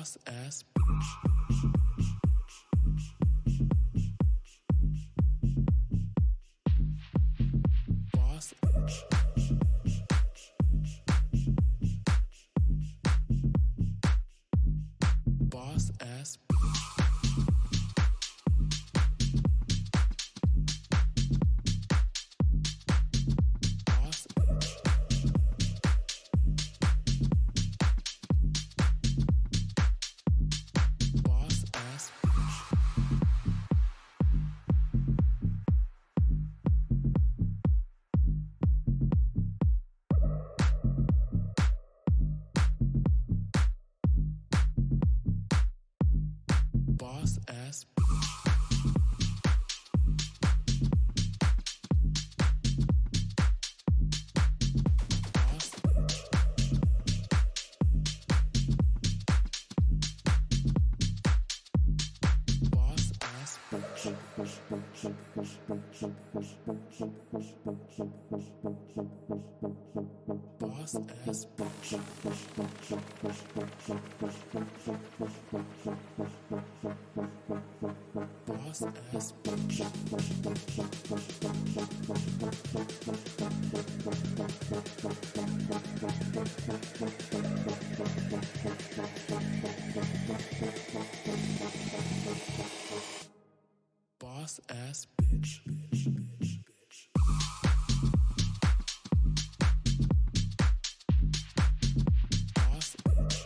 Boss ass bitch. Boss bitch. Boss ass bitch. Boss bitch. Boss ass bitch. Boss ass bitch. Boss bitch. Boss ass bitch. Boss ass bitch. Boss ass bitch. Boss ass bitch. Boss bitch.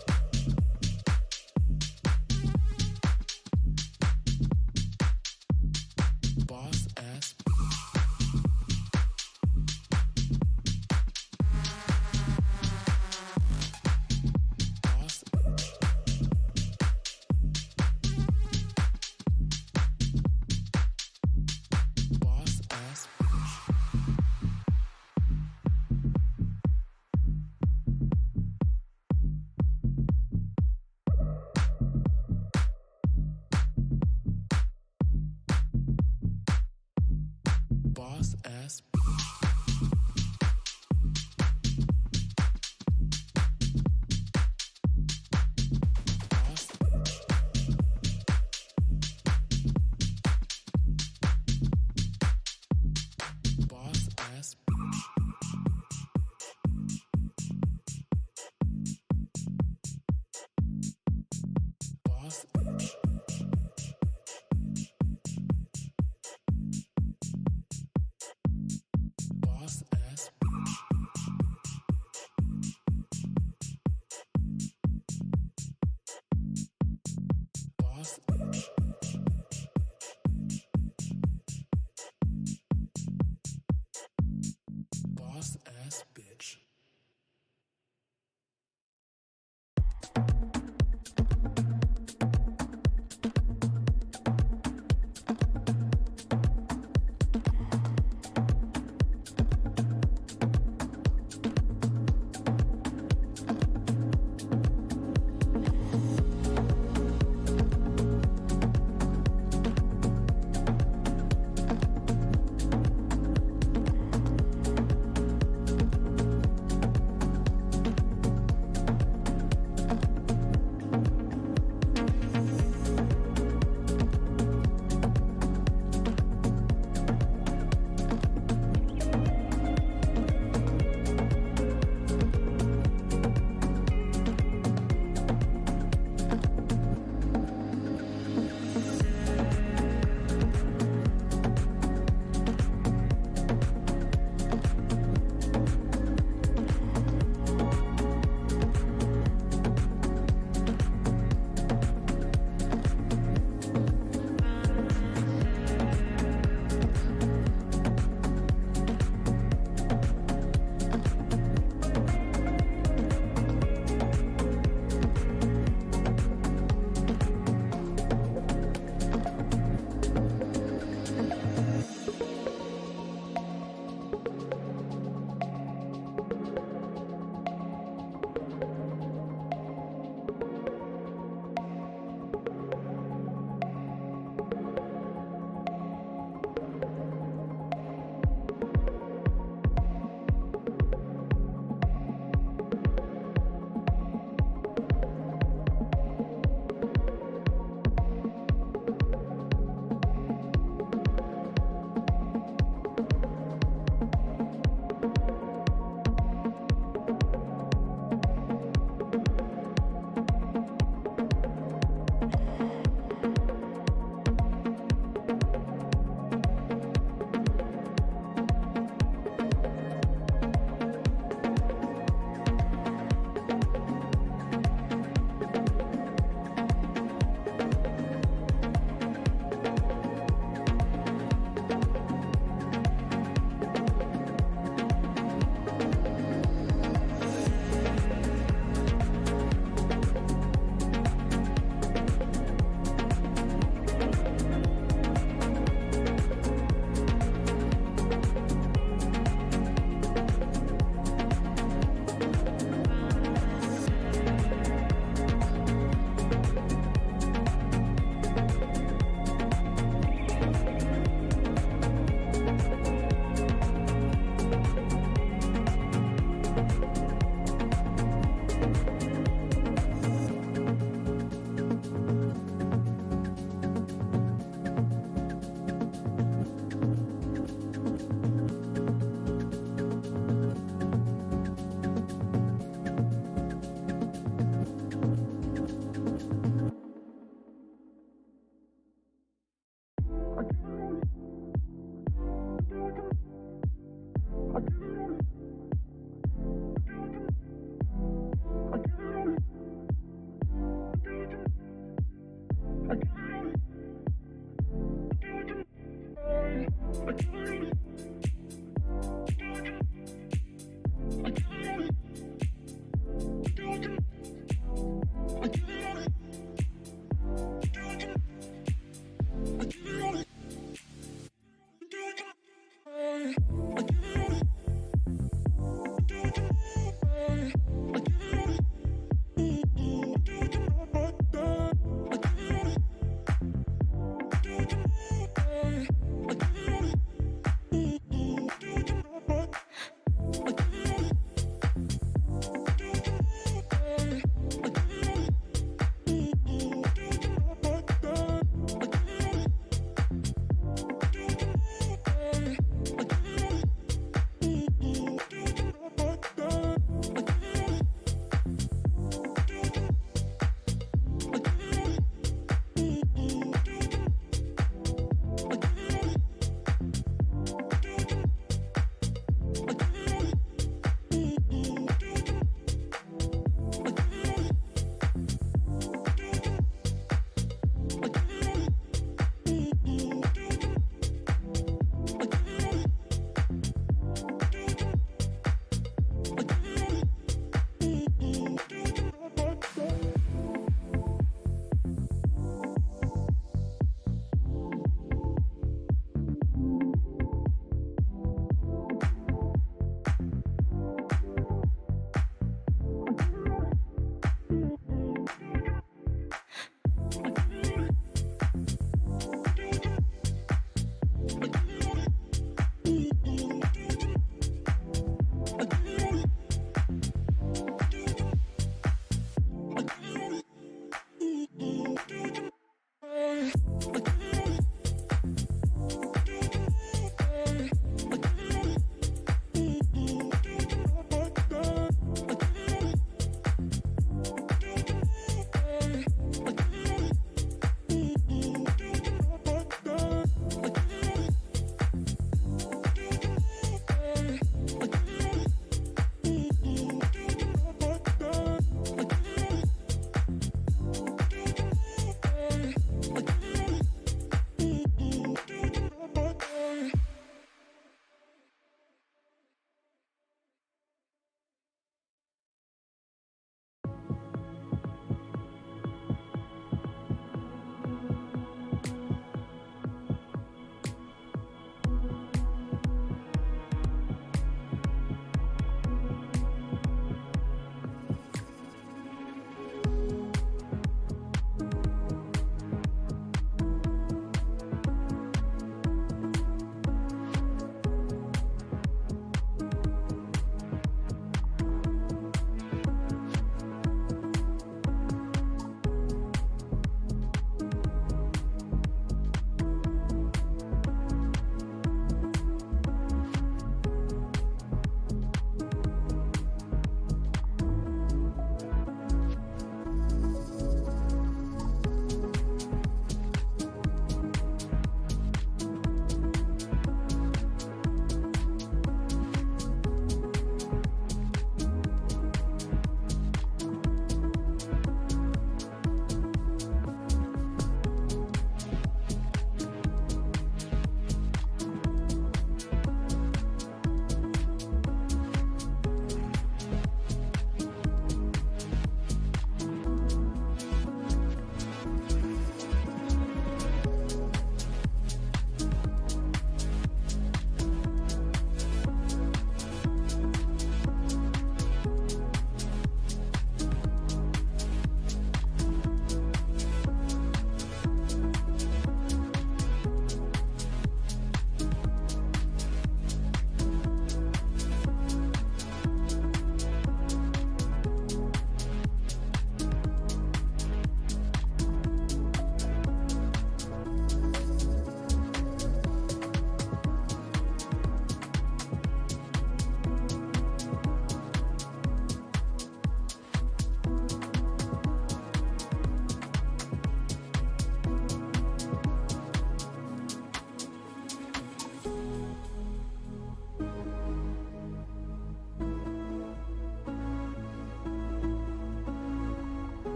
Boss ass bitch. Boss bitch. Boss ass bitch. Boss ass bitch. Boss bitch. Boss ass bitch. Boss bitch. Boss ass bitch. Boss bitch. Boss ass bitch.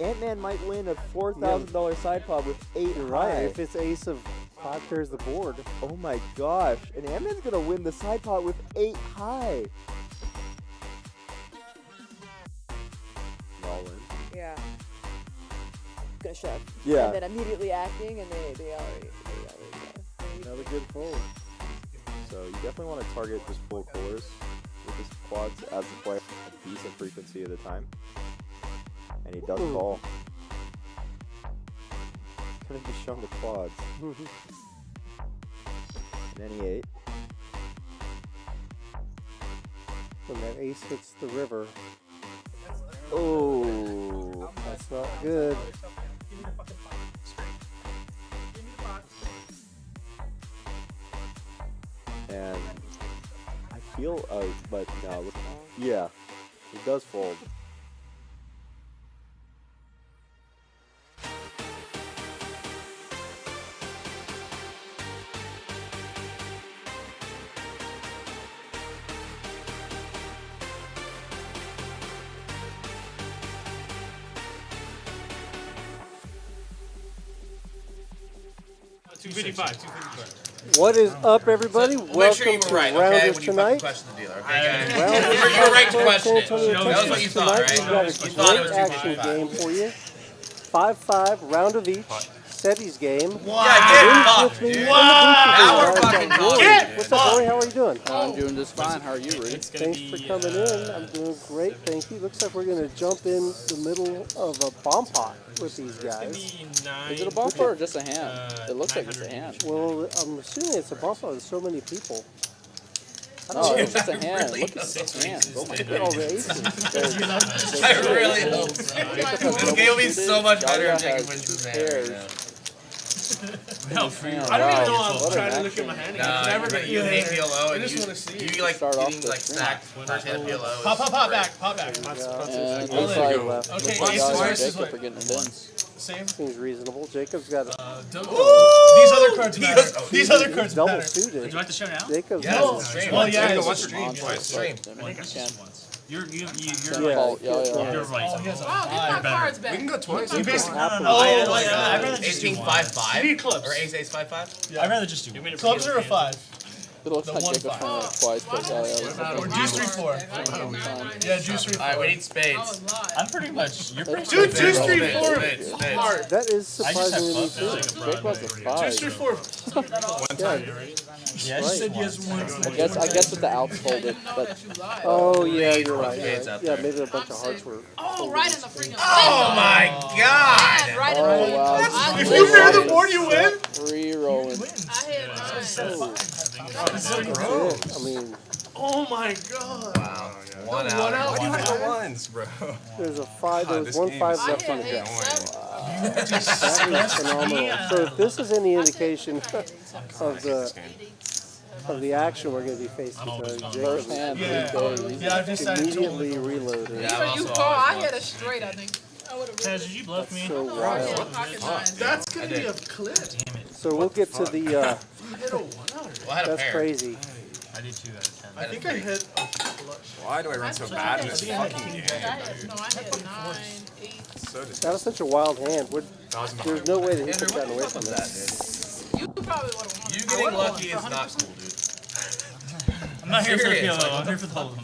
Ant-Man might win a $4,000 side pod with 8 high. If it's ace of 5 clears the board. Oh my gosh. And Ant-Man's going to win the side pot with 8 high. All in. Yeah. Gonna shove. Yeah. And then immediately acting, and they already Another good fold. So you definitely want to target just full colors with his quads as the player a decent frequency of the time. And he does call. Could have just shown the quads. And then he 8. When that ace hits the river, Oh, that's not good. and I feel, but no, yeah, he does fold. $255. What is up, everybody? Make sure you Welcome were right, to okay? Rounders When you fucking tonight. question the dealer, okay, guys? Rounders You were right to San question it. Antonio, That was what Texas. you thought, Tonight right? we've got a You thought it was great action 255. game for you. 5-5, round of each. Ceddy's game. Wow. Yeah, With me in the booth Now we're today, fucking I've got Rory. talking. What's up, Rory? How are you doing? I'm doing just fine. How are you, Reed? Thanks for coming in. I'm doing great, thank you. Looks like we're going to jump in the middle of a bomb pot with these guys. Is it a bumper or just a hand? It looks like it's a hand. Well, I'm assuming it's a bomb pot with so many people. Oh, it's just a hand. Look at this hand. Oh my Look at all the aces. I really hope so. This game will be so much better if Jacob wins this hand right now. No, I don't even know I'm trying to look at my hand. Nah, you hate PLO and just wanna see it. you like Start off getting the like screen. stacked first hand PLO. Pop back. And All looks in. like Left. Okay, looks aces like versus Jacob what? are getting the bins. Same. Seems reasonable. Jacob's got a These other cards matter. These other cards double matter. suited. like the show now? Jacob's Yeah, got it's a stream. Well, yeah, Jacob it's a wants to stream. stream. Stream. I think I can. You're yeah, You're right. Oh, he has a Wow, get my cards back. We can go twice. You basically. Happily. I'd rather Ace just king do 5-5 You need clubs. or ace 5-5. I'd rather just do one. Clubs are a 5. It looks The like one Jacob's five. trying to twice, but Or juice 3-4. Yeah, juice 3-4. Alright, we need spades. I'm pretty much. You're pretty Dude, juice Spades, 3-4. spades, spades. Hard. That is I just have surprisingly clubs. too. Jake was a Juice 5. 3-4. Yeah, I just Right. said I guess with the outs folded, but Oh yeah, you're right. Spades Right. out Yeah, there. maybe a bunch of hearts were. Oh, right in the freaking Oh my god! Right in oh the wow. If you pair the board, you win. Free rolling. I hit mine. That's it. I mean, Oh my god. Wow. 1 out. Why do you have to ones, bro? there's a 5. There was 1 5 I left on hit the deck. 8-7. That is phenomenal. So if this is any indication of the action we're going to be facing, First Jacob hand, Yeah. 3 days. Yeah, I've just started to immediately reloaded. Yeah, So I'm you also call, I on. hit a straight, I think. I would have Taz, did you bluff me? So really wild. pocket nines. That's gonna be a clip. Damn it. So we'll get to the. You hit a 1-outer. Well, I had a That's pair. crazy. I did 2 out of 10. I think I hit a flush. Why do I run so bad in this fucking game? I hit 9, 8. So disgusting. That was such a wild hand. There's no way that he Andrew, took what that do you away think from of us. that, dude? You probably would have won. You getting lucky is not cool, dude. I'm not here for the Serious, PLO. like, I'm here for the whole.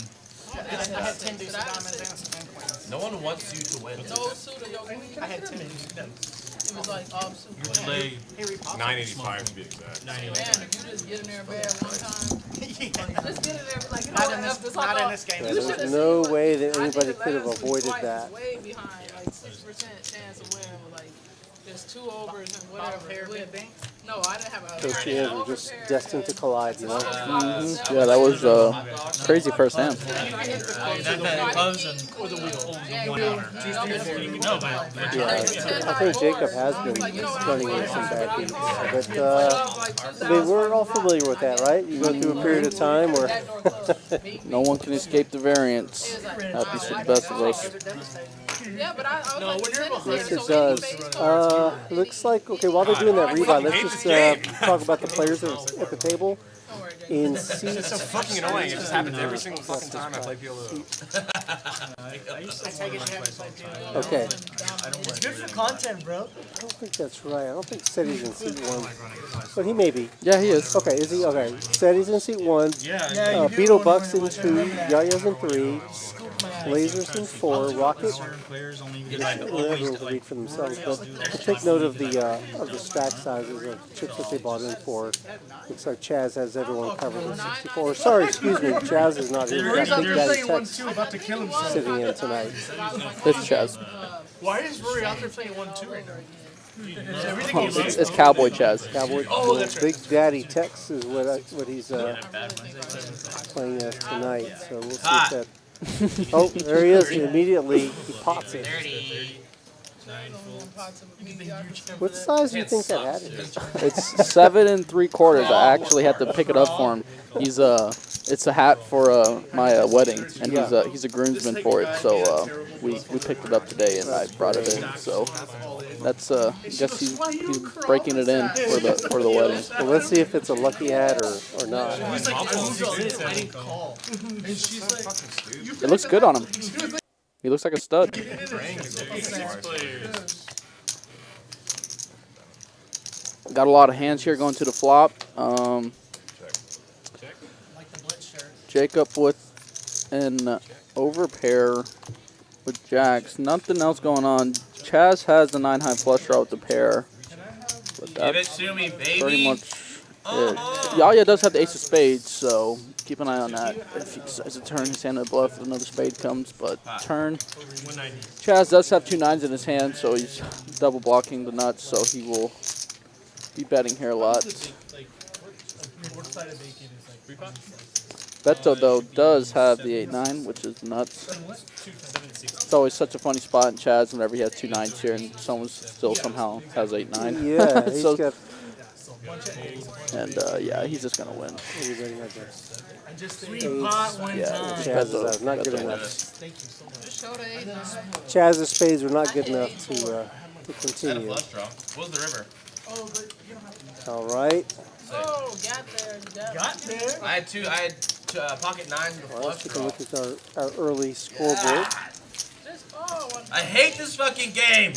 I had 10 deuces, diamonds, No one wants you to win. no suit of your queen. I had 10 It was like offsuit. Play 985 to be exact. Man, if you just get in there bad one time, just get in there and be like, you know what, F this like Not in this game. Yeah, You there's should've no seen way it. that I anybody did it could have last week avoided twice, that. Way behind, like 6% chance of winning, with like just 2 overs and whatever. No, I didn't have a Those two hands were just destined to collide, you know? Yeah, that was crazy first hand. that close and the 1-outer. No, but Yeah, I think Jacob has been running into some bad beats. But, I mean, we're all familiar with that, right? You go through a period of time where No one can escape the variance. Happy to the best of us. Yeah, but I was like, yes, it does. Looks like, okay, while they're doing that rebuy, let's just talk about the players at the table. In It's seat, so fucking annoying. It just happens every single fucking time I play PLO. I used to take it okay. It's good for content, bro. I don't think that's right. I don't think Ceddy's in seat 1. But he may be. Yeah, he is. Okay, is he? Okay. Ceddy's in seat 1. Yeah. Beetle Bucks in 2. JoyAce in 3. Lasers in 4. Rocket. Players only Everyone can read for themselves. But take note of the stack sizes of chips that they bought in for. Looks like Chaz has everyone covered in 64. Sorry, excuse me. Chaz is not here. We've got Big Daddy Tex about to kill himself. sitting in tonight. It's Chaz. Why is Rory out there playing 1-2 right now? It's Cowboy Chaz. Cowboy. Big Daddy Tex is what he's playing as tonight. So we'll see if that. Oh, there he is. Immediately he pops it. What size do you think that hat is? It's 7 3/4. I actually had to pick it up for him. It's a hat for my wedding, and he's a groomsman for it. So we picked it up today, and I brought it in. So that's I guess he's breaking it in for the wedding. Well, let's see if it's a lucky hat or not. It looks good on him. He looks like a stud. Got a lot of hands here going to the flop. Jacob with an overpair with jacks. Nothing else going on. Chaz has the 9 high flush draw with the pair. But Give it to me, baby. pretty much it. Yaya does have the ace of spades, so keep an eye on that. If he decides to turn his hand to bluff, another spade comes. But turn. Chaz does have 2 9s in his hand, so he's double blocking the nuts, so he will be betting here a lot. Beto, though, does have the 8-9, which is nuts. It's always such a funny spot in Chaz whenever he has 2 9s here and someone still somehow has 8-9. Yeah, he's got. And yeah, he's just gonna win. Yeah, Chaz's not good enough. Chaz's spades were not good enough to continue. What was the river? All right. Oh, got there. I had pocket 9s with Well, flush let's take a draw. look at our early scoreboard. I hate this fucking game.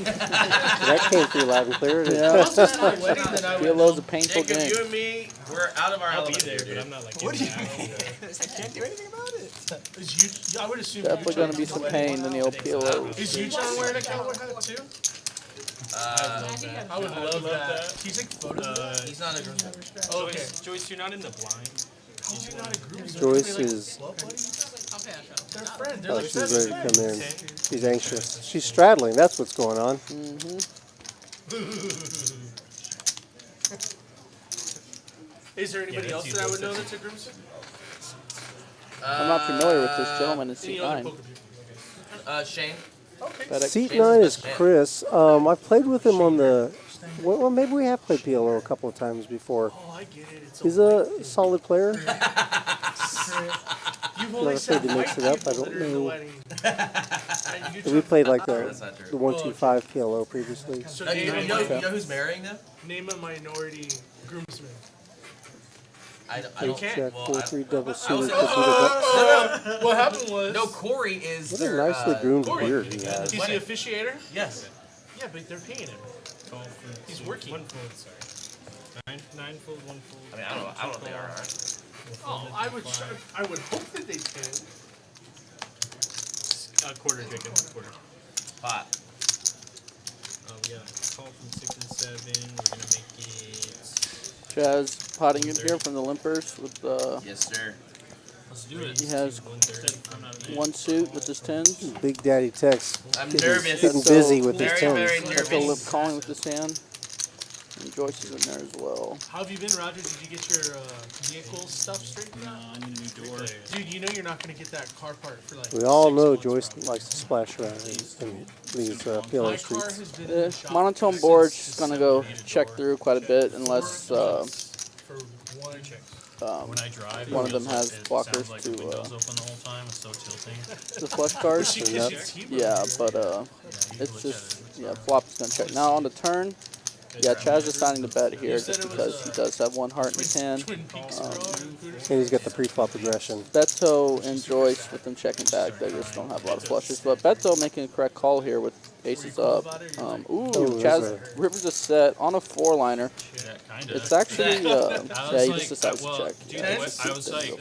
That came through loud and clear. Yeah. PLO's a painful Jacob, game. you and me, we're out of our element here, dude. I'm not like. What do you mean? I can't do anything about it. I would assume Definitely gonna be some pain in the old PLO. Is Uchon wearing a cowboy hat too? I would love that. He's like He's not a groomsman. okay. Joyce, you're not in the blind. He's not a groomsman. Joyce is. They're friends. They're Oh, like she's ready to come in. She's anxious. She's straddling. That's what's going on. Is there anybody else that I would know that's a groomsman? I'm not familiar with this gentleman in seat 9. Shane. Okay. Seat 9 is Chris. I played with him on the. Well, maybe we have played PLO a couple of times before. Oh, I get it. It's He's a solid player. You've Not only afraid said to mix it up. I don't know. know. We played like That's not true. the 1-2-5 PLO previously. So You know who's marrying them? name a minority groomsman. I Ace don't. Jack Well, 4-3 double I suited. was- to beat it up. What happened was. No, Corey is What a their. nicely groomed Corey. beard he has. He's the officiator? Yes. Yeah, but they're paying him. He's working. One fold, sorry. Nine fold, 1 fold. I mean, I don't know if they are. Oh, I would hope that they pay him. Quarter, Jacob. Quarter. Pot. We got a call from 6 and 7. We're gonna make it. Chaz potting in here from the limpers with Yes, sir. Let's do it. he has 130. I'm not 1 suit with his 10s. Big Daddy Tex I'm getting, nervous. getting busy with his Very, very tens. Got the lip nervous. calling with his hand. And Joyce is in there as well. How have you been, Roger? Did you get your vehicle stuff straightened out? I need a new door. Dude, you know you're not going to get that car part for like We all 6 know months, Joyce right? likes to splash around in these My PLO car streets. has been in the shop Monotone since board, she's gonna go December. check through quite a bit unless For one When I drive, one of it them feels has like, blockers it sounds like to, the windows open the whole time. It's so tilting. the flush cards. She and gets nuts. your Yeah, but it's just, yeah, flop is gonna check. Now on the turn, Yeah, Chaz is signing the bet here just because he does have one heart in his hand. And he's got the pre-flop aggression. Beto and JoyAce with them checking back. They just don't have a lot of flushes. But Beto making a correct call here with aces up. Chaz rivers a set on a 4-liner. Yeah, kinda. It's actually, yeah, he just decides to check. Dude, Yeah, I it's was just like,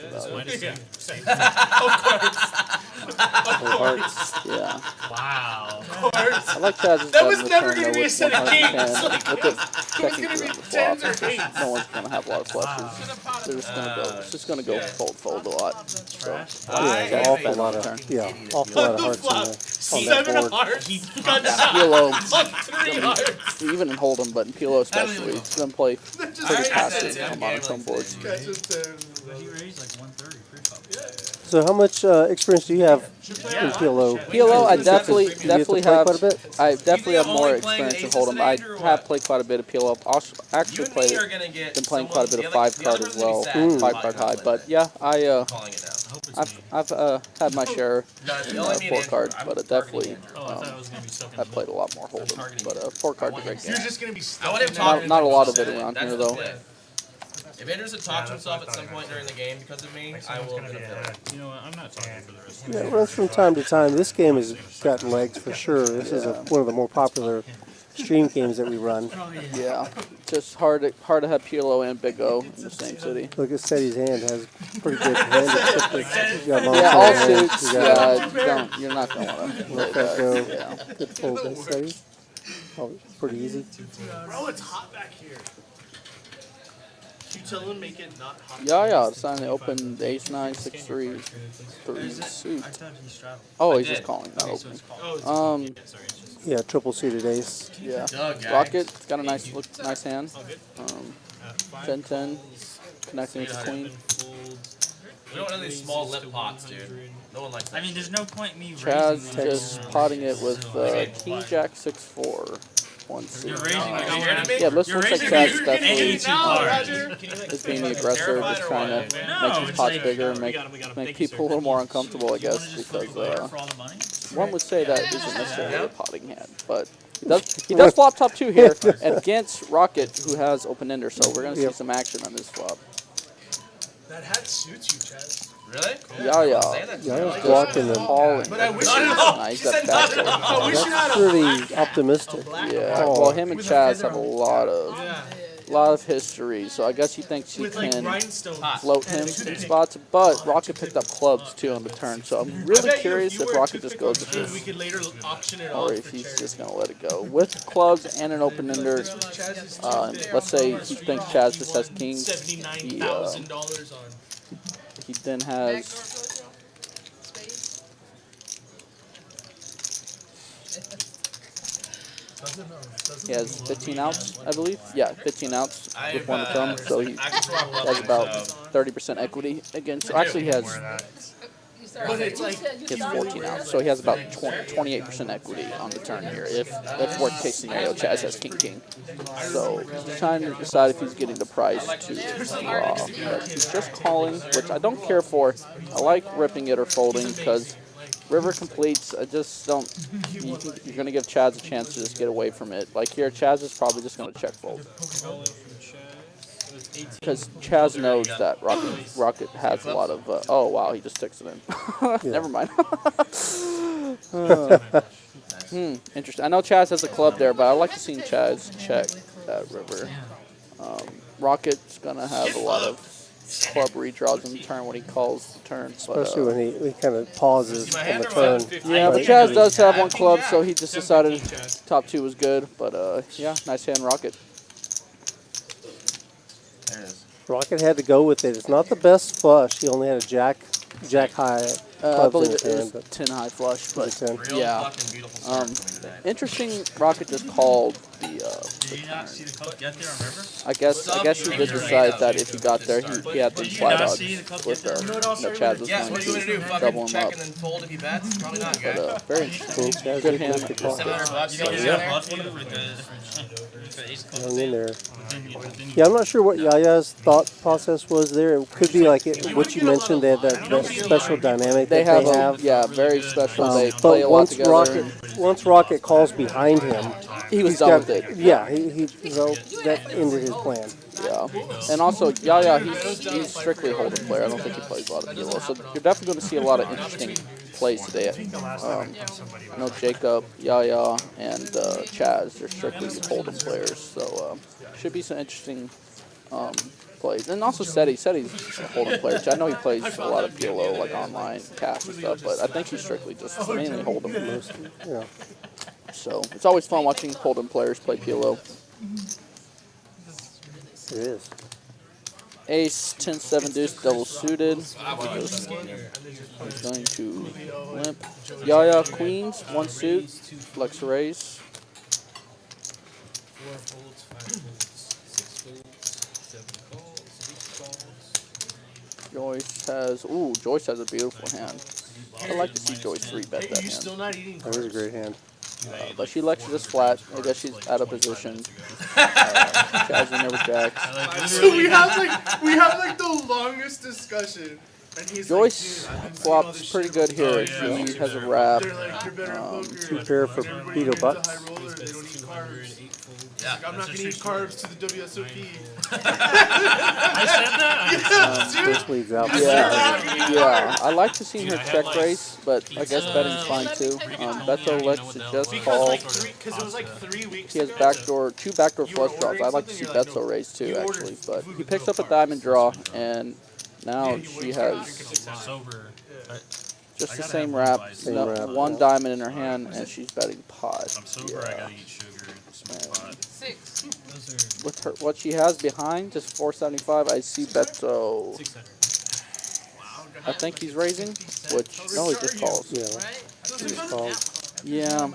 yeah. wow. I like Chaz's That bet was in never return, gonna though, be a with set of 110, games. with it checking gonna through be on the flop. 10s or 8s. No one's gonna have a lot of flushes. They're just gonna go. It's just gonna go fold a lot. So Yeah, awful lot of awful lot of hearts on that 7 board. hearts. He got shot PLO, on 3 hearts. even in Hold'em, but in PLO especially, it's gonna play pretty passive on monotone boards. He raised like 130 pre-flop. So how much experience do you have in PLO? PLO, I definitely Do you have to play have. quite a bit? I definitely have more only playing experience in aces Hold'em. I tonight, or have what? played quite a bit of PLO. Also, You actually and me played are gonna get been playing someone- quite a bit of the other 5-card as person's gonna well. be sad. 5-card high, but yeah, Calling it now. I've had my share No, the only me and 4-card, Andrew, but I'm definitely targeting Oh, I thought it was gonna be stuck in I've played a lot more Hold'em. But 4-card's a great game. You're just gonna be I stuck want him in talking. Not a lot of That's it around that's here, the though. plan. If Andrews had talked to himself at some point during the game because of me, I will get a You know what? I'm not talking for the rest of the Yeah, it runs from time to time. This game has gotten legs for sure. This is one of the more popular stream games that we run. Yeah, just hard to have PLO and Big O in the same city. Look at Ceddy's hand has pretty good hand. Except that he's got long Yeah, all hands. suits. He's got You're not gonna want to play let that go. that. Yeah. Good fold by Ceddy. Oh, pretty easy. Bro, it's hot back here. You tell him make it not hot. Yeah, sign the open ace 9, 6, 3, 3 suit. I thought he straddled. Oh, he's did. just calling, not So opening. it's called. Oh, it's Sorry, it's just. Yeah, triple suited ace. Yeah. Doug, guy. Rocket, it's got a nice nice hand. Five 10-10, connecting with folds, the queen. folds. We don't want any small lip pots, dude. No one likes that. I mean, there's no point me Chaz raising just potting it with King Jack 6-4. 1 You're suit. raising like You hearing me? Yeah, looks like raising Chaz me. definitely Any two cards. is being the aggressor, just trying to No, make his it's pots like, bigger, we make got him, make people a little more uncomfortable, I guess, because for all the money. one would say that isn't necessarily a potting hand, but he does flop top 2 here against Rocket, who has open ender, so we're gonna see some action on this flop. That hat suits you, Chaz. Really? Yeah. Say that to Yeah, I me. was blocking them. Calling. But I wish Not you at all. Nice, He said that not back at all. I wish you had That's a pretty optimistic. Yeah, well, him and Chaz have a lot of history, so I guess he thinks he with like can rhinestones. float him in spots, but Rocket picked up clubs too on the turn, so I'm really curious if Rocket just goes with We this, could later auction it or off if for he's charity. just gonna let it go. With clubs and an open ender, let's say he thinks Chaz just has kings, $79,000 on. he then has, he has 15 outs, I believe. Yeah, 15 outs with one to come, so he has about 30% equity against, actually he has But it's like, He has 14 outs, so he has about 28% equity on the turn here. If that's worst case scenario, Chaz has king. So he's trying to decide if he's getting the price to draw. But he's just calling, which I don't care for. I like ripping it or folding because river completes. I just don't. You're gonna give Chaz a chance to just get away from it. Like here, Chaz is probably just gonna check fold. Because Chaz knows that Rocket has a lot of. Oh wow, he just sticks it in. Never mind. Interesting. I know Chaz has a club there, but I like to see Chaz check that river. Rocket's gonna have a lot of club redraws in the turn when he calls the turn. Especially when he kind of pauses on the turn. Yeah, but Chaz does have one club, so he just decided top 2 was good. But yeah, nice hand, Rocket. There it is. Rocket had to go with it. It's not the best flush. He only had a jack high. I believe in his it hand, was 10 high flush, but 10. Real yeah. fucking beautiful start for me today. Interesting. Rocket just called the. Did you not see the club get there on river? I guess he did decide that if he got there, he had to Did you slide not out see the club with get there? Chaz was Yes, going what do you want to do? to Fucking double him check up. and then fold if he bets? Probably not, guy. But very interesting. Chaz Good did hand. make the call. $700. You think he's Yeah. gonna bluff you with the ace club? Hung in there. Then you- Yeah, I'm not sure what Yaya's thought process was there. It could be like what you mentioned, they have that special dynamic They that have they have. very special. They play But a lot together. once Rocket calls behind him, He was he's done got, with it. yeah, so that ended his plan. Yeah, and also Yaya, he's strictly a hold'em player. I don't think he plays a lot of PLO. So you're definitely going to see a lot of interesting plays today. I know Jacob, Yaya, and Chaz, they're strictly hold'em players. So should be some interesting plays. And also Ceddy's a hold'em player. I know he plays a lot of PLO, like online cast and stuff, but I think he's strictly just mainly hold'em mostly. Yeah. So it's always fun watching hold'em players play PLO. It is. Ace, 10-7 deuce, double suited. He's going to limp. Yaya, queens, one suit, flex raise. 4 folds, 5 folds, 6 folds, 7 calls, 8 calls. Joyce has a beautiful hand. I'd like to see Joyce 3-bet that You're hand. still not eating That was a great hand. But she likes just flat. I guess she's out of position. Chaz never jacks. So we have like the longest discussion, and he's Joyce like, dude, flops pretty good here. She has a wrap. they're like, you're better at poker. Two pair for Everybody Beto who's a Bucks. high roller, they don't eat carbs. 8 folds. Yeah. I'm not gonna eat carbs to the WSOP. I said that. First leads out. Yeah. I like to see her check raise, but I guess betting's fine too. Beto likes to just call. Because it was like 3 weeks He has ago. two backdoor flush draws. I'd like to see Beto raise too, actually. But he picks up a diamond draw, and now she has Sober. just the same wrap, one diamond in her hand, and she's betting pot. I'm sober. I gotta eat sugar and smoke pot. 6. With her, what she has behind, just 475. I see Beto. 600. I think he's raising, which no, he just calls. Yeah. Right? Just called. Yeah,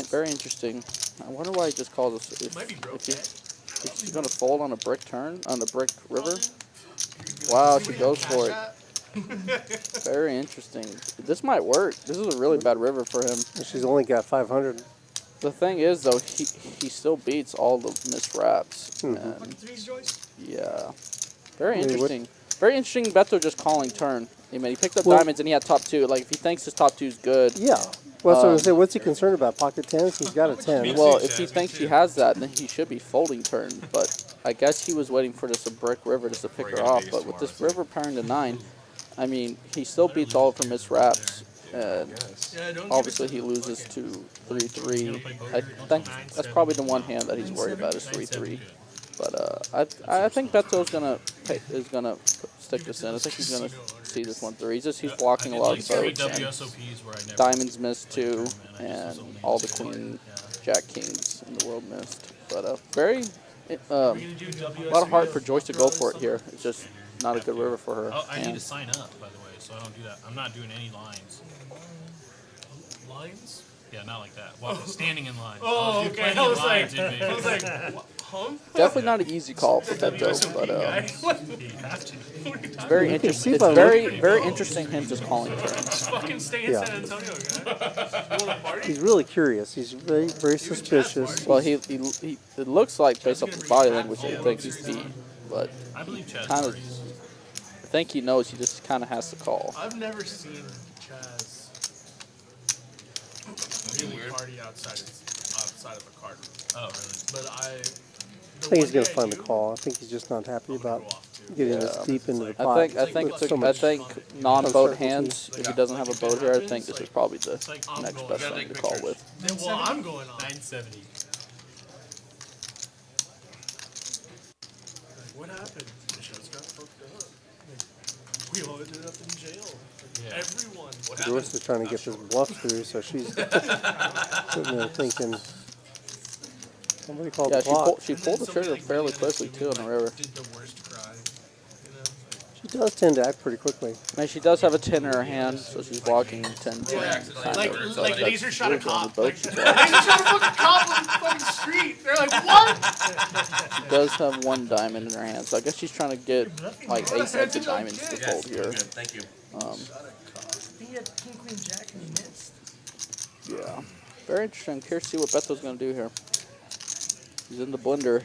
very interesting. I wonder why he just calls us. If he's gonna fold on a brick turn on the brick river. Wow, she goes for it. Very interesting. This might work. This is a really bad river for him. She's only got 500. The thing is, though, he still beats all the missed wraps. And yeah, very interesting. Very interesting. Beto just calling turn. I mean, he picked up diamonds and he had top 2. Like if he thinks his top 2 is good. Yeah. Well, that's what I was saying. What's he concerned about? Pocket 10s? He's got a 10. Well, if he thinks he has that, then he should be folding turn. But I guess he was waiting for just a brick river just to pick her off. But with this river pairing to 9, I mean, he still beats all of her missed wraps. And obviously he loses to 3-3. I think that's probably the one hand that he's worried about is 3-3. But I think Beto's is gonna stick this in. I think he's gonna see this one through. He's blocking a lot of boats. And diamonds missed too, and all the queen, jack, kings in the world missed. But a lot of heart for Joyce to go for it here. It's just not a good river for her. Oh, I need to sign up, by the way, so I don't do that. I'm not doing any lines. Lines? Yeah, not like that. Well, standing in line. Oh, okay. I was like, huh? Definitely not an easy call for Beto, but it's very interesting. It's very interesting him just calling turns. Fucking stay in San Antonio, guy. He's really curious. He's very suspicious. Well, he it looks like based off his body language, he thinks he's beat, but I believe Chaz kind of. I think he knows he just kind of has to call. I've never seen Chaz really party outside of a card room. Oh, really? But I think he's going to find the call. I think he's just not happy about getting this deep into the pot. I think non-boat hands. If he doesn't have a boat here, I think this is probably the next best thing to call with. Well, I'm going on. 970. What happened? The show's got fucked up. We all ended up in jail. Yeah. Everyone. What Joyce is trying to get this bluff through, so she's sitting there thinking, somebody called the clock. She pulled the trigger fairly quickly, too, on the river. Did the worst cry. She does tend to act pretty quickly. I mean, she does have a 10 in her hand, so she's blocking 10. Like laser shot a cop. Laser shot a fucking cop on the fucking street. They're like, what? She does have one diamond in her hand, so I guess she's trying to get like ace of diamonds to fold here. Thank you. He had king, queen, jack, and he missed. Yeah, very interesting. Curious to see what Beto's going to do here. He's in the blender.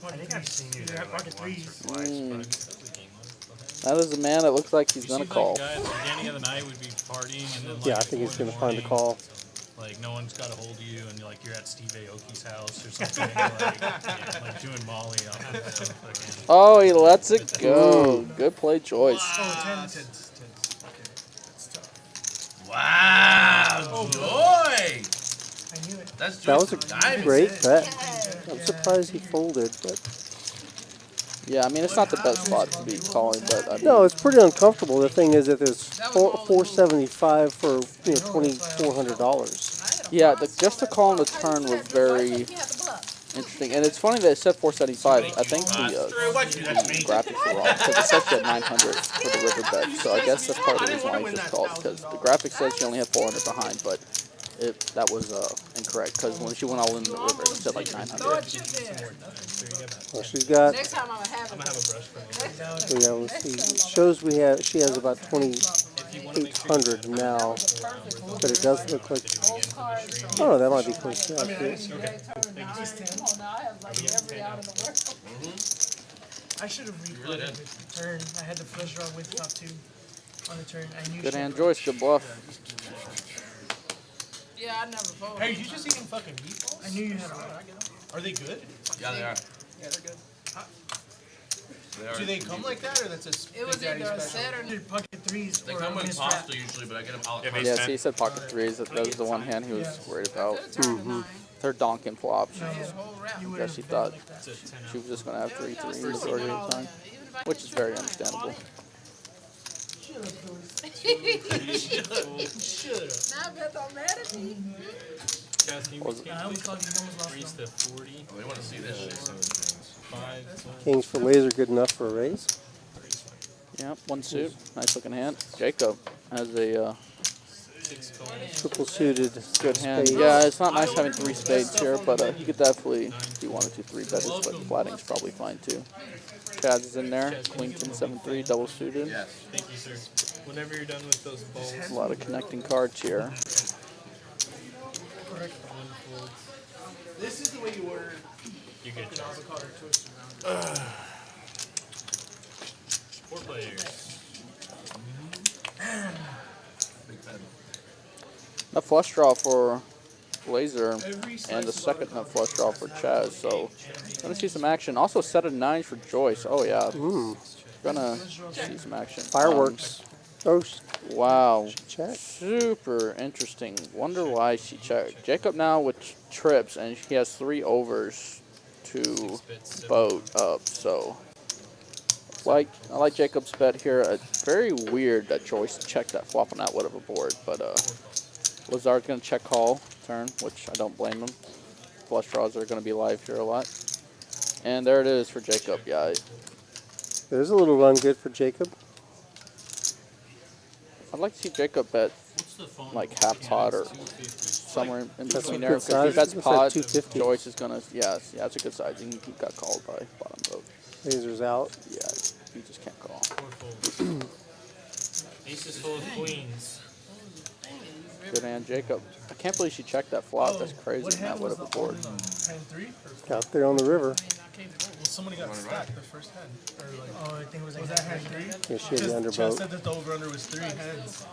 I think I've seen you there. Pocket threes. That is a man that looks like he's You gonna seem call. like a guy at the beginning of the night would be partying, and then like Yeah, I at think he's 4 in going the to find a morning, call. Like no one's got a hold of you, and you're at Steve Aoki's house or something, like doing Molly off of fucking. Oh, he lets it go. Good play, Joyce. Oh, 10. Wow, Joy! I knew it. That's That was Joy's a diamond. great bet. I'm surprised he folded, but Yeah, I mean, it's not the best spot to be calling, but I mean, no, it's pretty uncomfortable. The thing is that there's $475 for $2,400. yeah, just the call on the turn was very interesting. And it's funny that it said 475. I think the graphics were wrong because it's actually at 900 for the river bet. So I guess that's part of the reason why he just called, because the graphic says she only had 400 behind, but that was incorrect, because when she went all in the river, it said like 900. Well, she's got. Next time I'm gonna have it. Yeah, let's see. It shows she has about 2,800 now, but it does look like. Oh no, that might be close to accurate. I should have replayed the turn. I had the flush draw with top 2 on the turn. I knew Good she hand, had- Joyce. Good bluff. Yeah, I never fold. Hey, you just eating fucking meatballs? I knew you had a lot. Are they good? Yeah, they are. Yeah, they're good. Do they come like that, or that's a It was Big Daddy either a special? set or Dude, pocket 3s They or come a with mistrap. pasta usually, but I get them out. Yeah, see, he said pocket threes. That was the one hand he was worried about. They're donking flops. I guess he thought she was just going to have 3-3 majority of the time, which is very understandable. Now Beth, I'm mad at me. I always thought you almost lost Increase them. to 40. Oh, they want to see this shit. 5. Kings for laser good enough for a raise. Yeah, one suit. Nice looking hand. Jacob has a Triple suited. good hand. Yeah, it's not nice having 3 spades here, but you could definitely, if you wanted to, 3 bet it, but flatting's probably fine too. Chaz is in there. Queen 10 7-3 double suited. Yes. Thank you, sir. Whenever you're done with those balls, A lot of connecting cards here. This is the way you order you get John. avocado toast. 4 players. Nut flush draw for Laser and the second nut flush draw for Chaz. So gonna see some action. Also set of 9s for Joyce. Oh yeah. Gonna see some action. Fireworks. Oh, Wow. check. Super interesting. Wonder why she checked. Jacob now with trips, and he has 3 overs to boat up. So, I like Jacob's bet here. Very weird that Joyce checked that flop on that whatever board. But Lazard's gonna check call turn, which I don't blame him. Flush draws are gonna be live here a lot. And there it is for Jacob. Yeah. There's a little run good for Jacob. I'd like to see Jacob bet What's the phone? like half pot or somewhere in That's between a there. good Because if size. he bets It's pot, like 250. Joyce is gonna yeah, it's a good size. He got called by bottom vote. Laser's out. Yeah, he just can't call. 4 folds. Aces full of queens. Good hand, Jacob. I can't believe she checked that flop. That's crazy. What On that hand was whatever the board. hand 3? Out there on the river. Well, somebody got stacked the first hand. Or like, oh, I think it was like that hand 3. Yeah, she had the Chad underboat. said that the over-under was 3 hands.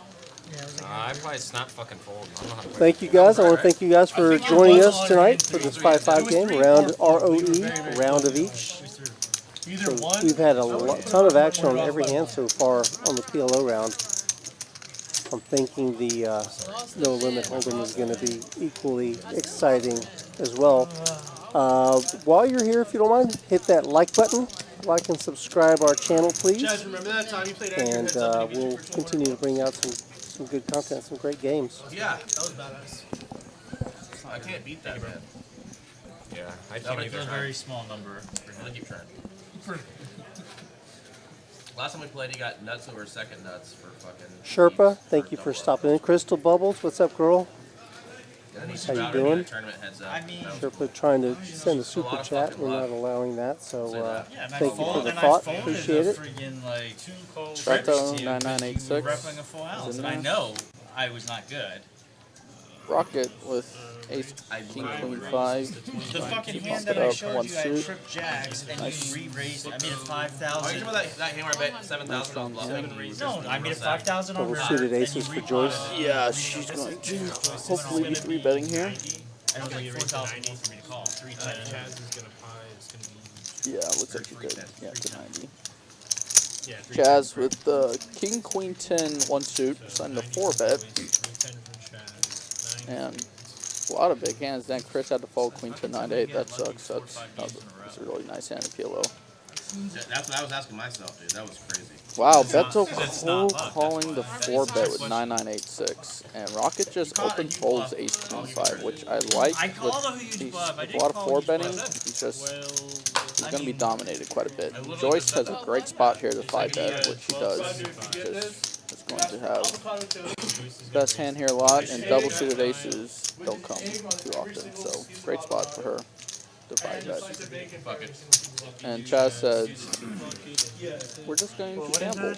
Yeah, it was like I probably snap fucking fold. I don't know how to play. Thank you guys. I want to thank you guys for joining us tonight for this 5-5 game, round RoE, round of each. either So one. we've had a ton of action on every hand so far on the PLO round. I'm thinking the no limit hold'em is going to be equally exciting as well. While you're here, if you don't mind, hit that like button, like and subscribe our channel, please. Chad, remember that time you played And we'll continue to bring out some good content, some great games. Yeah, That was badass. I can't beat that, man. Yeah, I That think was it's a a very small number. I'm gonna keep trying. Last time we played, he got nuts over second nuts for fucking. Sherpa, thank you for stopping in. Crystal Bubbles, what's up, girl? How you doing? Tournament heads up. I mean, Sherpa trying to send a super chat. We're not allowing that, so yeah, and thank you for the and thought. folded Appreciate a it. friggin' like 2 calls. Strato versus you, 9986 repping a full house, is in and I there. know I was not good. Rocket with ace, king, queen, 5. The fucking hand Bump that it I up, showed one you, I suit. tripped jacks, and Nice. you re-raised it. I made it Oh, you 5,000. remember that hand where I bet 7,000 on bluffing? No, I made it 5,000 on Double river, suited and aces you for repotted Joyce. it. Yeah, she's going to hopefully be 3-betting here. And it was like 4,000 more for me to call. 310. Chaz is gonna pie. It's gonna be. Yeah, looks like she did. Yeah, to 90. Yeah. Chaz with the king, queen, 10, 1 suit, signed a 4-bet. 310 from Chaz. And a lot of big hands. Then Chris had to fold queen 10, 9, 8. That sucks. That's a really nice hand in PLO. That's what I was asking myself, dude. That was crazy. Wow, Beto cold calling the 4-bet with 9, 9, 8, 6. And Rocket just open folds ace, queen, 5, which I like. I called a He's huge bluff. I a didn't lot of call a huge 4-betting. bluff. He's going to be dominated quite a bit. Joyce has a great spot here to 5-bet, which he does. Just is going to have best hand here a lot, and double suited aces don't come too often. So great spot for her to 5-bet. And Chaz says, we're just going to gamble.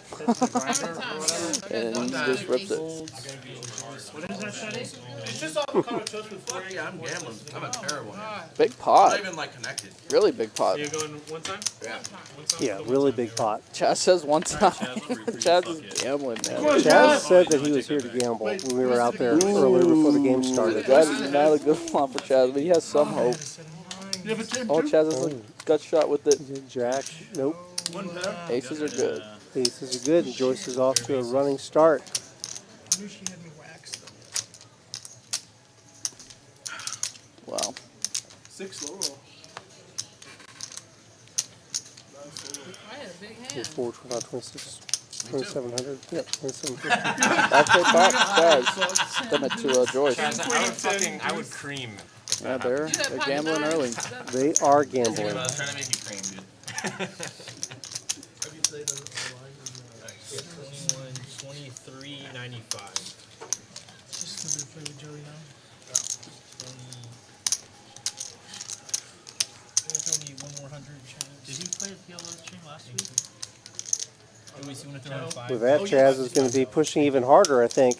And he just rips it. What is that, Ceddy? It's just avocado toast with 40. I'm gambling. I'm a terrible hand. Big I'm pot. not even like connected. Really big pot. You're going one time? Yeah. Yeah, really big pot. Chaz says one time. Chaz is gambling, man. Chaz said that he was here to gamble when we were out there earlier before the game started. That is not a good one for Chaz, but he has some hope. Oh, Chaz has a gut shot with it. Jack, nope. Aces are good. Aces are good, and Joyce is off to a running start. Wow. 6 low roll. I had a big hand. 4, 25, 26, 2,700. Yep, 2,750. That's a pop, Chaz. Send it to Joyce. I would cream. Yeah, they're gambling early. They are gambling. I was trying to make you cream, dude. Have you played online? 21, 23.95. Just a bit of play with Joey now. Tell me one more 100 chance. Did you play the PLO stream last week? Did we see when it threw on 5? With that, Chaz is going to be pushing even harder, I think.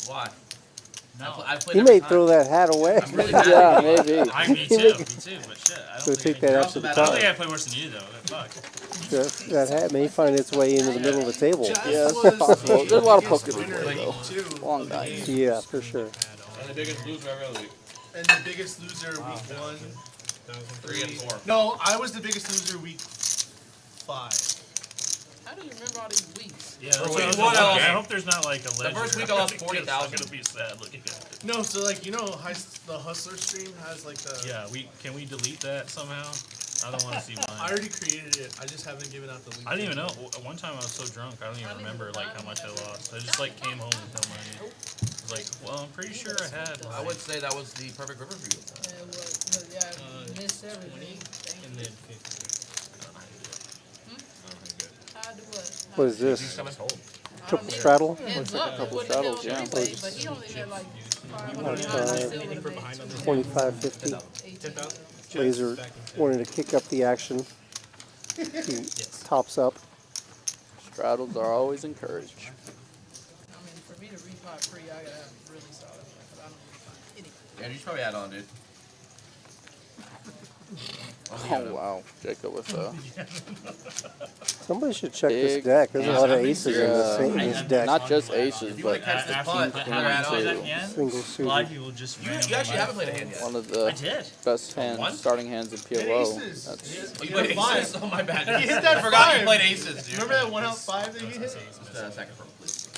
Why? No. I played He every may time. throw that hat away. I'm really bad. Yeah, maybe. Me too, but shit. I So don't take think that You're up also to the bad. I don't think top. I play worse than you, though. Fuck. That hat may find its way into the middle of the table. Yeah, it's possible. There's a lot of poker to play, though. Long night. Yeah, for sure. And the biggest loser every other week. And the biggest loser week 1. 3 and 4. No, I was the biggest loser week 5. How do you remember all these weeks? Yeah, For that's week what one, I I was lost- I hope there's not like a legend. first week I lost It's 40,000. gonna be sad looking at it. No, so like you know, the Hustler stream has like the. Yeah, can we delete that somehow? I don't want to see I mine. already created it. I just haven't given out the link. I didn't even know. One time I was so drunk, I don't even remember like how much I lost. I just like came home with no money. I was like, well, I'm pretty sure I had. I would say that was the perfect river for you. Yeah, well, yeah, I missed everything. And then 50. How do what? What is You this? come as whole. Triple straddle? Heads up, couple it would've been straddles, yeah. on three-way, but he only had like 500. I still would've made 2550. 10,000? Laser wanting to kick up the action. He tops up. Straddles are always encouraged. I mean, for me to repot free, I gotta have really solid hand, but I don't repot anything. Yeah, you should probably add on, dude. Oh, wow. Jacob with Somebody should check this Big deck. There's a lot of aces in Yeah. this deck. not just aces, If you want but to catch this After punt, you you gotta add on. hand, Single a lot of suited. people just You actually haven't played a hand yet. one of I the did. best hands, starting hands in PLO. Aces. That's Oh, you played aces? Oh, my bad. He hit that I forgot you 5. played aces, dude. Remember that 1 out 5 that you hit? Just a second for me, please.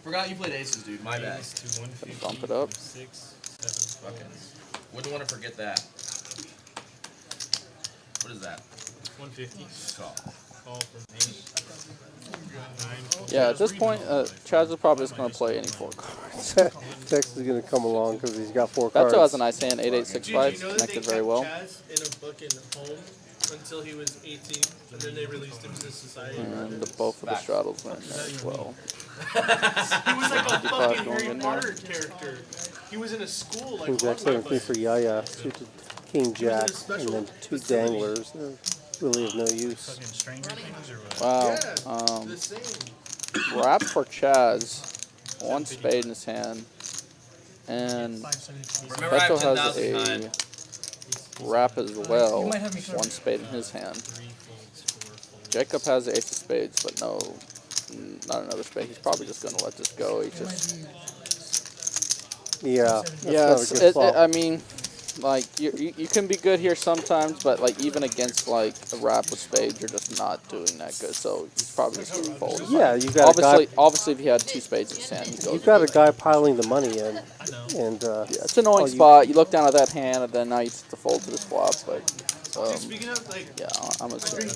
Forgot you played aces, dude. My bad. To 150. bump it up. 6, 7, Fucking. Wouldn't want to forget that. What is that? 150. Call. Call from 8. 9. Yeah, at this point, Chaz is probably just going to play any 4 cards. Tex is going to come along because he's got 4 cards. Beto has a nice hand, Dude, 8865, you know that they connected very kept well. Chaz in a fucking home until he was 18, and then they released him to society. And both of the straddles were in there as well. He was like a 55 fucking going Harry in there. Potter character. He was in a school like King Jack 17 for Yaya. Suited King Jack. And then 2 danglers. They're really of no use. fucking Stranger Things or what? Wow. the same. Wrap for Chaz. one spade in his hand, and Remember, I have Beto has 10,000 a behind. wrap as well. One spade in his hand. Jacob has the ace of spades, but no, not another spade. He's probably just gonna let this go. He's just Yeah. yeah. That's not a good flop. I mean, like you can be good here sometimes, but like even against like a wrap with spades, you're just not doing that good. So he's probably just gonna fold. Yeah, you got a guy. Obviously, if he had two spades in his hand, he goes. You've got a guy piling the money in, and yeah, it's an annoying spot. You look down at that hand, and then now you have to fold to this flop. But yeah, I'm assuming.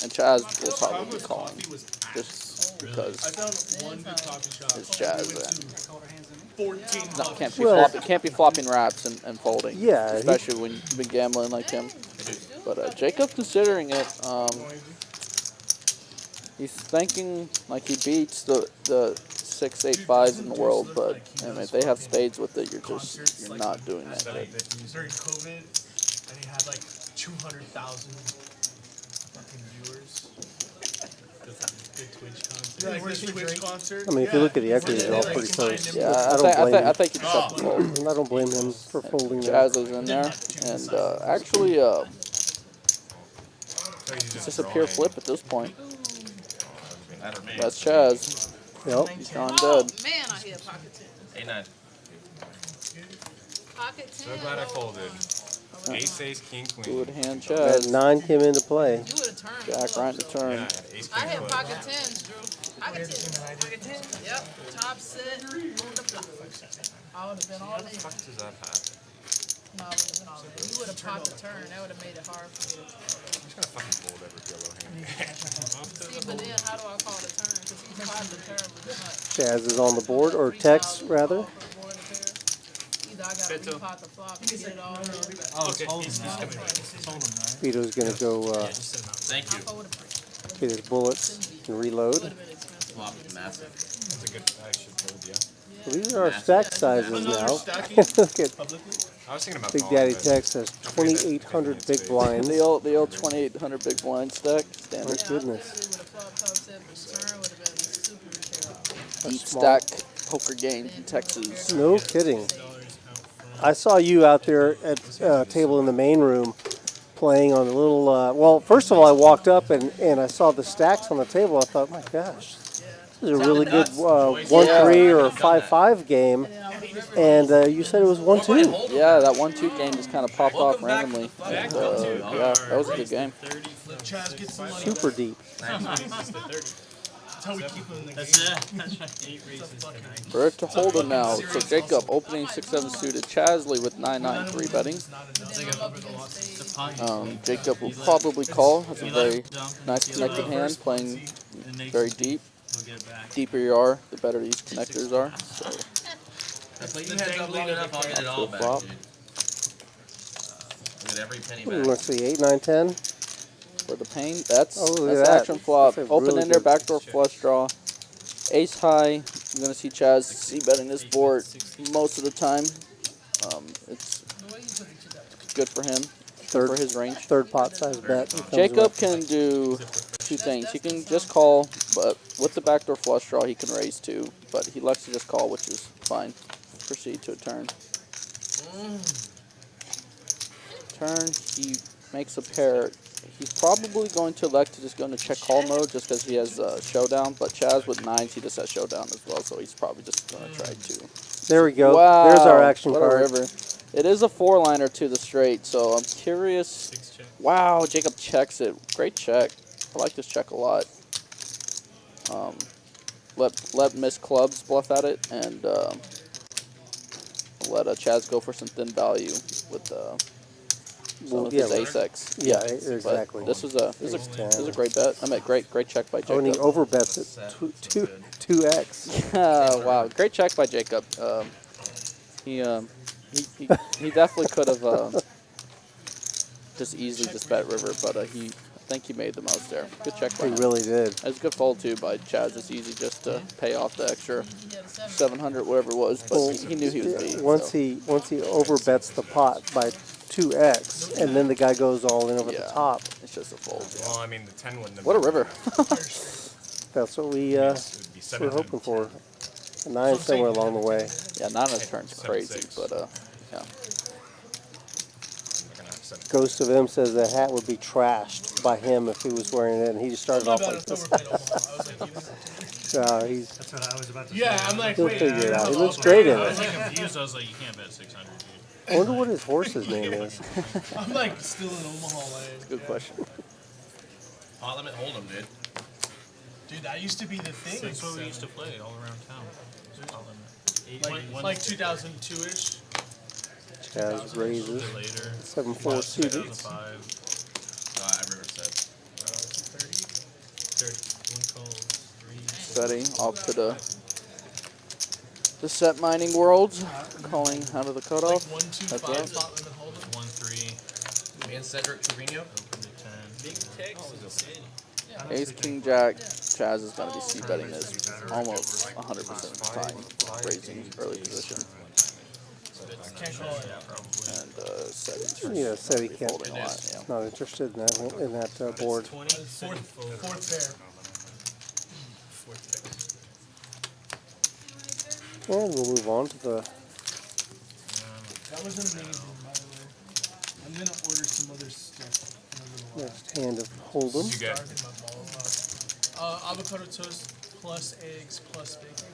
And Chaz will probably be calling just because it's Chaz. No, can't be flopping wraps and folding. Yeah, especially when you've been gambling like him. But Jacob considering it, he's thinking like he beats the 6, 8, 5s in the world. But I mean, if they have spades with it, you're not doing that good. During COVID, and he had like 200,000 fucking viewers. Twitch concert. I mean, if you look at the equity, they're all pretty close. Yeah, I think you just have to fold. I don't blame him for folding. Jazz is in there, and actually, it's just a pure flip at this point. That's Chaz. Yep. He's gone Oh, dead. man, I hit pocket 10. 8-9. Pocket 10. So glad I folded. Ace, ace, king, queen. Good hand, That Chaz. 9 came into play. You would have turned. Jack right to turn. Yeah, ace, I king, hit queen. pocket 10s, Drew. Pocket 10. Pocket 10. Yep. Top set. Move the flop. I would have been all in. What the fuck does that happen? No, I would have been all in. You would have popped the turn. That would have made it hard for you. I'm just gonna fucking fold every PLO hand. See, but then how do I call the turn? Because he popped the turn with much. Jazz is on the board, or Tex rather. Either I got to repot the flop and get it all in. Oh, it's holding now. It's holding, right? Vito's gonna go Thank you. get his bullets and reload. Flop is massive. That's a good. I should fold, yeah. So these are our stack sizes now. Look at I was thinking about Big calling, Daddy but Tex has 2,800 big blinds. The old 2,800 big blind stack Oh standard. goodness. Deep stack poker game in Texas. No kidding. I saw you out there at a table in the main room playing on the little, well, first of all, I walked up and I saw the stacks on the table. I thought, my gosh, this is a really good 1-3 or 5-5 game. And you said it was 1-2. Yeah, that 1-2 game just kind of popped off randomly. And, yeah, that was a good game. Super deep. That's how we keep them in the That's game. it. That's right. 8 raises to 9. We're to hold it now. So Jacob opening 6-7 suited. Chasley with 9-9 3 betting. Jacob will probably call. Has a very nice connected hand, playing very deep. Deeper you are, the better these connectors are. So Play you heads up long enough, I'll get it all back, flop. dude. I'll get every penny What do you back. want to see, 8, 9, 10? For the pain, that's look at that's that. action flop. That's a Open really in there, good backdoor flush draw. Ace high. You're gonna see Chaz c-betting this board most of the time. It's good for him. Good for his range. Third pot size bet. Jacob can do two things. He can just call, but with the backdoor flush draw, he can raise too. But he likes to just call, which is fine. Proceed to a turn. Turn. He makes a pair. He's probably going to elect to just go into check call mode just because he has showdown. But Chaz with 9s, he just has showdown as well, so he's probably just going to try to. There we go. Wow, There's our action what a card. river. It is a 4-liner to the straight, so I'm curious. Wow, Jacob checks it. Great check. I like this check a lot. Let Miss Clubs bluff at it, and let Chaz go for some thin value with some of his ace-x. Yeah, exactly. But this is a great bet. I mean, great check by Jacob. Oh, and he overbets it 2x. Wow, great check by Jacob. He definitely could have just easily just bet river, but I think he made the most there. Good check by him. He really did. It was a good fold too by Chaz. It's easy just to pay off the extra 700, whatever it was, but he knew he was beat. Once he overbets the pot by 2x, and then the guy goes all in over the top. It's just a fold. Well, I mean, the 10 wouldn't have What a been- river. That's what we're hoping for. A 9 somewhere along the way. Yeah, 9 on the turn's crazy, but yeah. Ghost of M says the hat would be trashed by him if he was wearing it, and he just started off like this. No, he's. That's what I was about to Yeah, say. I'm like, He'll wait. figure it out. He looks great in I was it. like confused. I was like, you can't bet 600, dude. I wonder what his horse's name is. I'm like still in Omaha land. Good question. Hot limit hold'em, dude. Dude, that used to be the thing. That's what we used to play all around town. Like 2002-ish. Chaz raises. Later. 7-4 suited. 2005. Everyone said. 30. 1 call. 3. Ceddy off to the set mining worlds, calling out of the cutoff. Like 1, 2, That's 5 right. spot limit hold'em. 1, 3. Me and Cedric Trevino. Open to 10. Big Texas. Ace, King, Jack. Chaz is going to be c-betting this almost 100% of the time, raising early position. Can't call it. And Ceddy's Yeah, said he can't. folding a lot, yeah. Not interested in that board. Fourth pair. And we'll move on to the. That was amazing, by the way. I'm gonna order some other stuff in a little while. Next hand of Hold'em. Starving my balls off. Avocado toast plus eggs plus bacon.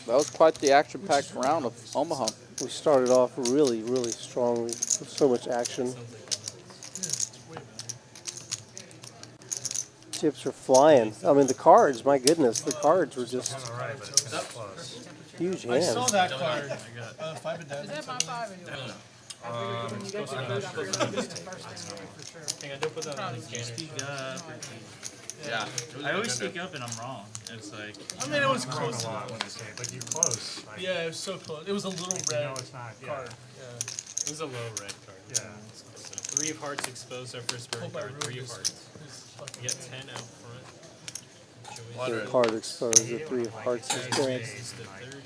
That was quite the action-packed round of Omaha. We started off really, really strongly with so much action. Chips are flying. I mean, the cards, my goodness, the cards were just huge I saw hands. that card. 5 of diamonds. Is that my 5 anyway? Hang on, don't put that on the scanner. Speak up. Yeah. I always speak up and I'm wrong. It's like. I mean, it was I'm wrong close a lot enough. when you say it, but you're close. Like, Yeah, it was so close. It was a little red no, it's not. Yeah. card. It was a low red card. Yeah. So 3 of hearts exposed our first burn Hope I card. ruined 3 of this. hearts. You got 10 out front. The card exposed, the 3 of hearts is dead. Raised to 30.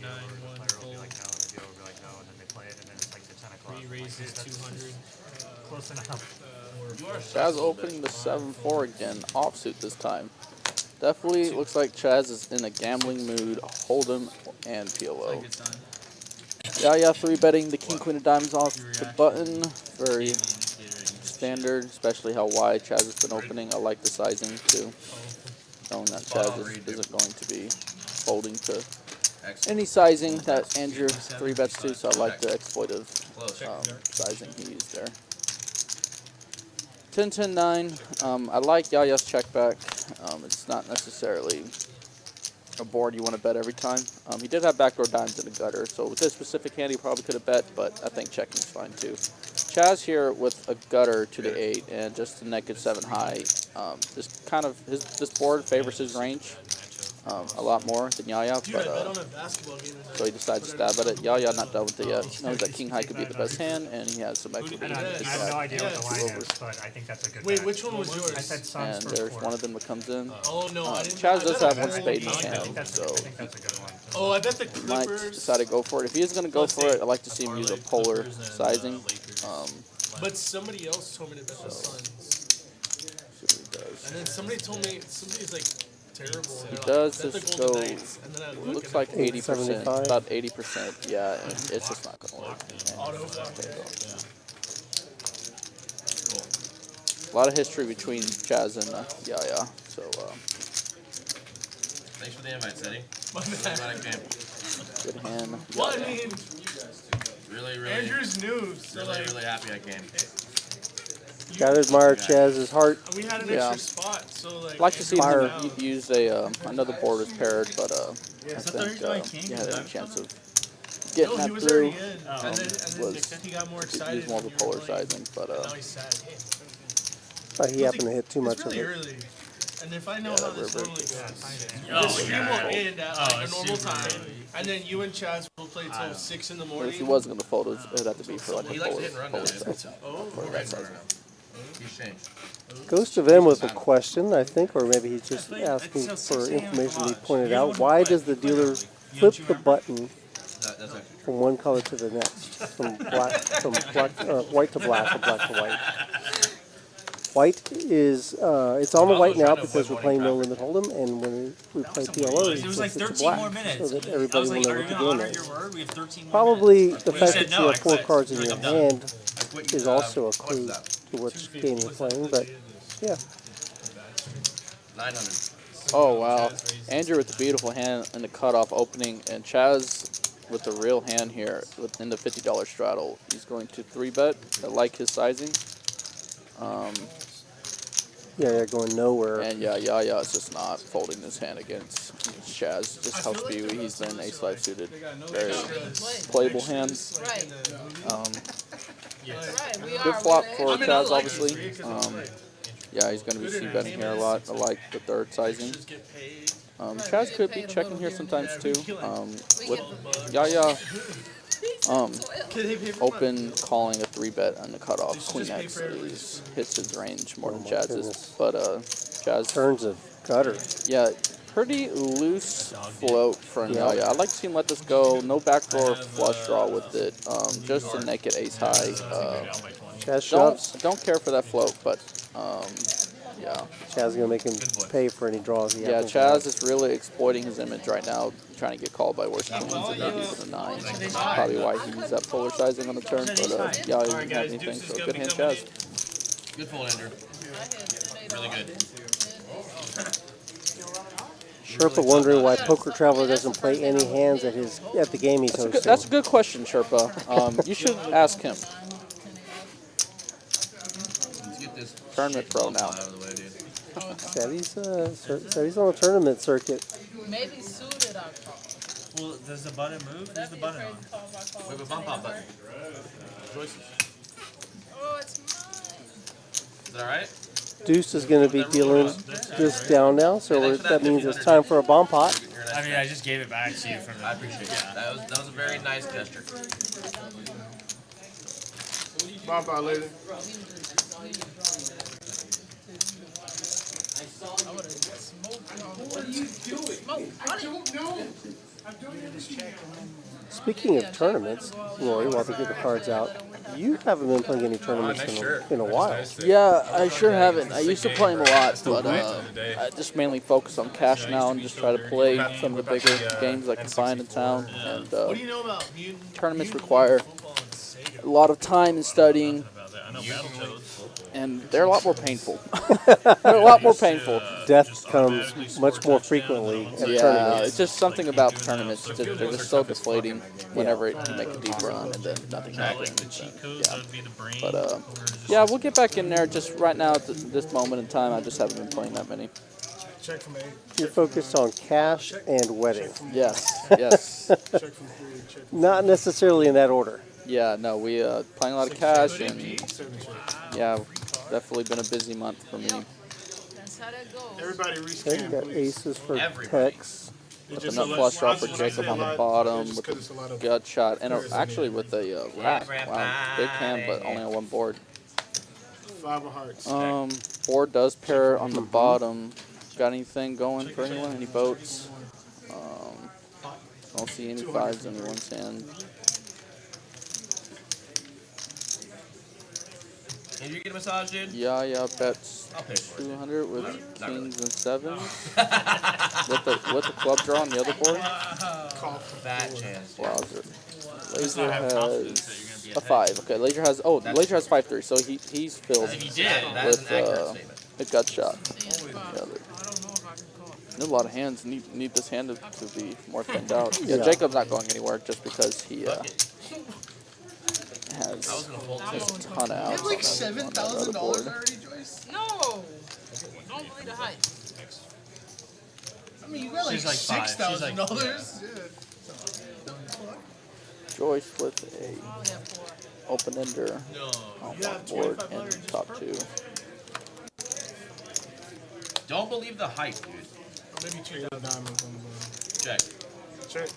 9, 1 full. like no, and the dealer will be like no, and then they play it, and then it's like the 10 o'clock. 3 raises 200. Close enough. Chaz opening the 7-4 again, offsuit this time. Definitely looks like Chaz is in a gambling mood, Hold'em and PLO. Yeah, 3-betting the King, Queen of Diamonds off the button. Very standard, especially how wide Chaz has been opening. I like the sizing too. Knowing that Chaz isn't going to be folding to any sizing that Andrew 3-bets to, so I like the exploitive sizing he used there. 10-10-9. I like Yaya's check back. It's not necessarily a board you want to bet every time. He did have backdoor dimes in the gutter, so with this specific hand he probably could have bet, but I think checking's fine too. Chaz here with a gutter to the 8 and just a naked 7 high. This board favors his range a lot more than Yaya, but so he decides to stab at it. Yaya not done with it yet. Knows that King High could be the best hand, and he has some equity. And I have no idea what the line is, but I think that's a good Wait, bet. which one was yours? I said And Suns there's first one of them that comes in. Oh no, I didn't. Chaz does have one I spade in his I hand, think that's so a good one. Oh, I bet the might Clippers. decide to go for it. If he is going to go for it, I'd like to see him use a polar sizing. But somebody else told me to bet the Suns. See what he does. And then somebody told me somebody's like terrible. He They're does like, bet just the Golden go, Knights. And then I look looks and like I- 80%, 75. about 80%, yeah, and it's just not going to work. Auto flop. A lot of history between Chaz and Yaya, so Thanks for the invite, Ceddy. My Glad I bad. came. good hand. Well, I Yaya. mean, Really, Andrew's new, so really, like, really happy I came. Gotta admire Chaz's heart. we had an Yeah. extra spot, so like. I'd like to see Fire. him use a, I know the board is paired, but I that the think reason why he he came? had Was a that chance of No, getting he that was through. already in, and then was- he got more He excited. used more of a when you were polar playing. sizing, but Now he's sad. But he happened to hit too much It's of really it. early. And if I know Yeah, how this river. normally goes, Oh, the stream yeah. will end at like a it's normal super time, early. and then you and Chaz will play till 6 in the But if morning. he was going to fold, it'd have to be for like He a likes polar, to hit and run polar now, dude. sizing. Oh, Polar Right, sizing. He's changed. Ghost of M with a question, I think, or maybe he's just asking for information. He pointed out, why does the dealer flip the button That's actually from one color to the next, from white to black or black to white? White is, it's on the white now because we're playing no limit hold'em, and when we play PLO, It was like it's a 13 more black, minutes. so that I everybody was will like, know are what you the gonna game honor is. your word? We have 13 more Probably minutes. the You fact said that no, you I have 4 quit. cards in You're your like, I'm done. hand is also a clue to which game you're playing, but yeah. 900. Oh wow, Andrew with the beautiful hand and the cutoff opening, and Chaz with the real hand here within the $50 straddle. He's going to 3-bet. I like his sizing. Yeah, they're going nowhere. And yeah, is just not folding his hand against Chaz. Just how speedy he's been ace-5 suited. Very playable hand. Right. Good flop for Chaz, obviously. Yeah, he's going to be c-betting here a lot. I like the third sizing. Chaz could be checking here sometimes too. With Yaya open calling a 3-bet on the cutoff. Queen X hits his range more than Chaz's. But Chaz turns of gutter. Yeah, pretty loose float from Yaya. I'd like to see him let this go. No backdoor flush draw with it. Just a naked ace high. Chaz shoves. Don't care for that float, but yeah. Chaz is gonna make him pay for any draws. Yeah, Chaz is really exploiting his image right now, trying to get called by worse queens and maybe with a 9. That's probably why he's that polar sizing on the turn. But yeah, he didn't have anything, so good hand, Chaz. Good fold, Andrew. Really good. Sherpa wondering why Poker Traveler doesn't play any hands at the game he's hosting. That's a good question, Sherpa. You should ask him. Tournament pro now. Ceddy's on the tournament circuit. Maybe suited I call. Well, does the button move? Where's the button on? We have a bump pop button. Oh, it's mine. Is that alright? Deuce is going to be dealing this down now, so that means it's time for a bomb pot. I mean, I just gave it back to you from the... I appreciate that. That was a very nice gesture. Bomb pot later. What are you doing? I don't know. I'm doing this check. Speaking of tournaments, Roy, while they get the cards out, you haven't been playing any tournaments in a while. Yeah, I sure haven't. I used to play them a lot, but I just mainly focus on cash now and just try to play some of the bigger games I can find in town. And tournaments require a lot of time and studying, and they're a lot more painful. They're a lot more painful. Death comes much more frequently at tournaments. It's just something about tournaments. They're just so deflating whenever you make a deep run and then nothing happens. But yeah, we'll get back in there. Just right now at this moment in time, I just haven't been playing that many. Check from 8. You're focused on cash and wedding. Yes, yes. Check from 3. Not necessarily in that order. Yeah, no, we playing a lot of cash, and yeah, definitely been a busy month for me. That's how that goes. Everybody Okay, you got aces for Tex. With a nut flush draw for Jacob on the bottom, with the gut shot, and actually with a rack. Wow, big hand, but only on one board. 5 of hearts. Board does pair on the bottom. Got anything going for anyone? Any boats? Don't see any 5s in anyone's hand. Did you get a massage, dude? Yeah, bets I'll pay for it. 200 with kings and 7s. with the club draw on the other board. Fat chance. Wowzer. Laser has a 5. Okay, Laser has Laser has 5-3, so he's filled with a gut shot. There's a lot of hands. Need this hand to be more thinned out. Yeah, Jacob's not going anywhere just because he has a ton of outs. Like $7,000 already, Joyce? No! Don't believe the hype. I mean, you got like $6,000. Joyce with a open ender on one board and top 2. Don't believe the hype, dude. Maybe 2 diamonds on the board. Check.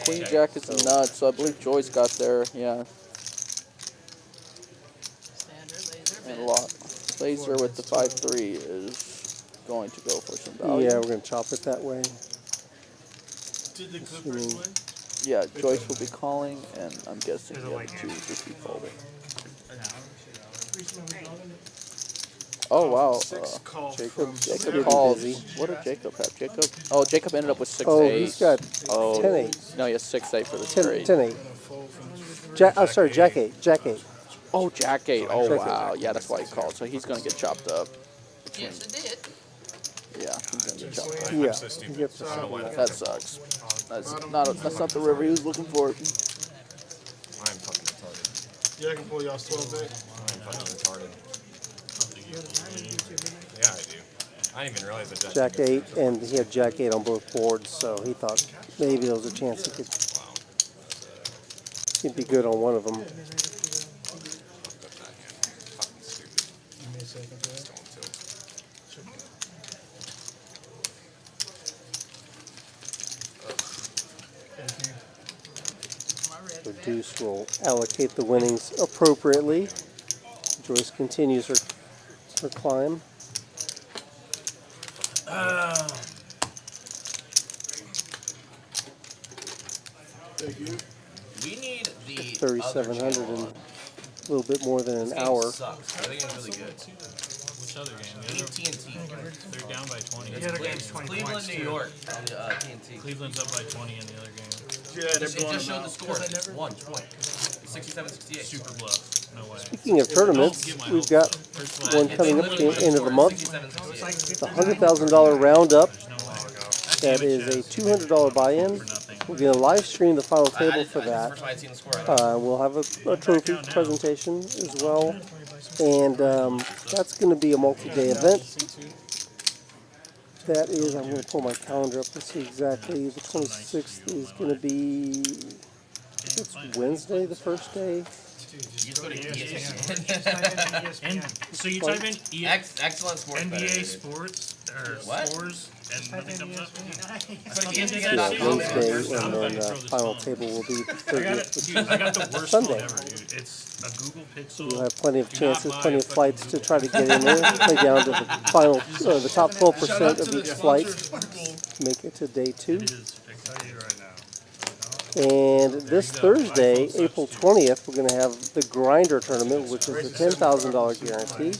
Queen Jack is nuts, so I believe Joyce got there, yeah. And a lot. Laser with the 5-3 is going to go for some value. Yeah, we're going to chop it that way. Did the Clippers win? Yeah, Joyce will be calling, and I'm guessing the other 2 just be folding. Oh wow. Jacob Jacob called. What did Jacob have? Jacob ended up with 6-8. Oh, he's got 10-8. No, he has 6-8 for the 10, straight. 10-8. Sorry, Jack 8. Jack 8. Oh, Jack 8. Oh, Jack wow. Yeah, that's why he called. So he's going to get chopped up. Yes, it did. Yeah, he's going to get chopped up. Yeah, he gets the That sucks. That's not the river he was looking for. I'm fucking retarded. Yeah, I can pull y'all's 12 back. I'm fucking retarded. Yeah, I do. I didn't even realize that Jack 8, and he had Jack 8 on both boards, so he thought maybe there was a chance he could he'd be good on one of them. So Deuce will allocate the winnings appropriately. Joyce continues her climb. We need the 3,700 in a little bit more than an hour. Sucks. The other game's really good. Which other game? We need TNT. They're down by 20. Cleveland, New York, and TNT. Cleveland's up by 20 in the other game. Yeah, It just showed the score. 1 point. 67-68. Super bluff. No way. Speaking of tournaments, we've got one coming up at the end of the month. The $100,000 roundup. That is a $200 buy-in. We're going to live stream the final table for that. We'll have a trophy presentation as well. And that's going to be a multi-day event. That is, I'm going to pull my calendar up to see exactly. The 26th is going to be, it's Wednesday, the first day. So you type in excellent sports NBA sports or scores and nothing comes up. Wednesday, and then final table will be I got the worst Sunday. one ever, dude. It's a Google Pixel. You'll have plenty of chances, plenty of flights to try to get in there. Play down to the final, the top 12% of each flight. Make it to day 2. And this Thursday, April 20th, we're going to have the Grinder Tournament, which is a $10,000 guarantee.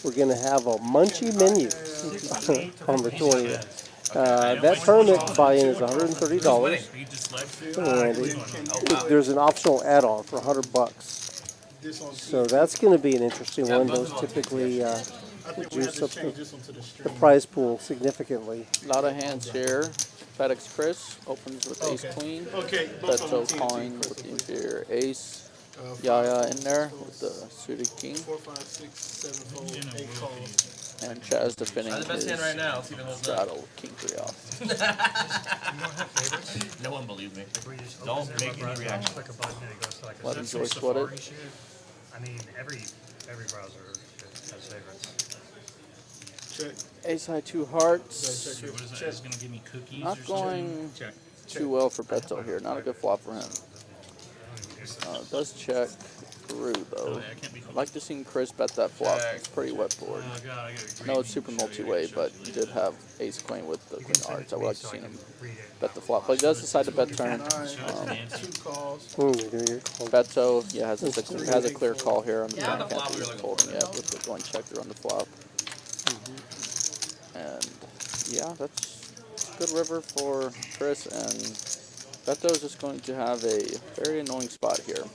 We're going to have a Munchie menu on the 20th. That tournament buy-in is $130, and there's an optional add-on for $100. So that's going to be an interesting one. Those typically juice up the prize pool significantly. A lot of hands here. FedEx Chris opens with ace queen. Beto calling with the inferior ace. Yaya in there with the suited king. 4, 5, 6, 7, 8 calls. And Chaz defending the best hand right now. Let's see if it holds up. straddle king 3 off. No one believes me. Don't make any reaction. Let him Joyce sweat it. I mean, every browser has favorites. Check. Ace high 2 hearts. What is that? It's going to give me cookies Not or going something? too well for Beto here. Not a good flop for him. Does check through though. I'd like to see Chris bet that flop. It's pretty wet board. No, it's super multi-way, but he did have ace queen with the queen hearts. I would like to see him bet the flop, but he does decide to bet turn. Beto, yeah, has a clear call here. I can't believe he's folding yet with the going checker on the flop. And yeah, that's a good river for Chris, and Beto is just going to have a very annoying spot here.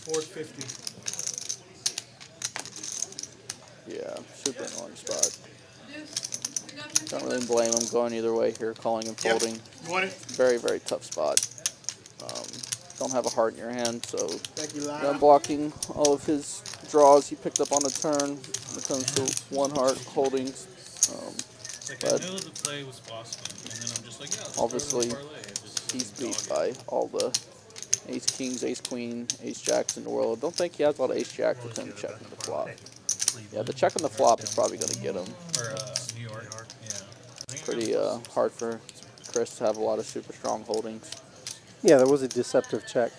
450. Yeah, super annoying spot. Don't really blame him going either way here, calling and folding. You want it? Very, very tough spot. Don't have a heart in your hand, so you're unblocking all of his draws he picked up on the turn when it comes to one heart holdings. I knew the play was Boston, and then I'm just like, yeah, obviously, he's beat by all the ace kings, ace queen, ace jacks in the world. I don't think he has a lot of ace jacks with him checking the flop. Yeah, the check on the flop is probably going to get him. New York, yeah. Pretty hard for Chris to have a lot of super strong holdings. Yeah, there was a deceptive check.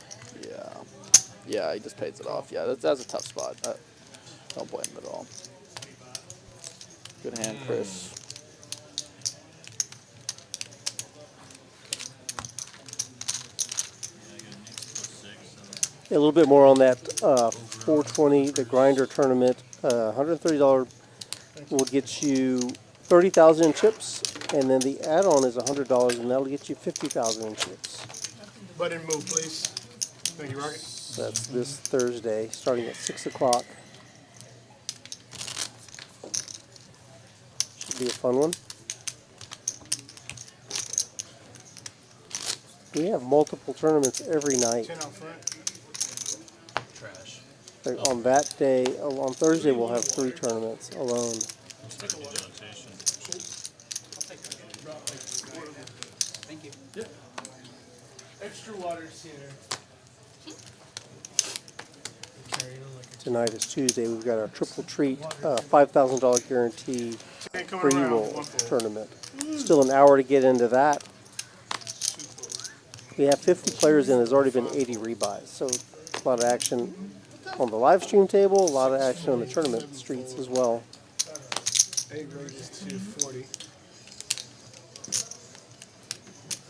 Yeah. Yeah, he just pays it off. Yeah, that's a tough spot. Don't blame him at all. Good hand, Chris. A little bit more on that 420, the grinder tournament. $130 will get you 30,000 in chips, and then the add-on is $100, and that'll get you 50,000 in chips. Button move, please. Thank you, Rocket. That's this Thursday, starting at 6 o'clock. Should be a fun one. We have multiple tournaments every night. 10 out front. Trash. Like on that day, on Thursday, we'll have 3 tournaments alone. Thank you. Yep. Extra water's here. Tonight is Tuesday. We've got our triple treat, $5,000 guarantee free roll tournament. Still an hour to get into that. We have 50 players in. There's already been 80 rebuys, so a lot of action on the live stream table, a lot of action on the tournament streets as well. 8 raises to 40.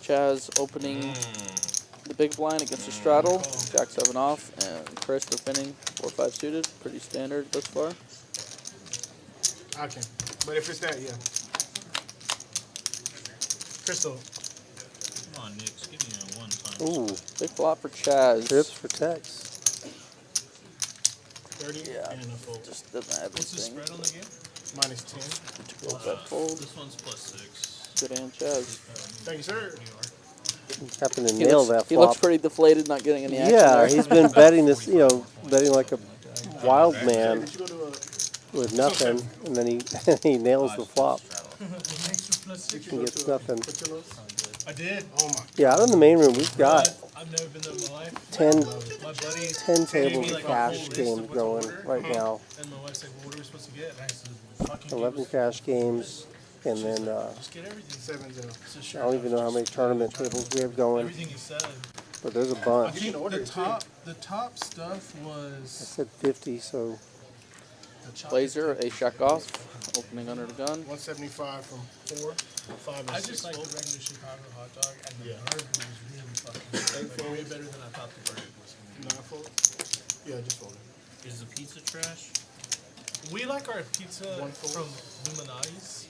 Chaz opening the big blind against the straddle, Jack 7 off, and Chris defending 4-5 suited. Pretty standard thus far. I can. But if it's that, yeah. Crystal. Come on, Nick. Give me a 1 time. Ooh, big flop for Chaz. Trips for Tex. 30 Yeah, and a fold. just doesn't have What's the anything. spread on the game? Minus 10. Bet fold. This one's +6. Good hand, Chaz. Thank you, sir. Happened to nail that He flop. looks pretty deflated, not getting any action Yeah, there. he's been betting this, betting like a wild man with nothing, and then he nails the flop. He gets nothing. I did. Oh my. Yeah, out in the main room, we've got I've never been there in my life. 10 My buddy 10 tables gave me of like a cash whole list games of what to going order. right now. And my wife's like, well, what are we supposed to get? And I said, fucking 11 cash games, and then just get everything. 7-0. I don't even know how many tournament tables we have going, Everything you said. but there's a I bunch. think the top stuff I was said 50, so Blazer, a shack off, opening under the gun. 175 from 4, 5, and I 6. just like the regular Chicago hot dog, and the burger was really fucking good. Like, way better than I thought the burger was going to be. 9 fold? Yeah, just fold it. Is the pizza trash? We like our pizza from Illuminati's.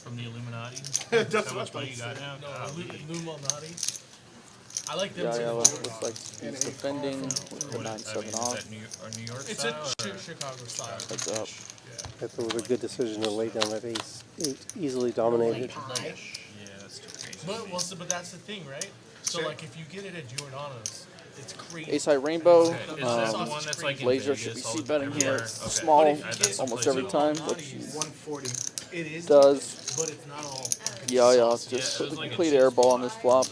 From the Illuminati. That's How what much money you got now? No, Illuminati. I like them Yeah, too. yeah, looks like he's defending with the 9-7 off. New York It's style, a Chicago style. Heads up. I thought it was a good decision to lay down that ace 8, easily dominated. Yeah, that's too crazy. But that's the thing, right? So like if you get it at Giordano's, it's crazy. Ace high rainbow. Is that the one that's like in Blazer Vegas, should be all C betting here. everywhere? Okay. Small But almost every time, which 140. It is, does. but it's not all. Yeah, just put the complete air ball on this flop.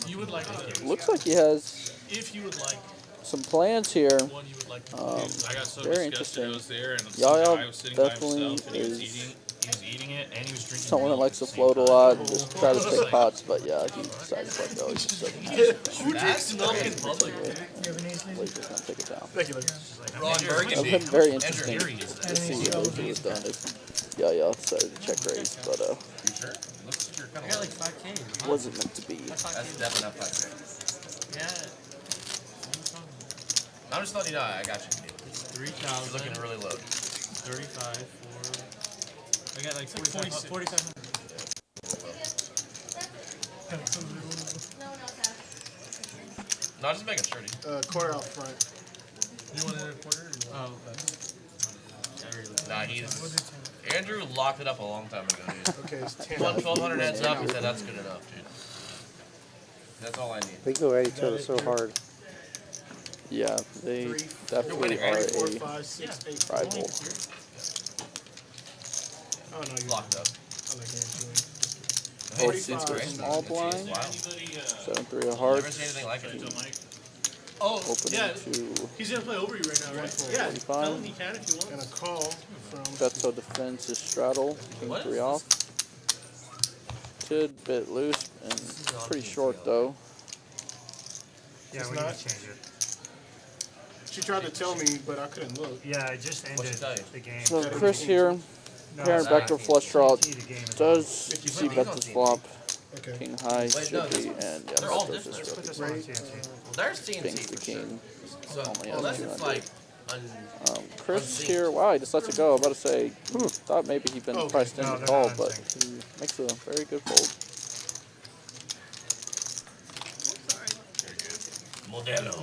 You would like it. Looks like he has If you would like some plans here. one, you would like. I got so Very disgusted. I interesting. was there, and some Yaya guy was sitting by definitely himself, and he was is eating it, and he was drinking. someone that milk likes to at the float a same time. lot and just try to take pots, but yeah, he decided to let go. He's just like, Who drinks milk in public? Blazer's gonna take it down. Thank you, Luke. Ron Burgundy. I'm very interesting Andrew. to see what Blazer was done. Yaya decided to check raise, but You sure? Looks like you're kind I got like 5K. wasn't meant to be. That's definitely not 5K. Yeah. I'm just letting you know, I got you. 3,000. You're looking really low. 35 for. I got like 4,700. No, just making sure. Dude. Quarter out front. You want a quarter? Oh, Nah, Andrew locked it up a long time ago, dude. Okay, it's 10 1200 heads up, he said that's good enough, dude. That's all I need. They go at each other so hard. Yeah, they definitely are 4, a 5, 6, 8. rival. Oh, no, you're Locked up. I like Andrew. Both seats go 45. small blind. Wow. 7-3 of Never hearts. seen anything like it. Oh, Opening yeah. to He's gonna play over you right now, right? Yeah. 45. Tell him he can if you And want. a call from Beto defends his straddle. King What? 3 off. Bit loose and pretty short though. Yeah, It's we not? need to change it. She tried to tell me, but I couldn't look. Yeah, I just What'd ended she tell you? the game. So Chris here, parent backdoor flush draw, does see bet this flop. Okay. King high Wait, no, should be, and yeah, they're all does this different. really. Put this on TNT. There's CNC Bings the for sure. king. So, Only unless has it's 200. like Chris unsynced. here. Wow, he just lets it go. I'm about to say, thought maybe he'd been priced in to call, but he makes a very good fold. Modelo.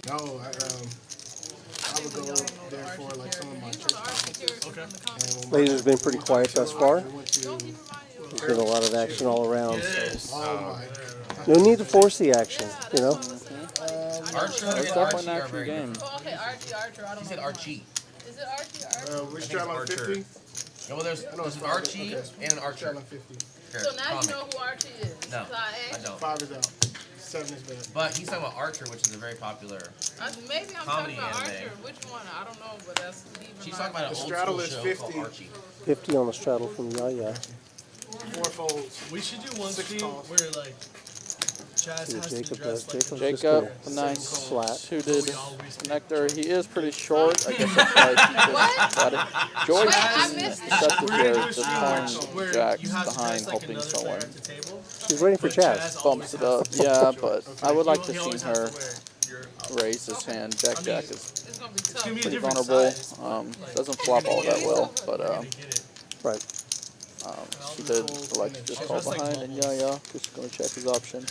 No, I would go there for like some of my tricks. Okay. Ladies has been pretty quiet thus far. There's been a lot of action all around. So. No need to force the action, you know? Archer It's and definitely Archie an are action very game. good. Oh, okay, Archie, Archer. I don't He know. said Archie. Is it Archie or Archer? We're I think straddling it's Archer. 50. No, well, there's an Archie and an Archer. Straddling 50. Here, So now comment. you know who Archie is. No, So I don't. 5 is out. 7 is bad. But he's talking about Archer, which is a very popular. Maybe I'm Comedy talking about anime. Archer. Which one? I don't know, but that's even She's talking about an The old straddle school is show 50. called Archie. 50 on the straddle from Yaya. 4 folds. We should do one 6 stream calls. where like Chaz See what has to Jacob dress does. like Jacob's just Jacob, gonna nice flat. suited connector. He is pretty short. I guess that's why he just got it. Joyce I missed it. accepted We're there, gonna do a just stream pulling where jacks you have to behind, dress like hoping another someone player at the table. She's waiting for But Chaz. bumps it up. Yeah, but I would like to see her raise his hand. Jack I mean, Jack is It's gonna be tough. It's gonna be a pretty different vulnerable. size. Doesn't flop all that well, but Right. she did elect to just call behind, and yeah, just gonna check his option.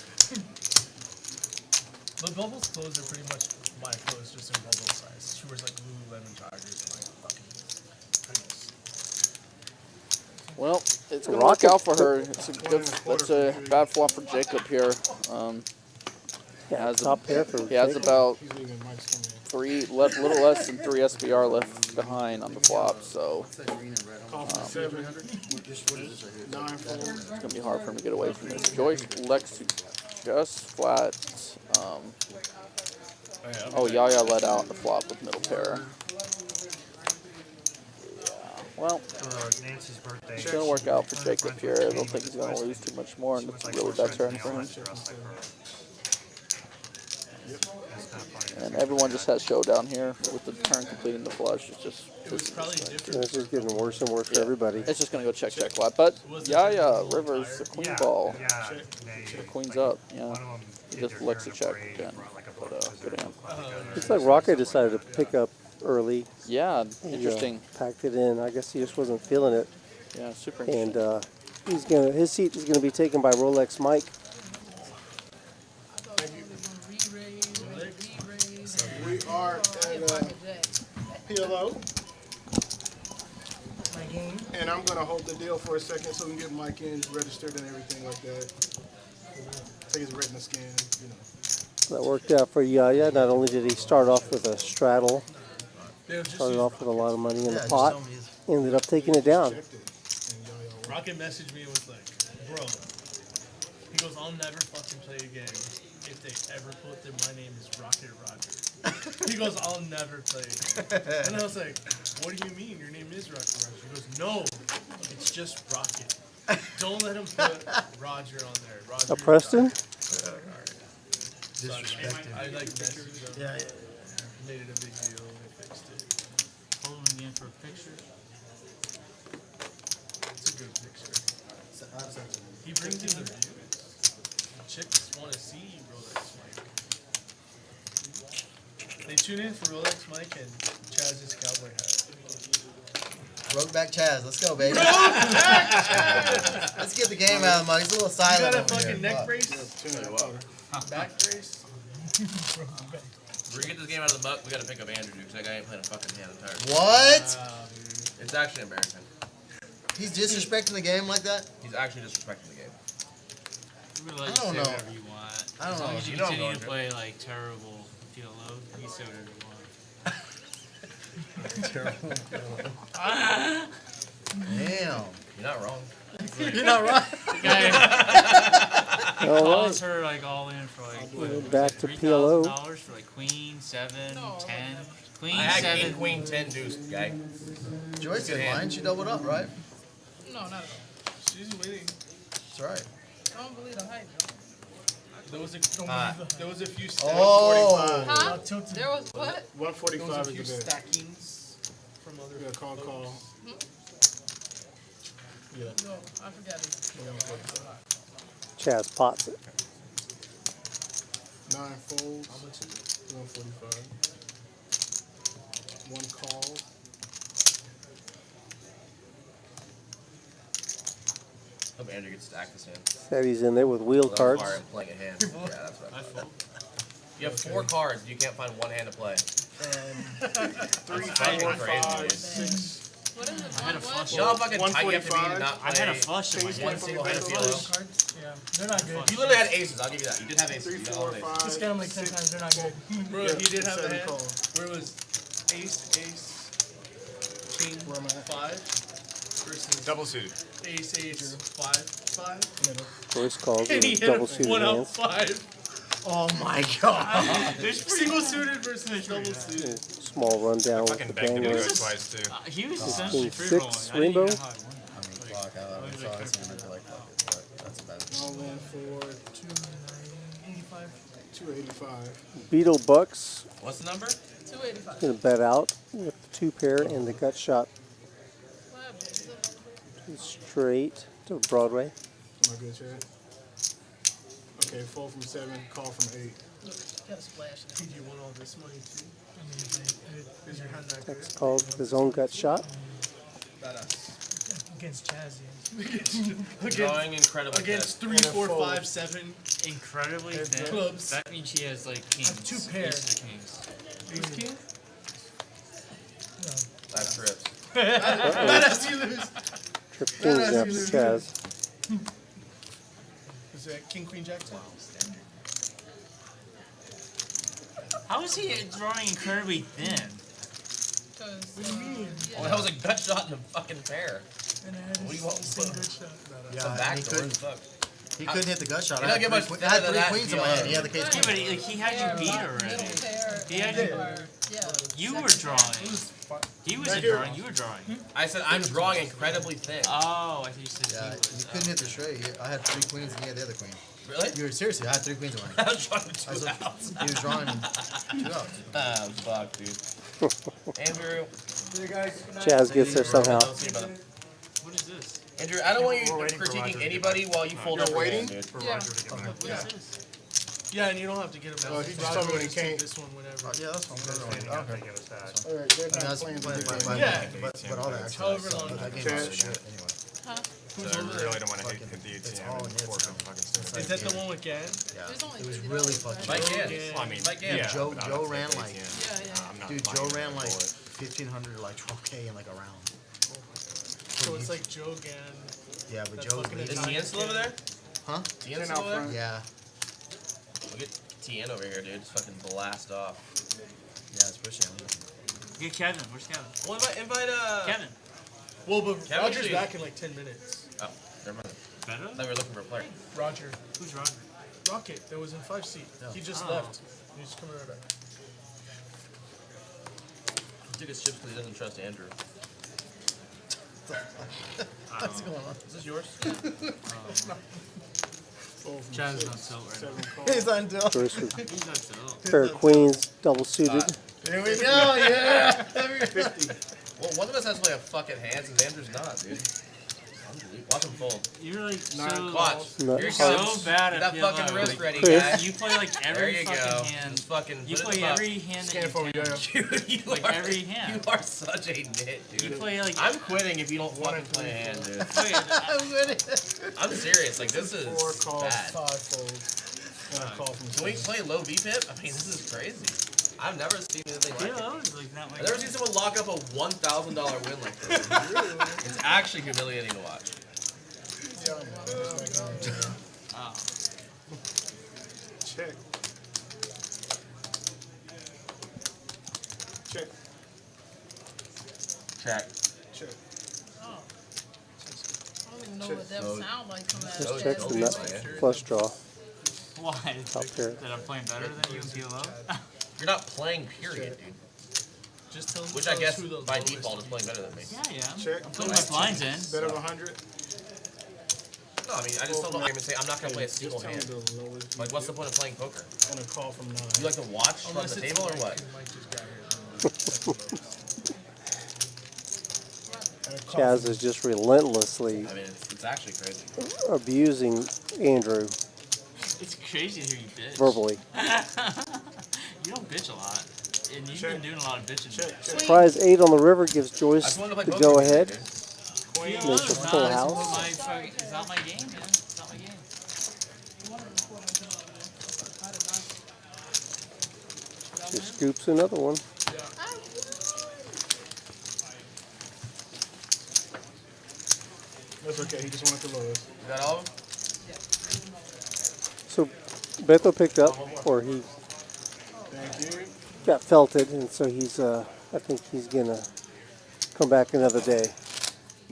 But Bubbles' clothes are pretty much my clothes, just in Bubbles' size. She wears like Lululemon joggers and like fucking. Well, it's gonna work out for her. It's a good. That's a bad flop for Jacob here. He has top pair for he has Jacob. about He's leaving Mike's coming little less than 3 SBR left behind on the flop, so Call for 7. 9 folds. it's gonna be hard for him to get away from this. Joyce elects to just flat. Oh, Yaya let out the flop with middle pair. Yeah, well, Nancy's birthday. it's gonna work out for Jacob here. I don't think he's gonna lose too much more, and it's a really bad turn for him. And everyone just has showdown here with the turn completing the flush. It's just This is getting worse and worse for everybody. it's just gonna go check flat. But Yaya Rivers the queen ball. The queen's up. Yeah, he just elects to check again. But good hand. It's like Rocket decided to pick up early. Yeah, He, interesting. packed it in. I guess he just wasn't feeling it. Yeah, super interesting. And his seat is gonna be taken by Rolex Mike. We are at PLO. And I'm going to hold the deal for a second so we can get Mike in, registered and everything like that. Take his retina scan, you know. That worked out for Yaya. Not only did he start off with a straddle, started off with a lot of money in the pot, ended up taking it down. Rocket messaged me and was like, bro, he goes, I'll never fucking play again if they ever put that my name is Rocket Roger. He goes, I'll never play again. And I was like, what do you mean? Your name is Rocket Roger. He goes, no, it's just Rocket. Don't let him put Roger on there. Roger. Preston? Disrespected. I like messaged him. Yeah. Made it a big deal. They fixed it. Hold him again for a picture. It's a good picture. He brings in the views. Chicks want to see Rolex Mike. They tune in for Rolex Mike and Chaz's cowboy hat. Rogue back Chaz, let's go, baby. Let's get the game out of the mud. He's a little You silent. got a over fucking here. neck brace? Back brace? We're gonna get this game out of the muck. We gotta pick up Andrew because that guy ain't playing a fucking hand entirely. What? It's actually embarrassing. He's disrespecting the game like that? He's actually disrespecting the game. I don't know. Whatever you want. I don't As long know. as you You know I'm continue going to to. play like terrible PLO, you say whatever you want. Damn. You're not wrong. You're not right. He All calls her like all in for like what, Back to PLO. $3,000 for like queen, 7, 10. Queen, I had 7. king, queen, 10 deuce, guy. Joyce didn't mind. She doubled up, right? No, not at all. She's winning. That's right. I don't believe the hype. There was a few stacks. Oh. Huh? There was what? 145 There was a is few the bet. stackings from other Yeah, call. Yeah. No, I forgot it. Chaz pots it. 9 folds. 145. 1 call. Hope Andrew gets stacked this hand. Ceddy's in there with wheel cards. I'm playing a hand. Yeah, that's what I thought. You have 4 cards. You can't find one hand to play. 3, 4, crazy, 5, dude. 6. What is it? I had a flush. You know how fucking tight you have to be to 145. not play I had a flush in my one hand. single hand of PLO? Yeah, they're not good. You literally had aces. I'll give you that. You did have aces. 3, You got 4, all aces. 5. Just get them like 10 times. They're not good. Bro, Yeah, he did have a 7 hand call. where it was ace, king, Where am I at? 5 versus Double suited. ace, 5, 5. Voice calls And he with hit double a suited 1 out hands. 5. Oh my god. Single suited versus double suited. Small rundown with Fucking the begged him to do bangers. it twice too. He was essentially King free rolling. 6 I didn't even rainbow. know how it went. I mean, fuck. I saw this hand. I'd be like, fuck it. But that's about it. All in for 285. 285. Beetle Bucks What's the number? 285. gonna bet out with the 2 pair and the gut shot What happened? straight to Broadway. Am I good, Chad? Okay, fold from 7, call from 8. Look, got a splash. Do you want all this money too? Is your hand that Tex calls with his own gut shot. badass? Against Chaz, Drawing incredible. Against 3, 4, 5, 7 Incredibly thin. clubs. That means she has like kings. 2 pairs. Aces or kings. Ace king? That trips. Badass, you lose. Trip kings up to Chaz. Is that king, queen, jack, 10? How is he drawing incredibly thin? What do you mean? Oh, that was a gut shot in a fucking pair. And I had What do you want? Same good shot. It's a backdoor as fuck. He couldn't hit the gut shot. You don't get much I had better than 3 that queens in in my hand. PLO. He had the case Yeah, queen. but he had you beat already. He had you. You were drawing. He wasn't drawing. You were drawing. I said I'm drawing incredibly thin. Oh, I think you said Yeah, he was. you couldn't hit the straight. I had 3 queens and he had the other queen. Really? You were seriously, I had 3 queens in my I hand. was drawing 2 outs. He was drawing 2 outs. Ah, fuck, dude. Andrew. Chaz gets there somehow. What is this? Andrew, I don't want you critiquing anybody while you fold up your hand, dude. For Roger to get back. What is this? Yeah, and you don't have to get him out. He just told me when he came. This one, whatever. Yeah, that's fine. Okay. Okay. Get us that. Alright, they're I mean, not that's playing playing the big by game. Yeah. but all the action. However long that you game can. was shit anyway. So I really don't want to hit the It's ATM all and nits fork now. and fucking stuff. Is that the one with Gan? Yeah. There's only It was 50 really dollars, fucking right? Mike cheap. Gans. Well, I mean, Mike Gans. yeah, Joe- but I Joe don't ran think like- ATM. Yeah. I'm not Dude, buying Joe that ran like bullet. 1,500 or like 12K in like a round. So it's like Joe Gan. Yeah, but That Joe's fucking leading. Is Tien still over there? Huh? Tien still over there? Yeah. We'll get Tien over here, dude. Just fucking blast off. Yeah, especially on Get Kevin. Where's Kevin? Well, invite Kevin. Well, but Kevin Roger's should- back in like 10 minutes. Oh, never mind. Better? I thought we were looking for a player. Roger. Who's Roger? Rocket, that was in 5 seat. He just Oh. left. He's coming right back. He took his chips because he doesn't trust Andrew. What's going on? Is this yours? Chad's not tilt right now. He's on tilt. First with He's not tilt. pair of queens, double suited. Here we go, yeah! 50. Well, one of us has to play a fucking hands and Andrew's not, dude. Unbelievable. Watch him fold. You're like so, Watch. Not Here he so comes. bad Get at that PLO. fucking wrist Like, ready, Chris. guys. You play like There every you fucking go. hand. Just fucking You put play it up. every hand that Scan you for me, can. You Like are, every hand. You are such a nit, dude. You play like. I'm quitting if you don't fucking play a hand, dude. Wait, I'm serious. Like, this is 4 calls, bad. 5 folds. And a call from Can we 7. play low VPIP? I mean, this is crazy. I've never seen anything like it. PLO is like not my. I've never seen someone lock up a $1,000 win like this. It's actually humiliating to watch. Oh. Check. Check. Check. Check. I don't even know what that would sound like coming out Just of checks Chaz. the nut flush draw. Why? Top pair. That I'm playing better than you in PLO? You're not playing, period, dude. Just tell Which I guess who the by lowest default is playing better than me. Yeah, yeah. Check. I'm putting my blinds in. Bet of 100. No, I mean, I just don't know. I'm gonna say I'm not gonna play a single Just tell me hand. the lowest. Like, what's the point of playing poker? And a call from 9. You like to watch from Unless the it's table or Mike, what? and Mike just got here. And a call Chaz from is just relentlessly I mean, it's actually crazy. abusing Andrew. It's crazy to hear you bitch. verbally. You don't bitch a lot. And you've been doing a lot of bitching. Prize 8 on the river gives Joyce the go ahead. Queen. Makes a full house. It's not my game, man. It's not my game. She scoops another one. That's okay. He just wanted the lowest. You got all of them? So Beto picked up, or he Thank you. got felted, and so he's. I think he's gonna come back another day.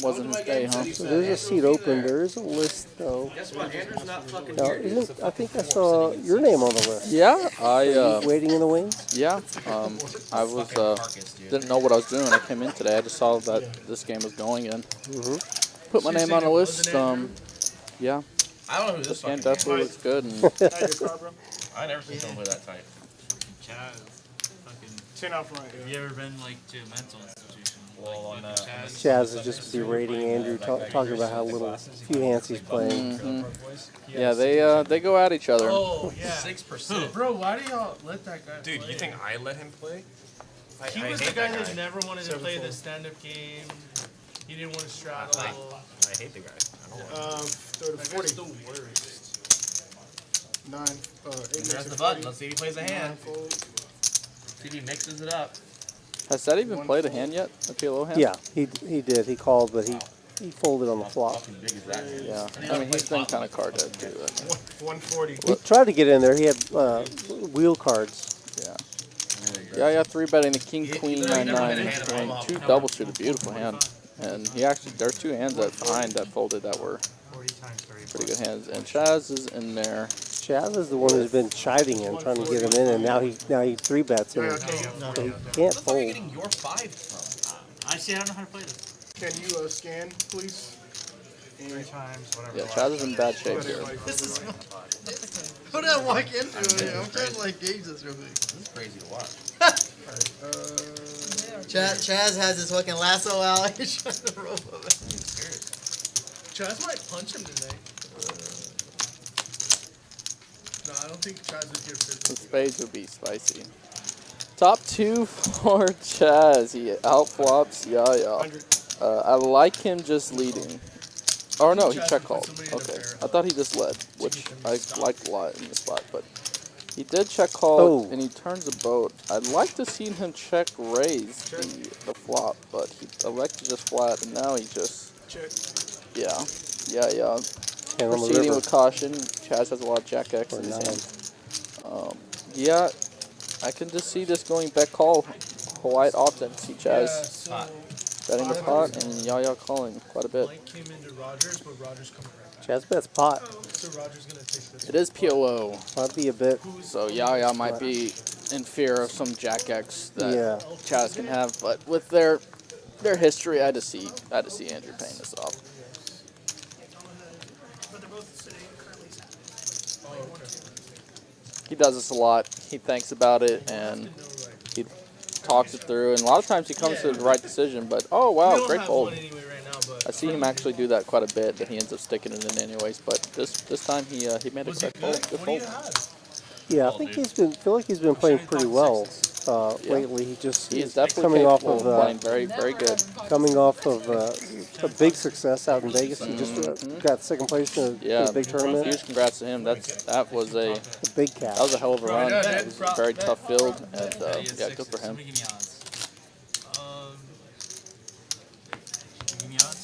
Wasn't his day, huh? So there's a seat open. There is a list though. Guess what? Andrew's not fucking Now, here. I think I saw your name on the list. Yeah, Are you waiting in the wings. Yeah, I was didn't know what I was doing when I came in today. I just saw that this game was going in. Put my name on the list. Yeah. I don't know who This this game fucking definitely looks good. And I never seen someone play that tight. Chaz, fucking. 10 out front. Have you ever been like to a mental institution? Well, on that. Chaz is just berating Andrew, talking about how little few hands he's playing. Yeah, they go at each other. Oh, yeah. 6%. Bro, why do y'all let that guy Dude, play? you think I let him play? He I was hate the guy that that never wanted to play the stand-up game. He didn't want to straddle. I hate the guy. I don't want him. Throw to That 40. guy's the worst. 9, 8 Press makes the it button. 40. Let's see if he plays a hand. Fold. See if he mixes it up. Has that even played a hand yet? A PLO hand? Yeah, he did. He called, but he folded on the flop. Fucking big is that? Yeah. I mean, he's been kind of card dead too. 140. He tried to get in there. He had wheel cards. Yeah. Yeah, 3-betting the king, queen, 9-9, and 2 double shoot, a beautiful hand. And he actually, there's 2 hands behind that folded that were pretty good hands. And Chaz is in there. Chaz is the one who's been chiding him, trying to get him in, and now he 3-bets him. So he can't Where are you fold. getting your 5 from? Actually, I don't know how to play this. Can you scan, please? 3 times, whatever. Yeah, Chaz is in bad shape here. This is. How did I walk into it? I'm trying to like gauge this real quick. This is crazy to watch. Chaz has his fucking lasso out. He's trying to rope of it. Chaz might punch him today. No, I don't think Chaz is here The physically. spades would be spicy. Top 2 for Chaz. He outflops Yaya. I like him just leading. Oh no, he check called. Okay, I thought he just led, which I liked a lot in the spot, but he did check call and he turns a boat. I'd like to see him check raise the flop, but he elected just flat, and now he just yeah. Proceeding with caution. Chaz has a lot of Jack X in his hand. Yeah, I can just see this going back call quite often. See Chaz betting the pot and Yaya calling quite a bit. Mike came into Rogers, but Rogers coming right back. Chaz bets pot. So Rogers gonna take this. It is PLO. Might be a bit. So Yaya might be in fear of some Jack X that Chaz can have, but with their history, I had to see Andrew paying this off. He does this a lot. He thinks about it and he talks it through, and a lot of times he comes to the right decision. But oh wow, great fold. I see him actually do that quite a bit, that he ends up sticking it in anyways. But this time he made a correct fold. Good fold. Yeah, I think feel like he's been playing pretty well lately. He's definitely coming off capable of playing very good. Coming off of a big success out in Vegas. He just got second place in a big tournament. Huge congrats to him. That was a big catch. That was a hell of a run. It was a very tough field, and yeah, good for him. Give me odds.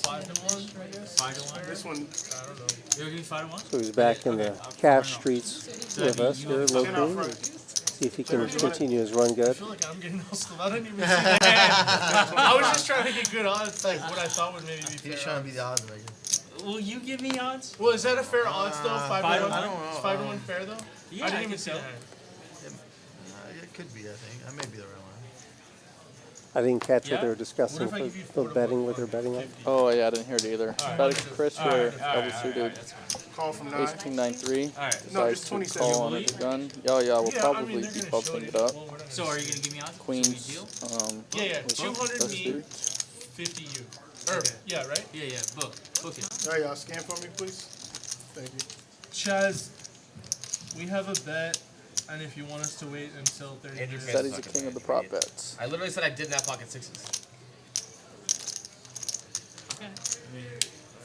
5-1, I guess. 5-1. This one, I don't know. You'll give me 5-1. So he's back in the cash streets with us here locally. See if he can continue his run good. I feel like I'm getting hustled. I didn't even see that. I was just trying to get good odds, like what I thought would maybe be fair. He's trying to be the odds maker. Will you give me odds? Well, is that a fair odds though? 5-1? I don't know. Is 5-1 fair though? Yeah, I didn't even see that. It could be, I think. I may be the right one. I didn't catch what they were discussing for betting, what they're betting on. Oh yeah, I didn't hear it either. Betting Chris here, double suited. Call from 9. Ace King 9-3. No, Decides just to 27. call on the gun. Yeah, we'll probably be bumping it up. So are you gonna give me odds? Queens. Yeah. with 200 best me, suited. 50 you. Or yeah, right? Yeah. Book it. All right, y'all scan for me, please. Thank you. Chaz, We have a bet, and if you want us to wait until 30 Andrew minutes. Ceddy's the king of the prop bets. I literally said I didn't have pocket sixes. Okay.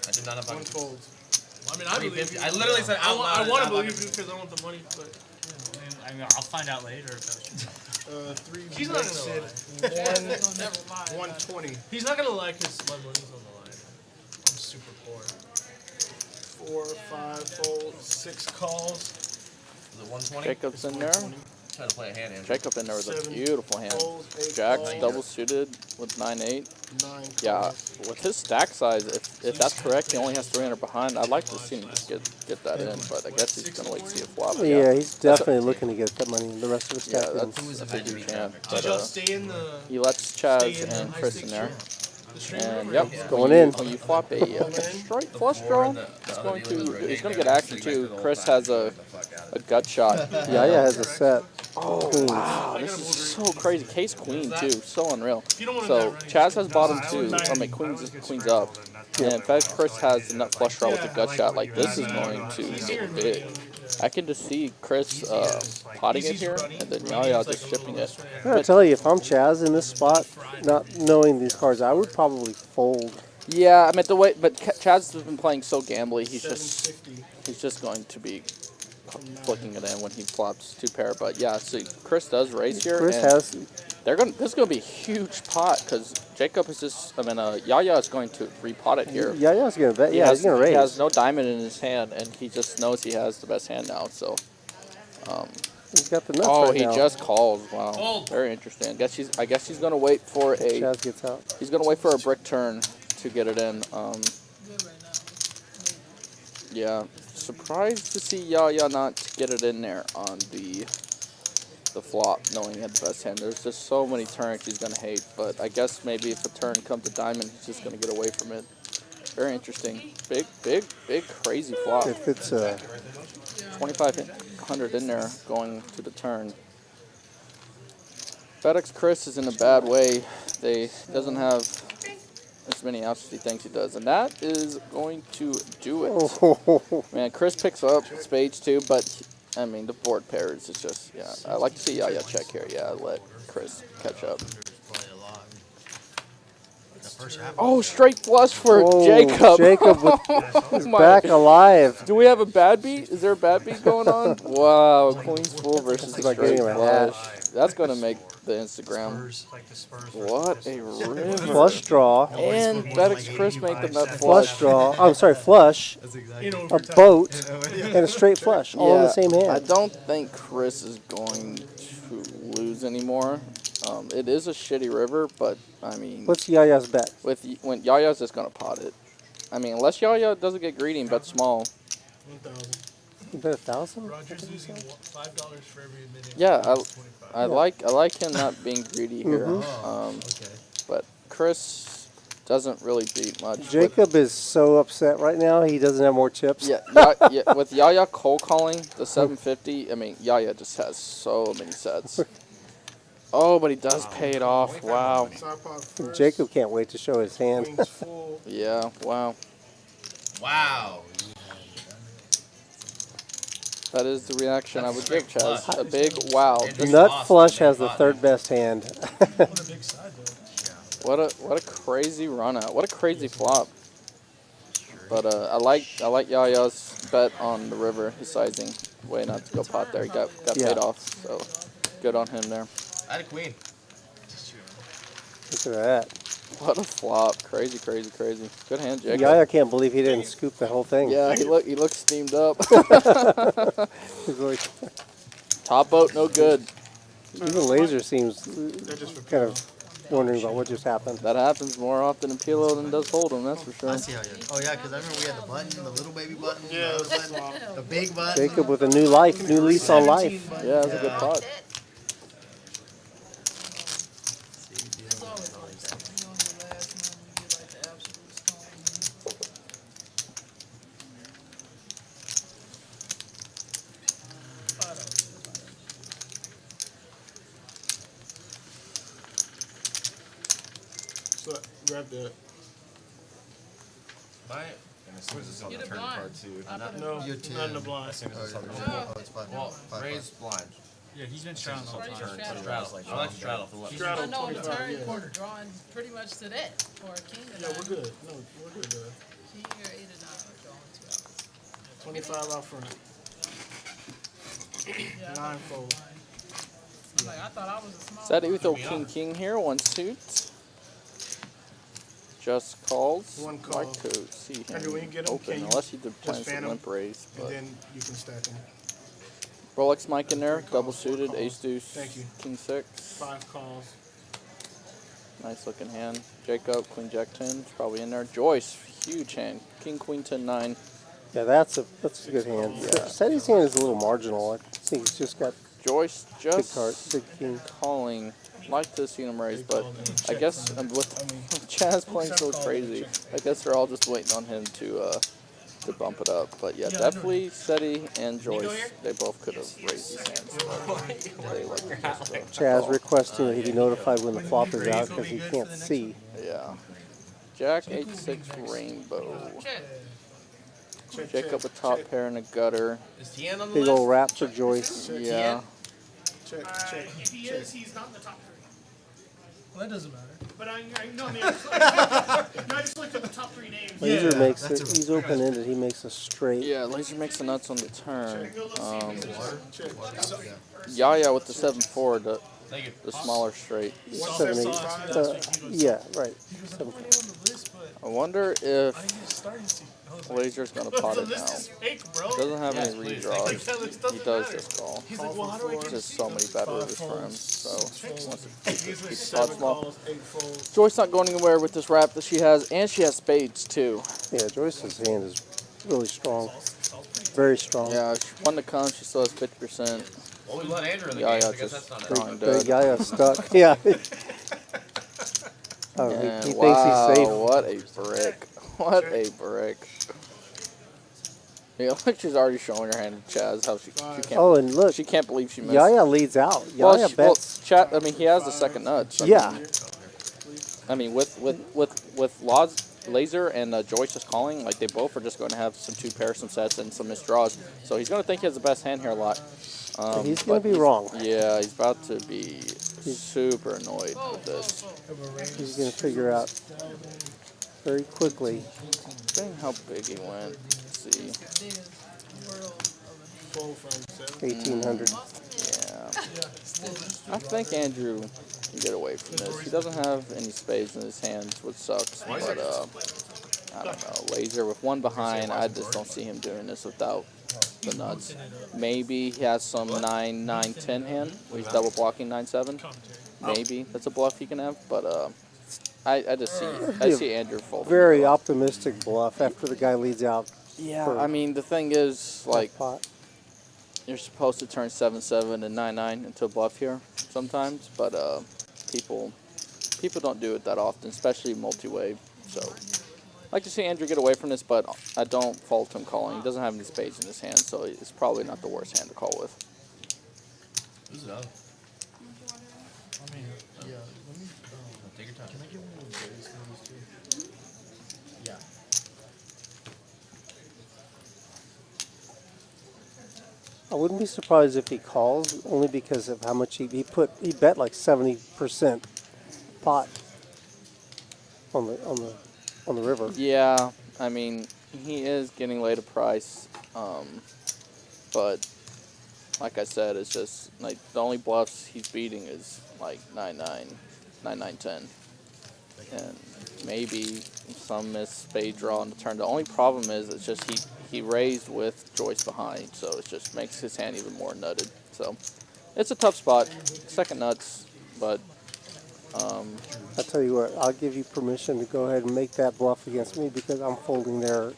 I did not have pocket One fold. I mean, I believe you. I literally said out loud. I want to not believe pocket you because I want the money, but I mean, I'll find out later if that's true. Three. she's not makes gonna it lie. Never lie. 120. He's not gonna lie because my money's on the line. I'm super poor. 4, 5 fold, 6 calls. Is it 120? Jacob's in there. Trying to play a hand, Andrew. Jacob in there with a 7 beautiful hand. folds, 8 Jack's calls, double suited with 9-8. 9 Yeah, calls. with his stack size, if that's correct, he only has 300 behind. I'd like to see him just get that in, but I guess he's gonna wait to see a flop. Yeah, he's definitely looking to get that money. The rest of it's Yeah, stacked in. that's a huge hand. Did But y'all stay in the? he lets Chaz stay in the and high Chris stakes in there. room? The stream And room or yep, the- Going in. When you flop a straight flush draw, he's going to get action too. Chris has a gut shot. Yaya has a set. Oh Queens. wow, this is so crazy. Case queen too, so unreal. You don't wanna So bet, right? Chaz has bottom two. I mean queens up, and in fact Chris has the nut flush draw with the gut shot. Like this is going to go big. I can just see Chris potting it here, and then Yaya just shipping it. I gotta tell you, if I'm Chaz in this spot, not knowing these cards, I would probably fold. Yeah, I mean the way, but Chaz has been playing so gambly. He's just going to be flicking it in when he flops two pair. But yeah, so Chris does raise here. Chris and has. this is going to be a huge pot because Jacob is just. I mean, Yaya is going to repot it here. Yaya's gonna bet. Yeah, he's gonna raise. He has no diamond in his hand, and he just knows he has the best hand now. So. He's got the nuts Oh, right he now. just calls. Wow, very interesting. I guess he's going to wait for a. Chaz gets out. He's going to wait for a brick turn to get it in. Yeah, surprised to see Yaya not get it in there on the flop, knowing he had the best hand. There's just so many turns he's going to hate, but I guess maybe if a turn comes to diamond, he's just going to get away from it. Very interesting. Big, crazy flop. If it's 2,500 in there going to the turn. FedEx Chris is in a bad way. They doesn't have as many outs as he thinks he does, and that is going to do it. Man, Chris picks up spades too, but I mean the board pairs is just I like to see Yaya check here. Yeah, let Chris catch up. Oh, straight flush for Jacob. Jacob with his back alive. Do we have a bad beat? Is there a bad beat going on? Wow, Queen's full versus It's like straight getting him a flush. That's going to make the Instagram. What a river. Flush draw. And FedEx Chris make the nut flush. Flush draw. I'm sorry, flush. A boat and a straight flush, all in the same hand. I don't think Chris is going to lose anymore. It is a shitty river, but I mean, What's Yaya's bet? When Yaya's just gonna pot it. I mean, unless Yaya doesn't get greedy and bet small. 1,000. You bet 1,000? Roger's losing $5 for every minute. Yeah, I like him not being greedy here. But Chris doesn't really beat much. Jacob is so upset right now. He doesn't have more chips. Yeah, with Yaya cold calling the 750, I mean, Yaya just has so many sets. Oh, but he does pay it off. Wow. Jacob can't wait to show his hand. Yeah, wow. Wow. That is the reaction I would give Chaz. A big wow. Nut flush has the third best hand. What a crazy run out. What a crazy flop. But I like Yaya's bet on the river. His sizing way not to go pot there. He got paid off. So good on him there. I had a queen. Look at that. What a flop. Crazy. Good hand, Jacob. Yaya can't believe he didn't scoop the whole thing. Yeah, he looks steamed up. He's like, top boat, no good. even Laser seems kind of wondering about what just happened. That happens more often in PLO than does Hold'em, that's for sure. I see how you. Oh yeah, because I remember we had the button, the little baby button, the other button, the big button. Jacob with a new life, new lease on life. Yeah, that's a good pot. So grab that. Buy it. And as soon as it's on the You're the turn blind. card too. No, You're 10. not in the blind. As soon as it's on the Oh, turn. it's fine. Well, Fine, Ray's blind. Yeah, he's been straddling the whole Turn, time. so Straddle's like, I like straddle for left. Straddle I know on the 25, turn, yeah. you're drawing pretty much to that for a king or Yeah, nine. we're good. No, we're good. King or 8 or 9 are drawing 2 outs. 25 out front. Yeah, 9 fold. I'm like, I thought I was a small. Ceddy, we throw king here, 1 suit. Just calls. One call. Like to see him Andrew, when you get him, open, can you unless he did just plans fan for him, limp raise. and But then you can stack them. Rolex Mike in there, double calls, 4 suited, calls. ace deuce, Thank you. king 6. 5 calls. Nice looking hand. Jacob, queen jack 10, is probably in there. Joyce, huge hand. King queen 10 9. Yeah, that's a good hand. Yeah. Ceddy's hand is a little marginal. I think he's just got Joyce big just card, big king. calling. Like to see him raise, but I guess with Chaz playing so crazy, I guess they're all just waiting on him to bump it up. But yeah, definitely Ceddy and Joyce, they both could have raised these hands. They like just, Chaz requesting that he be notified when the flop is out because he can't see. yeah. Jack 8-6 rainbow. Jacob a top pair and a gutter. Is Tien on the Big list? old rap for Joyce. Yeah. Check, check, If he check. is, he's not in the top 3. Well, that doesn't matter. But I know, I mean, I just looked at the top 3 names. Laser makes it, he's open-ended, he makes a straight. Yeah, Laser makes the nuts on the turn. Check. Yaya with the 7-4, Thank you. the smaller straight. 7, 8. Yeah, right. 7, I wonder if Starting to see. Laser's gonna pot So it this now. is fake, bro. He doesn't have Yes, any please. redraws. He does just call. He's like, well, how do I get There's to so see many those? better rivers for him. So he wants to keep the 7 odds small. calls, 8 folds. Joyce not going anywhere with this wrap that she has, and she has spades too. Yeah, Joyce's hand is really strong. Very strong. Yeah, she won to come. She still has 50%. Well, we let Andrew in the Yeah, game. yeah, I guess just that's not drawing it. The dead. Yaya stuck. Yeah. Oh, And he thinks wow, he's safe. what a brick. What a brick. Yeah, like she's already showing her hand to Chaz how she can't. Oh, and look, she can't believe she missed. Yaya leads out. Well, Yaya she, bets. I mean, he has the second nuts. Yeah. I mean, with Laser and Joyce just calling, like they both are just going to have some 2 pairs, some sets, and some missed draws. So he's going to think he has the best hand here a lot. He's going but to be wrong. Yeah, he's about to be super annoyed with this. He's going to figure out very quickly. Dang how big he went. Let's see. 1,800. Yeah. I think Andrew can get away from this. He doesn't have any spades in his hands, which sucks. But I don't know. Laser with 1 behind. I just don't see him doing this without the nuts. Maybe he has some 9-9-10 hand where he's double blocking 9-7. Maybe that's a bluff he can have. But I just see Andrew fold. Very optimistic bluff after the guy leads out. Yeah, I mean the thing is like pot. you're supposed to turn 7-7 and 9-9 into a bluff here sometimes, but people don't do it that often, especially multi-way. So I like to see Andrew get away from this, but I don't fault him calling. He doesn't have any spades in his hand, so it's probably not the worst hand to call with. Who's it up? I mean, yeah. Let me. Take your time. Can I get one of those Joyce numbers too? Yeah. I wouldn't be surprised if he calls, only because of how much he bet like 70% pot on the river. Yeah, I mean he is getting laid a price, but like I said, it's just like the only bluffs he's beating is like 9-9, 9-9-10, and maybe some missed spade draw on the turn. The only problem is it's just he raised with Joyce behind, so it just makes his hand even more nutted. So it's a tough spot, second nuts, but I'll tell you what, I'll give you permission to go ahead and make that bluff against me because I'm folding there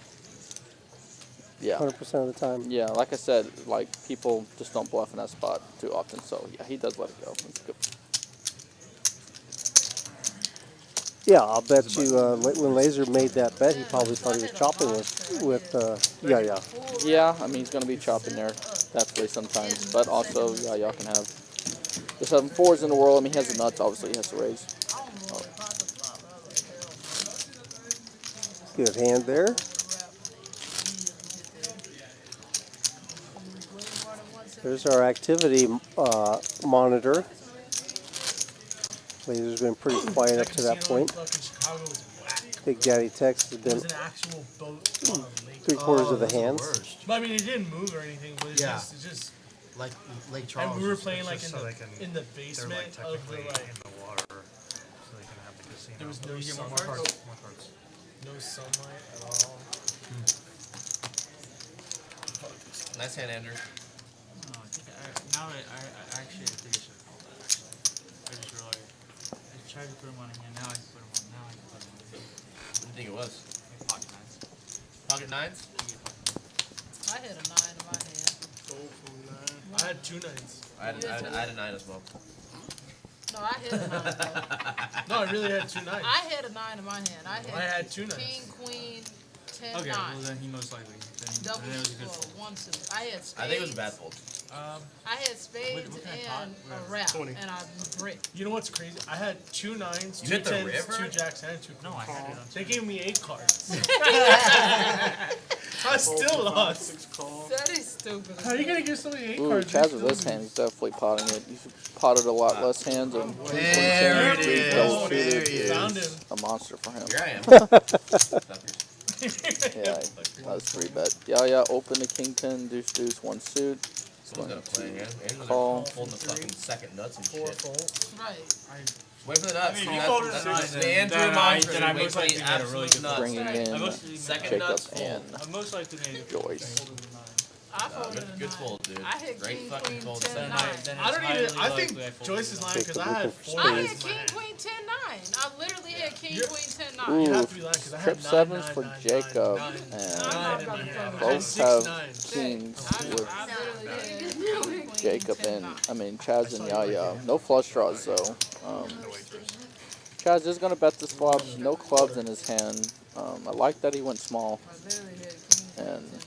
yeah, 100% of the time. yeah. Like I said, like people just don't bluff in that spot too often. So yeah, he does let it go. It's good. Yeah, I'll bet you when Laser made that bet, he probably thought he was chopping with Yaya. Yeah, I mean he's gonna be chopping there definitely sometimes, but also y'all can have the 7-4s in the world. I mean he has the nuts, obviously he has to raise. Good hand there. There's our activity monitor. Laser's been pretty quiet up to that point. Big Daddy Tex has been There's an actual boat on a lake. 3/4 of the hands. But I mean, it didn't move or anything, but it's just like Lake Charles. And we were playing like so in the basement of the like. In the water, so they can have the casino. There was no sunlight. No sunlight at all. Nice hand, Andrew. No, I think now I actually think I should call that. Actually, I just realized I tried to put him on a hand. Now I can put him on. Now I can put him on. What do you think it was? Like pocket nines. Pocket nines? I hit a 9 in my hand. I had 2 9s. I had a 9 as well. No, I hit a 9 though. No, I really had 2 9s. I had a 9 in my hand. I had 2 9s. King, queen, 10, Okay, 9. well then he most likely. Double then it was a good fold. 1 2. I had spades. I think it was a bad fold. I had spades what kind of pot? and a wrap, 20. and I bricked. You know what's crazy? I had 2 9s, You 2 hit the 10s, river? 2 jacks, and 2 No, I had it on They gave me 8 cards. I still lost. 6 call. Ceddy's stupid. How are you gonna give somebody 8 Ooh, cards? Chaz with this hand, he's definitely potting it. He's potted a lot less hands, and There it is. double There suited he is. Found him. is a monster for him. Here I am. Yeah, that was 3-bet. Yeah, open to king 10, deuce, deuce, 1 suit. Someone's gonna play again. Andrew's Call. holding the fucking second nuts and 4 shit. fold. Right. Wait for the nuts. I mean, you That's- folded that's a 9, the Andrew then mantra. then I Wait most for likely the made a really absolute good nuts. Bringing in Second nuts Jacob full. and I most likely made a Joyce. I folded Good, a 9. good fold, dude. I hit Great king, fucking queen, fold. 10, Then 9. I don't even. I think folded Joyce is the lying because I had 4 I 9s hit in my king, hand. queen, 10, 9. I literally hit king, You're- queen, 10, 9. Ooh, You have to be lying because I trip had 9 sevens 9 for 9 Jacob, 9 and 9 in my hand. I had both 6 have 9s. kings I with literally hit king, queen, Jacob 10, and, 9. I mean, Chaz and Yaya. No flush draws, though. Chaz is going to bet this flop. No clubs in his hand. I like that he went small. I literally hit king, queen, 10, 9. And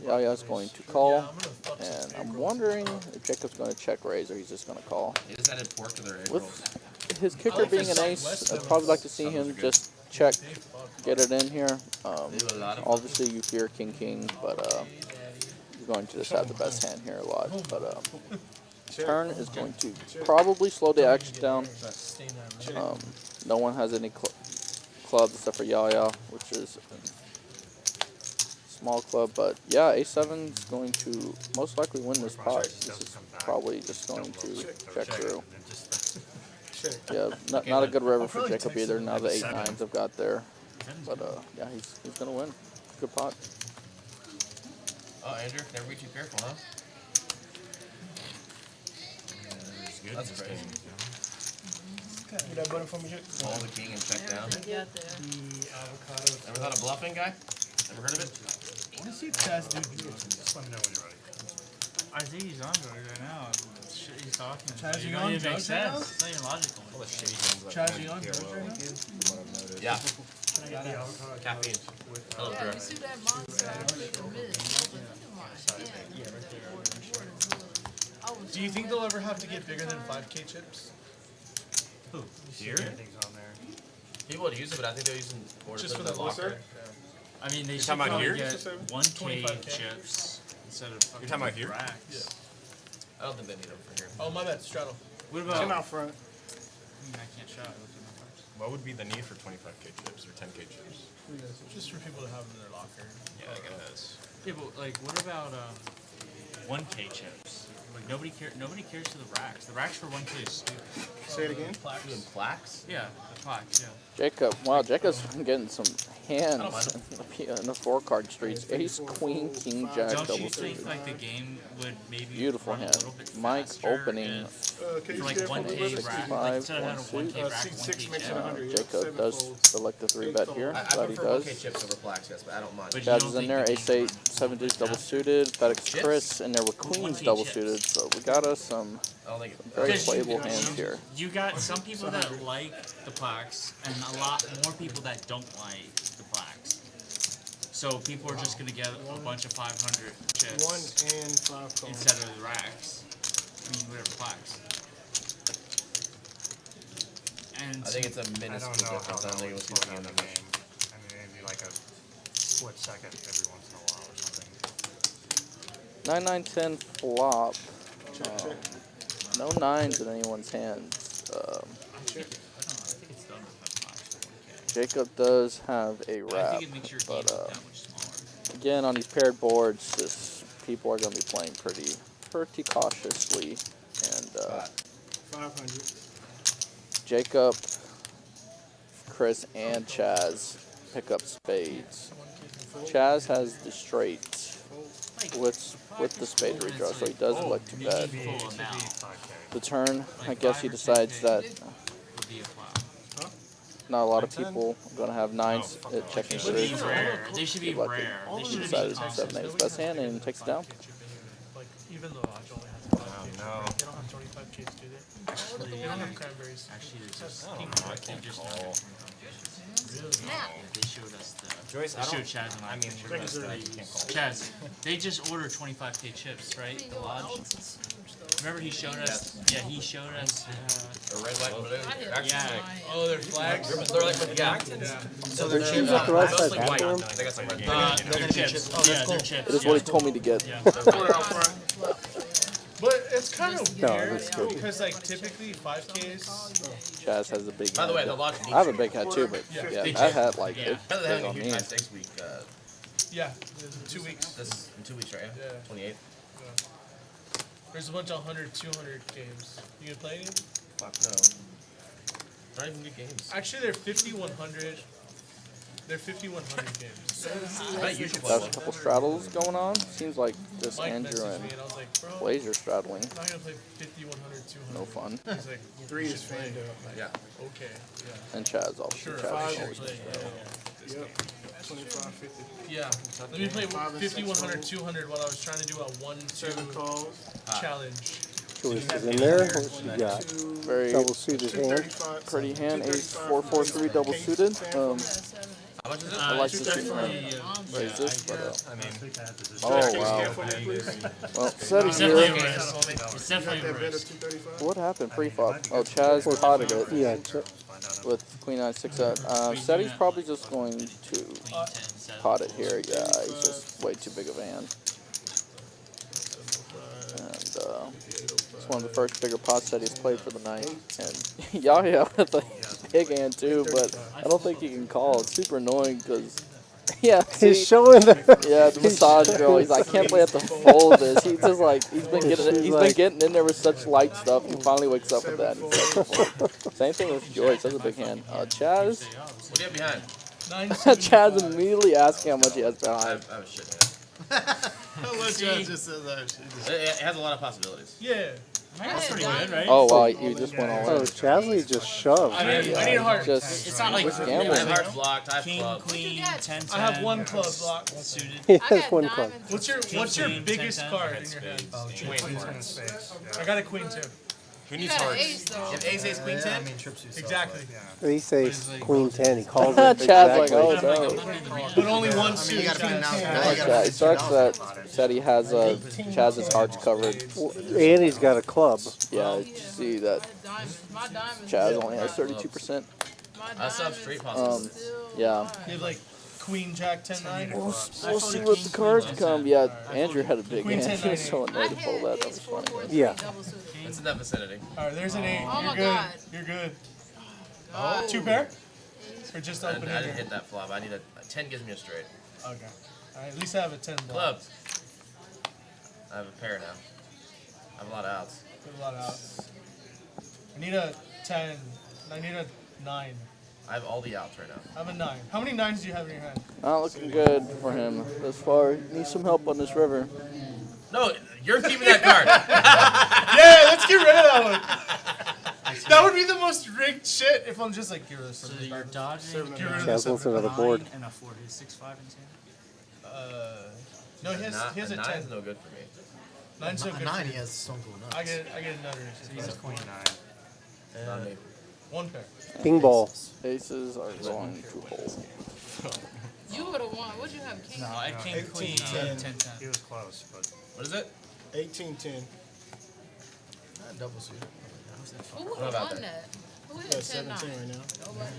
Yaya's going to call. And I'm wondering if Jacob's going to check raise or he's just going to call. He just added pork to their egg rolls. With his kicker being an ace, I'd probably like to see him just check, get it in here. Obviously, you fear king, but you're going to just have the best hand here a lot. But turn is going to probably slow the action down. No one has any clubs except for Yaya, which is a small club. But yeah, A7 is going to most likely win this pot. This is probably just going to check through. Yeah, not a good river for Jacob either. Now the 8 9s I've got there. But yeah, he's gonna win. Good pot. Oh, Andrew, never be too careful, huh? That's crazy. Would that button for me, Jake? Call the king and check down. Got there. Ever thought of bluffing, guy? Ever heard of it? I want to see Chaz do here. Just let me know when you're ready. I think he's on drugs right now. Shit he's talking. Chaz, you It on makes drugs right now? sense. It's not even logical. Chaz, you on drugs right now? Yeah. Can I get the avocado Caffeine. with Hello, Yeah, bro. you see that monster I really committed? Yeah, right there. Do you think they'll ever have to get bigger than 5K chips? Who? Here? Everything's on there. People would use it, but I think they'll use them Just for the the locker. I mean, they You're should talking about probably here? get 1K 25K. chips instead of You're talking about here? racks. I don't think they need them for here. Oh, my bad, straddle. What Come about? out front. I mean, I can't shot. I looked at my cards. What would be the need for 25K chips or 10K chips? Just for people to have in their locker. Yeah, I guess. Yeah, but like, what about 1K chips? Like nobody cares for the racks. The racks for 1K is stupid. Say it again. Doing plaques? Yeah, the plaques. Yeah. Jacob, wow, Jacob's getting some hands in the 4-card streets. Ace, queen, king, jack, Don't double you think suited. like the game would maybe Beautiful run hand. a little bit Mike faster opening. if, Can you for like stay from 1K the rack, 65, like instead of one having suit. 1K rack, 6 1K makes it chip. 100. Jacob 7 does folds. select the 3-bet here. I Glad he prefer 1K does. chips over plaques, yes, but I don't mind. But Chaz you is don't in there. think Ace the game 8, 7 deuce double suited. FedEx Chips? Chris in there with queens 1K double chips. suited. So we got us some I don't think it. very Because playable hands here. You got some people that like the plaques, and a lot more people that don't like the plaques. So people are just gonna get a bunch of 500 chips 1 and 5 calls. instead of the racks. I mean, whatever plaques. And I think it's a I don't minuscule know how difference. I don't that think it would was slow using down the the game. I mean, maybe like a split second every once in a while or something. 9-9-10 flop. No nines in anyone's hands. Jacob does have a wrap, but again on these paired boards, just people are going to be playing pretty cautiously. And 500. Jacob, Chris, and Chaz pick up spades. Chaz has the straight with the spade redraw, so he does elect to bet. The turn, I guess he decides that not a lot of people are going to have nines at checking straight. They should be rare. He decided to 7-8 his best hand and takes it down. Like, even though I only has 5 kids, they don't have 25 kids, do they? They don't have cranberries. Actually, they just call. They showed us the. Joyce, they showed Chaz and I mean, Chaz, they just ordered 25K chips, right? The lodge. Remember he showed us? Yeah, he showed us. A red, white, and blue. Yeah. Oh, they're flags. They're like, yeah. So they're chips like the right side Mostly white. bathroom? They got some red. They're chips. Yeah, they're chips. It is what he told me to get. But it's kind of No, weird that's good. because, like, typically 5Ks. Chaz has a big By the way, hat. the lodge. I have a big hat too, but yeah, that hat like it's Rather than big on having a me. huge high stakes week. Yeah, 2 weeks. This in 2 weeks, right? Yeah. 28. There's a bunch of 100, 200 games. You gonna play any? Fuck no. Not even good games. Actually, they're 5,100. They're 5,100 games. Got a couple straddles going on. Seems like just Mike Andrew messaged and me and I was like, bro, Blazer straddling. I'm not gonna play 5,100, 200. No fun. He's like, 3 is fanned up. Yeah. okay, yeah. And Chaz also. Sure, Chaz 5 is will always play. Yep. 25, 50. Yeah. Let me play 5,100, 200 while I was trying to do a 1-2 7 calls. challenge. Joyce is in there. What you got? Very Double suited hand. pretty hand. Ace 4-4-3 double suited. How much is it? I like this shit from Raises, but I mean, oh wow. Well, Ceddy here. It's definitely raised. What happened pre-flop? Oh, Chaz potted it Yeah, with Queen 9-6 out. Ceddy's probably just going to pot it here. Yeah, he's just way too big of a hand. And it's one of the first bigger pots that he's played for the night. And Yahya with a big hand too, but I don't think he can call. It's super annoying because, yeah, see, he's showing the the massage girl. He's like, I can't believe I have to fold this. He's just like, he's been getting in there with such light stuff. He finally wakes up with that. And he's like, same thing with Joyce. That's a big hand. Chaz. what do you have behind? Chaz immediately asking how much he has I behind. have a shit hand. Just said that. It has a lot of possibilities. Yeah. That's pretty good, right? Oh wow, you just went all Oh, in. Chazley just shoved. I need a heart. Just It's not like I have gambling. hearts blocked. I have king, clubs. queen, 10, 10. I have 1 club block. Suited. He has one club. What's your Queen, biggest 10, card 10. in your hand? Queen. I got a queen too. Who needs hearts? though. You have ace, ace, queen, 10? Exactly. He says Queen 10. He calls it Chad's like, exactly. oh no. But only one suit. You gotta put it now. Yeah, it sucks that Ceddy has Chaz's hearts covered. And he's got a club. Yeah, you see that My diamond. Chaz only has 32%. I still have straight possibilities. Yeah. You have like queen, jack, 10-9. We'll see what the cards come. Yeah, Andrew had a big hand. He was so annoyed to fold that. That was funny. Yeah. It's in that vicinity. Alright, there's an 8. Oh You're my good. God. You're good. 2 pair? Or just I open didn't it? hit that flop. I need a 10 gives me a straight. Okay. Alright, at least I have a 10 block. Clubs. I have a pair now. I have a lot of outs. Put a lot of outs. I need a 10. I need a 9. I have all the outs right now. I have a 9. How many 9s do you have in your hand? Not looking good for him thus far. Needs some help on this river. No, you're keeping that card. Yeah, let's get rid of that one. That would be the most rigged shit if I'm just like, get rid of So some. you're dodging. Get rid of Chaz some. wants another board. And a 4 his 6-5 and 10. No, he has a 10. 9's no good for me. 9's so A good. 9 for he you. has some cool nuts. I get another. He's a queen 9. Not me. 1 pair. King ball. Aces are going to hold. You would have won. What'd you have, king? No, I king, 18, queen, 10. 10, 10. He was close, but What is it? 18-10. Double suit. Who would What have about won that? that? Who Yeah, had 10-9? 17 right now.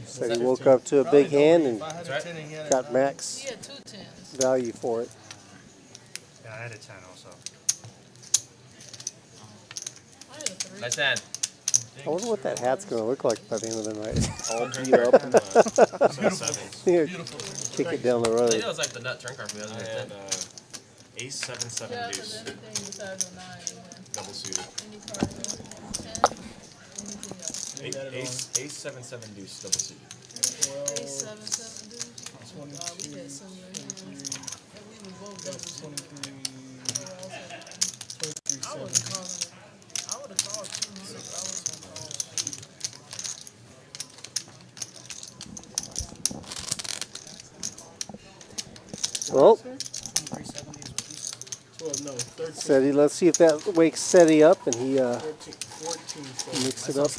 Said he woke up to a big hand and If I had a Right. 10 and he had a got 9. max He had 2 10s. value for it. yeah, I had a 10 also. Nice hand. I wonder what that hat's going to look like by the end of the night. All beat up. Here, kick it down the I road. think that was like the nut turn card for me. I had ace 7 Yeah, deuce. so anything besides a 9. Yeah. Double suited. Any card, 10, anything else. Ace 7 deuce. Double suited. Ace 7, 7, dude. Oh my God, we had similar hands. And we were both double suited. I wouldn't call him. I would have called 2. I was gonna call. Well, 12, no, 13. Ceddy, let's see if that wakes Ceddy up and he 14, mixes it up.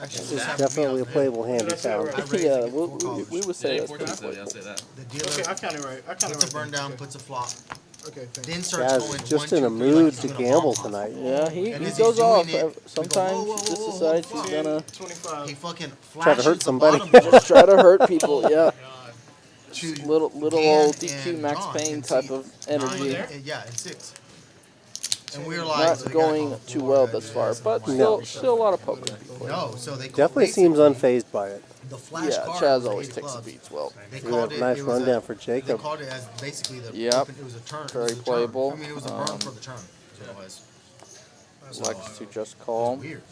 This is definitely a playable hand he found. Yeah, we would say that's pretty I'll playable. say that. The dealer Okay, I counted right. I counted puts a right. burn down, puts a flop. Okay, thank Then you. starts Guy's going just 1, in a 2, 3, like mood he's to doing a gamble bomb tonight. Yeah, he And as goes he's off. doing it, Sometimes we he go, just whoa, decides whoa, he's whoa, gonna 25. He fucking Try to hurt flashes the somebody. bottom bar just try to hurt people. Yeah, to little Dan old DQ and Max John Payne and type see of energy. 9 and- yeah, and 6. And we were like, Not so they going got too well thus far, but still a lot of poker to be played. no, so they called Definitely seems unfazed by it. the flash Yeah, card Chaz was always eight of takes the clubs. beats well. They We called have it, a nice it was rundown a, for They Jacob. called it as basically the Yep. open, it was a turn. Very it was a turn. playable. I mean, it was a burn for the turn. So it was. Likes to just call. Weird.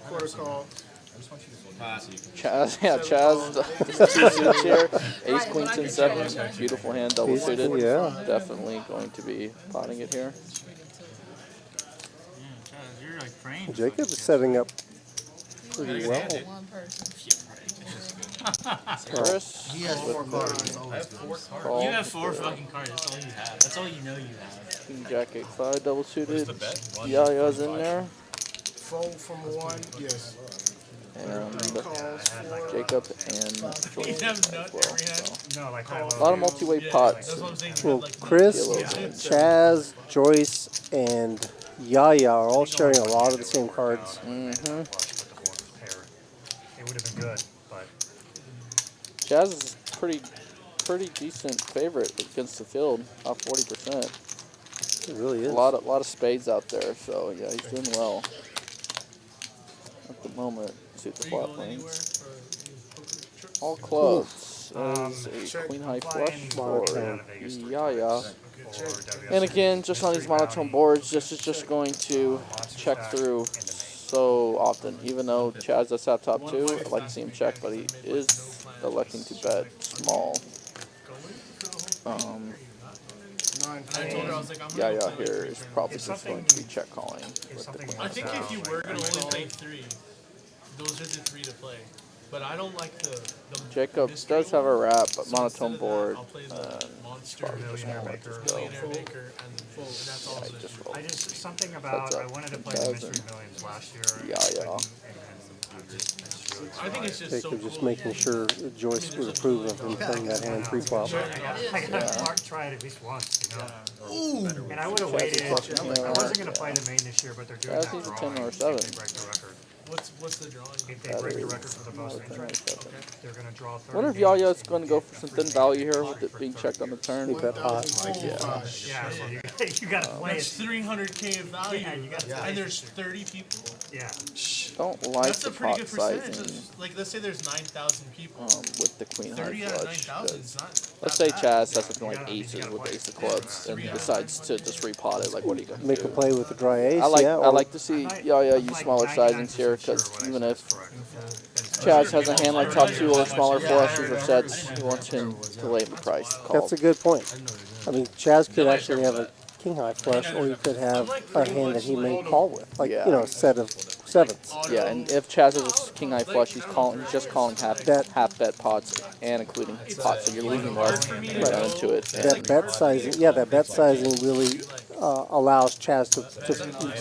Quarter call. I just want you to fold it so you can. Chaz, yeah, Chaz, 2 suits here. Ace, queen, 10, 7. Beautiful hand, double suited. Yeah. Definitely going to be potting it here. You're like praying. Jacob is setting up pretty well. One person. Chris, He has 4 cards. It's I always have good. 4 cards. call. You have 4 fucking cards. That's all you have. That's all you know you have. King, Jack, 8, 5, double suited. the bet? Yaya's in there. Fold from 1, yes. And Calls 4. Jacob and Joyce You have as nut well. every hand? So. No, like A lot of multi-way pots. That's what I'm saying. Well, Like, Chris, Yeah. Chaz, Joyce, and Yaya are all sharing a lot of the same cards. Mm-hmm. It would have been good, but Chaz is pretty decent favorite against the field, top 40%. It really is. A lot of spades out there, so yeah, he's doing well at the moment. See what the flop lanes. All clubs. Is a queen high flush for Yaya. And again, just on these monotone boards, this is just going to check through so often. Even though Chaz does have top 2, I'd like to see him check, but he is electing to bet small. Yaya here is probably just going to be check calling with the queen. I think if you were going to only play 3, those are the 3 to play. But I don't like the Jacob does have a wrap, but monotone board. I'll play the monster, Millionaire maker, and that's all. I just something about I wanted to play the Mystery Millions last year. Yeah. I think it's just so Jacob just cool. making sure that Joyce would approve of him playing that hand pre-flop. I gotta try it at least once, you know. Ooh. And I would have waited. I wasn't gonna play the main this year, but they're doing that He's a drawing 10 or if 7. they break the record. What's the drawing? If they break the record for the most entries, they're gonna draw 30. I wonder if Yaya's going to go for some thin value here with it being checked on the turn. He bet pot. Yeah, so you gotta play That's it. 300K of value, Yeah, you gotta and there's 30 people. Yeah. Don't like That's the a pretty pot good percentage. sizing Like, let's say there's 9,000 people. with the queen high 30 out of flush. 9,000 is not. Let's say Chaz has something like aces with the ace of clubs and he decides to just repot it. Like, what are you going to Make a do? play with the dry ace, I yeah. like to see Yaya use smaller sizings here because even if Chaz has a hand like top 2 or smaller flushes or sets, he wants him to lay the price. Call. That's a good point. I mean, Chaz could actually have a king high flush, or he could have a hand that he may call with, like, you know, a set of 7s. Yeah, and if Chaz has a king high flush, he's just calling half bet pots and including pots, so you're leaving less into it. That bet sizing, yeah, that bet sizing really allows Chaz to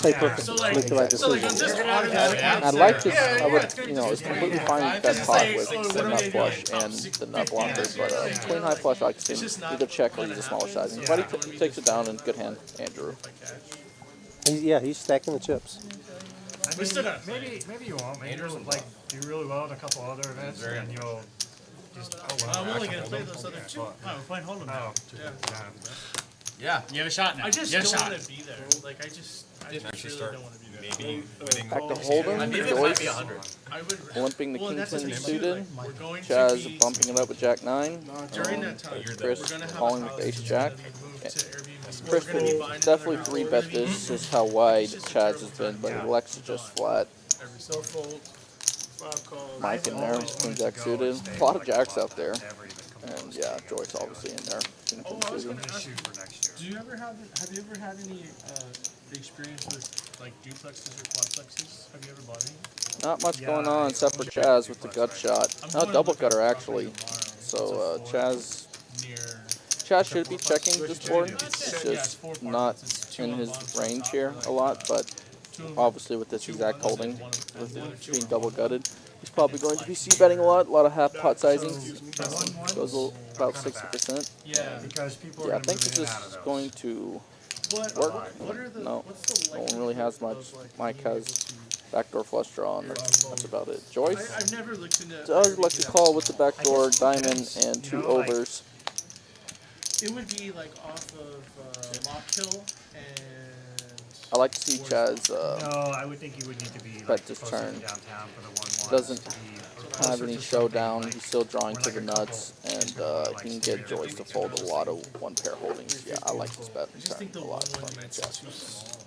play perfect, to make the right decision. And I'd like to, I would, you know, it's completely fine to bet pot with the nut flush and the nut blocker, but queen high flush, I like to see him either check or use a smaller sizing. But he takes it down in good hand, Andrew. He's stacking the chips. I mean, maybe you won't. Maybe you'll like do really well in a couple other events, and you'll just. Oh, wow, I'm only going to play those other 2. Oh, we're playing Hold'em now. Yeah, you have a shot now. I just you have a don't shot. want to be there. Like, I just. I just really don't want to be there. Maybe winning. Back to Holden. I mean, it might be Joyce 100. I would. limping the Well, king that's the 10 thing, too, suited. like, we're going to Chaz be- bumping it up with Jack 9. During that time, Chris we're gonna have calling a with house Ace that's Jack. gonna be moved to Airbnb. Chris We're gonna be will buying definitely another 3 house. bet this, just how wide Chaz has been, but he elects it just flat. Every so fold, 5 calls. Mike in there, King Jack suited. A lot of jacks out there. And yeah, Joyce obviously in there. King Oh, 10 I was suited. gonna ask you, do you ever have you ever had any experience with like duplexes or quadplexes? Have you ever bought any? Not much going on except for Chaz with the gut shot. No, double gutter actually. So Chaz should be checking this board. It's just not in his range here a lot, but obviously with this exact holding, with it being double gutted, he's probably going to be c-betting a lot of half pot sizing. Goes about 60%. Yeah, because people Yeah, I think this is going to work. No, no one really has much. Mike has backdoor flush draw, and that's about it. Joyce I've never looked into. does like to call with the backdoor diamond and 2 overs. It would be like off of Lock Hill and. I like to see Chaz No, I would think you would need to be bet this turn. downtown for the 1-1. Doesn't have any showdown. He's still drawing to the nuts, and he can get Joyce to fold a lot of 1-pair holdings. Yeah, I like this bet in turn a lot from Chaz.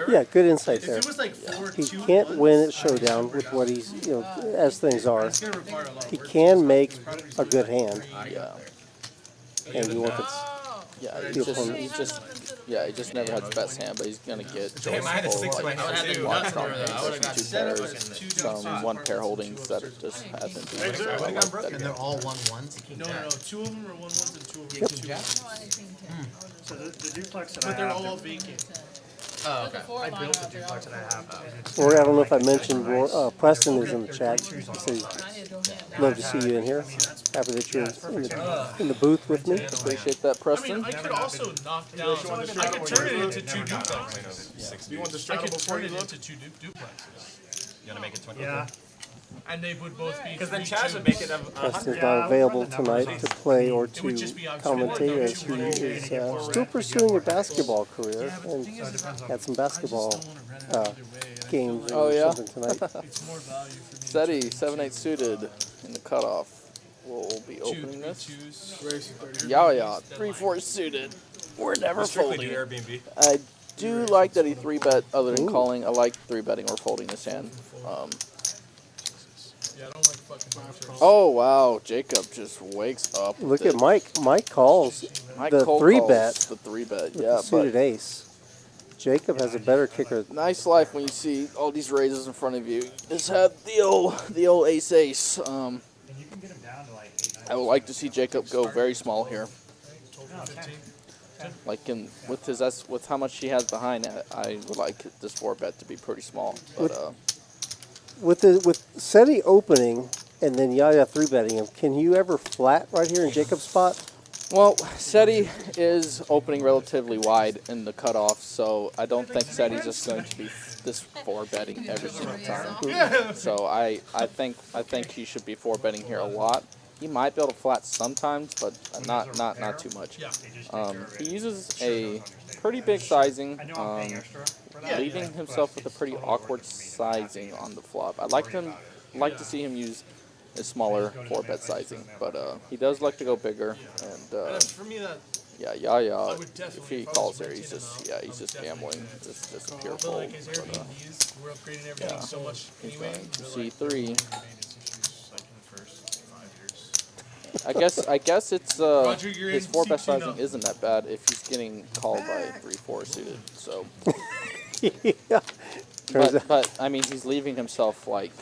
Yeah, good insight If there. it was like He can't win at showdown with what he's, as things are. He can make a good hand. Yeah. And you want to. Yeah, he just never had the best hand, but he's gonna get Joyce Damn, I had a to fold 6 like by hand. a Dude, lot of nuts strong over there. hands, I would've got some 2 pairs, some 1-pair holdings that it just hasn't been. So I like that. And they're all 1-1s? No, 2 of them are 1-1s and 2 of them Yep. are 2-1s. So the duplex that I But they're have, all vacant. Oh, okay. I built the duplex that I have. and it's- Or I don't know if I mentioned, Preston is in the chat. He says, love to see you in here. Happy that you're in the booth with me. Appreciate that, Preston. I could also knock down. I could turn it into 2 duplexes. You want the I straddle could before turn you it look? into 2 duplexes. You wanna make it 20? Yeah. And they would both be. Because then 3 Chaz would make it a Preston's 100. not available tonight to play or to commentate as he is still pursuing a basketball career and had some basketball games Oh or yeah. something tonight. It's more value for me. Ceddy, 7-8 suited in the cutoff. We'll be opening this. Yeah, 3-4 suited. We're never Strictly folding. do Airbnb. I do like that he 3-bet other than calling. I like 3-betting or folding this hand. Yeah, I don't like fucking bullshit. Oh wow, Jacob just wakes up. Look at Mike. Mike calls Mike the cold 3-bet. calls the 3-bet. with Yeah, the suited ace. Jacob has a better kicker. nice life when you see all these raises in front of you. You just had the old ace. I would like to see Jacob go very small here. Like with how much he has behind it, I would like this 4-bet to be pretty small. But With Ceddy opening and then Yaya 3-betting him, can you ever flat right here in Jacob's spot? well, Ceddy is opening relatively wide in the cutoff, so I don't think Ceddy's just going to be this 4-betting every single time. So I think he should be 4-betting here a lot. He might be able to flat sometimes, but not too much. He uses a pretty big sizing, leaving himself with a pretty awkward sizing on the flop. I'd like to see him use a smaller 4-bet sizing, but he does like to go bigger. And For me, that. yeah. If he calls here, he's just gambling. It's just a pure But fold. like his Airbnbs, we're upgrading everything so much anyway. C3. Like, in the first 5 years. I guess it's Roger, you're his in 4-bet C2 sizing now. isn't that bad if he's getting called by 3-4 suited. So, Yeah. Turns out. but I mean, he's leaving himself like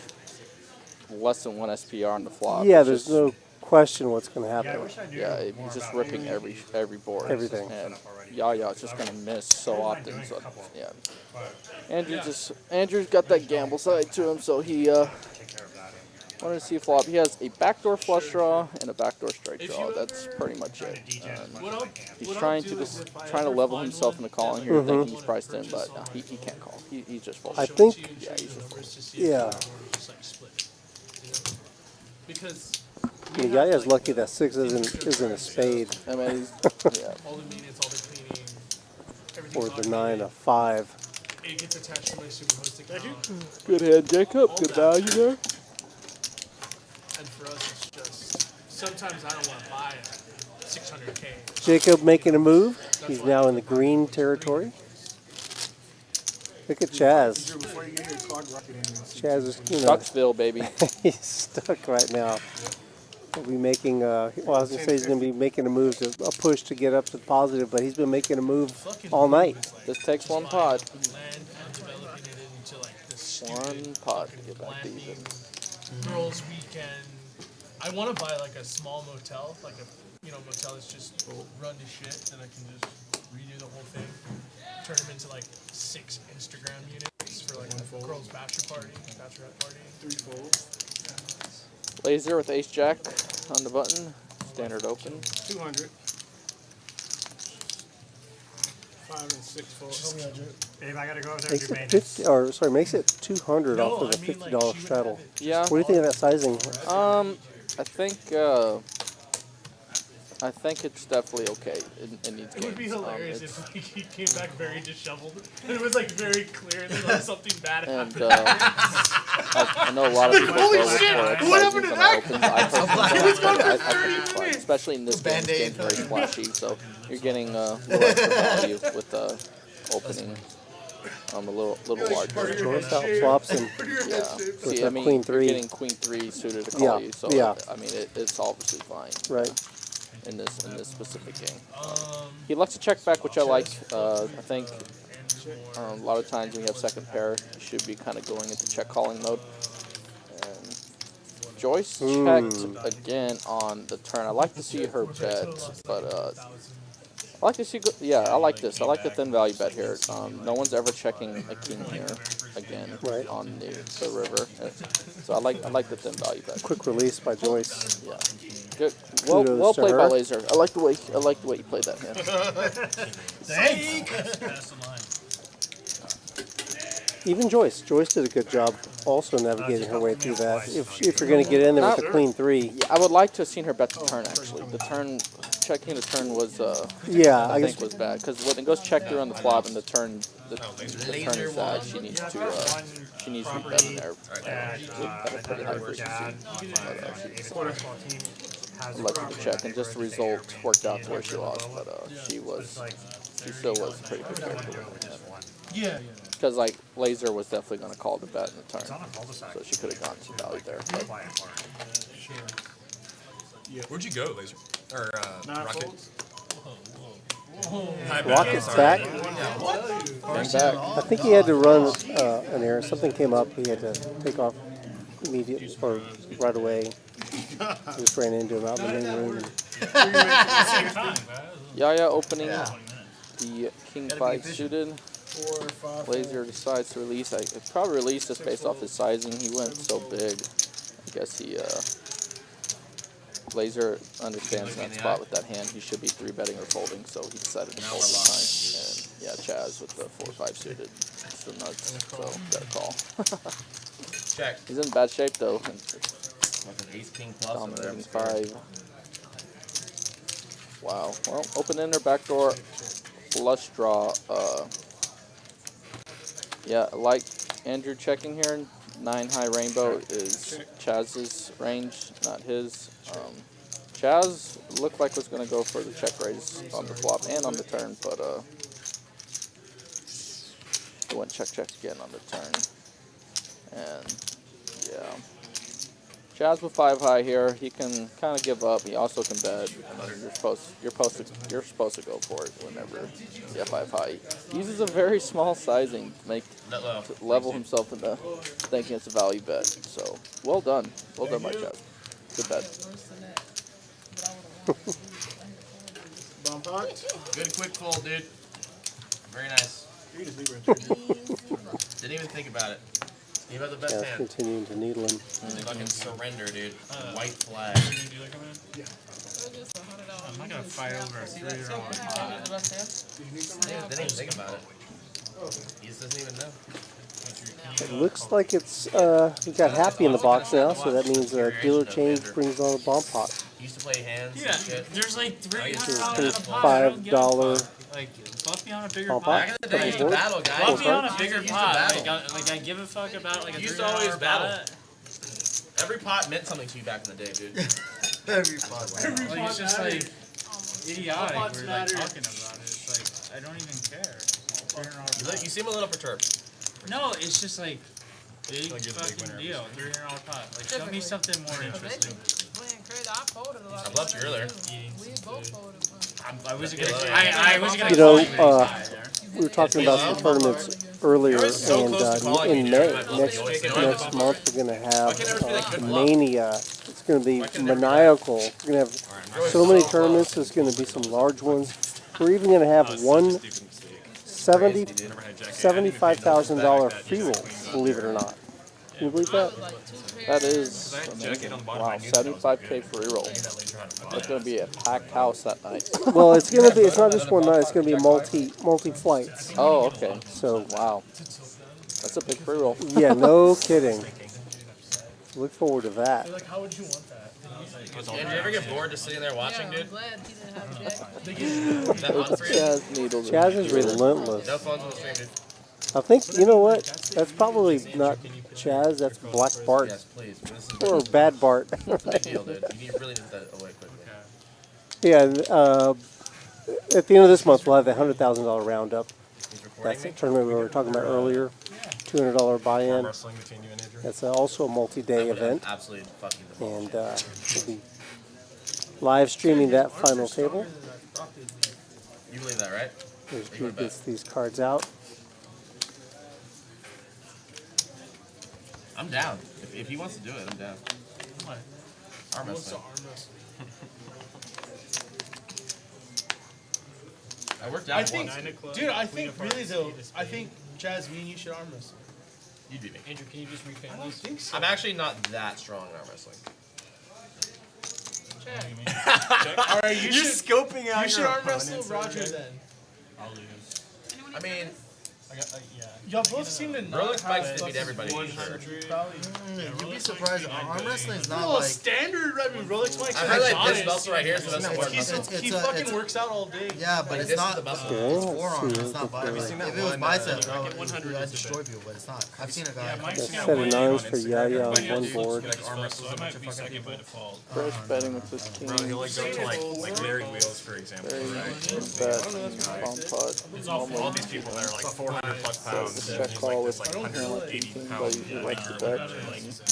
less than 1 SPR on the flop. Yeah, It's there's just- no question what's going to happen. Yeah, he's just ripping every board. Everything. And it's just gonna miss so often. So yeah, Andrew's got that gamble side to him, so he wanted to see a flop. He has a backdoor flush draw and a backdoor straight draw. That's pretty much it. He's trying to level himself into calling here, thinking he's priced in, but no, he can't call. He just folds. I think. Yeah, he's just folds. Yeah. Because The guy is lucky that 6 isn't a spade. I mean, yeah. all the maintenance, all the cleaning, everything Or the 9, a 5. It gets attached to my superhost account. Good hand, Jacob. Good value there. And for us, it's just sometimes I don't want to buy a 600K. Jacob making a move. He's now in the green territory. Look at Chaz. Chaz is, you know, Stucksville, baby. he's stuck right now. He'll be making, well, I was going to say he's going to be making a move, a push to get up to the positive, but he's been making a move all night. This takes one pod. Land and developing it into like this One pod to get back to even. girls' weekend. I want to buy like a small motel, like a motel that's just run to shit, then I can just redo the whole thing, turn them into like 6 Instagram units for like a girls' bachelorette party. 3 folds. Laser with ace jack on the button. Standard open. 200. 5 and 6 folds. Babe, I gotta go over there and Makes do it maintenance. 50, or sorry, makes it 200 off of a $50 straddle. Yeah. What do you think of that sizing? I think it's definitely okay. It needs It would be games. hilarious if he came back very disheveled. And it was like very clear that something bad happened. And I know a lot of people Holy go with shit, more what happened exciting to than that opens. I He was gone for I think 30 it's fine, minutes. especially in this game. This game's very flashy, so you're getting a little extra value with opening a little larger. Choice out flops and Yeah. with See, a I mean, queen you're 3. getting queen 3 suited to call Yeah, you, so yeah. I mean, it's obviously fine. Right. In this specific game, he likes to check back, which I like. I think a lot of times when you have second pair, you should be kind of going into check calling mode. And Joyce checked again on the turn. I like to see her bet, but I like to see. I like this. I like the thin value bet here. No one's ever checking a king here again on the river, so I like the thin value bet. Quick release by Joyce. Yeah. Good. Well to played by her. Laser. I like the way you played that hand. Even Joyce did a good job also navigating her way through that. If you're going to get in there with a queen 3. Yeah, I would like to have seen her bet the turn actually. The turn, checking the turn was Yeah, I think was bad because when it goes check through on the flop and the turn is bad. She needs to be betting there. At a pretty high frequency. I'd like her to check, and just the result worked out to where she lost, but she still was a pretty good character. Yeah. Because like Laser was definitely going to call the bet in the turn, so she could have gone some value there. But. Where'd you go, Laser? Or Rocket? Rocket's back. I think he had to run an error. Something came up. He had to take off immediately or right away. Just ran into him out in the main room. Yaya opening the king 5 suited. Laser decides to release. I probably released this based off his sizing. He went so big. I guess he Laser understands that spot with that hand. He should be 3-betting or folding, so he decided to fold this time. And yeah, Chaz with the 4-5 suited. It's the nuts, so gotta call. Check. He's in bad shape though. Like an ace king plus over there. Dominating 5. Wow. Well, open ender, backdoor, flush draw. Yeah, like Andrew checking here. 9 high rainbow is Chaz's range, not his. Chaz looked like was going to go for the check raise on the flop and on the turn, but he went check again on the turn. And yeah, Chaz with 5 high here. He can kind of give up. He also can bet. I mean, you're supposed to go for it whenever you have 5 high. He uses a very small sizing to level himself into thinking it's a value bet. So well done by Chaz. Good bet. Good quick fold, dude. Very nice. Didn't even think about it. He had the best hand. Continuing to needle him. Fucking surrender, dude. White flag. Yeah. I'm not gonna fight over a 3-year-old. Didn't even think about it. He just doesn't even know. It looks like it's, we got happy in the box now, so that means dealer change brings on a bomb pot. He used to play hands Yeah, and shit. there's like 3 $5 Like, buff me on a bigger All pot. pot? Back in the day, you used to battle, guys. Buff me on a You bigger used to pot. battle. Like I give a fuck about like a You used 3 to always hour battle. pot. Every pot meant something to you back in the day, dude. Every pot. Like, it's just like idiotic. pots We're like matter. talking about it. It's like I don't even care. You seem a little perturbed. No, it's just like big Like you're the big fucking winner. deal. $300 pot. Like show me something more interesting. Playing crazy. I folded a lot. I bluffed you earlier. We both folded. I wasn't gonna. I wasn't gonna. You know, call you guys there. we were talking about some tournaments earlier, and in May, next month, we're going to have Mania. It's going to be maniacal. We're going to have so many tournaments. There's going to be some large ones. We're even going to have one $75,000 free roll, believe it or not. Can you believe that? That is amazing. Wow, 75K free roll. That's gonna be a packed house that night. Well, it's gonna be. It's not just one night. It's gonna be multi flights. Oh, okay. So wow, that's a big free roll. Yeah, no kidding. Look forward to that. Like, how would you want that? Did you ever get bored just sitting there watching, dude? I'm glad he didn't have a jack. Chaz is relentless. No phones on the stream, dude. I think, you know what? That's probably not Chaz, that's Black Bart. Yes, please. This is Or Bad Bart. big deal, dude. You really need that away quickly. Yeah, at the end of this month, we'll have the $100,000 roundup. That's the tournament we were talking about earlier. $200 buy-in. That's also a multi-day event. Absolutely fucking the And we'll be live streaming that final table. You believe that, right? There's Drew gets these cards out. I'm down. If he wants to do it, I'm down. What? Arm He wants to wrestling. arm wrestle. I worked out I think, once. dude, I think really though, I think Chaz, me and you should arm wrestle. You beat me. Andrew, can you just refan I don't those? think so. I'm actually not that strong in arm wrestling. Alright, you You're should scoping out You should your arm wrestle opponents, Roger okay? then. I'll lose. I mean, Y'all both seem to not Rolex bikes have to beat everybody. For sure. You'd be surprised. Arm wrestling is not Well, like. standard, I mean, Rolex bikes I are heard like exotic. this muscle right here, so that's what He fucking works out all day. Yeah, but Like, it's this not. is the muscle. It's forearm. It's not Have you bicep. seen If it was bicep, I'd destroy people, but it's not. I've seen a guy. A set of nines for Yaya on one board. Arm wrestles a bunch of fucking people. Fresh betting with this king. Bro, he'll like go to like Larry Wheels, for example, right? Bet, bomb pot. It's all these people that are like 400 plus pounds. Check and call he's with like this like 80 but pounds. usually likes to bet.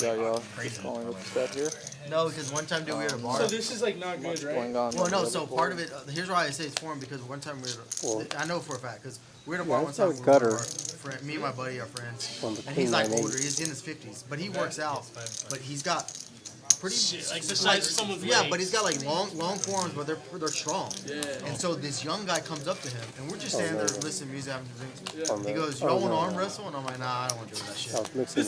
Yeah, he's calling with the bet here. No, because one time, dude, we had a bar. So this is like not good, right? Going on. Well, no. So part of it. Here's why I say it's foreign, because one time we were. I know for a fact because we were at a bar Yeah, one it's time. a gutter. Me and my buddy are friends, On the and he's like K98. older. He's in his 50s, but he works out. But he's got pretty like the size of someone's yeah, legs. but he's got like long forearms, but they're strong. Yeah. And so this young guy comes up to him, and we're just standing there listening to music, having drinks. On He the- goes, "Y'all oh, want to no, arm no. wrestle?" And I'm like, "Nah, I don't want to do that shit." I was mixing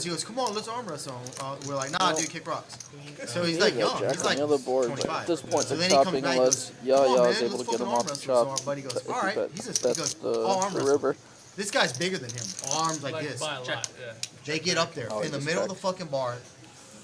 He goes, "Come on, let's arm wrestle." We're like, "Nah, dude, kick rocks." So he's He like has young. Jack He's on like the other board, but 25. at this point, So it's then he comes chopping back, he unless goes, "Come on, Yaya man, is able let's to get fucking him arm off the wrestle." chop. So our buddy goes, If he "All right." bet- He bets goes, "Oh, arm the wrestle." river. This guy's bigger than him. Arms like this. By a lot, yeah. They get up there Oh, in the he's middle of the checked. fucking bar.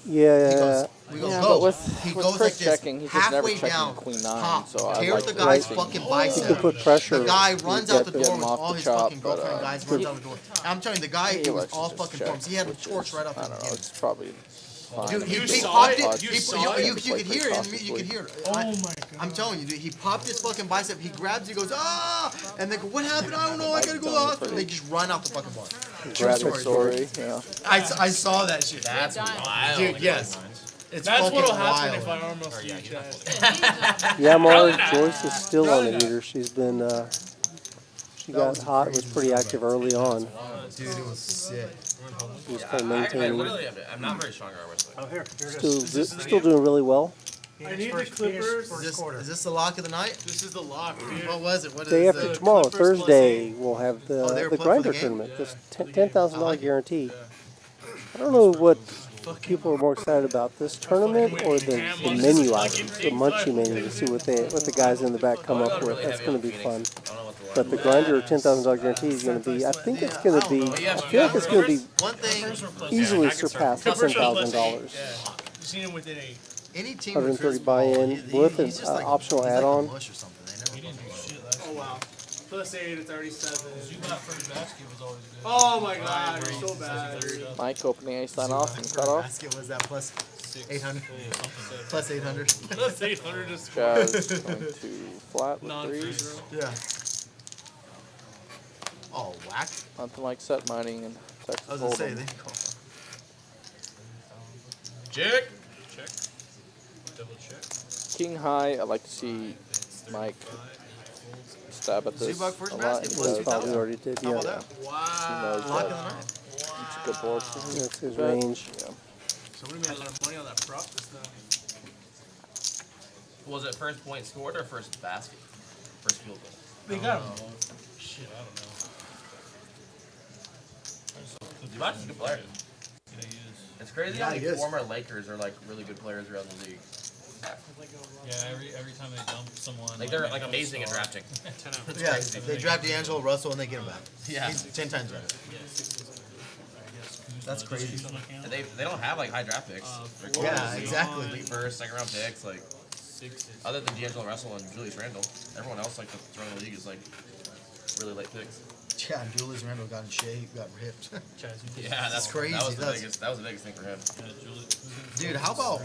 Yeah. We go, Yeah, go. but with He Chris goes like this, checking, he's just never halfway checking down, queen pop, nine. So I tears like the the guy's racing. fucking You bicep. can put pressure. The guy You runs get out the the- door him with off all the his chop, fucking but, girlfriend guys runs out the door. I'm telling you, the guy, He it was likes to all just fucking check, forms. He had a which torch is- right out I the don't know. beginning. It's probably fine. Dude, You he saw popped it? it. You He- saw it? You could hear it. And you could hear it. Oh my god. I'm telling you, dude, he popped his fucking bicep. He grabs. He goes, ah! And they go, what happened? I don't know. I gotta go to the hospital. They just run out the fucking bar. True Graphic story. story. Yeah. I saw that shit. That's wild. Dude, yes. It's That's fucking what'll happen wild. if I arm wrestle you, Chaz. Yamar Joyce is still on the heater. She's been, she got hot, was pretty active early on. Dude, it was sick. She was kind of I maintaining. literally, I'm not very strong at arm wrestling. Oh, here it is. Still doing really well. I need the Clippers. Is this the lock of the night? This is the lock, dude. What was it? What is Day after the tomorrow, Clippers Thursday, we'll have they were the put for grinder the game? tournament. This $10,000 guarantee. I don't know what people are more excited about, this tournament or the menu items, the munchie menu, to see what the guys in the back come up with. That's going to be fun. But the grinder $10,000 guarantee is going to be, I think it's going to be, I feel like it's going to be one thing? easily surpass the $10,000. You seen him within 8. Any team 130 buy-in with an optional add-on. wow. Plus 8, it's already 7. Zubat first basket was always good. Oh my god, you're so bad. Mike opening a sign off and cut off. Basket was that plus 800. Plus 800. Plus 800 is Jazz going to flat with threes. Yeah. Oh, whack. Nothing like set mining and Texas I was gonna say, Hold'em. they Check. Check. Double check. King high, I'd like to see Mike stab at this Zubak first a lot. basket, He plus does. 2,000. Probably already did, How yeah. about that? He wow. knows Lock in that the night. it's a good board for him. That's his Bet. range. Yeah. Somebody made a lot of money on that prop this time. Was it first point scored or first basket? First field goal. They got him. Shit, I don't know. Zubac is a good player. Yeah, he is. It's crazy Yeah, how he many is. former Lakers are like really good players around the league. Yeah, every time they dump someone. Like they're like amazing at drafting. 10 out. Yeah, they draft D'Angelo Russell and they get him back. Yeah. He's 10 times better. That's crazy. And they don't have like high draft picks. Yeah, exactly. Late first, second round picks, like other than D'Angelo Russell and Julius Randle, everyone else like that's around the league is like really late picks. Yeah, and Julius Randle got in shape, got ripped. Yeah, that's crazy. That was the That's- biggest. That was the biggest thing for him. Dude, how about,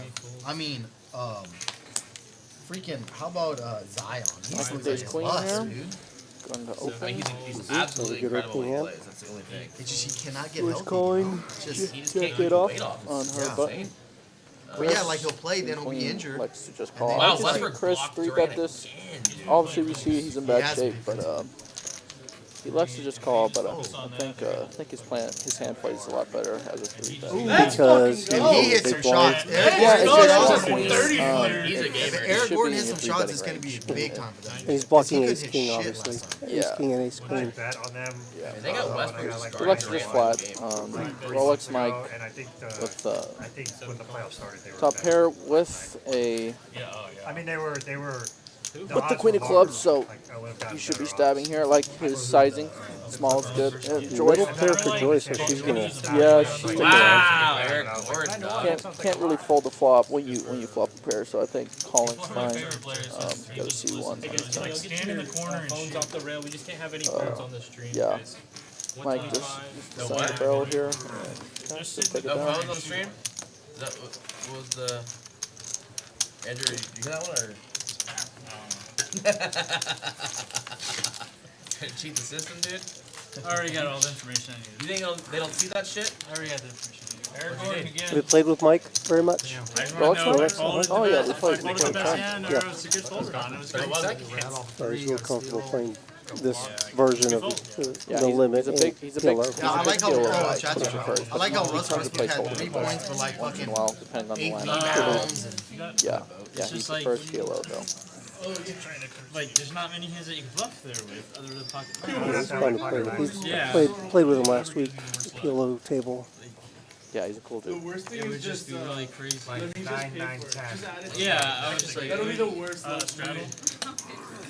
freaking, how about Zion? He's Think like there's a queen bust, here? dude. Going to I mean, open. he's absolutely good incredible when he opening plays. That's the only thing. It's just he cannot get Who's healthy. calling? You know? Just, He just Check can't it keep off weight off. on her Yeah. button. but yeah, like he'll play, then he'll be Queen injured. likes to just And call. then I Wow, can see Westbrook Chris blocked 3 Durant bet this. again, dude. Obviously, we see he's in bad has shape, to be. but he likes to just call. But I think his hand plays a lot better as a 3 bet. Because If he hits they some blind. shots, Yeah, Eric it's Gordon just hits a queen. He's a if gamer. Eric should Gordon be hits in some your shots, three it's going to be betting big time for them. And he's Because blocking he ace couldn't king, hit shit obviously. last time. Ace Yeah. king and ace I queen. bet on them. Yeah. They got Westbrook I got, He starting likes to Durant just in one flat. game. Rolex Mike And I think with I think when the playoffs started, they were top better. pair with a Yeah, oh yeah. I mean, they were. with the queen of clubs, so you should be stabbing here. I like his sizing. Small is good. Joyce. Middle pair for Joyce, so she's gonna. Yeah, she's Wow, Eric Gordon. can't really fold the flop when you flop a pair. So I think calling's One of my fine. favorite players. Go to C1. It's like stand in the corner and phones shoot. off the rail. We just can't have any birds on the stream. Yeah. Guys. Mike just send the barrel here. Just take it No down. phones on the stream? Is that what was the Andrew? You hear that one or? Cheat the system, dude. I already got all the information I needed. You think they don't see that shit? I already got the information. Eric Gordon again. Have you played with Mike very much? I just Rolex, want to know if I Rolex? folded Oh, the yeah, best- we if I played folded the the best time. hand, or Yeah. it was a good fold or not. It was good. He's real comfortable playing this version of Yeah, no limit. he's a big PLO. Yeah, I like how PLO. I like how Russ Westbrook had 3 points for like Once in fucking a while, depending on the 8 line. rebounds. Yeah, It's he's just the like first PLO though. like there's not many hands that you can bluff there with other than pocket. It's fun to play with. He's Yeah. played with him last week. The PLO table. Yeah, he's a cool dude. Worst thing It would is just be really crazy. let me just 9, pay 9, for it. 10. Just add it. Yeah, I was just like That'll be the worst straddle.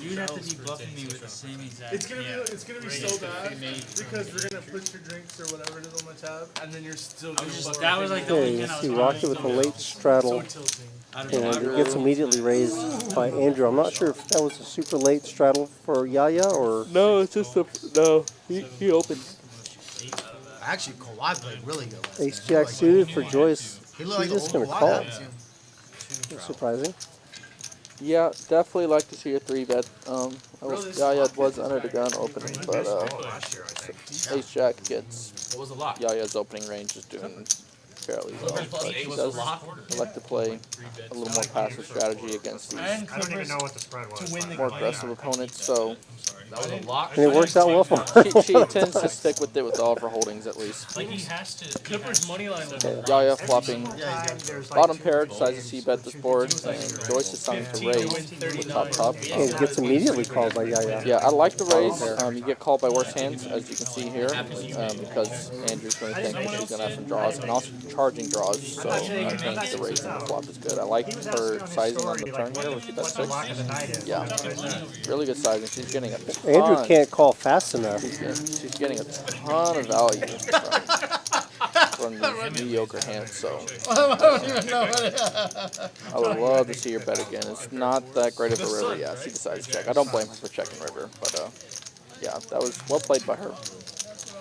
You'd have to be bluffing me with the same exact. It's gonna be so bad because we're gonna put your drinks or whatever it is on my tab, and then you're still gonna. That was like the Okay, only let's hand I see. was Rocket with the late straddle. tilting. And it gets immediately raised by Andrew. I'm not sure if that was a super late straddle for Yaya or. No, it's just he opened. Actually, Kawhi played really good last Ace night. Jack suited for Joyce. He looked like She's just the gonna old call. Kawhi. That's surprising. Yeah, definitely like to see a 3 bet. Yaya was under the gun opening, but Ace Jack gets What was the lock? Yaya's opening range is doing fairly well. Clippers plus But 8 he was does the lock? like to play a little more passive strategy against these I don't even know what the spread was. more aggressive opponents. So That was a lock. And it works out well for him. she tends to stick with it with all of her holdings at least. Like he has to. Clippers money line. Yaya flopping There's bottom pair, decides to C-bet this board, and Joyce is starting to raise with top. And it gets immediately called by Yaya. Yeah, I like the raise. You get called by worse hands, as you can see here, because Andrew's going to think that she's going to have some draws, and also charging draws, so I think the raise and the flop is good. I like her sizing on the turn here, which is the lock of the night is. Yeah, really good sizing. She's getting a ton. Andrew can't call fast enough. She's getting a ton of value. run mediocre hands, so I don't even know I would love to see her bet again. It's not that great of a river. Yeah, she decides to check. I don't blame her for checking river, but yeah, that was well played by her.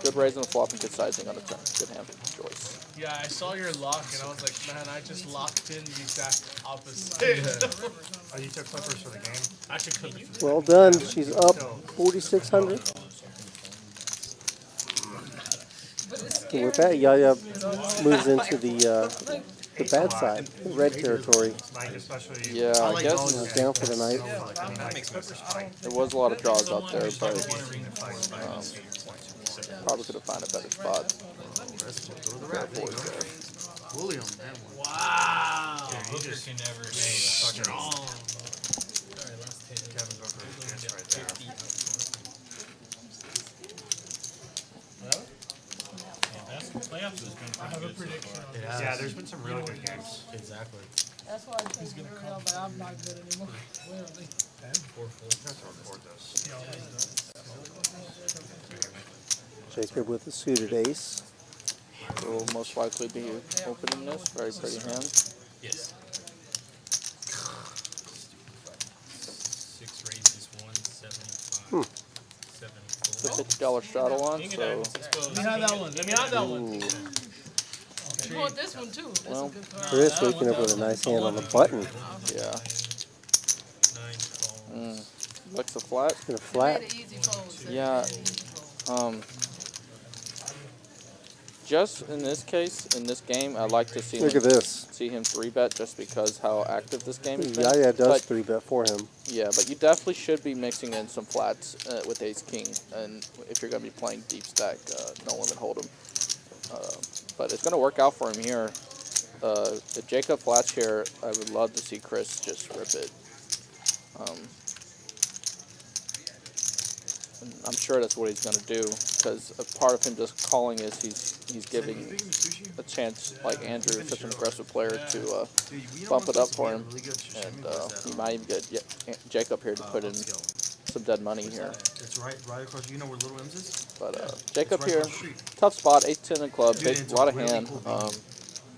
Good raise on the flop and good sizing on the turn. Good hand, Joyce. Yeah, I saw your lock and I was like, man, I just locked in the exact opposite. Oh, you took clippers for the game? I should clip it. Well done. She's up 4,600. And with that, Yaya moves into the bad side, the red territory. Yeah, I guess Down for the night. there was a lot of draws out there, but probably could have found a better spot. William. Wow. Yeah, Booker can never stay strong. Kevin Booker is right there. Playoffs has been I have a prediction. Yeah, there's been some really good games. Exactly. That's why he's gonna come. But I'm not good anymore. Clearly. Jacob with a suited ace. Will most likely be opening this. Very pretty hand. Yes. 6 raises 175. The $50 straddle on, so. Let me have that one. Let me have that one. You want this one too? That's Well, a good card. Chris waking up with a nice hand on the button. Yeah. Looks a flat. Gonna flat. Made it easy fold. Yeah. Just in this case, in this game, I like to see Look him, at this. see him 3-bet just because how active this game is. Yaya does But 3-bet for him. yeah, but you definitely should be mixing in some flats with Ace King, and if you're going to be playing deep stack, no limit hold'em. But it's going to work out for him here. If Jacob flats here, I would love to see Chris just rip it. I'm sure that's what he's going to do, because a part of him just calling is he's giving a chance, like Andrew, such an aggressive player, to bump it up for him, and he might even get Jacob here to put in some dead money here. It's right across. You know where Little M's is? But Jacob here, tough spot, 8-10 in club, big, a lot of hand,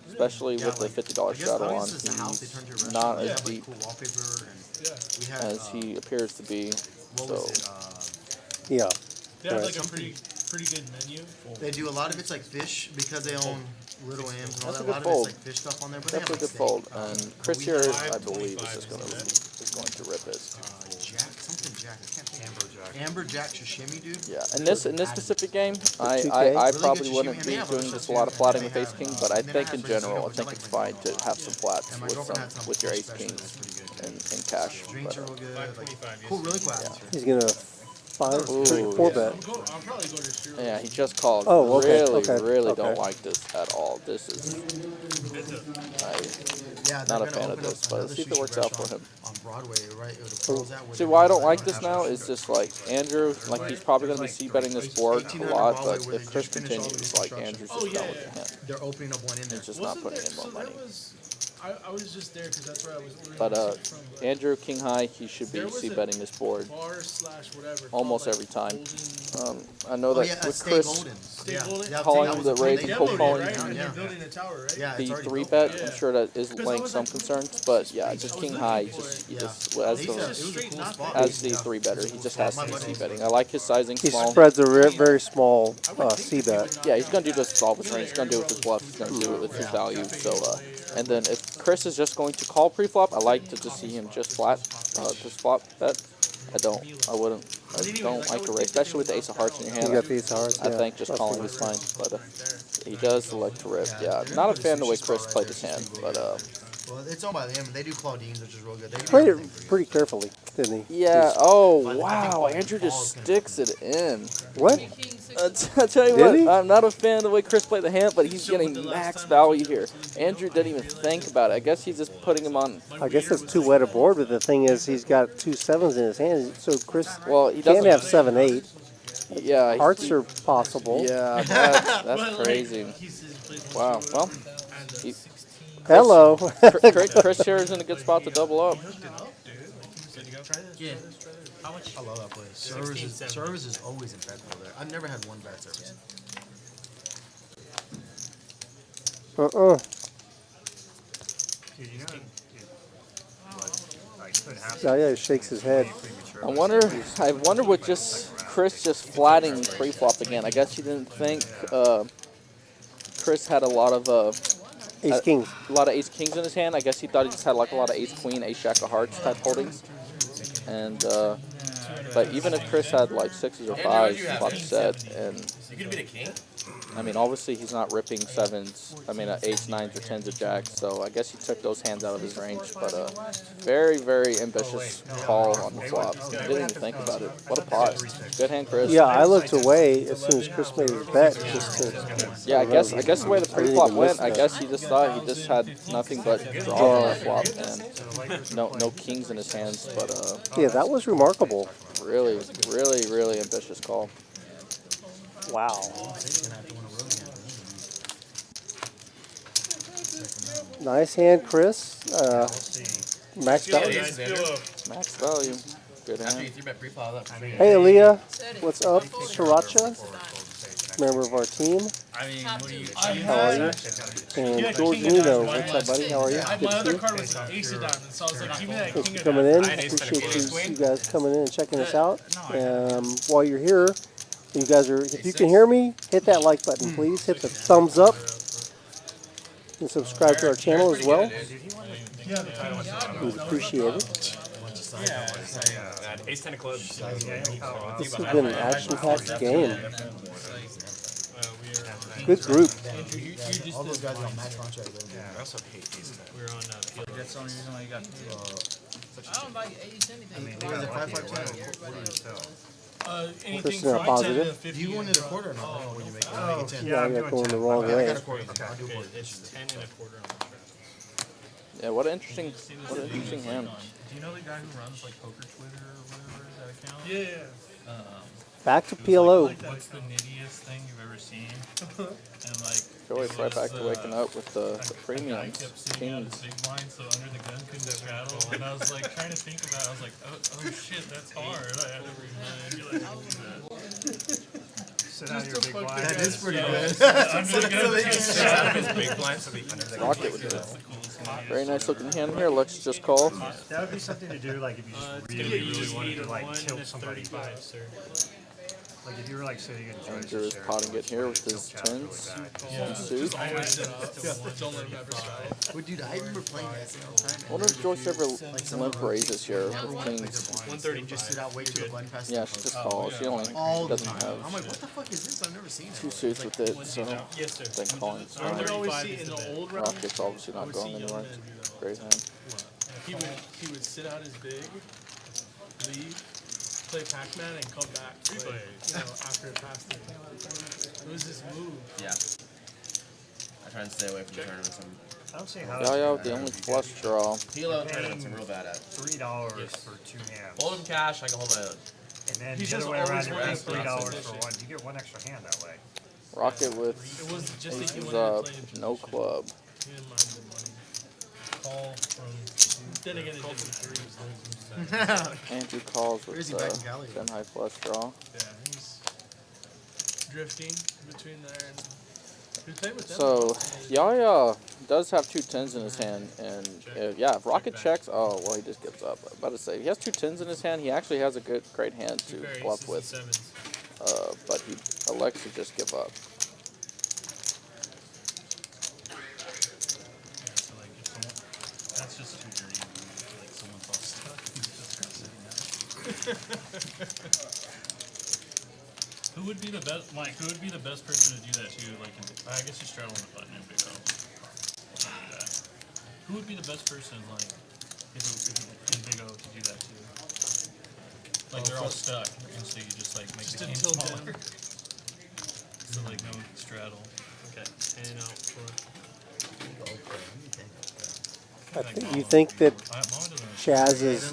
especially with the $50 straddle on. He's not as deep as he appears to be. So. Yeah. They have like a pretty good menu. They do a lot of it's like fish because they own Little M's and all That's that. a A good lot fold. of it's like fish stuff on there. But That's they a have good fold. And Chris here, I believe, is just going to rip it. Jack, something Jack. I can't think. Amber Jack sashimi, dude. Yeah, in this specific game, I Really probably wouldn't be doing just a lot of flatting with Ace King, but I think in general, I think it's fine to have some flats with your Ace Kings in cash. But, Cool, really quick. He's gonna 4-bet. yeah, he just called. Oh, okay, Really okay. don't like this at all. This is not a fan of this, but let's see if it works out for him. On Broadway, right? See, why I don't like this now is just like Andrew, like he's probably going to be c-betting this board a lot, but if Chris continues, like Andrew's just done with the hand. They're opening up one in there. He's just not putting in more money. I was just there because that's where I was ordering But from. Andrew King High, he should be c-betting this board almost every time. I know that with Chris calling the raise and cold calling the 3-bet, I'm sure that is laying some concerns. But yeah, just King High, he just as the 3-better, he just has to be c-betting. I like his sizing He small. spreads a very small c-bet. Yeah, he's going to do this with all his range. He's going to do it with his bluff. He's going to do it with his value. So, and then if Chris is just going to call pre-flop, I like to just see him just flat, just flop bet. I don't like a raise, especially with the Ace of Hearts in your hand. You got the Ace of Hearts, I yeah. think just calling is fine, but he does select to rip. Yeah, not a fan of the way Chris played his hand, but well, it's owned by them. They do Claudines, which is real good. They Played it pretty carefully, didn't he? yeah. Oh wow, Andrew just sticks it in. What? I tell you Did what, he? I'm not a fan of the way Chris played the hand, but he's getting max value here. Andrew didn't even think about it. I guess he's just putting him on. I guess that's too wet a board, but the thing is, he's got 2 7s in his hand, so Chris He can't doesn't have 7-8. Yeah, Hearts are possible. Yeah, that's crazy. Wow. Well, hello. Chris here is in a good spot to double up. Yeah. How much? I love that place. Service is always impeccable there. I've never had one bad service. Dude, you know, like, could happen. Yeah, he shakes his head. I wonder what Chris just flatting pre-flop again. I guess he didn't think Chris had a lot of Ace kings. A lot of ace kings in his hand. I guess he thought he just had like a lot of ace queen, ace jack of hearts type holdings. And but even if Chris had like sixes or fives, flop set, and You could be the king? I mean, obviously he's not ripping sevens. I mean, eights, nines, or tens of jacks. So I guess he took those hands out of his range. But very, very ambitious call on the flop. Didn't even think about it. What a pot. Good hand, Chris. Yeah, I looked away as soon as Chris made his bet. Just to, yeah, I guess the way the pre-flop went, I guess he just thought he just had nothing but draws on the flop and no kings in his hands. But yeah, that was remarkable. Really, really, really ambitious call. Wow. Nice hand, Chris. Max value. Max value. Good After you hand. 3-bet pre-flop, Hey, Aaliyah. What's up? Sriracha, member of our team. I mean, what do you? How are you? And George Nino, what's up, buddy? How are you? Good My to other see card was ace of diamonds, so I was like, give me that Thanks king for of coming in. diamonds. Appreciate you guys coming in and checking us out. While you're here, you guys are, if you can hear me, hit that like button, please. Hit the thumbs up. And subscribe to our channel as well. We'd appreciate it. Ace 10 of clubs. This has been an action-packed game. Good group. All those guys are on match contract. I also hate ace 10. We're on field. That's the only reason why you got. I don't like ace anything. What is it, 5, 5, 10? What do you sell? Anything Christian, a from 10 to positive. 50. You wanted a quarter or not? I don't know when you make it. I'll make it 10. Yeah, I got going the wrong I way. got a quarter. I'll do a quarter. It's 10 and a quarter on the trap. Yeah, what an interesting hand. Do you know the guy who runs like Poker Twitter or whatever that account? Yeah. Back to PLO. Like, what's the nittiest thing you've ever seen? And like, Joey's right back to waking up with the guy premiums. kept sitting out his Kings. big blind, so under the gun couldn't straddle. And I was like trying to think about it. I was like, oh shit, that's hard. I had to be like, Sit out your big blind. That is pretty good. Rocket with it. Very nice looking hand here. Let's just call. That would be something to do, like, if you just really wanted to, like, tilt somebody. Like, if you were, like, sitting in Andrew is potting it here with his tens and suit. Don't let him ever straddle. Well, dude, I remember playing that all the time. I wonder if Joyce ever limp raises here with kings. 130. Just sit out, wait till the button passes. Yeah, she just calls. She only All the doesn't time. I'm have like, what the fuck is this? I've never seen it. two suits with it, so Yes, sir. then calling. They're always see in the old round. Rocket's obviously not going anywhere. Great hand. He would sit out his big, leave, play Pac-Man, and come back. Like, after it passed it. It was this move. Yeah. I try and stay away from the tournaments. I don't see how. Yeah, the only flush draw. PLO tournaments I'm real bad at. $3 for 2 hands. Hold him cash, I can hold my own. And then He's the other just way around, always you're running paying $3 position. for one. You get one extra hand that way. Rocket with It was just that he aces wanted to up, play in no position. club. He didn't mind the money. Call from. Then again, it didn't threes. Andrew calls with Where's he back in Cali? 10 high flush draw. Yeah, he's drifting between there and. He played with them. So, Yaya does have 2 tens in his hand, and yeah, if Rocket checks, oh, well, he just gives up. I'm about to say, he has 2 tens in his hand, he actually has a great hand to bluff with, but he elects to just give up. That's just too dirty. Like someone's all stuck. Who would be the best, Mike? Who would be the best person to do that to? Like, I guess you straddle on the button and Big O. Do that. Who would be the best person, like, if in Big O to do that to? Like, they're all stuck, and so you just like make the game smaller. So like no straddle. Okay. And out for. You think that Chaz is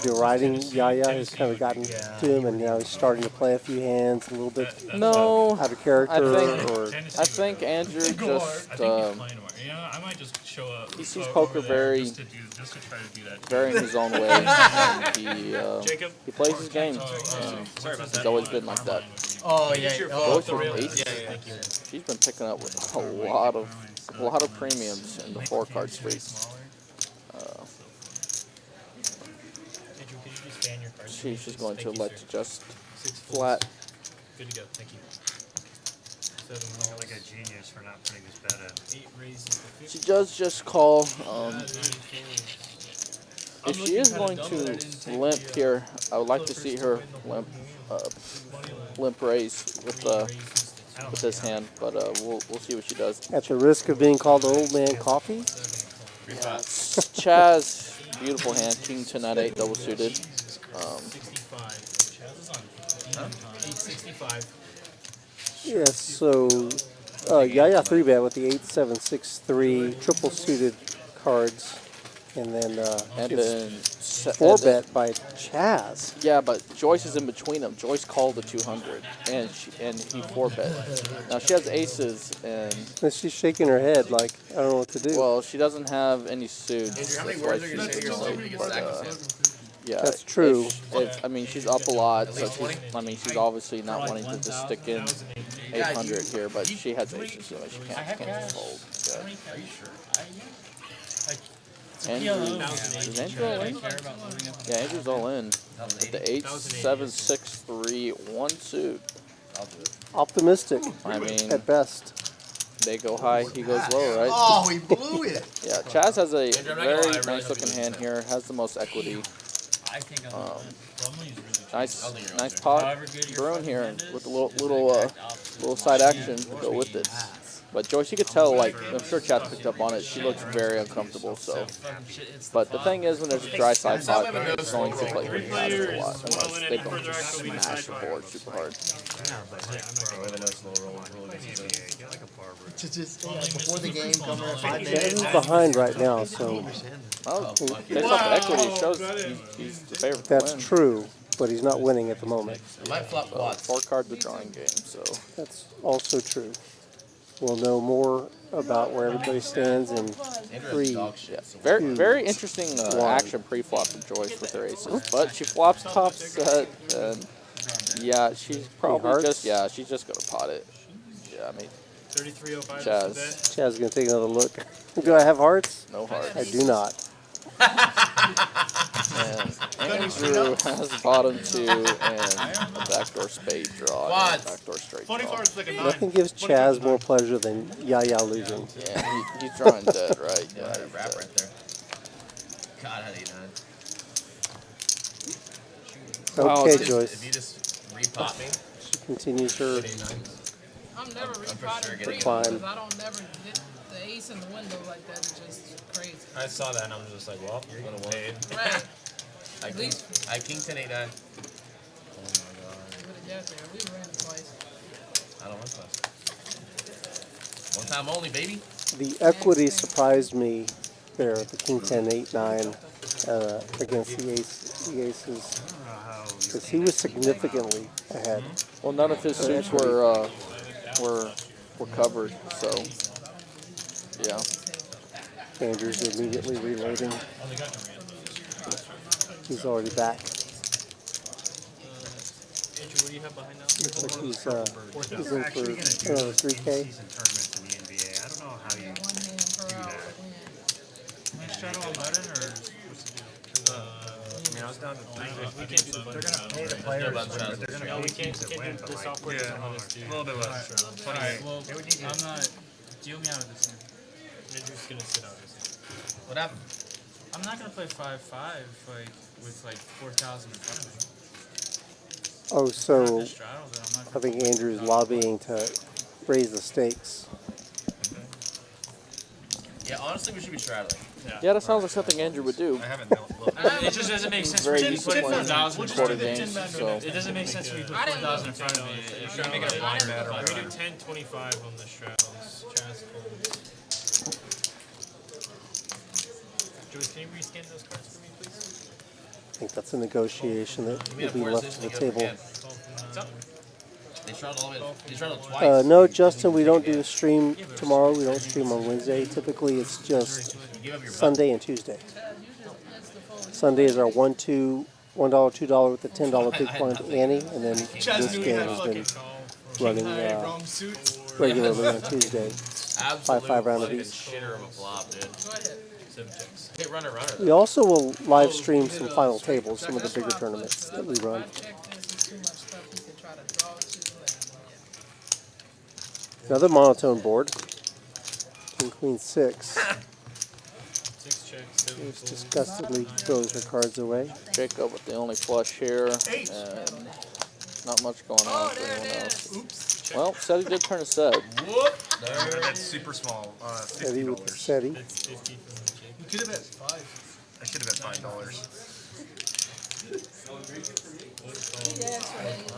deriding Yaya has kind of gotten to him, and now he's starting to play a few hands a little bit No, out of character? I think Andrew just I might just show up. he sees poker very just to try to do that. very in his own way. And he plays his game. Sorry about He's that. always been like that. Oh yeah. Oh, Joyce with aces. Thank you. She's been picking up with a lot of premiums in the 4-card streets. She's just going to elect to just flat. Good to go. Thank you. You're like a genius for not putting this bet in. 8 raises. She does just call. If she is going to limp here, I would like to see her limp raise with this hand, but we'll see what she does. At the risk of being called old man coffee? Yeah, Chaz, beautiful hand, King 10 at 8 double suited. 65. Chaz is on 865. Yes, so Yaya 3-bet with the 8-7-6-3 triple suited cards, and then 4-bet by Chaz. Yeah, but Joyce is in between them. Joyce called the 200, and he 4-bet. Now she has aces, and she's shaking her head like I don't know what to do. Well, she doesn't have any suits. Andrew, how many words are you going to say to yourself when you get stacked? Yeah, that's true. I mean, she's up a lot, so she's obviously not wanting to just stick in 800 here, but she has aces, so she can't fold. Yeah. Are you sure? Is Andrew all in? Yeah, Andrew's all in. With the 8-7-6-3 1 suit. Optimistic. I mean, at best. They go high, he goes low, right? Oh, he blew it. Yeah, Chaz has a very nice looking hand here. Has the most equity. Nice pot thrown here with a little side action to go with it. But Joyce, you could tell, like, I'm sure Chaz picked up on it. She looks very uncomfortable. So, but the thing is, when there's a dry side pot, it's going to play with Chaz a lot unless they don't just smash the board super hard. Before the game, come here 5 minutes. Chaz is behind right now, so. Based off the equity, it shows he's the favorite to That's win. true, but he's not winning at the moment. Might flop quads. 4 card the drawing game, so. That's also true. We'll know more about where everybody stands in 3. Yeah. Very interesting action pre-flop from Joyce with her aces, but she flops top set, and yeah, she's probably she's just gonna pot it. Yeah, I mean, 3305. Chaz is gonna take another look. Do I have hearts? No hearts. I do not. And Andrew has bottom 2 and a backdoor spade draw. And a backdoor straight draw. Nothing gives Chaz more pleasure than Yaya losing. Yeah, he's drawing dead, right? Yeah, Wrap right there. God, I hate that. Okay, Joyce. If you just repop me. She continues her I'm never repotting decline. because I don't never hit the ace in the window like that. It's just crazy. I saw that and I'm just like, well, you're gonna paid. Right. I king 10 8 9. Oh my god. We would have got there. We ran it twice. I don't want twice. One time only, baby. The equity surprised me there, the king 10 8 9 against the aces. Because he was significantly ahead. Well, none of his suits were covered, so yeah. Andrew's immediately reloading. He's already back. Andrew, what do you have behind now? Looks like he's in for another 3K. Shadow on button or what's the deal? I mean, I was down to we can't do the they're gonna pay the players, but they're gonna pay teams that win. the software doesn't let us do. A little bit less. Alright, well, I'm not. Deal me out of this here. Andrew's gonna sit out. What happened? I'm not gonna play 5-5 like with like 4,000 in front of me. Oh, so Just straddle, but I'm not I think Andrew's lobbying to raise the stakes. Yeah, honestly, we should be straddling. Yeah, that sounds like something Andrew would do. I haven't looked. It just doesn't make sense for Very me to put disciplined 4,000 quarter games, so. It doesn't make sense for me to put 4,000 in front of me. If you're making a blind bet or We whatever. do 10-25 on the straddles. Chaz folds. Joyce, can you rescan those cards for me, please? think that's a negotiation that will be left to the table. They shrouded twice. No, Justin, we don't do a stream tomorrow. We don't stream on Wednesday. Typically, it's just Sunday and Tuesday. Sunday is our $1, $2, $2 with the $10 big blind Annie, and then this game has been running regularly on Tuesday. 5 round of each. Shitter of a flop, dude. Hit runner. We also will live stream some final tables, some of the bigger tournaments that we run. Another monotone board. King, queen, 6. 6 checks, 7 James folds. disgustedly throws her cards away. Jacob with the only flush here, and not much going on for anyone else. Oops. Well, Ceddy did turn a set. Whoop! That's super small. Ceddy $50. with the Ceddy. You could have bet 5. I should have bet $5.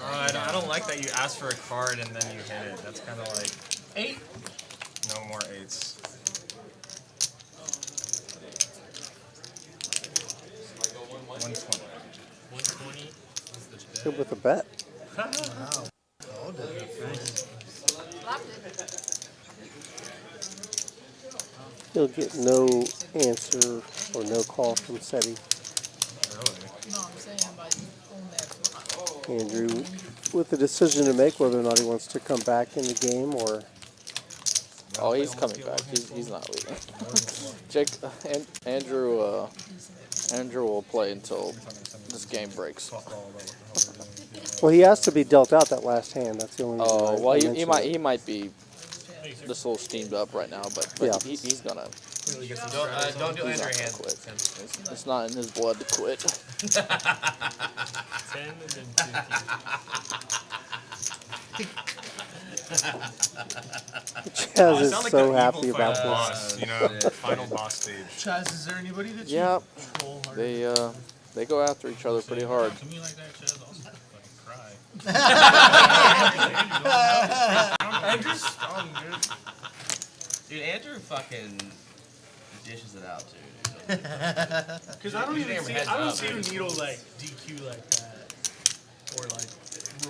I don't like that you ask for a card and then you hit it. That's kind of like 8. No more 8s. $120. Good with the bet. He'll get no answer or no call from Ceddy. Andrew with the decision to make whether or not he wants to come back in the game or... Oh, he's coming back. He's not leaving. Jake, Andrew will play until this game breaks. Well, he has to be dealt out that last hand. That's the only reason. Oh, well, I he mentioned might be just a little steamed up right now, but yeah. he's gonna. Don't do he's Andrew not gonna hands. quit. It's not in his blood to quit. 10 and then 50. Chaz is sound like so the happy evil about final this. boss, you know, final boss stage. Chaz, is there anybody that you Yeah, troll hard? they go after each other pretty hard. To me like that, Chaz, I'll fucking cry. Andrew's strong, dude. Dude, Andrew fucking dishes it out, dude. Because I don't You even damn see, heads I don't up, see man. Needle like DQ like that, or like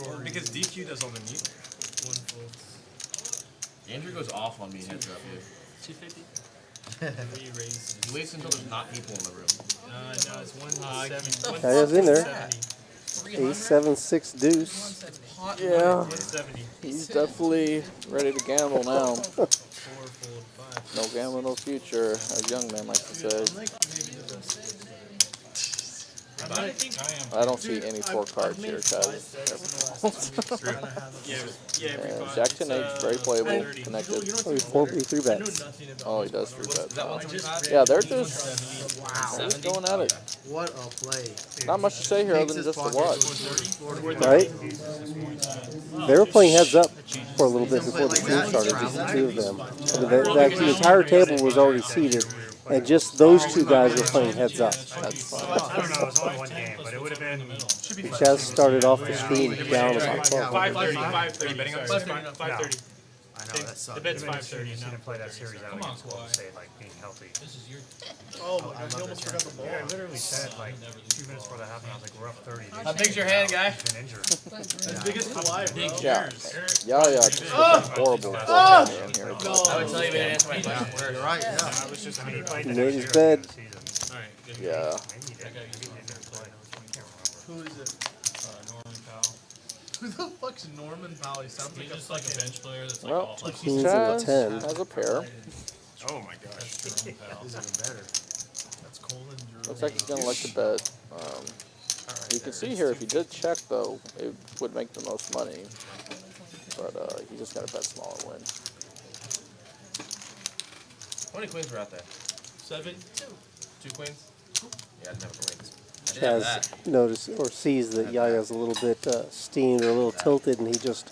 Rory. Because DQ does all the neat. 1 fold. Andrew goes off on me heads up, dude. 250. He waits until there's not people in the room. No, it's 170. Guy is in there. 8, 7, 6 deuce. Yeah, 170. he's definitely ready to gamble now. 4 fold 5. No gamble, no future, as young man likes to say. I think I am. I don't see any 4 cards here, Chaz. Yeah, Jack 10H, very playable, connected. Oh, he 3 bets. Oh, he does 3 bets. That 125? Yeah, they're just going at it. What a play. Not much to say here other than just to watch. Right? They were playing heads up for a little bit before the stream started, just the 2 of them. I mean, the entire table was already seated, and just those 2 guys were playing heads up. That's fun. I don't know, it was only one game, but it would have been. Chaz started off the stream down about 12. 530. betting on 530. I know, that sucked. The bet's Even if 530 you now. didn't play that series out Come on, against Golden State, like being healthy. This is your. Oh my god, he almost forgot the ball. Yeah, I literally said like 2 minutes before that happened, I was like, we're up 30. How big's your hand, guy? He's been injured. As big as Kawhi, bro. Yeah, just looking horrible in here. I would tell you, but answer my question first. You're right, yeah. I was just, I mean, he played He the made next his year bed. of the season. Alright, good. Yeah. Maybe he did. Maybe he didn't play. I can't remember. Who is it? Norman Powell. Who the fuck's Norman Powell? He sounds He's like a just like a fucking... bench player that's like Well, all like Queens and a Chaz 10. has a pair. Oh my gosh. He's even better. That's Colin Drew. Looks like he's gonna like to bet. You can see here if he did check though, it would make the most money. But he's just gonna bet small and win. How many queens were out there? 7. 2 queens? Yeah, I didn't have queens. I didn't have that. Chaz notices or sees that Yaya's a little bit steamed or a little tilted, and he just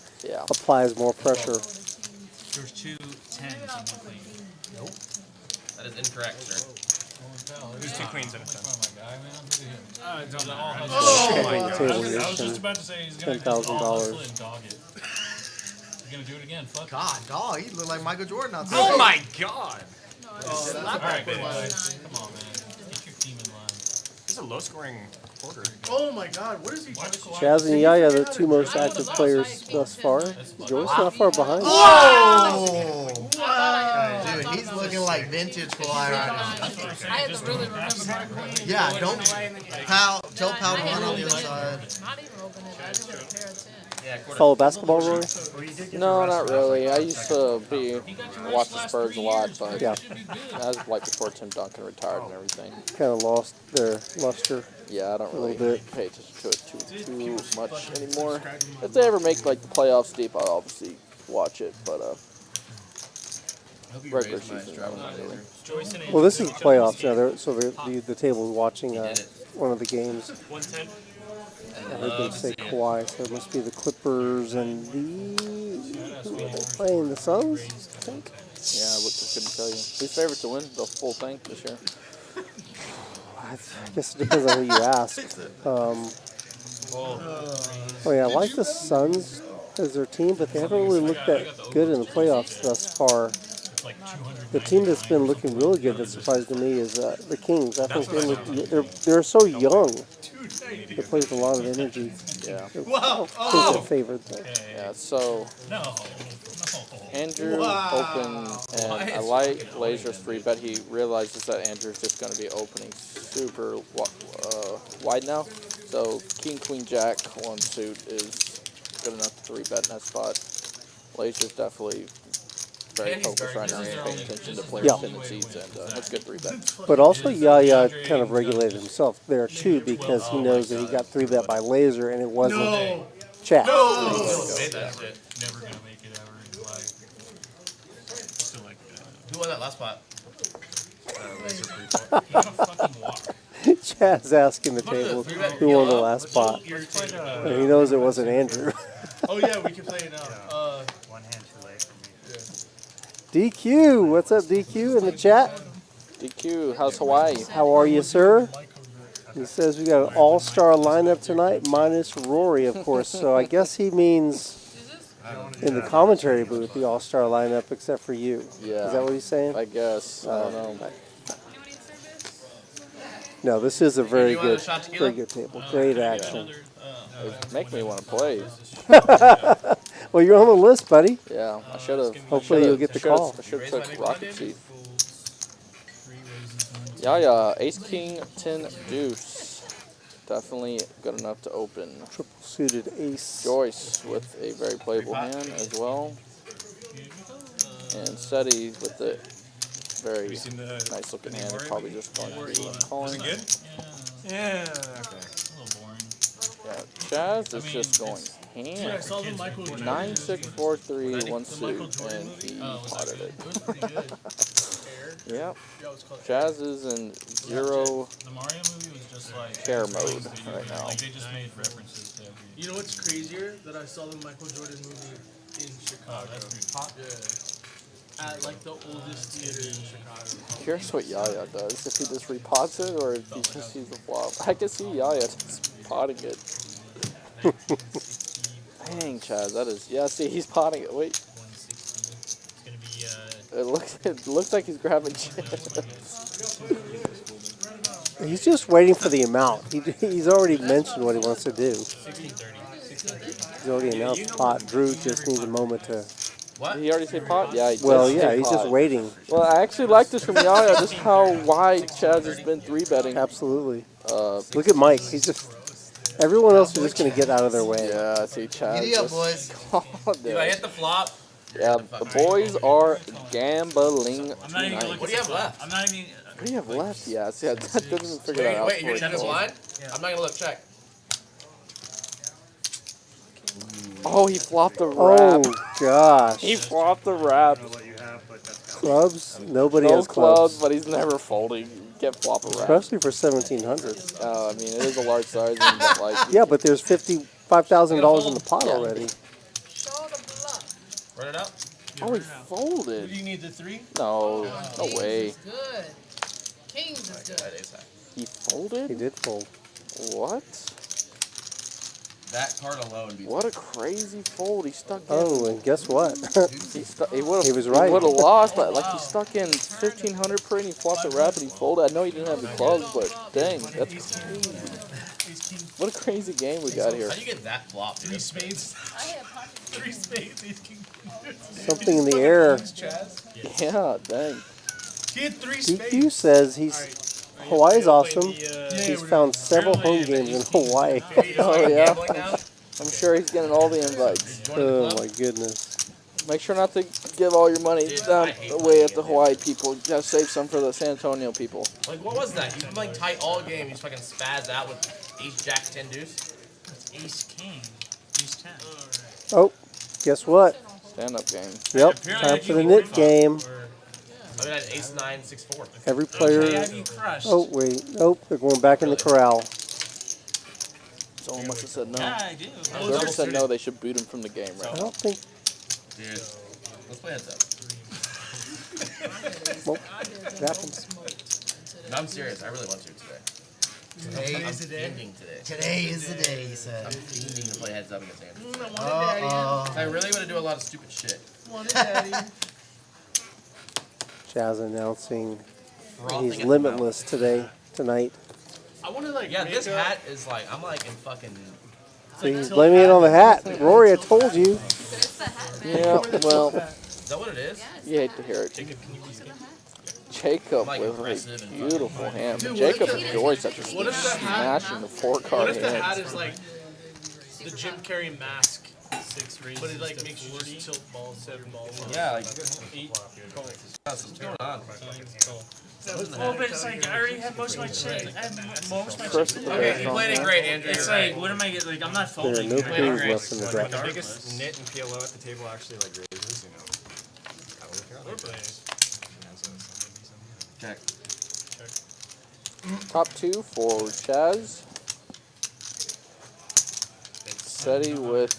applies more pressure. There's 2 10s and 1 queen. Nope. That is incorrect, sir. Who's 2 queens and a 10? Oh my God. I was just about to say he's gonna go all hustle and dog it. He's gonna do it again. Fuck. God, dog, he looked like Michael Jordan out there. Oh my god! Alright, baby. Come on, man. Get your team in line. This is a low scoring Oh my God, what is he doing? Chaz and Yaya, the two most active players thus far. Joyce not far behind. Whoa! Wow. Dude, he's looking like vintage fly right now. I had to really remember my queen. Yeah, don't tell Pal to run on the other side. Not even open it. I just want a pair of 10. Follow basketball, Roy? No, not really. I used to watch the Spurs a lot, but Yeah. that was like before Tim Duncan retired and everything. Kind of lost their luster. Yeah, I don't a really little bit. pay attention to it too much anymore. If they ever make like the playoffs deep, I'll obviously watch it, but regular season, I don't really. Well, this is playoffs now. So the table is watching one of the games. 110. I heard them say Kawhi, so it must be the Clippers and who are they playing? The Suns, I think. Yeah, I couldn't tell you. Who's favorite to win the full thing this year? I guess it depends on who you ask. Oh yeah, I like the Suns as their team, but they haven't really looked that good in the playoffs thus far. The team that's been looking really good that surprised me is the Kings. I think they're so young. They play with a lot of energy. Yeah. I think they're favored though. Yeah, so Andrew open, and I like Laser's 3-bet. He realizes that Andrew's just going to be opening super wide now. So King, Queen, Jack, 1 suit is good enough to 3-bet in that spot. Laser's definitely very focused right now and paying attention to player tendencies, and that's good 3-bet. But also Yaya kind of regulated himself there too because he knows that he got 3-bet by Laser and it wasn't Chat. Never gonna make it ever in life. Still like Who won that last spot? Chad's asking the table who won the last spot. And he knows it wasn't Andrew. Oh yeah, we can play it now. One hand too late for me. DQ, what's up DQ in the chat? DQ, how's Hawaii? How are you, sir? He says we got an all-star lineup tonight, minus Rory, of course. So I guess he means in the commentary booth, the all-star lineup, except for you. Yeah. Is that what he's saying? I guess. I don't know. No, this is a very good table. Great action. Make me want to play. Well, you're on the list, buddy. Yeah, I should have. Hopefully you'll get the call. I should have took Rocket Seat. Yeah, Ace, King, 10, Deuce. Definitely good enough to open. Triple suited ace. Joyce with a very playable hand as well. And Ceddy with a very nice looking hand. It's probably just going to be calling. Good? Yeah, okay. Yeah, Chaz is just going ham. 9, 6, 4, 3, 1 suit, and he potted it. Yep. Chaz is in zero care mode right now. Like they just made references to every. You know what's crazier? That I saw the Michael Jordan movie in Chicago. At like the oldest theater in Chicago. Curious what Yaya does. If he just repots it or if he just sees the flop. I can see Yaya just potting it. Dang, Chaz, that is. Yeah, see, he's potting it. Wait. It looks like he's grabbing chips. He's just waiting for the amount. He's already mentioned what he wants to do. He's already announced pot. Drew just needs a moment to. What? He already said pot? Yeah, he Well, did yeah, say he's pot. just waiting. Well, I actually like this from Yaya, just how wide Chaz has been 3-betting. Absolutely. Look at Mike. He's just. Everyone else is just going to get out of their way. Yeah, see, Chaz. Giddy up, boys. Dude, I hit the flop. Yeah, the boys are gambling I'm not even tonight. looking. What do you have left? I'm not even. What do you have left? Yeah, see, I couldn't even figure that out. Wait, you're before he checking called. blind? I'm not gonna look. Check. Oh, he flopped the wrap. Oh, gosh. He flopped the wrap. Clubs? Nobody No has clubs. but he's never folding. You can't flop a wrap. Especially for 1,700. I mean, it is a large size, but like. Yeah, but there's $55,000 in the pot already. Run it out. Oh, he folded. Do you need the 3? No, no way. Good. Kings is good. He folded? He did fold. What? That card alone. What a crazy fold. He stuck in. Oh, and guess what? He was right. He would have lost, but like he stuck in 1,500 per and he flopped the wrap and he folded. I know he didn't have the clubs, but dang, that's crazy. What a crazy game we got here. How do you get that flop, dude? 3 spades. 3 spades. Something in the air. Yeah, dang. He had 3 spades. DQ says Hawaii's awesome. He's found several home games in Hawaii. Oh yeah. I'm sure he's getting all the invites. Oh my goodness. Make sure not to give all your money away at the Hawaii people. You gotta save some for the San Antonio people. Like, what was that? You like tight all game. You just fucking spaz out with ace, jack, 10 deuce. It's ace king. Ace 10. Oh, guess what? Stand-up game. Yep, time for the knit game. I mean, that's ace 9, 6, 4. Every player. Oh wait, nope, they're going back in the corral. Someone must have said no. Yeah, I do. Whoever said no, they should boot him from the game, right? I don't think. Dude, let's play heads up. Well, it happens. No, I'm serious. I really want to today. Today I'm is the day. fiending today. Today is the day, he said. I'm fiending to play heads up against Andrew. Uh-oh. I really want to do a lot of stupid shit. Chaz announcing Frothing he's at the limitless tonight. I want to like. Yeah, this hat is like, I'm like in fucking. So he's blaming it on the hat. Rory, I told you. Yeah, well. Is that what it is? You hate to hear it. Jacob Like with aggressive a and beautiful hand. Dude, Jacob what if enjoys such a What if the hat? smashing the 4-card What if the hat hand. is like the Jim Carrey mask? 6 raises, but it like makes you just tilt balls, 7 balls. Yeah, like 8 calls. what's going on? Oh, but it's like I already have most of my chips. I have most of my Chris chips. with the Okay, very you played it strong great, hand. Andrew. It's You're like, right. what am I getting? Like, I'm not There are folding. no right? queens left in the Like deck. the biggest nit and PLO at the table actually like raises, you know. Check. Top 2 for Chaz. Ceddy with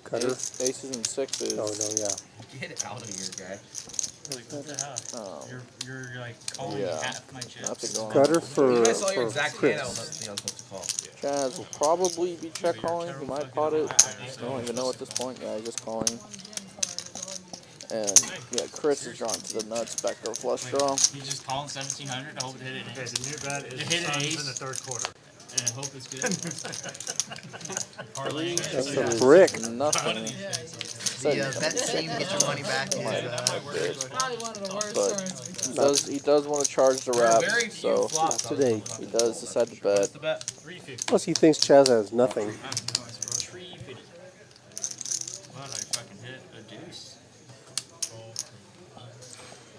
Cutter. aces and sixes. Oh no, yeah. Get out of here, guy. Like, what the hell? You're like calling Yeah. half my chips. Nothing going on. Cutter When you guys saw your for exact hand, I Chris. was supposed to call. Chaz will probably be check calling. He might pot it. I don't even know at this point. Yeah, he's just calling. And yeah, Chris is drawn to the nuts. Backdoor flush draw. You just calling 1700. I hope it hit an Okay, ace. the new bet is It hit an Suns ace. in the third quarter. And I hope it's good. That's a brick. Nothing. The bet team get your money back. Probably one of the worst But turns. he does want to charge the wrap, Very few so flops. Today. he does decide to bet. What's the bet? 350. Plus he thinks Chaz has nothing. 350. What? I fucking hit a deuce.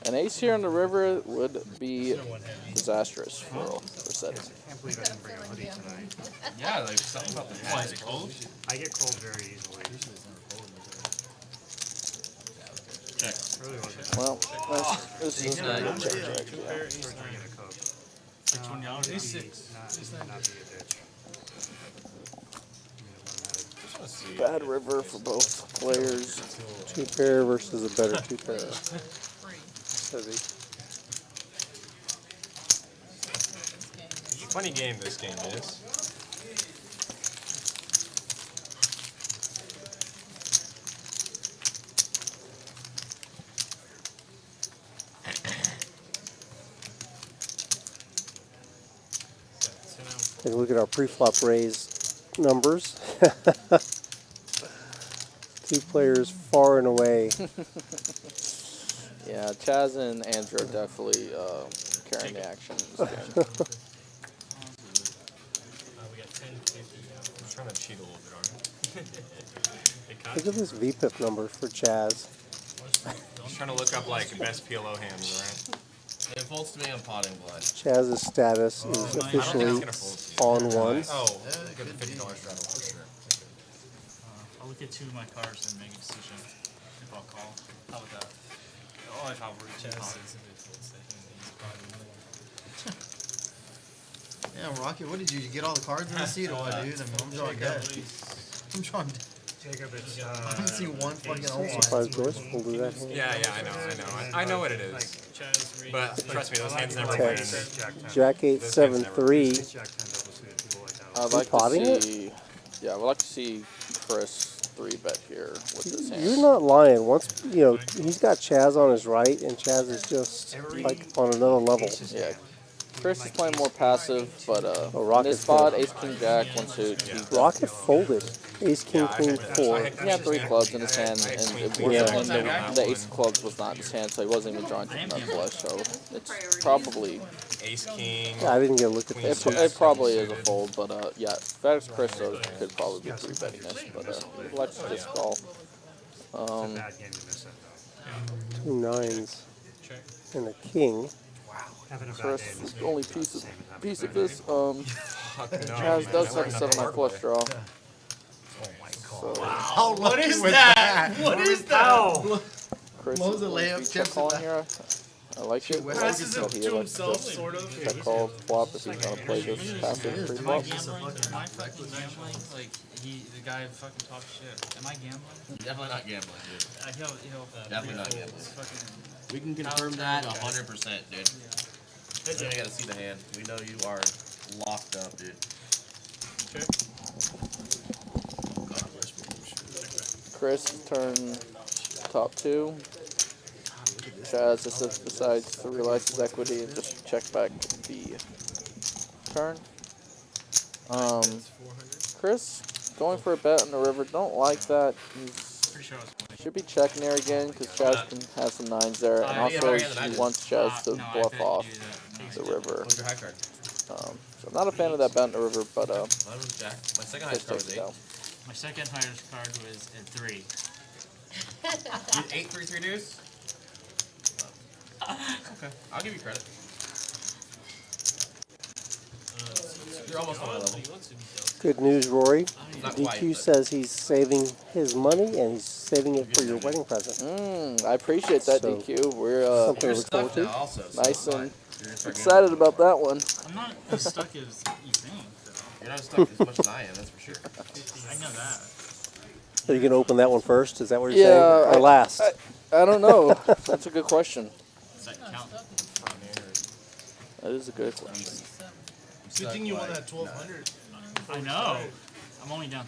An ace here on the river would be disastrous for Ceddy. I can't believe I didn't bring a hoodie tonight. Yeah, like something about the hat. Why is it cold? I get cold very easily. Check. Really wasn't. Well, this is going to be a check. Start drinking a Coke. For $20. Not be a bitch. Bad river for both players. 2 pair versus a better 2 pair. Funny game this game is. Take a look at our pre-flop raise numbers. 2 players far and away. Yeah, Chaz and Andrew are definitely carrying the action in this game. We got 1050. I'm trying to cheat a little bit on it. Look at this VPIP number for Chaz. Just trying to look up like best PLO hands, right? It folds to me on potting blind. Chaz's status is officially on ones. Oh, good $50 straddle for sure. I'll look at 2 of my cards and make a decision if I'll call. How about that? Oh, if I'll reach out. Yeah, Rocky, what did you get all the cards in the seat or what, dude? I mean, I'm trying to I'm trying to. Jacob, it's I didn't see one fucking old one. Surprise Joyce will do that hand. Yeah, I know. I know what it is. But trust me, those hands never win. Text. Jack 8 7 3. I'd like potting to it? see. Yeah, I'd like to see Chris 3-bet here with this hand. You're not lying. Once he's got Chaz on his right, and Chaz is just like on another level. Yeah. Chris is playing more passive, but in Rocket's this spot, good. Ace King Jack, 1 suit. Rocket folded. Ace King Queen 4. He had 3 clubs in his hand, and the Ace of Clubs was not in his hand, so he wasn't even drawing to the nut flush. So it's probably Ace King. Yeah, I didn't get a look at this. it probably is a fold, but yeah, FedEx Chris could probably be 3-betting this, but let's just call. 2 9s and a king. Chris is the only piece of this. Chaz does have a 7-9 flush draw. How What lucky is was that? What is that? Chris Blows is the the only layup, piece chips calling it here. I like it. Wes is So he to elects himself, to sort of. check call flop if he's gonna play this passive free Am I flop. gambling? Am I fucking gambling? Like, the guy fucking talks shit. Am I gambling? Definitely not gambling, dude. Definitely not gambling. We can confirm that 100%, dude. You gotta see the hand. We know you are locked up, dude. Chris turn top 2. Chaz just decides to realize his equity and just check back the turn. Chris going for a bet on the river. Don't like that. Should be checking there again because Chaz has some 9s there, and also he wants Chaz to bluff off the river. What's your high card? So I'm not a fan of that bet on the river, but Mine was Jack. My second highest card was 8. My second highest card was at 3. 8 3 deuce? Okay, I'll give you credit. You're almost on my level. Good news, Rory. Not DQ quite, but- says he's saving his money and he's saving it for your wedding present. I appreciate that, So, DQ. We're something to look forward to. nice and excited about that one. I'm not as stuck as you think, though. You're not stuck as much as I am, that's for sure. I know that. Are you going to open that one first? Is that what you're saying? Or last? I don't know. That's a good question. Does that count? That is a good question. Good thing you won that 1200. I know. I'm only down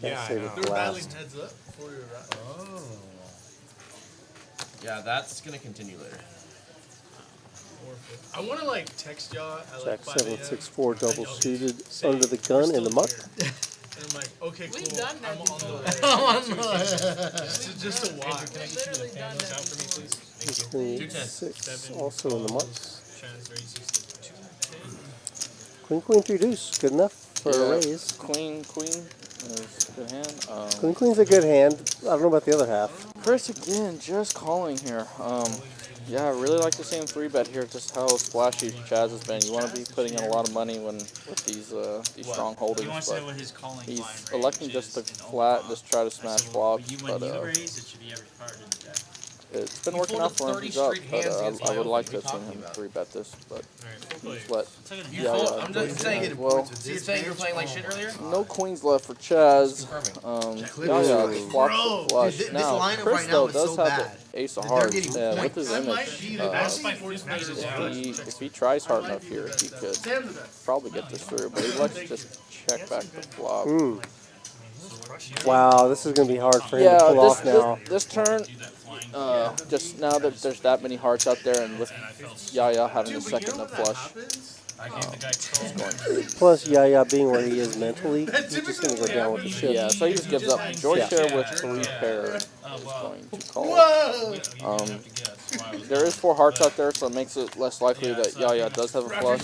3. Yeah, I know. They were battling heads up before you were right. Oh. Yeah, that's gonna continue later. I want to like text y'all at Jack like 5 a.m. 764 double suited under the gun in the muck. And I'm like, okay, cool. We've done that I'm on before. the way. Just to watch. Can I get you the pan those out for me, please? Queen 6 also in the muck. Chaz, very easy. 210. Queen 3 deuce. Good enough for a raise. Queen is a good hand. Queen's a good hand. I don't know about the other half. Chris again, just calling here. Yeah, I really like to see him 3-bet here. Just how splashy Chaz has been. You want to be putting in a lot of money with these strong holdings, You want to say what his calling he's line range electing just to flat, just try to smash flops. When But you raise, it should be every card in the deck. it's been working out for him. He's up, but I would like to see him 3-bet this, but just let I'm just saying. well. So you're saying you were playing like shit earlier? No queens left for Chaz. Flops to flush. This Now, lineup Chris right now though is does so have bad. the ace of They're hearts. getting Yeah, with points. his image, if he tries hard enough here, he could probably get this through. But let's just check back the flop. Wow, this is going to be hard for him to pull off now. This turn, just now that there's that many hearts out there, and with Yaya having a second to flush, Plus, Yaya being where he is mentally, he's just going to go down with the ship. yeah, so he just gives up. Joy share with 3 pair is going to call. There is 4 hearts out there, so it makes it less likely that Yaya does have a flush.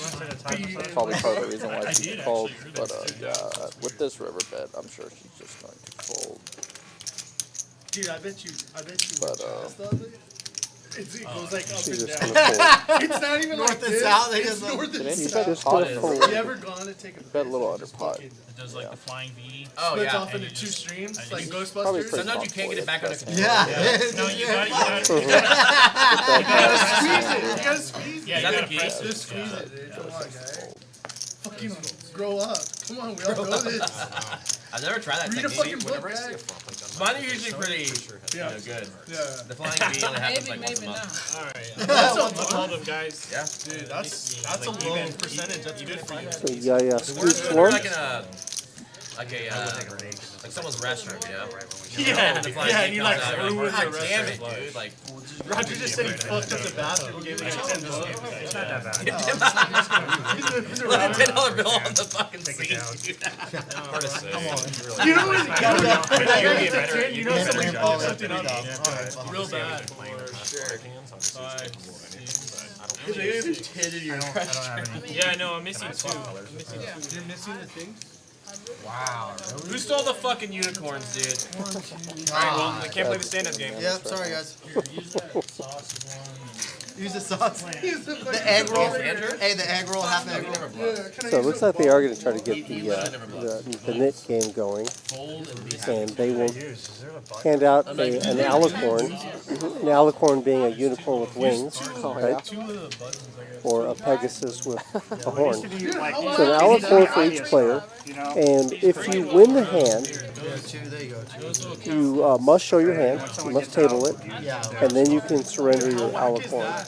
Probably part of the reason why she called. But yeah, with this river bet, I'm sure she's just going to fold. Dude, I bet you. But It goes like up she's and just down. going to fold. It's not even North like and this. south, they It's just north and She's south. just going to You fold. ever gone to take a bet a little under pot. It does like the flying V. Oh splits yeah. off into 2 streams, like Probably Ghostbusters? pretty Sometimes you can't get it back under control. Yeah. No, you got it. Squeeze it. You gotta squeeze it. Yeah, Is that you the gotta key? press Just squeeze it, dude. Come on, guys. Fucking grow up. Come on, we all know this. I've never tried that Read a technique. fucking book, man. Mine are usually pretty good. Yeah. The flying V only happens like once a Maybe month. not. Alright. That's a Hold up, guys. Yeah. Dude, that's a low percentage. That's good for you. So Yaya We're scoops doing one. like in a like a like someone's restroom, you know? Yeah, The yeah, and you like threw in God the damn it, restroom. dude! Like, Roger just said he fucked up the bathroom and gave me $10. It's not that bad. Put a $10 bill on the fucking seat, dude. You know what? You know Can't something blame Paul something for up $3. real bad for sure. 5, 6. Yeah, I know. I'm missing 2. You're missing the things. Wow. Who stole the fucking unicorns, dude? Alright, well, I can't play the stand-up game. Yep, sorry guys. Use that sausage one. Use the sauce. The egg roll. Hey, the egg roll, half egg roll. So it looks like they are going to try to get the knit game going, and they will hand out an alicorn, an alicorn being a unicorn with wings, right? Or a pegasus with a horn. So an alicorn for each player, and if you win the hand, you must show your hand, you must table it, and then you can surrender your alicorn.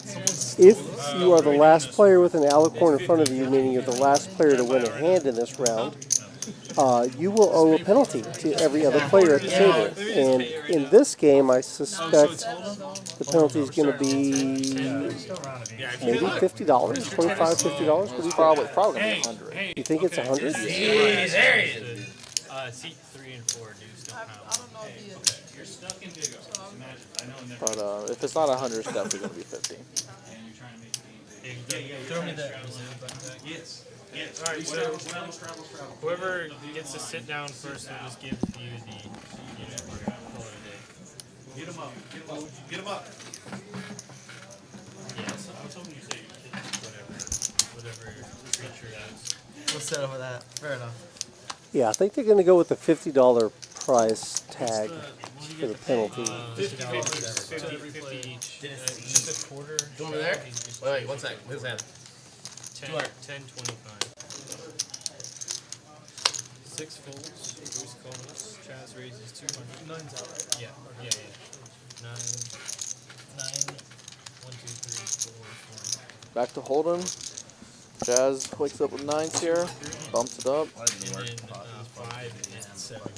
If you are the last player with an alicorn in front of you, meaning you're the last player to win a hand in this round, you will owe a penalty to every other player at the table. And in this game, I suspect the penalty is going to be maybe $50, $25, $50. What do you Probably going to be 100. You think it's 100? There he is. Seat 3 and 4 do still count. You're stuck in big O. But if it's not 100, it's definitely going to be 50. Throw me that. Yes. Yes. All right. So whoever gets to sit down first will just give you the call it a day. Get him up. Get him up. Yeah, so I was hoping you say whatever creature that is. We'll settle for that. Fair enough. Yeah, I think they're going to go with the $50 price tag for the penalty. 50 each. Just a quarter. Go over there. Wait, 1 second. His hand. 10, 10.25. 6 folds. Bruce calls. Chaz raises 200. 9's out, right? Yeah. 9. 1, 2, 3, 4, 4. Back to Holden. Jazz wakes up with 9s here. Bumps it up. And then 5 and 7 call.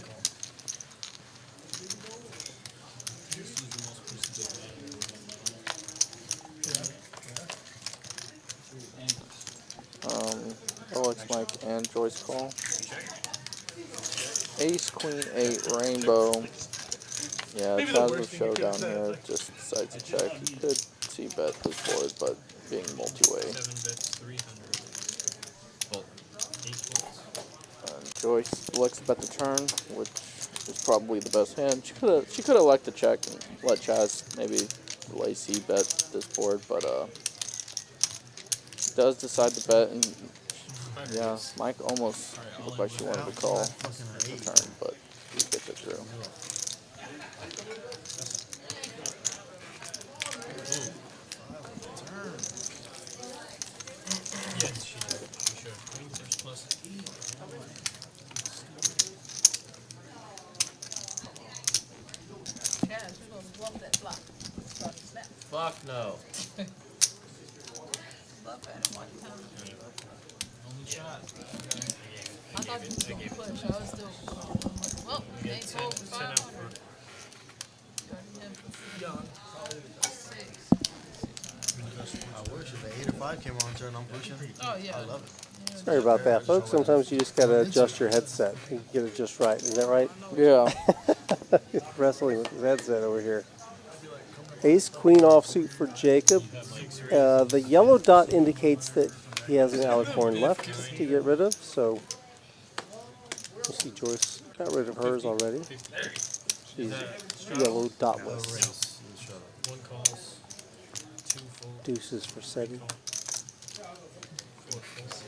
OX Mike and Joyce call. Ace, Queen, 8, Rainbow. Yeah, Chaz will show down here. Just decides to check. He could see bet this board, but being multi-way. 7 bets 300. Fold. 8 folds. And Joyce elects to bet the turn, which is probably the best hand. She could have elected to check and let Chaz maybe delay C bet this board, but does decide to bet, and yeah, Mike almost looked like she wanted to call the turn, but he gets it through. Yes, she did. She showed. There's plus. Chaz, we're gonna bluff that flop. Start to snap. Fuck no. Bluff at it one time. Only shot. I thought you was gonna push. I was still. Well, ain't told for 500. I wish if the 8 or 5 came on turn, I'm pushing. Oh, yeah. I love it. Sorry about that, folks. Sometimes you just got to adjust your headset. You get it just right. Is that right? Yeah. Wrestling with his headset over here. Ace, Queen offsuit for Jacob. The yellow dot indicates that he has an alicorn left to get rid of, so you see Joyce got rid of hers already. She's yellow dotless. 1 calls. 2 folds. Deuces for Ceddy. 4 folds.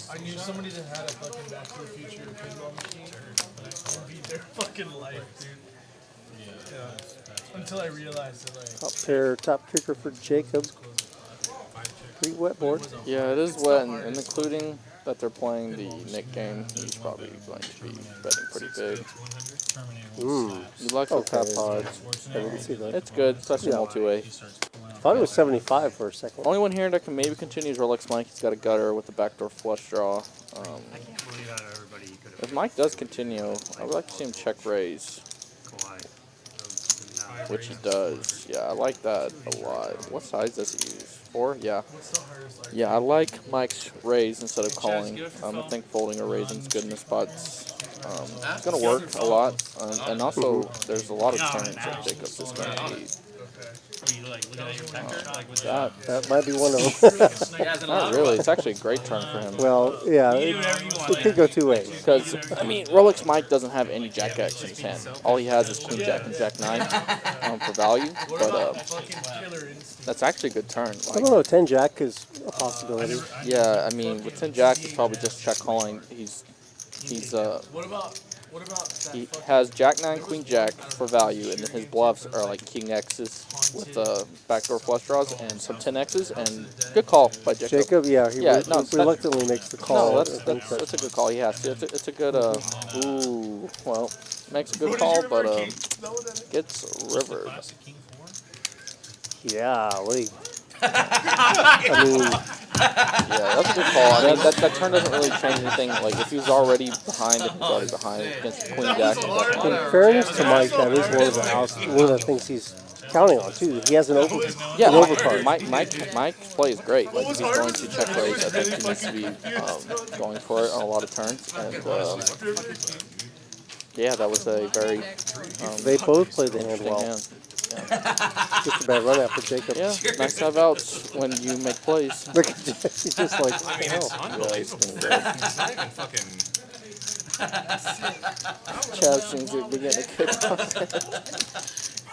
I knew somebody that had a fucking Back to the Future pinball machine, and I beat their fucking life, dude. Yeah. Until I realized that, like. Top pair, top kicker for Jacob. Pretty wet board. Yeah, it is wet, and including that they're playing the Nick game, he's probably going to be betting pretty big. You like the tap pod. I didn't see that. It's good, especially multi-way. thought it was 75 for a second. Only one here that can maybe continue is Rolex Mike. He's got a gutter with a backdoor flush draw. I can't believe how everybody could have. If Mike does continue, I would like to see him check raise. Which he does. Yeah, I like that a lot. What size does he use? 4? Yeah. Yeah, I like Mike's raise instead of calling. I think folding or raising is good in the spots. It's going to work a lot. And also, there's a lot of turns that Jacobs is going to need. That might be one of them. Not really. It's actually a great turn for him. Well, yeah, it could go 2 ways. Because, I mean, Rolex Mike doesn't have any Jack X in his hand. All he has is Queen Jack and Jack 9 for value. But that's actually a good turn. I don't know, 10 Jack is a possibility. Yeah, I mean, with 10 Jack, he's probably just check calling. He has Jack 9, Queen Jack for value, and then his bluffs are like King X's with backdoor flush draws and some 10 X's, and good call by Jacob. Jacob, yeah, he reluctantly makes the call. No, that's a good call. He has to. It's a good, ooh, well, makes a good call, but gets rivered. Yeah, I mean, yeah, that's a good call. I mean, that turn doesn't really change anything. Like, if he's already behind, against Queen Jack. in fairness to Mike, that is one of the things he's counting on too. He has an overcard. Mike's play is great. Like, if he's going to check raise, I think he needs to be going for it on a lot of turns. And yeah, that was a very. They both played the hand well. Just a bad run after Jacob. Yeah, nice to have outs when you make plays. Look at he's just like, I mean, it's unbelievable. It's not even fucking. Chad seems to be getting a kick off.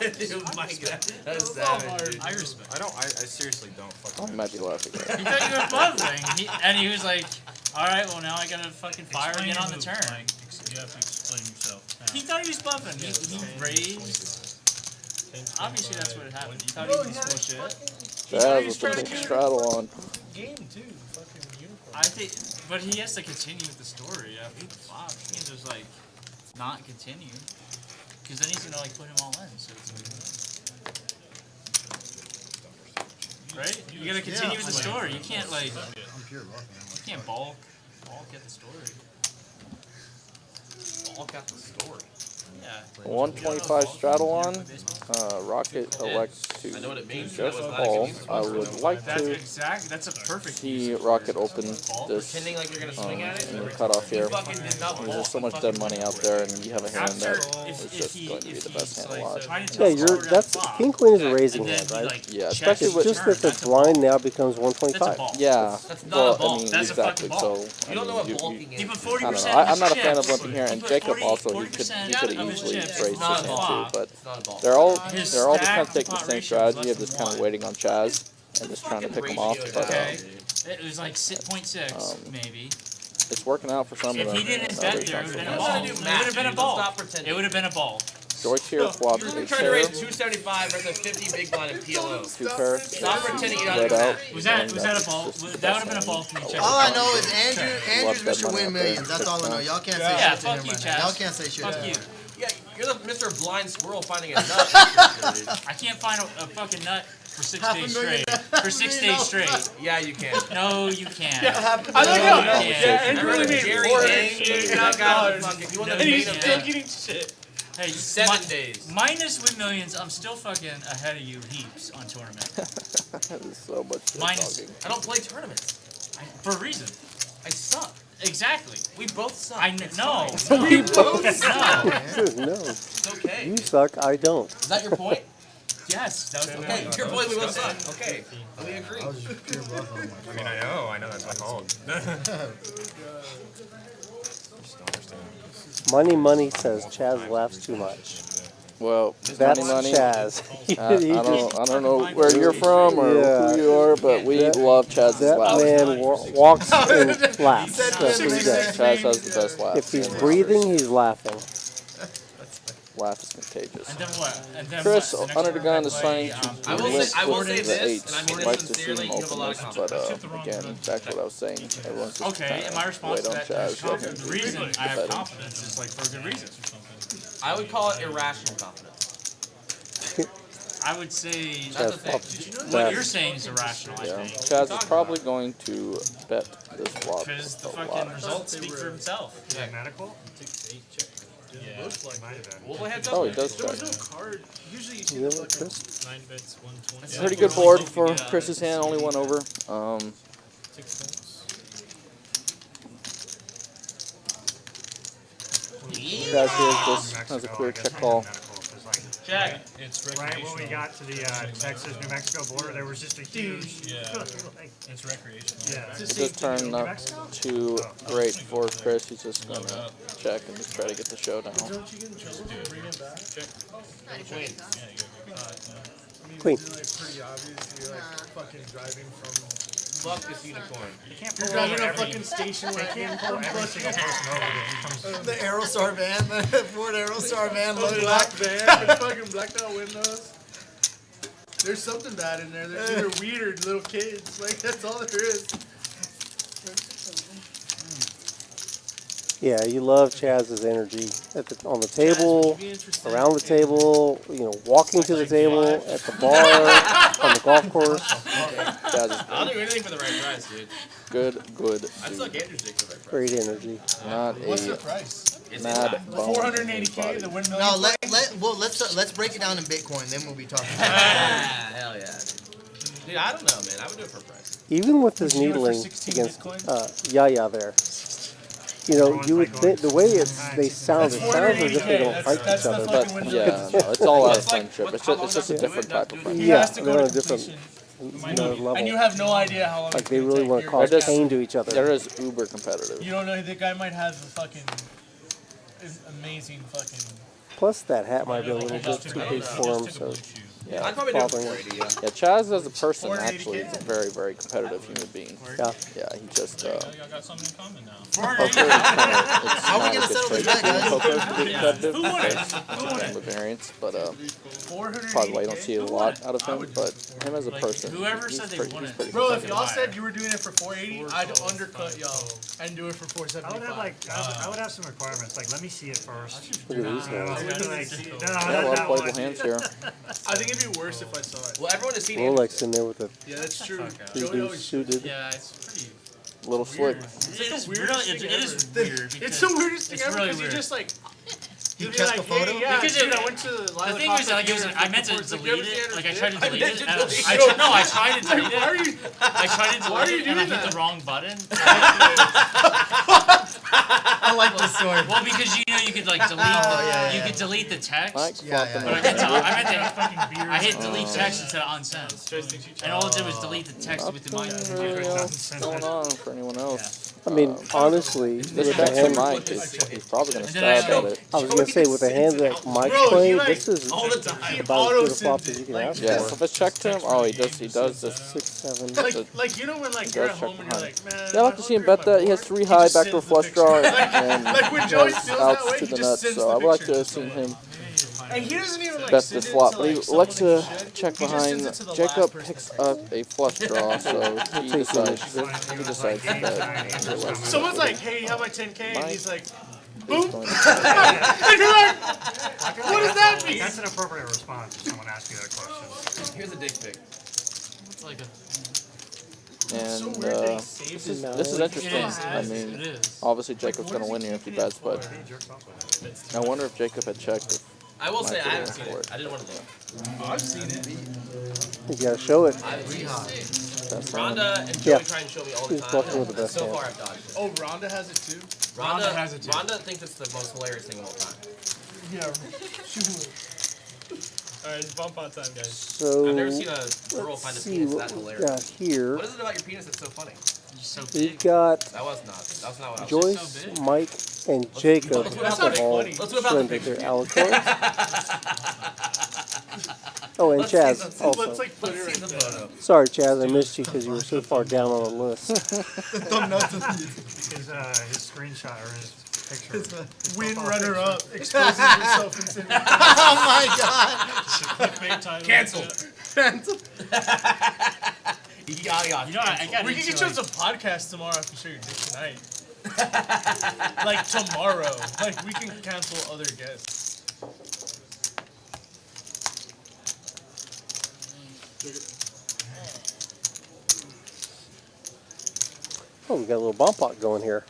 Oh my god, that's savage. I respect. I seriously don't fucking. I might be laughing. He thought you were bluffing, and he was like, "All right, well now I gotta fucking fire again on the turn." You have to explain yourself. He thought he was bluffing. He raised. Obviously, that's what happened. You thought he was bullshit. Chad with the big straddle on. Game too, fucking unicorn. I think, but he has to continue with the story. After the flop, he can just like not continue, because then he's gonna like put him all in. So it's right? You gotta continue with the story. You can't like. You can't bulk at the story. Bulk at the story. Yeah. 125 straddle on. Rocket elects to just call. I would like to That's a perfect. see Rocket open this Pretending like you're gonna swing at it. in the cutoff here. Fucking did not There's just so much dead money out there, and you have a hand that is just going to be the best hand alive. yeah, that's King Queen is a raising hand, right? Yeah, especially It's with just that the blind now becomes 125. yeah. That's not Well, a ball. I mean, That's a exactly. fucking So ball. I You don't know what mean, bulking is. He put I don't 40% know. I'm not a chips. fan of limping here, He and put Jacob 40% also he could have of his easily chips. raised It's not this a hand too, flop. but It's not a ball. they're all His just kind stack of taking the pot same ratio is strategy less of just than kind of 1. waiting on Chaz and just trying to pick them off. But Okay. It was like 0.6 maybe. it's working out for some of If them. he didn't and bet others there, not it so would have been a much. ball. It would have been a ball. Stop pretending. It would have been a ball. Joyce here flopped You're a trying to raise pair, 275 versus 50 big blind and PLO. 2 pair, Stop pretending you don't red have out. that. Was that and a that's ball? just the That would best have been a hand. ball for me. Check. All I know is Andrew's Left that Mr. money Win out there. Millions. That's all I know. Y'all can't say Yeah, shit to fuck him you, right now. Chaz. Y'all can't say shit Fuck to you. him. Yeah, you're the Mr. Blind Squirrel finding a nut. dude. I can't find a fucking nut for 6 $500,000 days straight. For 6 days straight. Yeah, you can. No, you can't. I like how Yeah. Andrew made Jerry $488 that guy was fucking. He won the No, main he's event. still getting shit. Hey, 7 days. Minus Win Millions, I'm still fucking ahead of you heaps on tournament. That is so much shit Minus. talking. I don't play tournaments. For a reason. I suck. Exactly. We both suck. No. We both No. suck. No. It's okay. You suck, I don't. Is that your point? Yes, that was Okay, your point, we both suck. Okay, we agree. I mean, I know that's what called. Money says Chaz laughs too much. Well, That's money. Chaz. I don't know where you're from or who you are, but we love Chaz's That laugh. man walks and laughs. That's what he does. Chaz has the best laugh. If he's breathing, he's laughing. Laugh is contagious. And then what? And then Chris, what? The next under the one gun I is play, trying to I will limp say with this, the and eights. I mean I'd this like to see sincerely, him you have a open lot of this, but confidence. again, back to what I was saying. Everyone's just Okay, and my response wait to on that Chaz. confidence, the reason I have confidence is like for a good reason. I would call it irrational confidence. I would say Chaz what you're saying is irrational. I Yeah, think. Chaz is probably going to bet this flop Because the a fucking lot. results speak for himself. Is that medical? Yeah. Might have been. Well, they had Oh, he does There check. was no card. Usually you see You know the what, fucking Chris? 9 bets, 120. It's a pretty good board for Chris's hand, only one over. 6 points. Chaz here just has a clear check call. Check. It's Right when we recreational. got to the Texas-New Mexico border, there was just a huge. Yeah. like, It's recreational. yeah. This turn not too great for Chris. He's just gonna check and just try to get the showdown. Don't you get in trouble for bringing it back? Queen. Queen. Is it like pretty obvious you're like fucking driving from... Fuck this unicorn. You can't You're pull driving over a every, fucking station where you can't pull every single person over that comes. The Aerostar van, the Ford Aerostar van loaded black up. van with fucking blacked out windows. There's something bad in there. They're weird little kids. Like, that's all there is. Yeah, you love Chaz's energy on the table, around the table, walking to the table, at the bar, on the golf course. Chaz is I'll do anything for the right price, dude. good I'd suck dude. Andrew's dick for the right price. Great energy. Not What's the a price? mad bone in his 480K, body. the windmill. No, let's break it down in Bitcoin, then we'll be talking. Ah, hell yeah. Dude, I don't know, man. I would do it for a price. Even with his Would you do it for needling 16 against Bitcoin? Yaya there. You would think the way they sound, it sounds as if they don't fight each other, But but yeah, no, it's all out of friendship. It's just a different type of He friendship. yeah, has to go they're on to a different level. And you have no idea how long Like it's they gonna really take. want to You're- cause They're just- pain to each other. They're just uber competitive. You don't know, the guy might have a fucking amazing fucking... Plus that hat might be a little bit too big for him, so Yeah, I'd probably do it for bothering him. 480, yeah. yeah. Chaz as a person actually is a very, very competitive human being. Yeah. Yeah, he just Y'all got something in common now. poker is kinda, it's How are we not a gonna good settle trait this to be bet, in guys? poker to be competitive Who won it? because the variance, but probably 480K? why you don't see a lot out of him. But him as a person, whoever he's said they pretty, won he's it. pretty Bro, if competitive. y'all said you were doing it for 480, I'd undercut y'all and do it for 475. I would have like, I would have some requirements. Like, let me see it first. Look at these I guys. wouldn't like, no, Yeah, a lot of that playable one. hands here. I think it'd be worse if I saw it. Well, everyone has seen Andrew's Rolex in there with the Yeah, that's true. three Joey dudes always suited. Yeah, it's pretty. Little slick. It the is weirdest really, thing it is ever. weird. It's the weirdest thing it's ever really because you weird. just like... He You'd be kept like, the photo? hey, yeah, Because dude, it- I went to The Lila thing was, like, I meant to delete it. Like, I tried to delete it. And I tried to delete Why are it. you... I tried to Why are delete you it, and I doing hit the that? wrong button. I like this story. Well, because you could like delete. yeah, You yeah. could delete the text. Mike's Yeah, flopping But I it. meant to. I hit delete text instead of unsend. And all it did was delete the text with the mic. Nothing really else going on for anyone else. I mean, honestly, with This the check for hand, Mike, he's probably gonna And then I stab at it. I was gonna say with the hand that Mike's Bro, playing, he, like, this is all the time. about as good a flop as you can ask Yeah, for. so if it's checked to him, oh, he does this. 6, 7. Like you know when like He you're does at check home and you're behind. like, man. Yeah, I like to see him bet that. He has 3 high, backdoor flush draw, and Like when he Joey has feels that outs way, to he the just nuts. sends So the I would like to picture have seen him And he doesn't even like bet send this it flop, to, but he like, elects someone to he should. check He just behind. sends it to the Jacob last person. picks up a flush draw, so he decides to bet. Someone's like, hey, how about 10K? And he's like, boom. Going And you're like, what does that mean? That's an appropriate response if someone asks you that question. Here's a dick pic. It's like a. And this is No. interesting. It is, I it mean, is. obviously Jacob's gonna win here if he bets, but I wonder if Jacob had checked. If I will say Mike I would haven't have seen for it. I didn't want to look. I've seen it. You gotta show it. That's Rhonda and Yeah. Joey try and show me all the He's time. bluffing with the and best so hand. far I've dodged it. Oh, Rhonda has it too? Rhonda has it too. Rhonda thinks it's the most hilarious thing of all time. Yeah. Alright, bump on time, guys. So I've never seen a girl let's find a see penis what that we hilarious. got here. What is it about your penis that's so funny? So We've got That was not. That's not what I was. Joyce, Mike, and Jacob That's have not all funny. Let's whip out the surrendered picture. their alicoins. Oh, and Let's see- Chaz let's see- also. Let's like put it Let's see right the there. photo. Sorry, Chaz, I missed you because you were so far down on the list. His screenshot or his picture. Win runner up exposes yourself in sin. Oh my god! Clickbait title. Cancelled. Yeah. You know, I got We can into, get you on like, some podcast tomorrow if you show your dick tonight. Like tomorrow. Like we can cancel other guests. Oh, we got a little bomb pot going here.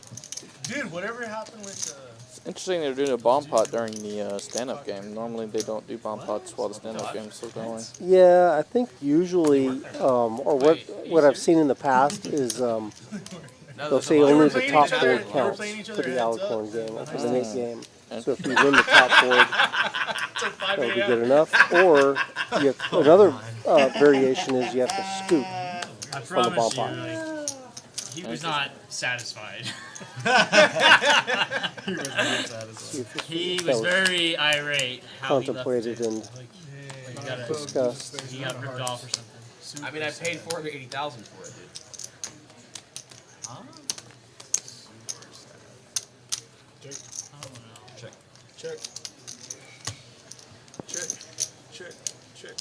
Dude, whatever happened with It's interesting they're doing a bomb pot during the stand-up game. Normally they don't do bomb pots while the stand-up game is still going. Yeah, I think usually, or what I've seen in the past is they'll say only the top board counts for the Alicorn game or for the Nate game. So if you win the top board, that'll be good enough. Or you have, another variation is you have to scoop from the bomb pot. He was not satisfied. He was not satisfied. He was very irate. How Contemplated and discussed. He got ripped off or something. I mean, I paid $480,000 for it, dude. Check. Check. Check. Check. Check.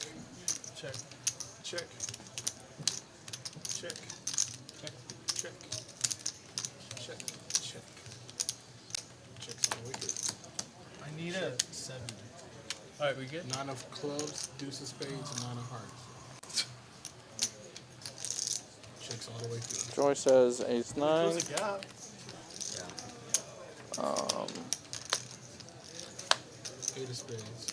Check. Check. Check. Check. Check. Check. Check. Check's all the way good. I need a 7. Alright, we good? 9 of clubs, deuce of spades, and 9 of hearts. Checks all the way through. Joy says ace 9. Close the gap. Um, 8 of spades.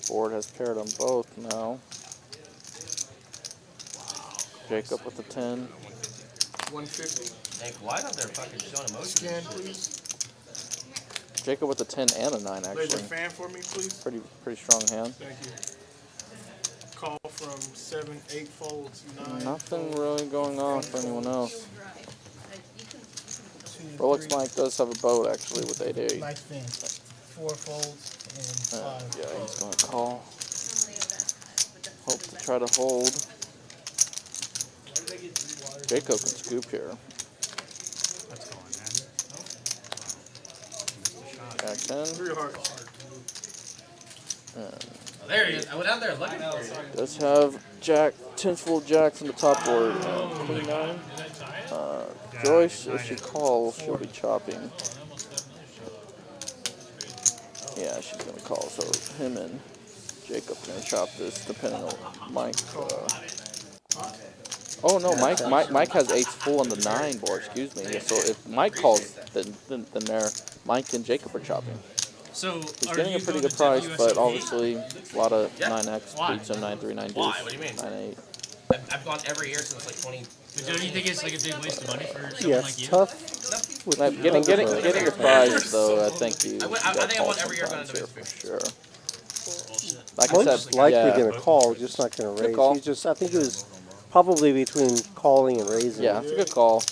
Board has paired on both now. Jacob with the 10. 150. Nick, why not they're fucking showing emotion? Scan, please. Jacob with a 10 and a 9 Laser actually. fan for me, please. Pretty strong hand. Thank you. Call from 7, 8 folds, 9. Nothing really going on for anyone else. Rolex Mike does have a boat actually with 8-8. Nice fan. 4 folds and 5. Yeah, he's going to call. Hope to try to hold. Jacob can scoop here. Jack 10. 3 hearts. Oh, there he is. I went out there looking for you. Does have Jack, 10 full jacks on the top board. Queen 9. Joyce, if she calls, she'll be chopping. Yeah, she's going to call. So him and Jacob are going to chop this, depending on Mike. Oh no, Mike has 8 full on the 9 board. Excuse me. So if Mike calls, then they're Mike and Jacob are chopping. So he's getting a pretty good price, but obviously a lot of 9x beats him 9-3, 9 Why? What do you mean? 9-8. I've gone every year since like 20. But don't you think it's like a big waste of money for someone Yeah, like it's you? tough. Getting the prize though, I think you. I think I won every year going into for sure. Like I Mike's said, likely yeah. going to call, just not going to Good raise. call. He's just, I think it was probably between calling and raising. Yeah, it's a good call.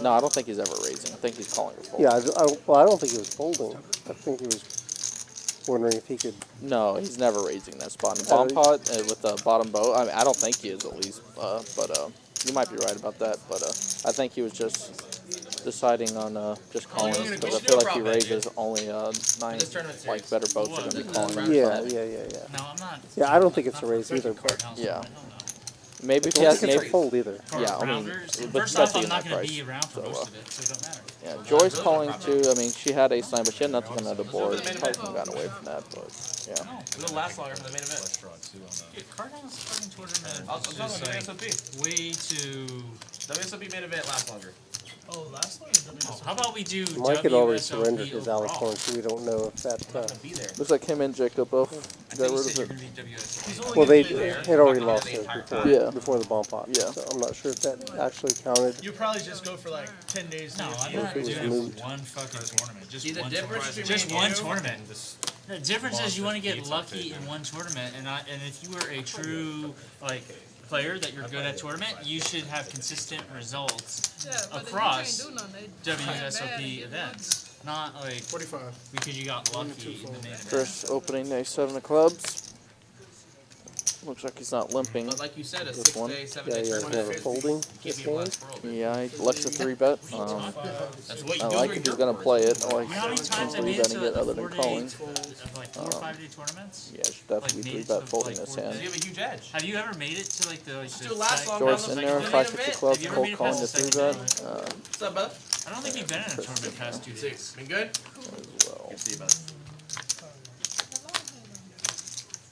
No, I don't think he's ever raising. I think he's calling or folding. Yeah, I don't think he was folding. I think he was wondering if he could. No, he's never raising that spot. In the bomb pot with the bottom bow, I mean, I don't think he is at least, but you might be right about that. But I think he was just deciding on just calling because I feel like he raises only 9 like better boats are going to be calling. Yeah. No, I'm not. Yeah, I don't think it's a raise either. But Yeah. Maybe if I he don't has think it's maybe a fold either. Yeah, I mean, but First you off, got I'm to not that going to price. be around for So, most of it, so it don't matter. yeah, Joy's calling too. I mean, she had ace 9, but she had nothing on the other board. Probably could have gotten away from that, but yeah. It'll last longer for the main event. Dude, Cardinals fucking tournament I'll is tell just them like WSOP. way too. WSOP main event lasts longer. Oh, last one? How about we do Mike had already WSOP surrendered his overall? Alicorn, so we don't know if that. Looks like him and Jacob both got rid of it. Well, they had already lost theirs before, Yeah. before the bomb pot. Yeah. So I'm not sure if that actually counted. You probably just go for like 10 days. No, I'm Or not if it was doing it moved. for one fucking tournament. Just See, the one difference tournament. between Just me one and you- tournament. The difference is you want to get lucky in one tournament, and if you were a true player that you're good at tournament, you should have consistent results across WSOP events. Not like 45 because you got lucky in the main event. Chris opening ace 7 of clubs. Looks like he's not limping. But like you said, a This one. 6-day, 7-day Yeah, tournament. never folding Keep this you game. less world. Yeah, he likes a 3-bet. That's what you I do like when if he's you're gonna play it. I like You know how many times I made it 3-betting to it other than 4 calling. days of like 4 or 5 day tournaments? Yeah, should definitely Like, be made it 3-bet to, folding like, this 4 hand. You have a huge edge. Have you ever made it to like the Still last site- long. Joyce Like, in like, there, main 550 event. clubs, Have you ever cold made it calling past the the 3-bet. What's up, bud? I don't think you've been in a tournament past 2 days. Been good? As well. See you, bud.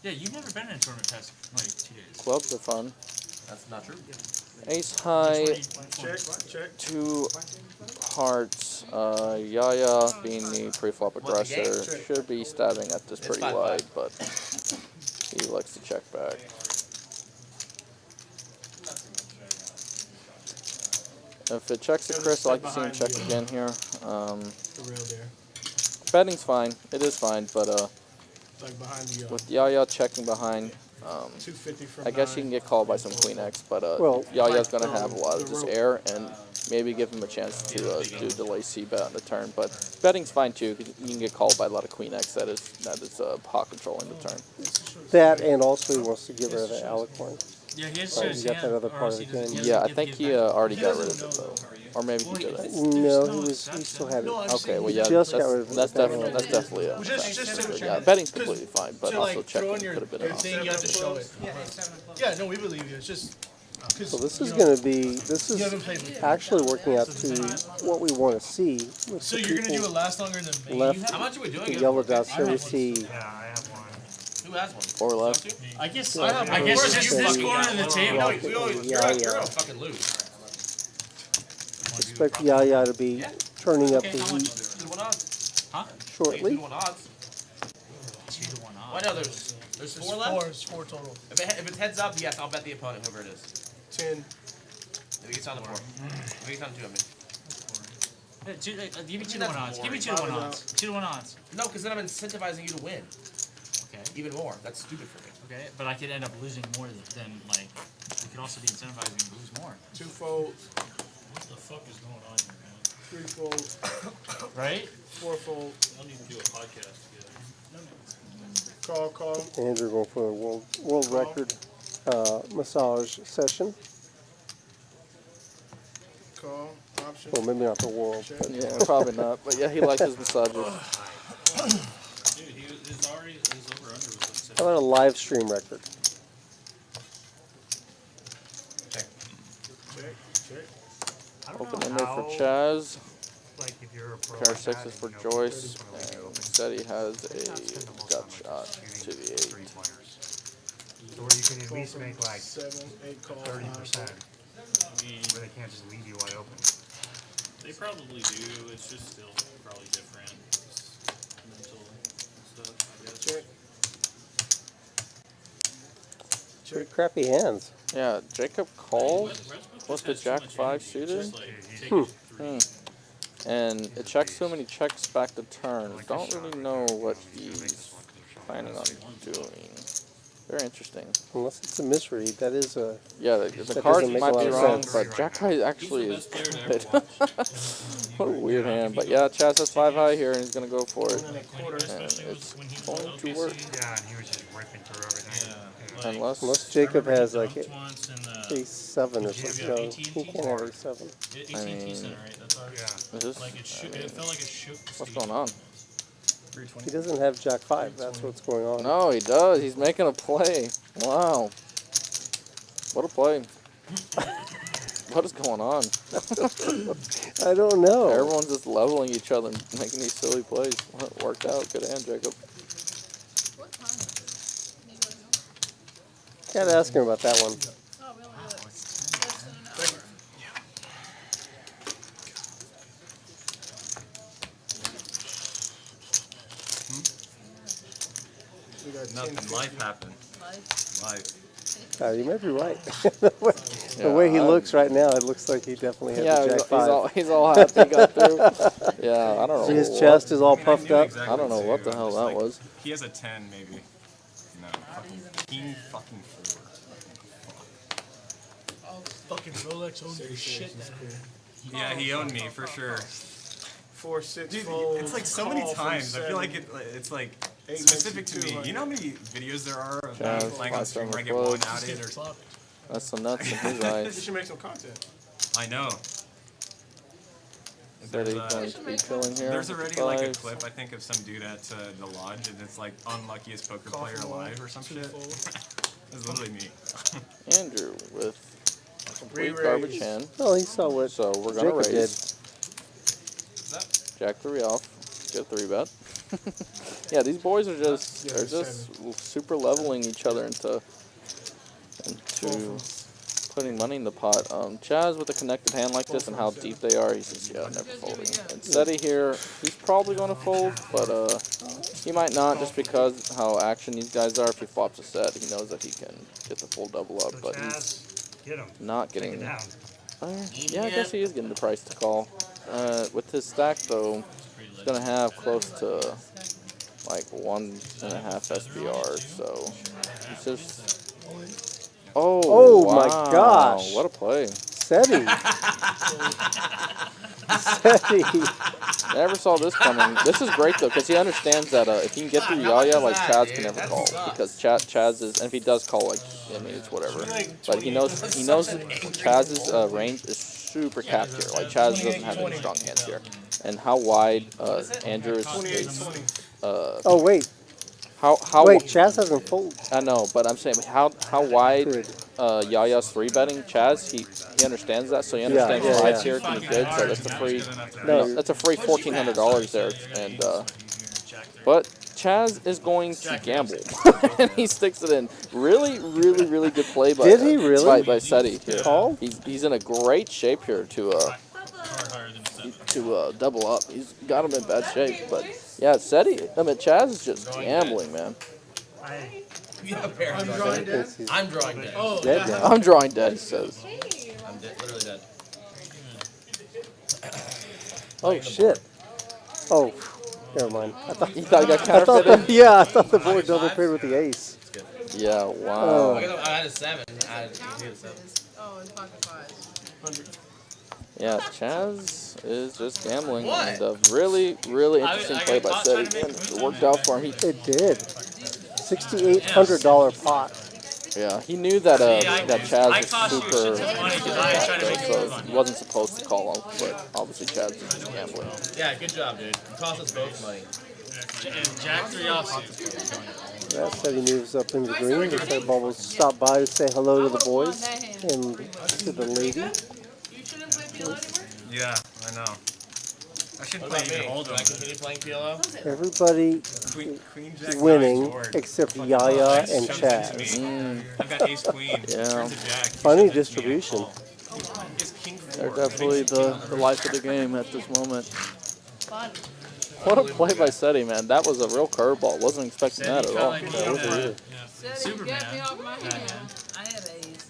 Yeah, you've never been in a tournament past like 2 days. Clubs are fun. That's not true. Ace high, Check. 2 hearts. Yaya being the pre-flop aggressor should be stabbing at this pretty wide, but he likes to check back. If it checks to Chris, I like to see him check again here. Betting's fine. It is fine, but Like behind the, with Yaya checking behind, 250 from I guess he can get called by some queen X, but Yaya's going to have a lot of just air and maybe give him a chance to do delay C-bet on the turn. But betting's fine too, because you can get called by a lot of queen X that is pot controlling the turn. That, and also he wants to get rid of the alicorn. Yeah, he has to you got that other part of the game. Yeah, I think he already got rid of it though, or maybe he didn't. No, he still had it. Okay, well yeah, Just got rid of it. that's definitely a factor. Yeah, betting's completely fine, but also checking could have been an option. You have to show it. Yeah, no, we believe you. It's just. So this is going to be, this is actually working out to what we want to see. So you're going to do it last longer than me? Left, How much are we doing? the yellow dots, so we see. Yeah, I have one. Who has one? 4 left. I guess. Yeah, I guess of just course this you corner of the table. No, we always, you're gonna fucking lose. Expect Yaya to be turning up the heat 2-1 odds. Huh? shortly. 2-1 odds. 2-1 odds. Why no? There's 4 left. There's 4 total. If it's heads up, yes, I'll bet the opponent, whoever it is. 10. If he gets on the 4. If he gets on 2, I mean. Give me 2-1 odds. Give me 2-1 odds. 2-1 odds. No, because then I'm incentivizing you to win. Okay. Even more. That's stupid for me. Okay, but I could end up losing more than like. We could also be incentivizing to lose more. 2 folds. What the fuck is going on here, man? 3 folds. Right? 4 folds. I don't even do a podcast together. Call. Andrew going for a world record massage session. Call. Option. Well, maybe not the world, but Yeah, probably not. But yeah, he likes his massages. Dude, his over under was like how about a live stream record? Check. Open ender for Chaz. Like if you're a pro. Pair 6 is for Joyce. And Ceddy has a gut shot to the 8. Or you can at least make like 7, 8 call. 30%. I mean, Where they can't just leave you wide open. they probably do. It's just still probably different. It's mental stuff, I guess. Check. Pretty crappy hands. Yeah, Jacob called with the Jack 5 suited. And it checks so many checks back to turn. Don't really know what he's planning on doing. Very interesting. Unless it's a misread, that is a... Yeah, the that cards doesn't make might a lot be of wrong, sense. but Jack High actually is good. What a weird hand. But yeah, Chaz has 5 high here, and he's going to go for it. And it's going to work. Yeah, and he was just ripping through everything. Unless Jacob has like a 7 or something. No, he can't have a 7. I mean, Is this? Like it felt like it shook. What's going on? He doesn't have Jack 5. That's what's going on. No, he does. He's making a play. Wow. What a play. What is going on? I don't know. Everyone's just leveling each other and making these silly plays. Well, it worked out. Good hand, Jacob. Can't ask him about that one. Nothing. Life happened. Life. You may be right. The way he looks right now, it looks like he definitely has a Jack 5. He's all happy he got through. Yeah, I don't know. His chest is all puffed up. I don't know what the hell that was. He has a 10, maybe. No, fucking 4. Fucking Rolex owned your shit. Yeah, he owned me for sure. 4, 6 Dude, folds. it's like so many times. I feel like it's like specific to me. You know how many videos there are of me playing on stream where I get one outed or? That's some nuts in his You eyes. should make some content. I know. There's already like a clip I think of some dude at the lodge, and it's like unluckiest poker player alive or some shit. It's literally me. Andrew with complete garbage hand. Oh, he saw what So we're gonna Jacob raise. Jack 3 off. Get a 3 bet. Yeah, these boys are just super leveling each other into putting money in the pot. Chaz with a connected hand like this and how deep they are, he's just never folding. And Ceddy here, he's probably going to fold, but he might not just because how action these guys are. If he flops a set, he knows that he can get the full double up, but he's not getting. Yeah, I guess he is getting the price to call. With his stack though, he's gonna have close to like 1.5 SBR, so he's just. Oh wow. My gosh! What a play! Ceddy. Ceddy. Never saw this coming. This is great though, because he understands that if he can get through Yaya, like Chaz can never call, because Chaz is, and if he does call, like I mean it's whatever. But he knows Chaz's range is super capped here. Like Chaz doesn't have any strong hands here, and how wide Andrew is. Oh wait. How wait, Chaz hasn't folded. I know, but I'm saying how wide Yaya's 3-betting Chaz, he understands that, so he understands fives here can be good, so that's a free $1,400 there, and but Chaz is going to gamble, and he sticks it in. Really good play by Did he really? by Ceddy here. He's in a great shape here to double up. He's got him in bad shape, but yeah, Chaz is just gambling, man. I'm drawing dead. I'm drawing dead. Oh, dead. I'm drawing dead, he says. I'm literally dead. Oh shit. Oh, never mind. You thought you got counterfeited? Yeah, I thought the board double paired with the ace. Yeah, wow. I had a 7. I had a 7. Oh, it's pocket 5. Yeah, Chaz is just gambling, and really interesting play by Ceddy. It worked out for him. It did. $6,800 pot. Yeah, he knew that Chaz was super, so he wasn't supposed to call him, but obviously Chaz is just gambling. Yeah, good job, dude. You cost us both money. Jack 3 off. Yeah, Ceddy moves up into the green. The Ceddy Bubbles stop by to say hello to the boys and to the lady. Yeah, I know. I should play even older. Can I continue playing PLO? Everybody Queen winning except Yaya and Chaz. I've got ace queen. Yeah. Funny distribution. They're definitely the life of the game at this moment. What a play by Ceddy, man. That was a real curveball. Wasn't expecting that at all. Superman. Get me off my hand. I had A's.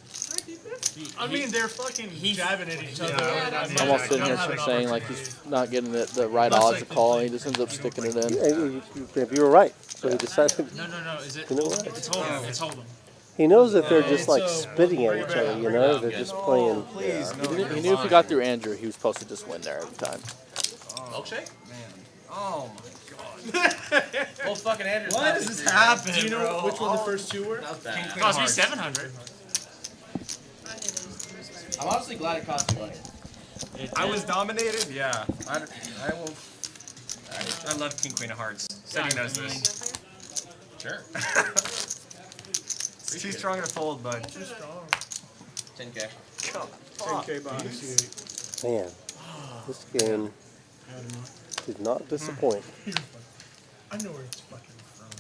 I mean, they're fucking jabbing at each other. I'm all sitting here saying like he's not getting the right odds to call, and he just ends up sticking it in. You were right. So he decided. No. Is it? You know what? It's hold'em. It's hold'em. He knows that they're just like spitting at each other. You know, they're just playing. He knew if he got through Andrew, he was supposed to just win there every time. Milkshake? Man. Oh my god. Well, fucking Andrew. Why does this happen? Do you know which one the first two were? That was bad. It cost me 700. I'm honestly glad it cost you money. I was dominated. Yeah. I will. I love King Queen of Hearts. Ceddy knows this. Sure. It's too strong to fold, bud. Too strong. 10K. 10K bonus. Man, this game did not disappoint. I know where it's fucking from.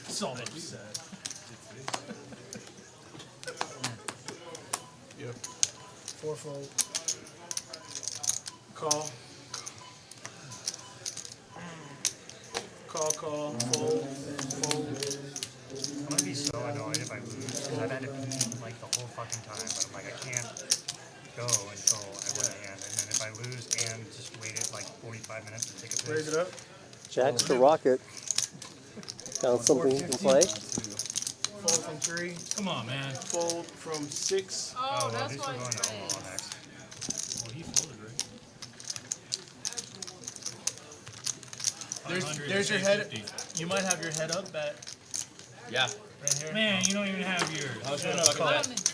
It's all upset. Yep. 4-fold. Call. Call. Fold. I'm gonna be so annoyed if I lose because I've had to pee like the whole fucking time, but I'm like I can't go until I win a hand, and then if I lose and just waited like 45 minutes to take a piss. Raise it up. Jack's the rocket. Found something you can play. Fold from 3. Come on, man. Fold from 6. Oh, well, that's these why are going to it's Omaha next. Well, he folded, right? There's your head. You might have your head up bet. Yeah. Right here. Man, you don't even have yours. I was gonna fucking bet.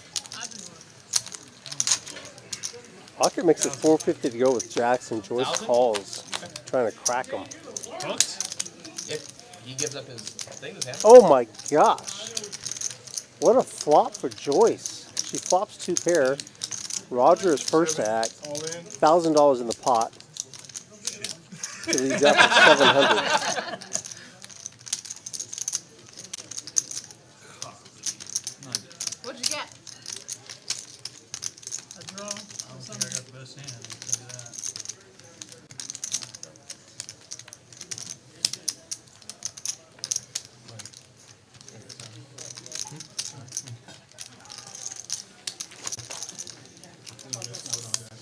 Pocket makes it 450 to go with Jacks, and Joyce calls, trying to crack him. Hooked? If he gives up his thing, his hand. Oh my gosh. What a flop for Joyce. She flops 2 pair. Roger is first to act. $1,000 in the pot. He leads out to 700. What'd you get? A draw. I don't think I got the best hand. I'll tell you that.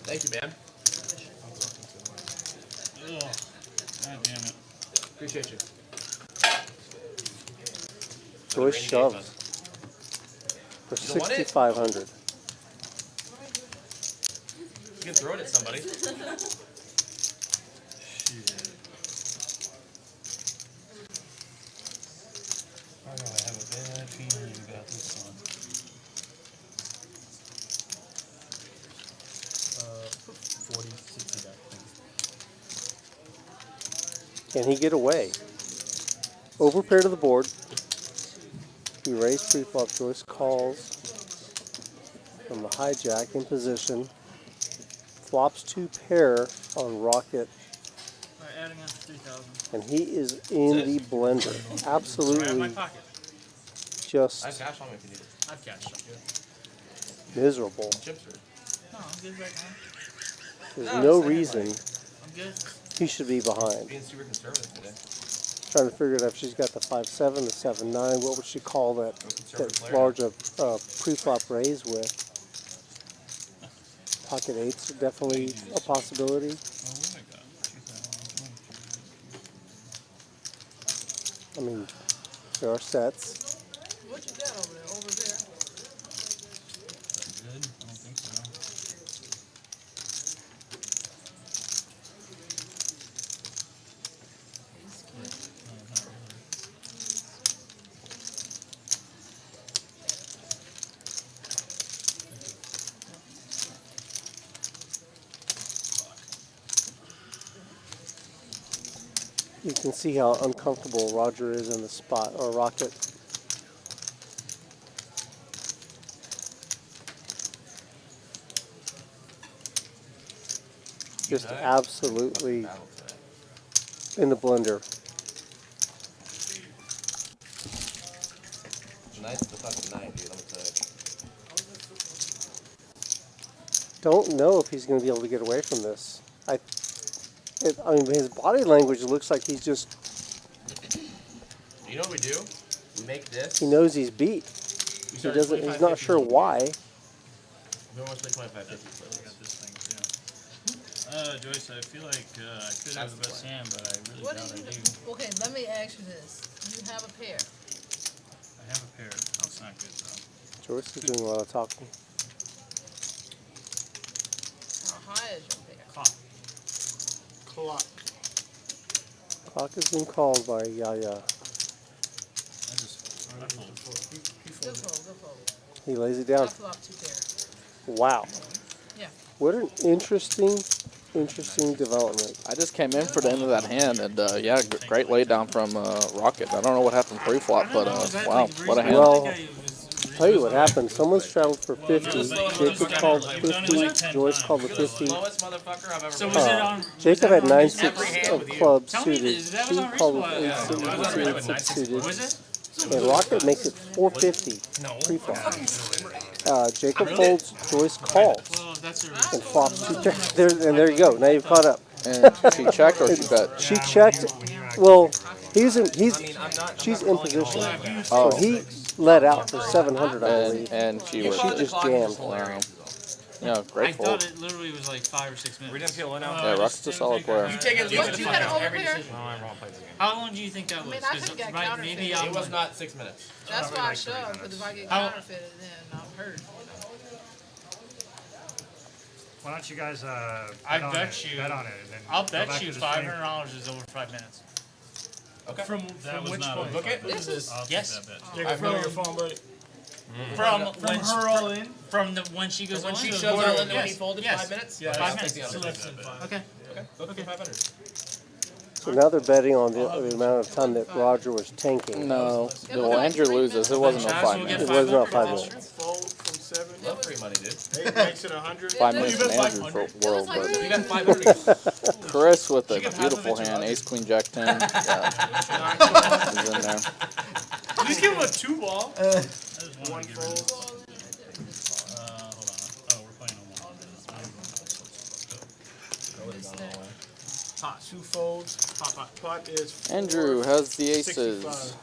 Thank you, man. Ugh. God damn it. Appreciate you. Joyce shoves for 6,500. You can throw it at somebody. I know I have a bad feeling about this one. 40, 60 back, please. Can he get away? Overpair to the board. He raised pre-flop. Joyce calls from the hijack in position. Flops 2 pair on Rocket. Alright, adding on 3,000. And he is in the blender. Absolutely just I have cash on me if you need it. I've cashed up. miserable. Chips are... No, I'm good right now. There's no reason I'm good. he should be behind. Being super conservative today. Trying to figure out if she's got the 5-7, the 7-9. What would she call that large pre-flop raise with? Pocket 8s are definitely a possibility. I mean, there are sets. What you got over there? Over there? Good? I don't think so. You can see how uncomfortable Roger is in the spot, or Rocket. Just absolutely in the blender. Tonight's the fucking night, dude, let me tell you. Don't know if he's going to be able to get away from this. I mean, his body language looks like he's just... You know what we do? We make this. He knows he's beat. He doesn't. He's not sure why. Who wants to play 25-50? Joyce, I feel like I could have the best hand, but I really What doubt do I you? do. Okay, let me ask you this. You have a pair. I have a pair. That's not good, though. Joyce is doing a lot of talking. How high is your pair? Clock. Clock has been called by Yaya. Good fold. He lays it down. I flop 2 pair. Wow. Yeah. What an interesting development. I just came in for the end of that hand, and yeah, great lay down from Rocket. I don't know what happened pre-flop, but wow, what a hand. Well, tell you what happened. Someone straddled for 50. Jacob called 50. Joyce called the 50. Jacob had 9-6 of clubs suited. She called with 8-6 suited. And Rocket makes it 450 pre-flop. Jacob folds, Joyce calls. And flops 2 pairs. And there you go. Now you've caught up. And she checked or she bet? She checked. Well, she's in position. So he let out for 700, I believe. And she just jammed. Wow. Yeah, great I fold. thought it literally was like 5 or 6 minutes. We didn't peel it out. Yeah, Rocket's a solid player. You take it What, you had an over pair? How long do you think that was? I mean, I could get maybe counterfeited. It was not 6 minutes. That's why I shoved, because if I get counterfeited, then I'm hurt. Why don't you guys I bet on bet it, you. bet on it, and then I'll go bet back you to the stream. $500 is over 5 minutes. Okay. From which one? Book it? This is Yes. I know your phone, buddy. From her all in? From the when she goes When all she in? shoves all in when he Yes. folded Yes. 5 minutes? Yeah, Okay, 5 I'll take minutes. the So under. less than 5. Okay. Book for 500. So now they're betting on the amount of time that Roger was tanking. No, well, Andrew loses. It wasn't no 5 minutes. It was not 5 minutes. Fold from 7. free money, dude. 8 makes it 100. 5 minutes in Andrew for world, but You got 500. Chris with a beautiful hand, ace, queen, jack, 10. Yeah. He's in there. You just give him a 2-ball. One fold. Hold on. Oh, we're playing Omaha. Pot. 2 folds. Pot is Andrew has the aces. 65.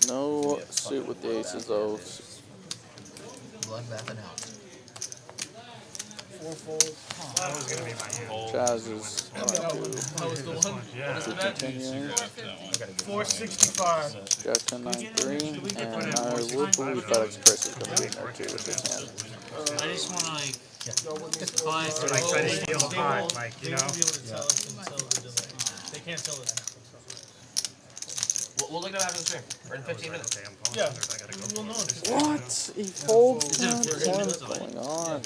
No suit with the aces, though. Bloodbath and out. 4 folds. That was gonna be my hand. Chaz is That was the one. Yeah. to continue. 465. Jack 10, 9, 3. And I would believe FedEx Chris is going to be in there too with his hand. I just want to like Like try to steal a pot, like, you know? They won't be able to tell us until the delay. They can't tell us. We'll look at that after the stream. Or in 15 minutes. Yeah. We'll know. What? He folds down. What's going on?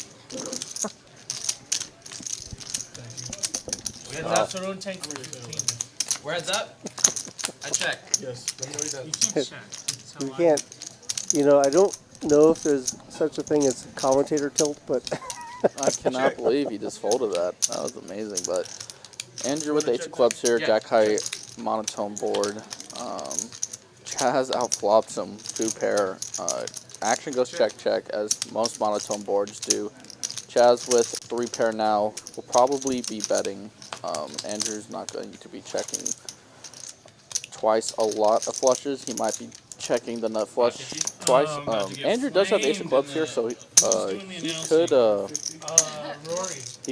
So don't tank for 15. Where heads up? I check. Yes. Let me know he does. you can't check. You can't, you know, I don't know if there's such a thing as commentator tilt, but I cannot believe he just folded that. That was amazing. But Andrew with the ace of clubs here, jack high monotone board. Chaz outflops him 2 pair. Action goes check check as most monotone boards do. Chaz with 3 pair now will probably be betting. Andrew's not going to be checking twice a lot of flushes. He might be checking the nut flush twice. Andrew does have ace of clubs here, so he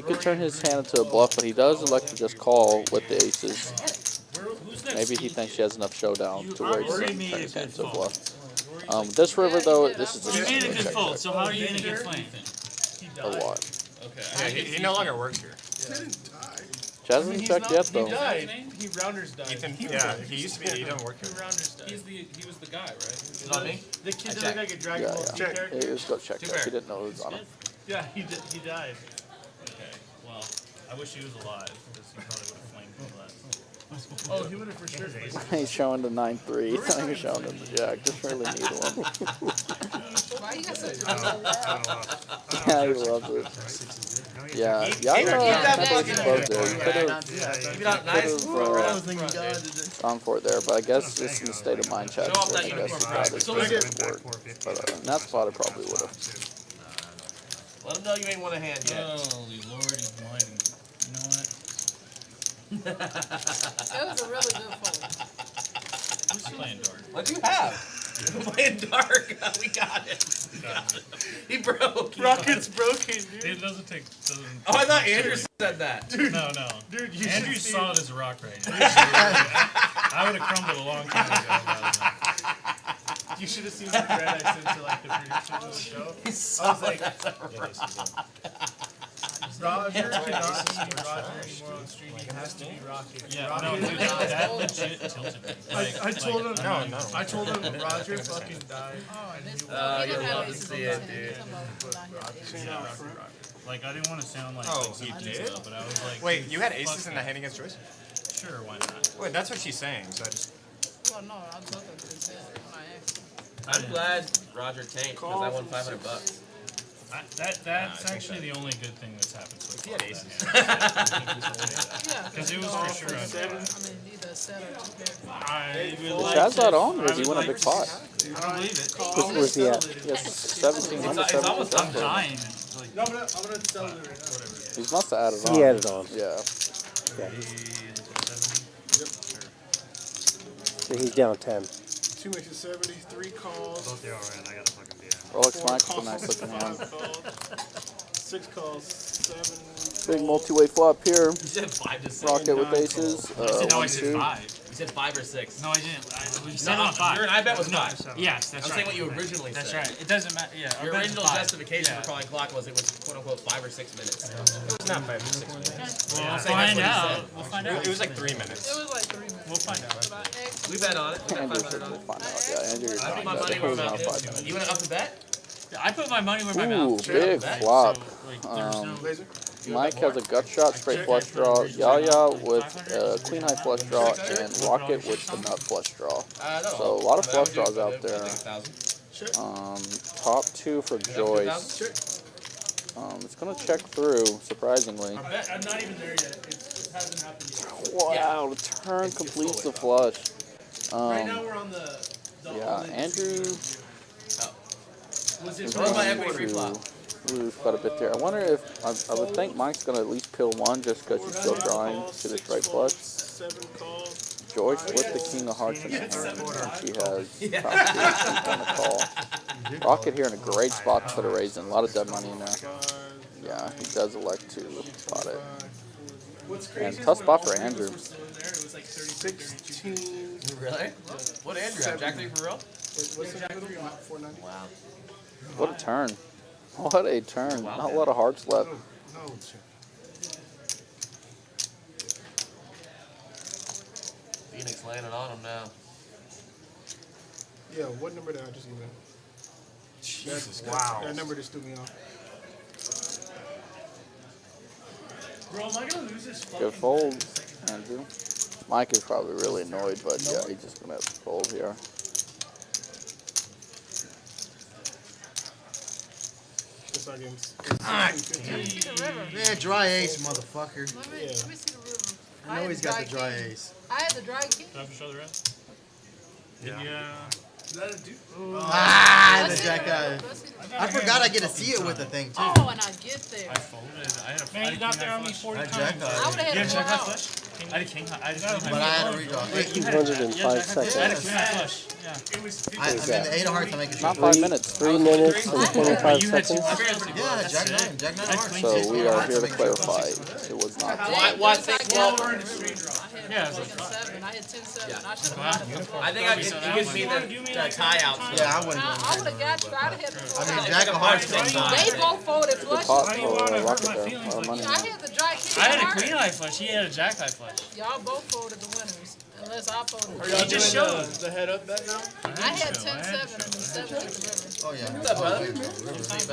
could turn his hand into a bluff, but he does elect to just call with the aces. Maybe he thinks he has enough showdown to where he doesn't turn his hand into a bluff. This river though, this is You just made a good check fold, check so how are you gonna get flamed? a lot. Okay. Yeah, he no longer works here. Chaz hasn't checked yet He though. died. He rounders died. Ethan, yeah, he used to be. He doesn't work here. Rounders died. He was the guy, right? Is it on me? The kid I that check. looked like a Dragon Yeah, Ball yeah. Z character. He was go check check. He didn't know it was on him. Yeah, he died. Okay. Well, I wish he was alive because he probably would have flamed all that. Oh, he would have for sure faced. He's showing the 9-3. He's showing him the jack. Just really need one. Why you got such a Yeah, he loves it. Yeah, Yaya had ace of clubs there. He could have gone for it there, but I guess just in the state of mind, Chad says I guess he got his work. But in that spot, I probably would have. Let him know you ain't won a hand yet. Holy Lord, he's mighty. You know what? That was a really good fold. Who's playing dark? What'd you have? We're playing dark. We got it. He broke. Rocket's broken, dude. It doesn't take. Oh, I thought Andrew said that. Dude, no. Dude, you Andrew should see saw it. it as a rock right now. I would have crumbled a long time ago. You should have seen the thread I sent to like the producers of the show. I was like, Roger cannot be Roger anymore on stream. He has to be Rocket. Yeah, Rocket no, is dude, not. that legit tilted me. I told him. No. I told him Roger fucking died. You'll love to see it, dude. Like, I didn't want to sound like. Oh, like he something did? stuff, but I was like. Wait, you had fuck aces in the that. hand against Joyce? Sure, why not? Wait, that's what she's saying. So I just. Well, no, I was looking at this when I asked him. I'm glad Roger tanked because I won $500. That's actually the only good thing that's happened so far. He had aces. Yeah, Because it was for sure on I mean, either a set or 2 pair. Was Chaz not on, or did he win a big pot? I don't believe it. Where's he at? Yes, 1700, It's almost I'm dying. Like, No, I'm gonna sell it right now. He must have added on. he added on. Yeah. So he's down 10. 2 makes it 70. 3 calls. Both you alright, I gotta fucking be out. Rolex 4 Mike's a calls. nice looking hand. 5 calls. 6 calls. 7. Big multi-way flop here. You said 5 to 6. Rocket with aces. no, I 1, said 2. 5. You said 5 or 6. No, I didn't. We No, said on 5. your I bet was No, 5. Yes, that's I'm right. saying what you originally That's said. right. It doesn't matter. Yeah, Your our bet was original 5. justification Yeah. for calling clock was it was quote unquote 5 or 6 minutes. It was not 5 or 6 minutes. We'll I'm saying that's find what he out. said. We'll find out. It was like 3 minutes. It was like 3 minutes. We'll find out. But I asked We bet on it. We got Andrew 500 said on we'll it. find out. Yeah, Andrew, you're I put right. my That money was where my not mouth 5 is. minutes. You want to up the bet? I put my money where my Ooh, mouth. big bet. flop. So, like, there's no. Laser. Mike has a gut shot, straight flush draw. Yaya with queen high flush draw, and Rocket with the nut flush draw. So a lot of flush draws out there. Top 2 for JoyAce. It's gonna check through, surprisingly. I'm not even there yet. It hasn't happened yet. Wow, the turn completes the flush. Right now we're on the Yeah, Andrew Was it is my going equity free flop? to lose quite a bit there. I wonder if, I would think Mike's gonna at least pill 1 just because he's still drawing to the straight flush. JoyAce with the king of hearts in hand. She has top 2 on the call. Rocket here in a great spot to put a raise in. A lot of dead money in there. Yeah, he does elect to spot it. And tough spot for Andrew. 16. Really? What Andrew have? Jack 3 for real? What's the middle? 490. Wow. What a turn. What a turn. Not a lot of hearts left. No. Phoenix landing on him now. Yeah, what number did I just email? Jesus, wow. That number just threw me off. Bro, am I gonna lose this fucking Good fold, Andrew. Mike is probably really annoyed, but yeah, he's just gonna have to fold here. Man, dry ace, motherfucker. Let me see the river. I know he's got the dry ace. I had the dry king. Time to show the rest? Yeah. Is that a dude? Ah, the jack eye. I forgot I get to see it with the thing, too. Oh, and I get there. I folded. I had a Man, you got there on me 40 times. I would have had You a had jack high full flush? I had a king high. I just But I had a redraw. 205 seconds. I had a queen high flush. Yeah. I mean, the 8 of hearts, I make it Not short. 5 minutes. 3 minutes and 25 seconds. Yeah, jack 9 hearts. So we are here to clarify. It was not. Why think well? Yeah. I had 10-7. I should I have think it gives me the tie out. Yeah, I wouldn't. I would have got you. I'd have had the I mean, jack of hearts takes They time. both folded Good flushes. pot for Rocket there. A lot of money. I had the dry king. I had a queen high flush. He had a jack high flush. Y'all both folded the winners. Unless I folded. Are y'all just doing showed. the head up bet now? I had 10-7 and then 7 at the river. Oh, yeah.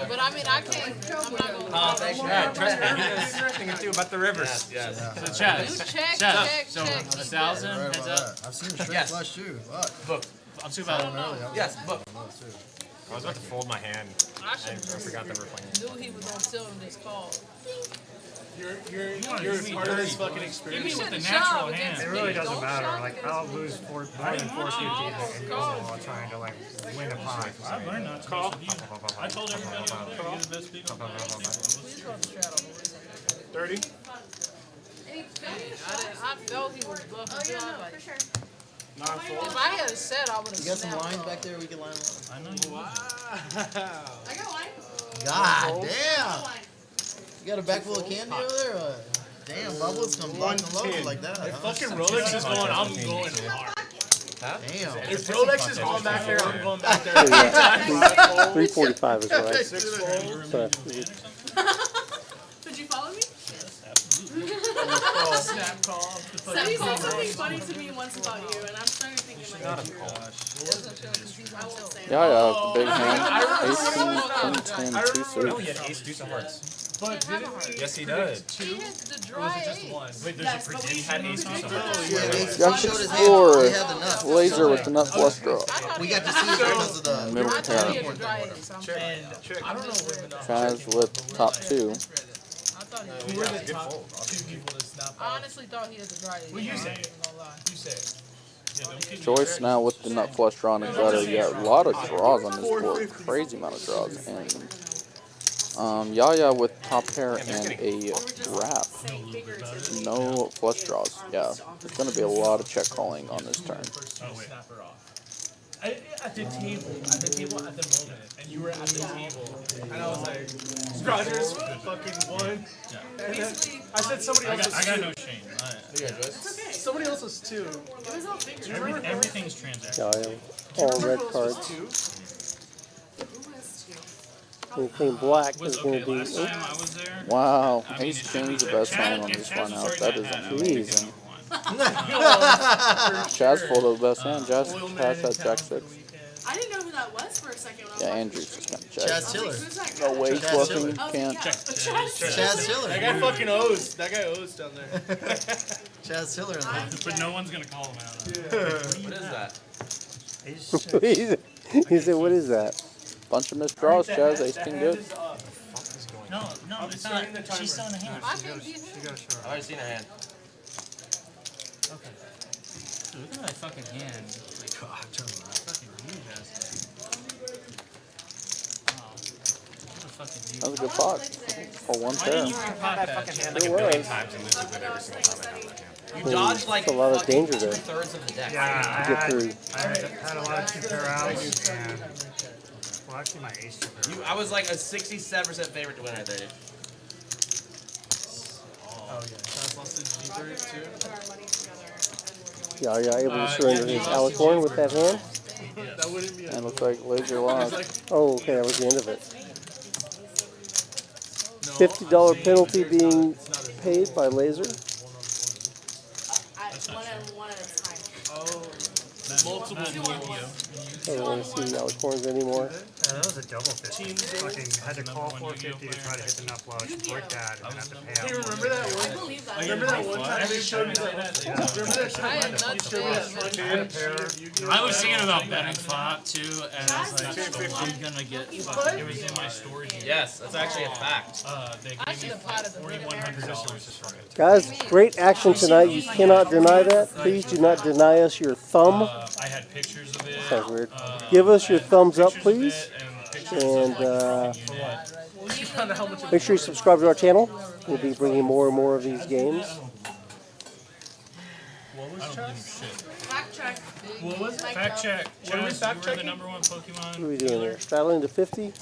But I mean, I can't. I'm not gonna. Yeah, trust me. Interesting too about the rivers. Yes. So Chaz. You check, Chaz. check, So check. 1,000 heads up. I've seen a straight Yes. flush, too. Fuck. Book. I'm too bad. Yes, book. I was about to fold my hand. I I should forgot that we're playing. knew he was gonna tell him this call. You're part of this fucking Give experience. me with the shouldn't natural shove hand. against It really Don't doesn't matter. shove Like, against I'll me. lose more than 450 in while trying to, like, win a pot. I learned not to mess with you. I told everybody over there, you're the best people. Please run the straddle. 30? I felt he was bluffing. Oh, yeah, no, for sure. 9 4. If I had a set, I would have You got some snapped lines off. back there we can line up? I know you. Wow. I got one. God damn! You got a bag full of candy over there? Damn, bubbles come locked and loaded like that. If Huh? fucking Rolex is going, I'm going hard. Damn. If Rolex is going back there, I'm going back there. 345 is right. 6 fold. So, Did you follow me? Snap call. Ceddy said something funny to me once about you, and I'm starting to think it might be true. I won't say it. Yeah, the big hand. Ace, king, 10, 2 suit. No, he had ace deuce of hearts. But didn't we? Yes, he does. He hit the Or was dry it just ace. one? Wait, there's Yes, a but pretend we had ace deuce of hearts. Yeah, he Jack showed his 6 hand. 4. He had the nuts. Laser with the nut flush draw. We got to see it because of the Middle I thought he pair. had the dry ace. I'm sorry. I don't know women. Chaz with top 2. I thought he had Who were the top 2 people to snap I off? honestly thought he had the dry ace. Well, you I'm say not it. even gonna lie. You say it. JoyAce now with the nut flush draw on the gutter. Yeah, a lot of draws on this board. Crazy amount of draws. And Yaya with top pair and a wrap. No flush draws. Yeah, there's going to be a lot of check calling on this turn. Snap her off. At the table at the moment, and you were at the table, and I was like, Rogers fucking won. And then I said somebody else's I got too. no shame. Somebody else's too. It was all fingers. Everything's transactional. yeah, all red cards. Two? Anything black Was is going okay to be. last time I was there. Wow, Ace King's the best hand on this run out. That is amazing. Chaz folded the best hand. Chaz has Jack 6. I didn't know who that was for a second. Yeah, Andrew's just going to check. Chaz Tiller. Who's that No guy? way, Chaz bluffing, Tiller. can't. Chaz Tiller. That guy fucking owes. That guy owes down there. Chaz Tiller in the But no one's gonna call him out. What is that? He said, "What is that?" Bunch of missed draws, Chaz. Ace king good. No, it's not. She's still in the hand. I've already seen a hand. Okay. Dude, look at my fucking hand. Like, fucking huge ass. Wow. What a fucking huge. That was a good pot. For one Why pair. didn't you repot that fucking hand shit? like a billion times and lose with every single time I have that hand. You dodged like a lot of danger there. 2/3 of the deck. Yeah, I Get had, through. I had a lot of 2-pair outs, and well, actually my ace 2-pair. I was like a 67% favorite to win, I think. Oh yeah, Chaz lost his G3 too. Yeah, able to surrender his Alicorn with that hand. That wouldn't be. And looks like Laser lost. Oh, okay, that was the end of it. $50 penalty being paid by Laser. One at a time. Multiple I don't want to see the Alicorns anymore. Yeah, that was a double 50. Fucking had to call 450 to try to hit the nut flush, break that, and then have to pay out. Hey, remember that one? Remember that one time they showed me that? Remember that time you showed me that front hand? I was thinking about betting flop too, and I was like, I'm gonna get fucking. It was in my storage unit. Yes, that's actually a fact. They I gave should me have potted the $4,100. Guys, great action tonight. You cannot deny that. Please do not deny us your thumb. I had pictures of it. Sounds weird. Give us your thumbs up, Pictures of please. it and pictures And of, like, the unit. make sure you subscribe to our channel. We'll be bringing more and more of these games. What was Chaz? Fact check. What was it? Fact check. What are we Chaz, fact you were the checking? number one Pokemon. What are we doing here? Straddling to 50?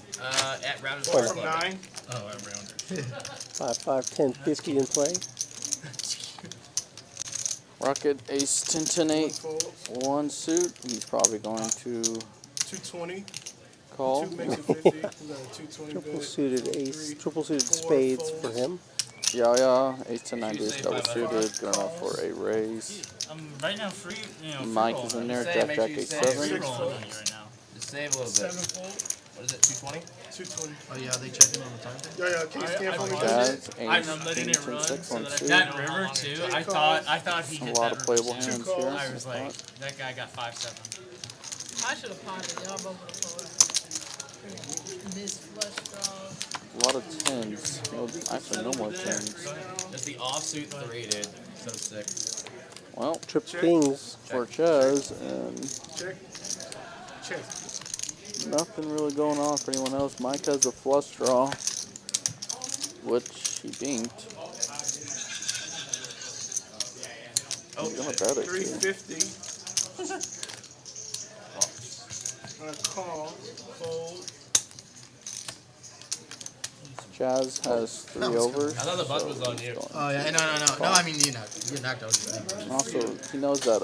At round Or from 9. Oh, at rounder. 5, 5, 10, 50 in play. Rocket Ace 10, 10, 8. One suit. He's probably going to 220. call. 2 makes it 50. We got a 220 Triple bet. suited ace, triple suited spades for him. Yeah. Ace 10, 9 deuce double suited. Good enough for a raise. Right now, free. Mike is in there. Jack, Jack, Ace 7. Right now. Just save a little bit. 7-fold. What is it, 220? 220. Oh yeah, they checking on the time. Yeah, can you scan for me? Jazz, I'm Ace, letting King, it 10, run 6, so 1, that 2. that river too. I thought he A hit lot that of playable river too. hands here. I was like, that guy got 5-7. I should have potted. Y'all both would have pulled. Miss flush draws. A lot of 10s. No, actually, no more 10s. That's the offsuit 3, dude. So sick. Well, Trip kings. for Chaz, and Check. Check. nothing really going on for anyone else. Mike has a flush draw, which he binked. Oh, He's gonna bet it, too. 350. Gonna call. Fold. Chaz has 3 overs. I thought the button was on you. Oh yeah, no. No, I mean you knocked out. And also, he knows that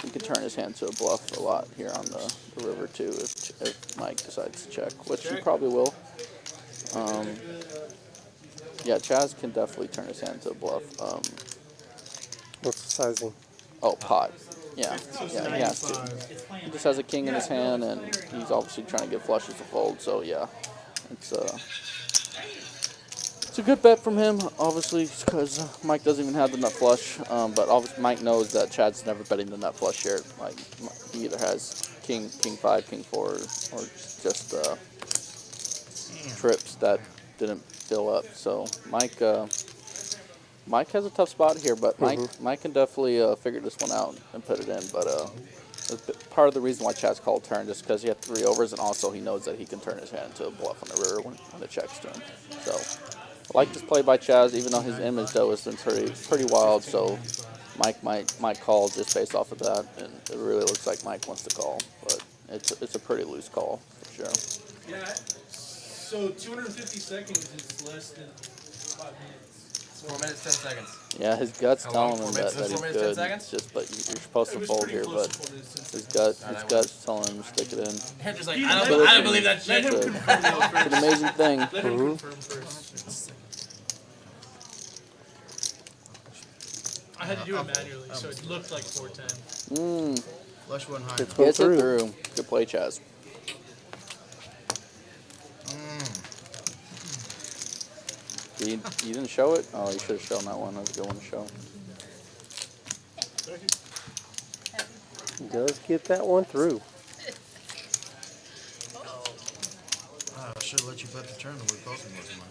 he can turn his hand to a bluff a lot here on the river too if Mike decides to check, which he probably will. Yeah, Chaz can definitely turn his hand to a bluff. What's the sizing? Oh, pot. Yeah, he has to. He just has a king in his hand, and he's obviously trying to get flushes to fold. So yeah, it's a good bet from him, obviously, because Mike doesn't even have the nut flush. But obviously, Mike knows that Chad's never betting the nut flush here. Like he either has king 5, king 4, or just trips that didn't fill up. So Mike has a tough spot here, but Mike can definitely figure this one out and put it in. But part of the reason why Chad's called turn just because he had 3 overs, and also he knows that he can turn his hand into a bluff on the river when it checks to him. So I like this play by Chaz, even though his image though has been pretty wild. So Mike might call just based off of that, and it really looks like Mike wants to call, but it's a pretty loose call for sure. Yeah. So 250 seconds is less than 5 minutes. 4 minutes, 10 seconds. Yeah, his gut's telling him that he's 4 minutes, 10 good. seconds? Just, but you're supposed to fold here, but his gut's telling him to stick it in. Andrew's like, I don't believe that shit. It's an amazing thing. Let him confirm first. I had to do it manually, so it looked like 410. Flush one high. Gets it through. Good play, Chaz. You didn't show it? Oh, you should have shown that one. That was a good one to show. Does get that one through. I should have let you bet the turn and we both most of money.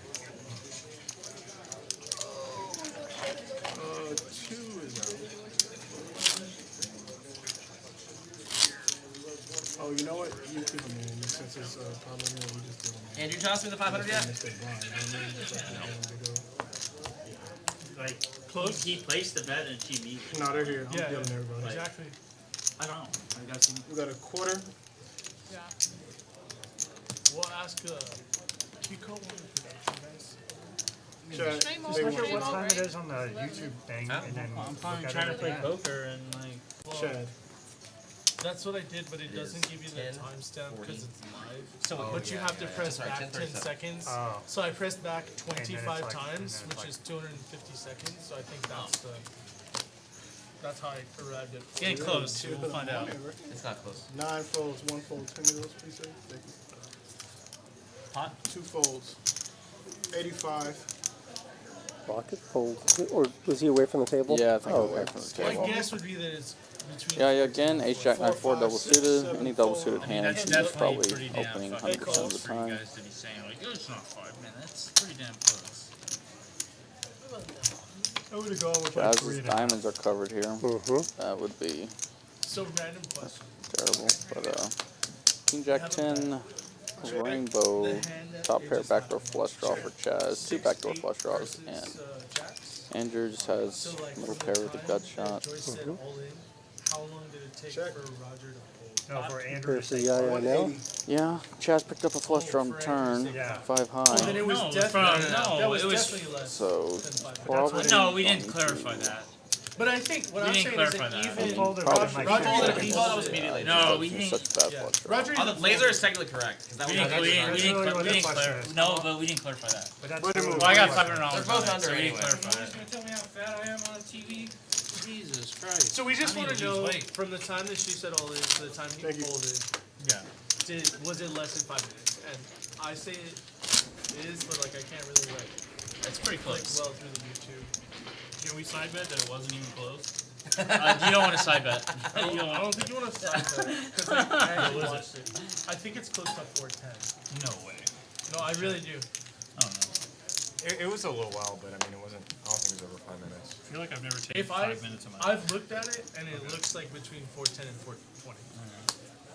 2 is out. Oh, you know what? You give him in. Since it's probably we just give him in. Andrew, you toss me the 500 yet? Like, he placed the bet and she beat it. No, they're here. I'm Yeah, dealing everybody. exactly. I don't know. I got some. We got a quarter. Yeah. We'll ask Kiko one production guys. Chad, Just look at what time it is on the YouTube thing, and then I'm probably look at trying to it play again. poker and like. Chad. That's what I did, but it doesn't give you the 10, timestamp because it's live. So, but you have to press Sorry, back 10, 10 seconds. Oh. So I pressed back it's 25 like- times, and then which it's is 250 seconds. So I think that's how I arrived at. Getting close. So we'll find out. It's not close. 9 folds, 1 fold, 10 of those, please, sir. Thank you. Pot? 2 folds. 85. Rocket folds. Or was he away from the table? Yeah, I think oh, away okay. from the My table. guess would be that it's between. Yeah, again, ace jack 9 4 double suited. Any double suited hand, That's she's definitely probably pretty damn opening fucking 100% of close the for you time. guys to be saying like, oh, it's not 5 minutes. Pretty damn close. I would have gone with like Jazz's 3.5. diamonds are covered here. Mm-hmm. That would be So random question. terrible. But king jack 10, rainbow, top pair backdoor flush draw for Chaz, 2 backdoor flush draws, and Andrew just has middle pair with a gut shot. Joyce said all in. How long did it take for Roger to No, for Andrew to There's the say yaya now. Yeah, Chaz picked up a flush draw on the turn, Yeah. 5 Then high. it was No, definitely that was definitely less. So than 5. probably No, we don't didn't need clarify to- that. But I think what We I'm didn't saying is clarify that that. even folded Probably with my Roger two. folded He thought it was immediately. No, we didn't. Such bad Yeah. flush draw. Roger Oh, the laser is technically correct. 'Cause that We was didn't, we didn't, we That's didn't, really we what didn't the question clarify. is. No, but we didn't clarify that. But that's Wait a really minute. Well, I got what the $500 They're on both it, under so we didn't anyway. clarify it. Tell me how fat I am on TV. Jesus Christ. So we just I need want to to lose know weight. from the time that she said all this to the time he Thank you. folded, Yeah. was it less than 5 minutes? And I say it is, but like I can't really like It's pretty click close. well through the YouTube. Can we side bet that it wasn't even close? You don't want to side bet. I don't think you want to side bet because like, I actually watched it. I think it's close to 410. No way. No, I really do. I don't know. It was a little while, but I mean, it wasn't. I don't think it was over 5 minutes. I feel like I've never taken If 5 minutes of my life. I've looked at it and it looks like between 410 and 420.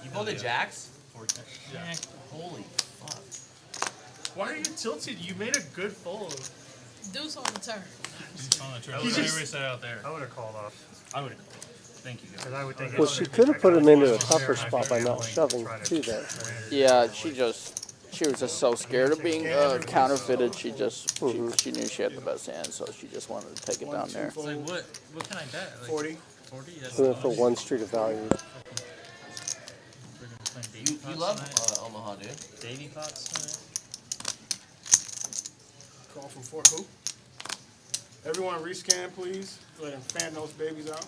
You folded jacks? 410. Yeah. Holy fuck. Why are you tilted? You made a good fold. Deuce on the turn. He's on the trail. He He just- just out there. I would have called off. I would have. Thank you, guys. Because I would think. Well, she could have put him into a tougher spot by not shoving too. That. Yeah, she was just so scared of being counterfeited. She knew she had the best hand, so she just wanted to take it down there. It's like, what can I bet? Like, 40. 40? That's Went for 1 street of value. You love Omaha, dude. Davy pots tonight? Call from Fort Hoop. Everyone rescan, please. Let them fan those babies out.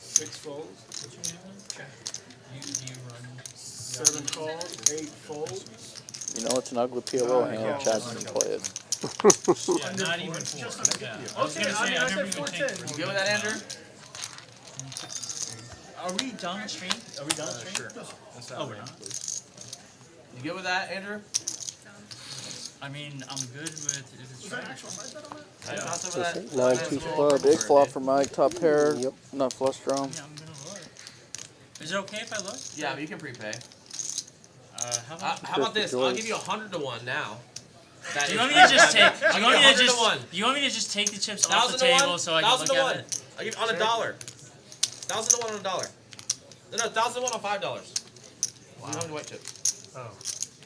Six folds. You run. 7 calls. 8 folds. You know it's an ugly PLO hand. Chaz doesn't play it. Yeah, not even 4. Yeah. I was Okay, gonna I say, mean, I I've never said even 410. taken You good with that, Andrew? Are we done the stream? Are we done the stream? Oh, we're not. You good with that, Andrew? I mean, I'm good with if it's Was there an right. actual side bet on that? Yeah. Toss over That's that. it. 9-2 club. Big flop for Mike. Top pair. Yep. Not flush draw. Yeah, I'm gonna look. Is it okay if I look? Yeah, but you can prepay. How about? How about this? I'll give you 100 to 1 now. Do you want me to just take? I'll give you 100 to 1. You want me to just take the chips off the 1,000 to table 1. so I can 1,000 look to at 1. it? I'll give you on $1. 1,000 to 1 on $1. No, 1,000 to 1 on $5. Wow. You don't have to wait chip. Oh.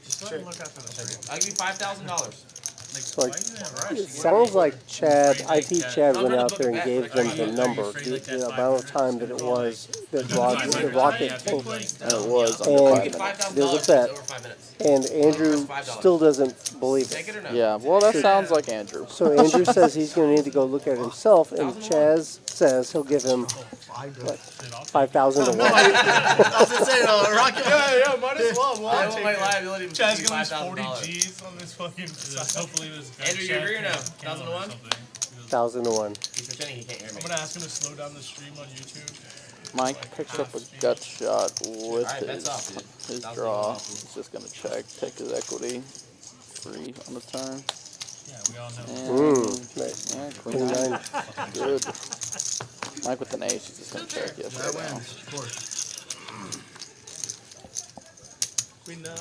Just let him look after the stream. I'll give you $5,000. So it sounds like Chad, IT Chad went out there and gave them the number, the amount of time that it was that Rocket came. And it was And under 5 minutes. there's a bet, and Andrew still doesn't believe Take it or it. no? Yeah, well, that sounds like Andrew. So Andrew says he's going to need to go look at it himself, and Chaz says he'll give him what, 5,000 to 1. I was gonna say, Rocket. Yeah, might as well. Why I won't wait liability Chaz with gonna lose 40 $5,000. G's on this fucking. Hopefully this guy Andrew, you agree or no? 1,000 to 1? 1001. He's pretending he can't hear me. I'm gonna ask him to slow down the stream on YouTube. Mike picks up a gut shot with Alright, bets off, dude. his draw. He's just going to check, take his equity. 3 on the turn. Yeah, we all know. Mm, nice. Yeah, queen 9. Good. Mike with an ace, he's just going to check. Yes, That right now. wins, of course. Queen 9.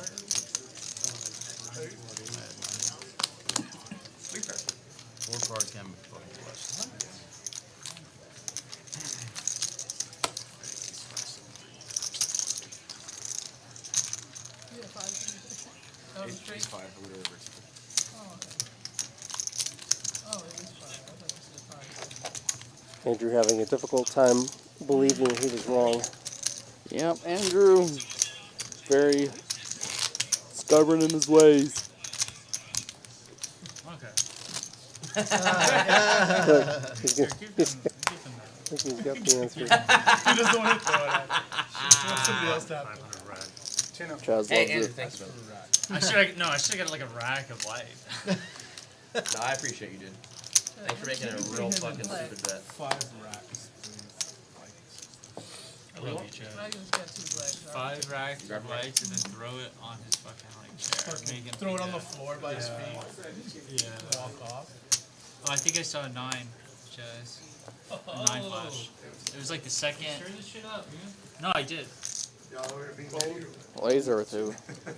Four card can be fucking blessed. Straight 5 or whatever. Andrew having a difficult time believing he was wrong. Yep, Andrew, very stubborn in his ways. Okay. Look, I think he's got the answer. He doesn't want to throw it at me. He wants somebody else to have it. Chaz Hey, loves Andrew, it. thanks, man. I should have got like a rack of life. No, I appreciate you, dude. Thanks for making a real fucking stupid bet. 5 racks, I love you, Chad. I just got 2 blacks. 5 racks of lights and then throw it on his fucking like chair. Make him Throw it think on the that. floor by his feet. Yeah. Walk off. Oh, I think I saw a 9, Chaz. A 9 flash. It was like the second. Turn this shit up, man. No, I did. Laser or 2.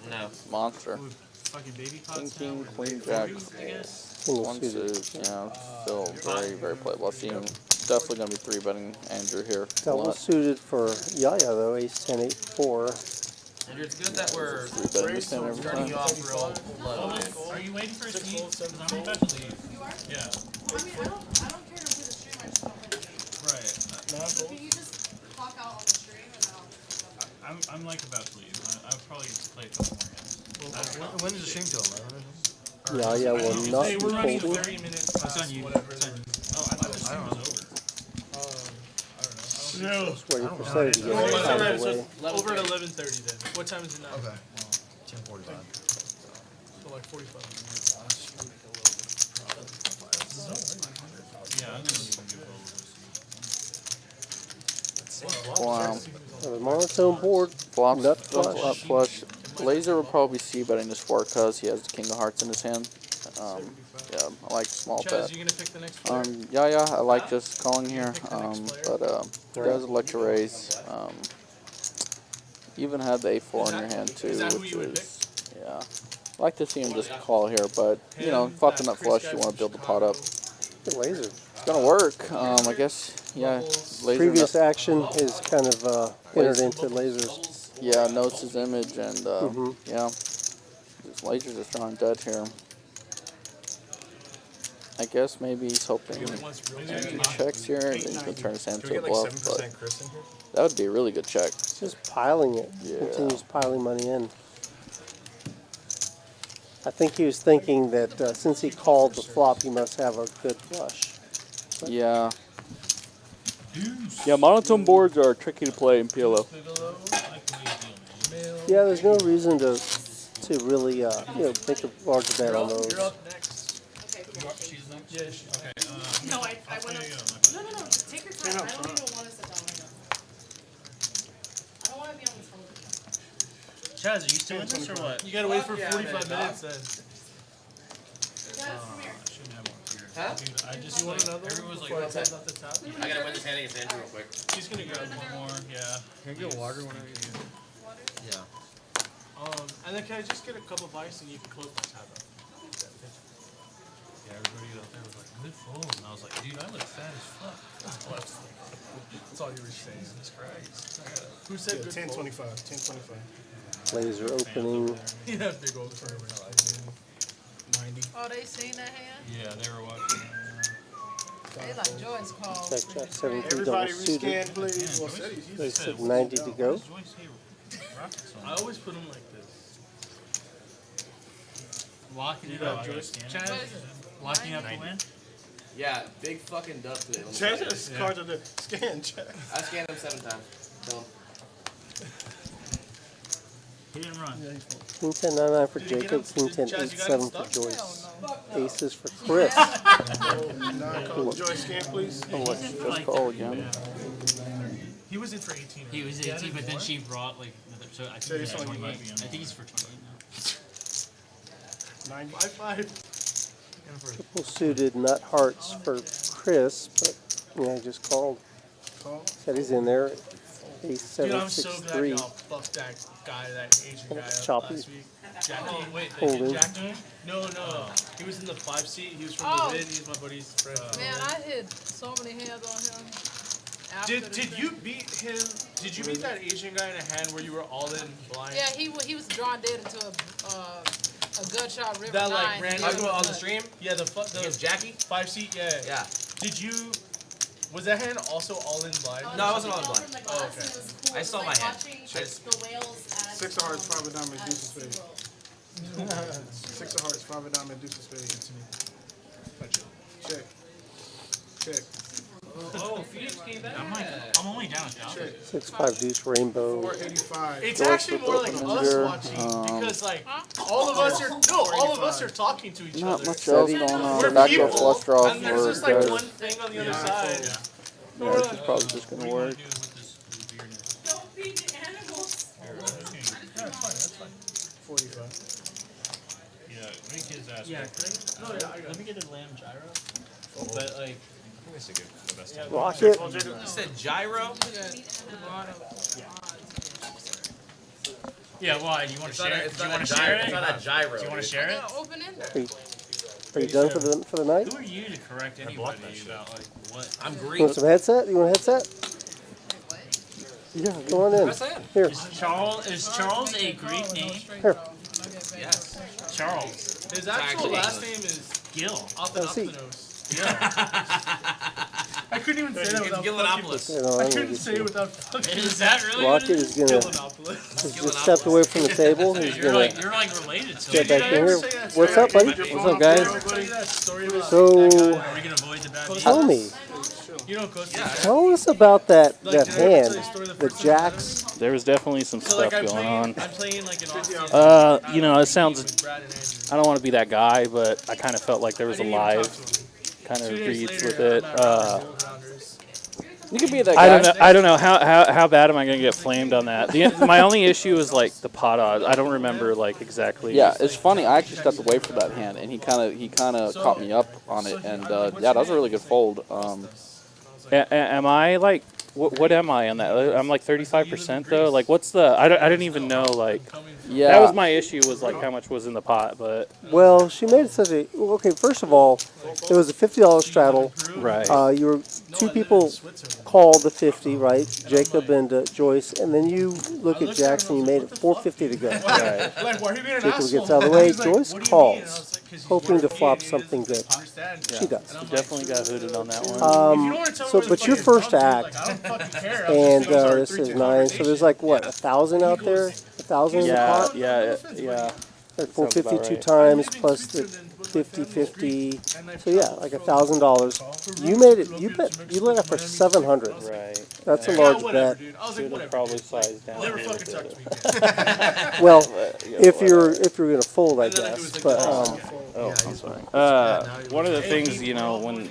No. Monster. Fucking baby King, pots king, now. queen, jack. I guess. One suit, yeah, still very, very playable. I see him definitely going to be 3-betting Andrew here. a Double lot. suited for Yaya though, ace 10, 8, 4. Andrew, it's good that we're 3-betting this hand every starting you time. off real low. Are you waiting for a seat? Because I'm about to leave. Yeah. I mean, I don't care to play the stream, I just don't play the game. Right. So can you just clock out on the stream and then I'll I'm like about to leave. I'll probably play a couple more games. When does the stream till 11? Yaya will not Hey, be we're running folding. 30 minutes It's past on you. whatever. It's on you. Oh, I thought the stream was over. I don't know. Just waiting for Ceddy to get Well, it it's out alright, of the way. so over at 11:30 then. What time is it now? Okay. 10:45. So like 45 minutes. Yeah, I'm gonna even give over. Wow. A monotone board, Flops, nut flop flush. flush. Laser will probably see betting this 4 because he has the king of hearts in his hand. Yeah, I like small Chaz, bet. you gonna pick the next player? Yeah, I like just calling here. But he does elect to raise. You even have the A4 in your hand too, is that who which you would is, yeah. I like to see him just call here, but you know, flop the nut flush, you want to build the pot up. Good laser. It's gonna work. I guess, yeah. Laser Previous nut, action is kind of entered into lasers. yeah, notes his image and yeah. This laser's just drawing dead here. I guess maybe he's hoping he checks here and then he can turn his hand to a bluff, but that would be a really good check. Just piling it. Yeah. Continues piling money in. I think he was thinking that since he called the flop, he must have a good flush. Yeah. Yeah, monotone boards are tricky to play in PLO. Yeah, there's no reason to really make a large bet on those. You're up next. She's next? Yeah, she's Okay, No, I went up. No, take your time. I don't even want to sit down right now. I don't want to be on the television. Chaz, are you still in this or what? You gotta wait for 45 minutes then. Guys, come here. I shouldn't have one here. Huh? Dude, I just You want like, another everyone's one like, before I tap off the top? I gotta win this hand against Andrew real quick. She's gonna grab one more, yeah. Can I get water whenever you do? Yeah. And then can I just get a cup of ice and you can close the tab up? Yeah, everybody out there was like, good fold. And I was like, dude, I look fat as fuck. That's all you were saying. Jesus Christ. Who said good 1025, 1025. Laser opening. You have big old firm. 90. Oh, they seen that hand? Yeah, they were watching. They like Joy's call. Check, check, 73 double Everybody suited. rescan, please. Well, Ceddy's They said 90 to go. I always put them like this. Locking it You up, got Joyce? Chaz. Locking up the win. Yeah, big fucking dub today. Let me Change tell you. this card to the scan check. I scanned him 7 times. Tell him. Hit and run. Queen 10 9 for Jacob. Queen 10 8 7 for Joyce. Aces for Chris. Joyce scan, please. Just call again. He was in for 18. He was 18, but then she brought like so I think he's for 28. I think he's for 28 now. 955. Triple suited nut hearts for Chris, but yeah, I just called. Said he's in there. Ace 7 Dude, I'm 6 so glad 3. y'all fucked that guy, that Asian guy Choppy. last week. Jackie, wait, Holding. Jackie? No. He was in the 5 seat. He was from the Vid. He's my buddy's friend. Man, I hit so many hands on him. after the Did you beat him? Did you beat that Asian guy in a hand where you were all in blind? Yeah, he was drawn dead into a gunshot river. That like 9. ran He on was the stream? Yeah, the Jackie? 5 seat, yeah. Yeah. Did you? Was that hand also all in blind? No, I wasn't all in blind. Oh, okay. I saw my hand. The whales at 6 of hearts, 5 of diamonds, deuce of spades. 6 of hearts, 5 of diamonds, deuce of spades. Check. Check. Oh, Phoenix came back. I'm only down a thousand. 6-5 deuce rainbow. 485. It's actually more like us watching because like all of us are talking to each Not other. much else going on. We're Backdoor people, flush draw and there's for just like guys. one thing on the other side. Yeah, this is probably just gonna work. Don't feed the animals. That's fine. 45. Yeah, make his ass. Yeah, Let me get a lamb gyro. But like, I think that's the best time. Rocket. You said gyro? Yeah, why? Do you want to share it? It's Do you not want a to share gyro. it? It's not a gyro. Do you want to share it? Open ended. Are you done for the night? Who are you to correct anybody about like what? I'm You green. want some headset? You want a headset? Yeah, go on in. Here. Is Charles a Greek name? Here. Yes. Charles. His actual last name is Gil. Athanopoulos. I couldn't even say that without Gillinopolis. I couldn't say it without fucking. Is that really Rocket what it is is? gonna. He's just stepped away from the table. He's You're gonna like related to get him. back in here. What's up, buddy? What's up, guys? So, Are we gonna avoid the bad news? tell me. You know, Coach. Tell us about that hand, the jacks. There was definitely some So stuff like going on. I'm playing like an Austin. You know, it sounds. with Brad and Andrew. I don't want to be that guy, but I kind of felt like there was a live kind of 2 days reads later, with it. I'm at Rounders. You could be that guy. I don't know how bad am I gonna get flamed on that. My only issue is like the pot odds. I don't remember like exactly. Yeah, it's funny. I actually stepped away from that hand, and he kind of caught me up on it, and yeah, that was a really good fold. Am I like what am I on that? I'm like 35% though. Like what's the? I didn't even know like. Yeah, that was my issue. Was like how much was in the pot, but Well, she made it such a. Okay, first of all, it was a $50 straddle. right. You were 2 people called the 50, right? Jacob and Joyce, and then you look at Jackson. You made it 450 to go. Right. Like, why are you being an Jacob asshole? gets out of the way. He's like, Joyce "What do you mean?" And I calls, was like, "'Cause you hoping to work flop PhD, something good. understand?" She does. Definitely got hooded on that one. If you don't wanna tell me So, where the but your fuck first it's from, act, dude, like, I don't fucking care. I'm and just gonna start this three is to 9. So there's like what, 1,000 out there? 1,000 in the Yeah, pot. yeah. Like Sounds about 452 right. times plus the 50. So yeah, like $1,000. You made it. You let up for 700. Right. That's a Yeah, large whatever, bet. dude. I was like, Should have whatever. probably sized down. Never a little fucking bit. talk to me. Well, Yeah, if you're gonna fold, I guess. But Oh, I'm sorry. One of the things, you know, when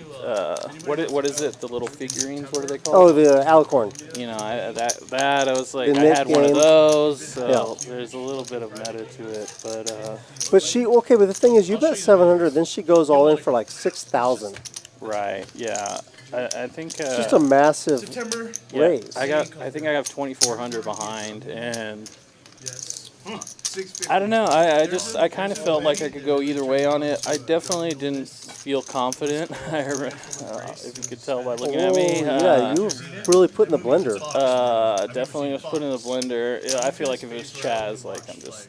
what is it? The little figurines. What are they called? oh, the alicorn. You know, I was like, The I knit had one of game. those. So Yeah. there's a little bit of meta to it, but But she okay. But the thing is, you bet 700, then she goes all in for like 6,000. right, yeah. I think Just a massive September. yeah, raise. I think I have 2,400 behind, and Yes. I don't know. I kind of felt like I could go either way on it. I definitely didn't feel confident. If you could tell by looking at me. Yeah, you were really put in the blender. Definitely was put in the blender. Yeah, I feel like if it was Chaz, like I'm just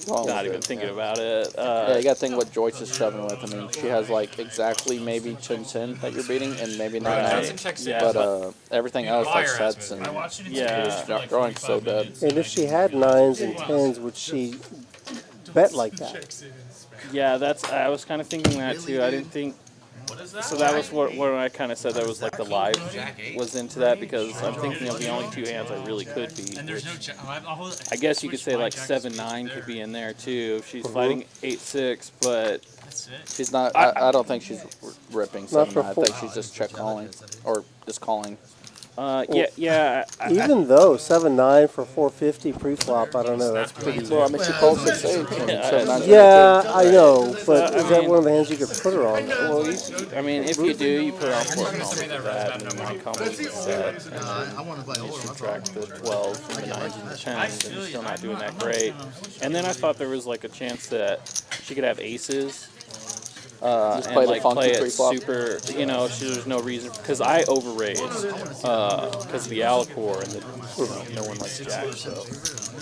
not even thinking about it. yeah, you got to think what Joyce is shoving with. I mean, she has like exactly maybe 10 that you're beating, and maybe 9. Yeah, But everything else like sets and yeah. it's growing so dead. And if she had 9s and 10s, would she bet like that? Yeah, I was kind of thinking that too. I didn't think So that was what I kind of said. That was like the live was into that because I'm thinking of the only two hands I really could beat. And there's no I guess you could say like 7-9 could be in there too if she's fighting 8-6, but she's not. I don't think she's ripping 7-9. I think she's just check calling or just calling. Yeah. Even though 7-9 for 450 pre-flop, I don't know. That's pretty. Well, I mean, she calls 6-8. Yeah, I know, but is that one of the hands you could put her on? Well, I mean, if you do, you put her on 4 combos with that, and then 1 combo with the set, and then you subtract the 12 from the 9s and the 10s, and you're still not doing that great. And then I thought there was like a chance that she could have aces. And like play it super, you know, there's no reason, because I overraised because of the Alcor and no one likes Jack, so.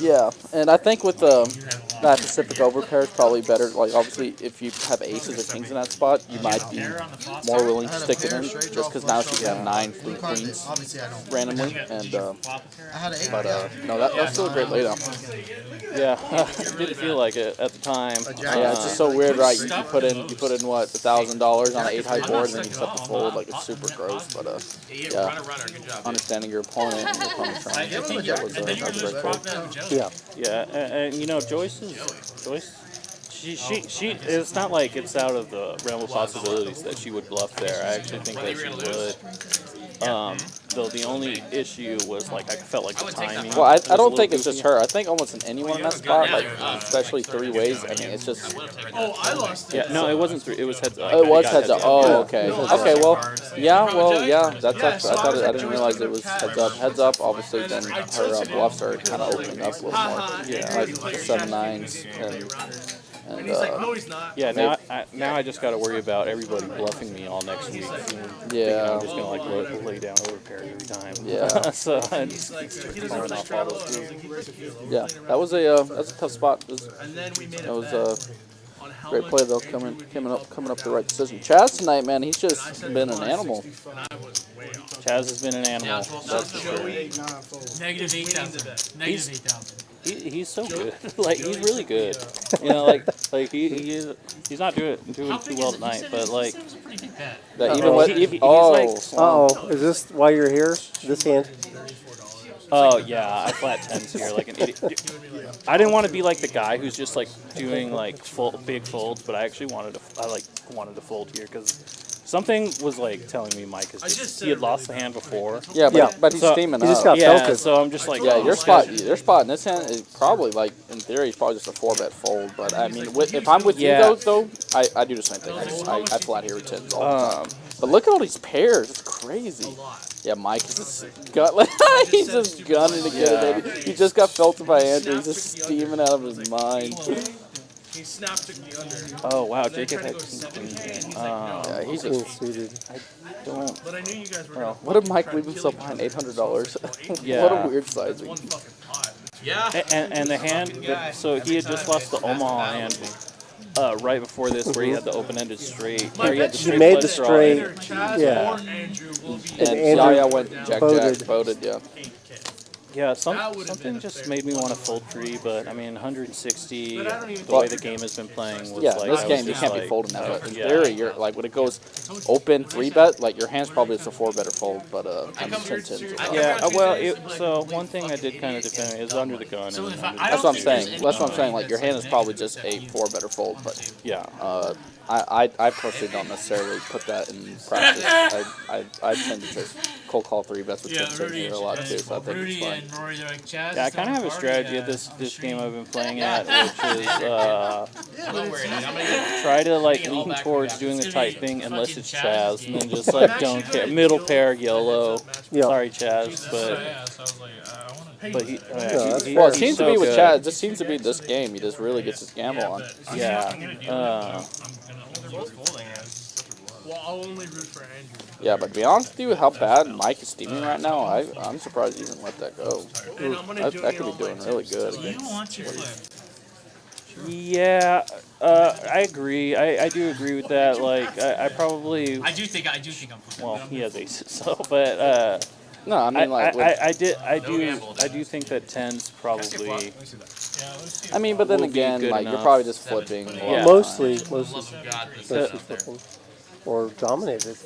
Yeah, and I think with that Pacific overpair is probably better, like obviously if you have aces or kings in that spot, you might be more willing to stick it in, just because now she can have 9 free queens randomly, and but no, that's still a great laydown. Yeah, it didn't feel like it at the time. Yeah, it's just so weird, right? You put in what, $1,000 on an 8-high board, and then you just have to fold. Like, it's super gross, but yeah. Understanding your opponent and your opponent's trying to think that was a great fold. Yeah, and you know, Joyce. She. It's not like it's out of the realm of possibilities that she would bluff there. I actually think that she would. Though the only issue was like I felt like the timing. Well, I don't think it's just her. I think almost in anyone in that spot, like especially 3 ways. I mean, it's just. Oh, I lost it. Yeah, no, it wasn't 3. It was heads up. Oh, it was heads up. Oh, okay. Okay, well, yeah. That's actually. I didn't realize it was heads up. Heads up. Obviously, then her bluffs are kind of opening up a little more. Yeah, like 7-9s and he's like, no, he's not. Yeah, now I just got to worry about everybody bluffing me all next week. Yeah, I'm just gonna like lay down overpair every time. Yeah, so I just calling off all those moves. Yeah, that was a tough spot. That was a great play though, coming up the right decision. Chaz tonight, man, he's just been an animal. Chaz has been an animal. That's for sure. Negative 8,000. Negative 8,000. He's so good. Like, he's really good. You know, like he's not doing too well tonight, but like that is this why you're here? This hand? Oh yeah, I flat 10s here like an idiot. I didn't want to be like the guy who's just like doing like big folds, but I actually wanted to fold here because something was like telling me Mike he had lost the hand before. Yeah, but he's steaming up. He just got focused. So I'm just like, your spot in this hand is probably like in theory it's probably just a 4-bet fold. But I mean, if I'm with you though, I do the same thing. I flat here with 10s all the time. But look at all these pairs. It's crazy. Yeah, Mike is just he's just gunning to get it, baby. He just got felted by Andrew. He's just steaming out of his mind. He snapped the under. Oh wow, Jacob had queen. Yeah, he's just suited. I don't. But I knew you guys were. Well, what did Mike leave himself behind $800? Yeah. What a weird sizing. Yeah. And the hand. So he had just lost the Omaha hand. Right before this, where he had the open-ended straight. He made the straight. Yeah. And Yaya went Jack, voted, yeah. Yeah, something just made me want to fold 3, but I mean, 160. The way the game has been playing was like. This game you can't be folding that. But in theory, you're like when it goes open 3-bet, like your hand's probably just a 4-bet or fold, but I'm 10-10. Yeah, well, so one thing I did kind of defend is under the gun. That's what I'm saying. That's what I'm saying. Like your hand is probably just a 4-bet or fold, but yeah. I personally don't necessarily put that in practice. I tend to just cold call 3-bets with 10 here a lot too, so I think it's fine. Yeah, I kind of have a strategy at this game I've been playing at, which is try to like lean towards doing the tight thing unless it's Chaz, and then just like don't care. Middle pair, YOLO. Sorry, Chaz, but it seems to be with Chaz. This seems to be this game. He just really gets his gamble on. Yeah. Well, I'll only root for Andrew. Yeah, but to be honest with you, with how bad Mike is steaming right now, I'm surprised he even let that go. That could be doing really good against. Yeah, I agree. I do agree with that. Like, I probably. I do think I'm. Well, he has aces, so but. No, I mean like I do think that 10's probably. I mean, but then again, like you're probably just flipping. Yeah, mostly flipping. or dominated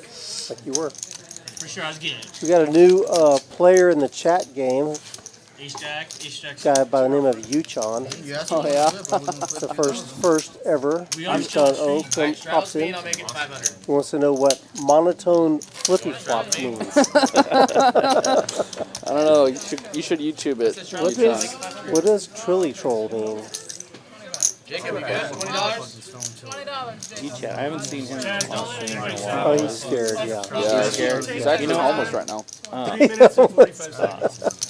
like you were. For sure, I was getting it. We got a new player in the chat game. Ace Jack. Guy by the name of Uchon. Oh yeah. It's the first ever Uchon O pops in. I'll make it 500. He wants to know what monotone flippy flops means. I don't know. You should YouTube it. What does Trilly Troll mean? Jacob, you good? $20. I haven't seen him on stream in a while. Oh, he's scared, yeah. Yeah, he's scared. He's actually homeless right now. 3 minutes and 45 seconds.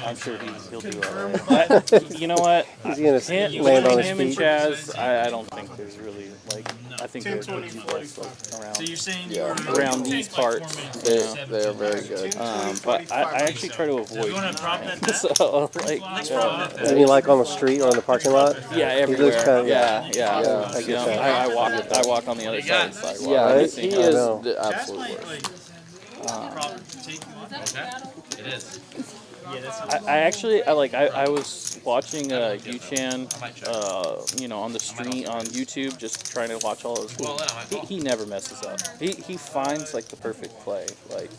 I'm sure he'll do alright. You know what? He's gonna land on his him and feet. Chaz, I don't think there's really like. I think 10, they're 20, the best like, around. So you're saying around these parts. They are very good. But I actually try to avoid. You want to prop that? So like. You mean like on the street or in the parking lot? Yeah, He everywhere. just kinda- Yeah. I get that. I walk on the other side of the sidewalk. Yeah, Right? he I is know. the absolute worst. It is. I actually I was watching Uchan on the stream on YouTube, just trying to watch all those. He never messes up. He finds like the perfect play. Like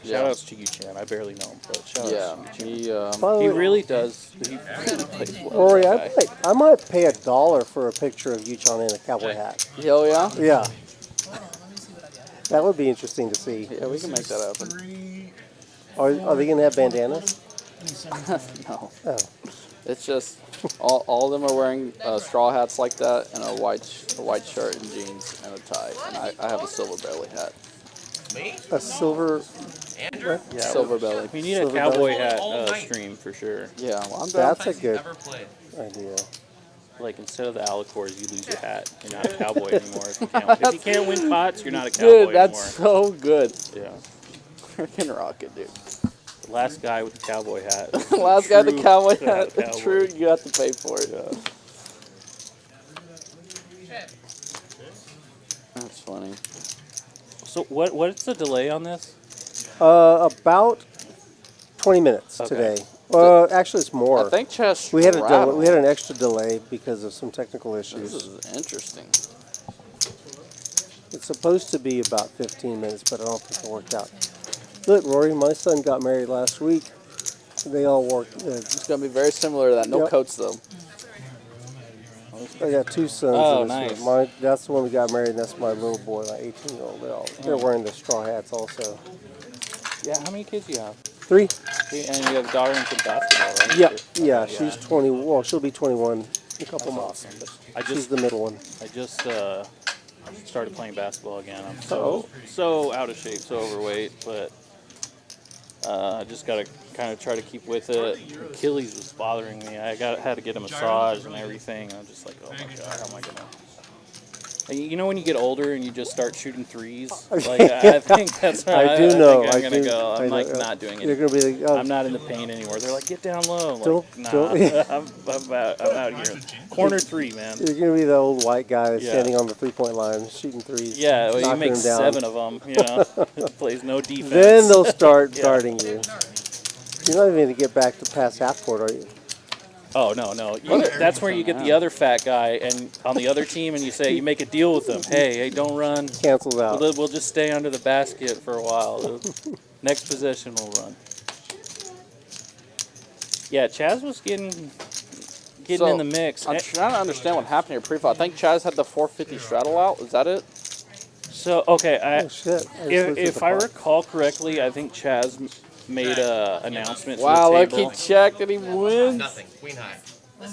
shout outs to Uchan. I barely know him, but shout outs to Uchan. He really does. He really plays well. Rory, I might pay $1 for a picture of Uchon in a cowboy hat. Hell yeah. Yeah. That would be interesting to see. Yeah, we can make that happen. Are they going to have bandanas? No. Oh. It's just all of them are wearing straw hats like that and a white shirt and jeans and a tie. And I have a silver belly hat. Me? A silver... Andrew? Yeah, silver belly. We need a Silver cowboy belly. hat stream for sure. Yeah, well, I'm down. That's a good idea. Like instead of the Alicors, you lose your hat. You're not a cowboy anymore. If you can't win pots, you're not a cowboy Dude, that's anymore. so good. Yeah. Freaking rocket, dude. The last guy with the cowboy hat. Last guy with the cowboy hat. Cowboy. True, you have to pay for it. Yeah. That's funny. So what's the delay on this? About 20 minutes today. Actually, it's more. I think Chess we had rattled. we had an extra delay because of some technical issues. This is interesting. It's supposed to be about 15 minutes, but I don't think it worked out. Look, Rory, my son got married last week. They all worked. It's going to be very similar to that. No Yep. coats, though. I got two sons. Oh, in this nice. one. That's the one we got married, and that's my little boy, like 18-year-old. They're wearing the straw hats also. Yeah, how many kids do you have? 3. And you have a daughter in basketball, right? Yeah, she's 20. Well, she'll be 21 in a couple months. Awesome. She's the middle one. I just started playing basketball again. I'm so out of shape, so overweight, but I just got to kind of try to keep with it. Achilles was bothering me. I had to get a massage and everything. I'm just like, oh my god, how am I gonna? You know when you get older and you just start shooting threes? Like I think that's how I do know. I think I'm gonna go. I'm I like know. not doing it. You're gonna be like, I'm not in the pain anymore. They're like, get down low. I'm Don't- like, nah, don't- I'm out here. Corner 3, man. You're gonna be the old white guy that's Yeah. standing on the 3-point line, shooting threes. Yeah, well, you knocking make them down. 7 of them. You know, plays no defense. Then they'll start Yeah. guarding you. You're not even going to get back to past half court, are you? Oh no. That's where you get the other fat guy and on the other team, and you say you make a deal with them. Hey, don't run. Cancels out. We'll just stay under the basket for a while. Next possession we'll run. Yeah, Chaz was getting So, in the mix. I'm trying to understand what happened here pre-fall. I think Chaz had the 450 straddle out. Is that it? So okay, Oh, shit. if I recall correctly, I think Chaz made an announcement. Wow, to the look, table. he checked and he wins. Nothing. Queen high.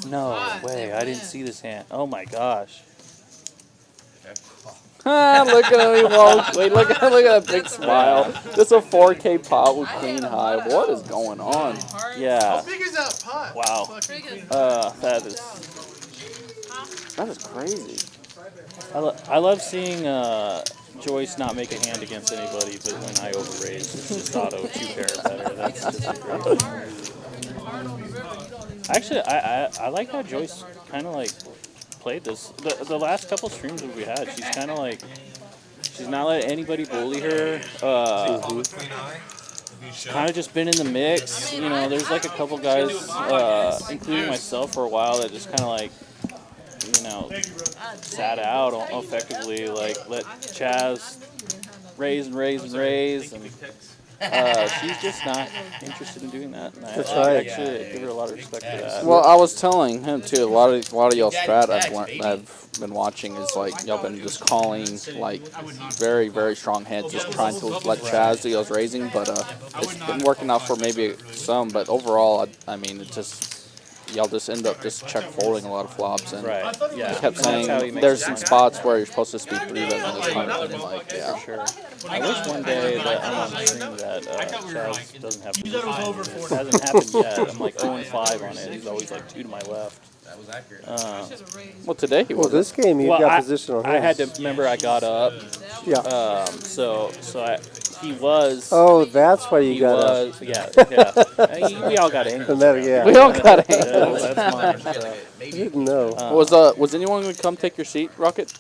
No way! I didn't see this hand. Oh my gosh! Look at him. Wait, look at that big smile. Just a 4K pot with queen high. What is going on? Yeah. How big is that pot? Wow. That is crazy. I love seeing Joyce not make a hand against anybody, but when I overraise, it's just auto 2 pair better. That's just a great thing. Actually, I like how Joyce kind of like played this. The last couple streams that we had, she's kind of like, she's not letting anybody bully her. Kind of just been in the mix. You know, there's like a couple guys, including myself for a while, that just kind of like sat out effectively, like let Chaz raise and raise and raise, and she's just not interested in doing that. And That's I right. actually give her a lot of respect for that. Well, I was telling him too. A lot of y'all strat I've been watching is like y'all been just calling like very very strong hands, just trying to let Chaz do y'all's raising. But it's been working out for maybe some. But overall, I mean, it just. Y'all just end up just check folding a lot of flops, and he kept saying there's some spots where you're supposed to speed through them, and it's kind of like, yeah. For sure. I wish one day that I'm on the stream that Chaz doesn't have position. It hasn't happened yet. I'm like 0-5 on it. He's always like 2 to my left. That was accurate. Well, today he was. Well, this game you got position on him. I had to remember I got up. Yeah. He was. Oh, that's why you got up. Yeah. We all got angles. Yeah. We all got angles. That's mine. I didn't know. Was anyone going to come take your seat, Rocket?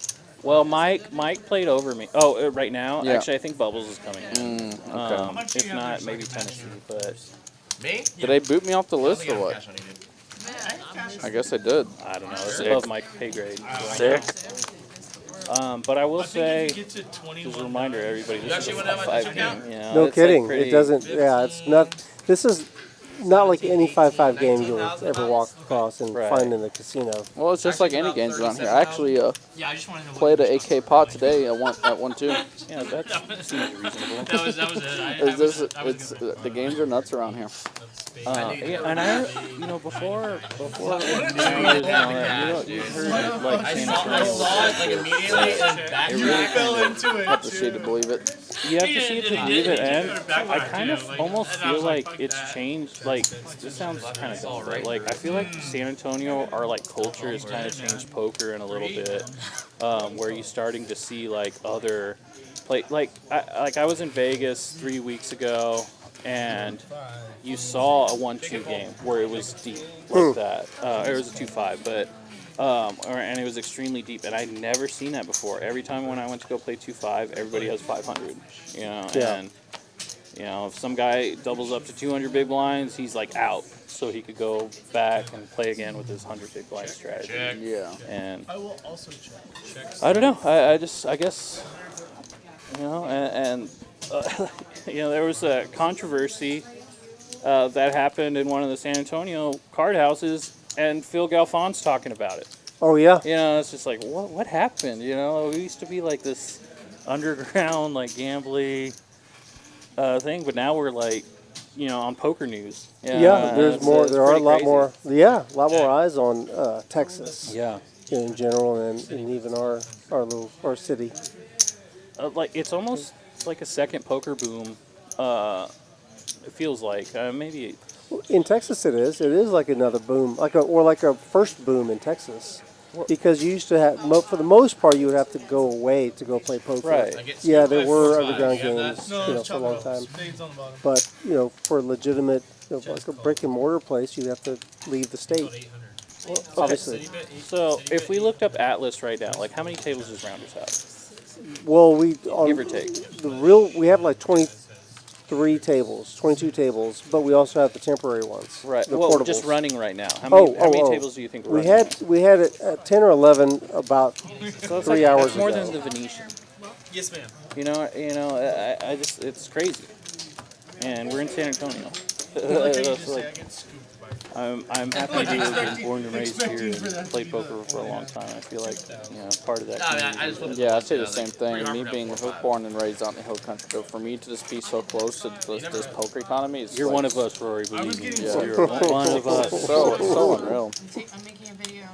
Well, Mike played over me. Oh, right now? Yeah. Actually, I think Bubbles is coming in. Okay. If not, maybe Tennessee. But Me? Did they boot me off the list or what? I guess I did. I don't know. It's above my pay grade. Sick. But I will say, just a reminder, everybody, this is a 5-5 game. You know, No it's kidding. Like pretty, It doesn't. Yeah, it's not. This is not like any 5-5 game you'll ever walk across and find in the casino. Well, it's just like any games around here. I actually played an AK pot today at 1-2. Yeah, that seems reasonable. That was it. The games are nuts around here. And I, before New Year's and all that, you heard like I saw it like immediately and back fell into it. Have to see to believe it. You have to see it to believe it, and I kind of almost feel like it's changed. Like, this sounds kind of dull, but like I feel like San Antonio, our like culture has kind of changed poker in a little bit, where you're starting to see like other I was in Vegas 3 weeks ago, and you saw a 1-2 game where it was deep like that. It was a 2-5, but and it was extremely deep, and I'd never seen that before. Every time when I went to go play 2-5, everybody has 500. And if some guy doubles up to 200 big blinds, he's like out, so he could go back and play again with his 100 big blind strategy. Yeah. And I will also check. I don't know. I guess there was a controversy that happened in one of the San Antonio card houses, and Phil Galfon's talking about it. Oh yeah. It's just like what happened? We used to be like this underground like gambly thing, but now we're like on poker news. There's more. There are a lot crazy. more. Yeah, a lot more eyes on Texas. Yeah. In general, and even our city. Like it's almost like a second poker boom. It feels like maybe. In Texas, it is. It is like another boom, like a first boom in Texas, because you used to have, for the most part, you would have to go away to go play poker. Right. Yeah, there were underground games, for a long time. But for a legitimate, like a brick and mortar place, you have to leave the state. Obviously. So if we looked up Atlas right now, like how many tables does Rounders have? Well, give or take. We have like 23 tables, 22 tables, but we also have the temporary ones. Right. The Well, portables. just running right now. How many tables do you think we're running? We had it at 10 or 11 about 3 hours that's more ago. than the Venetian. Yes, ma'am. I just it's crazy, and we're in San Antonio. I'm happy to have been born and raised here and played poker for a long time. I feel like part of that. Yeah, I'd say the same thing. Me being born and raised out in the hill country, but for me to just be so close to this poker economy is You're like, one of us, Rory. Believe me. Yeah. You're one of us. So unreal. I'm making a video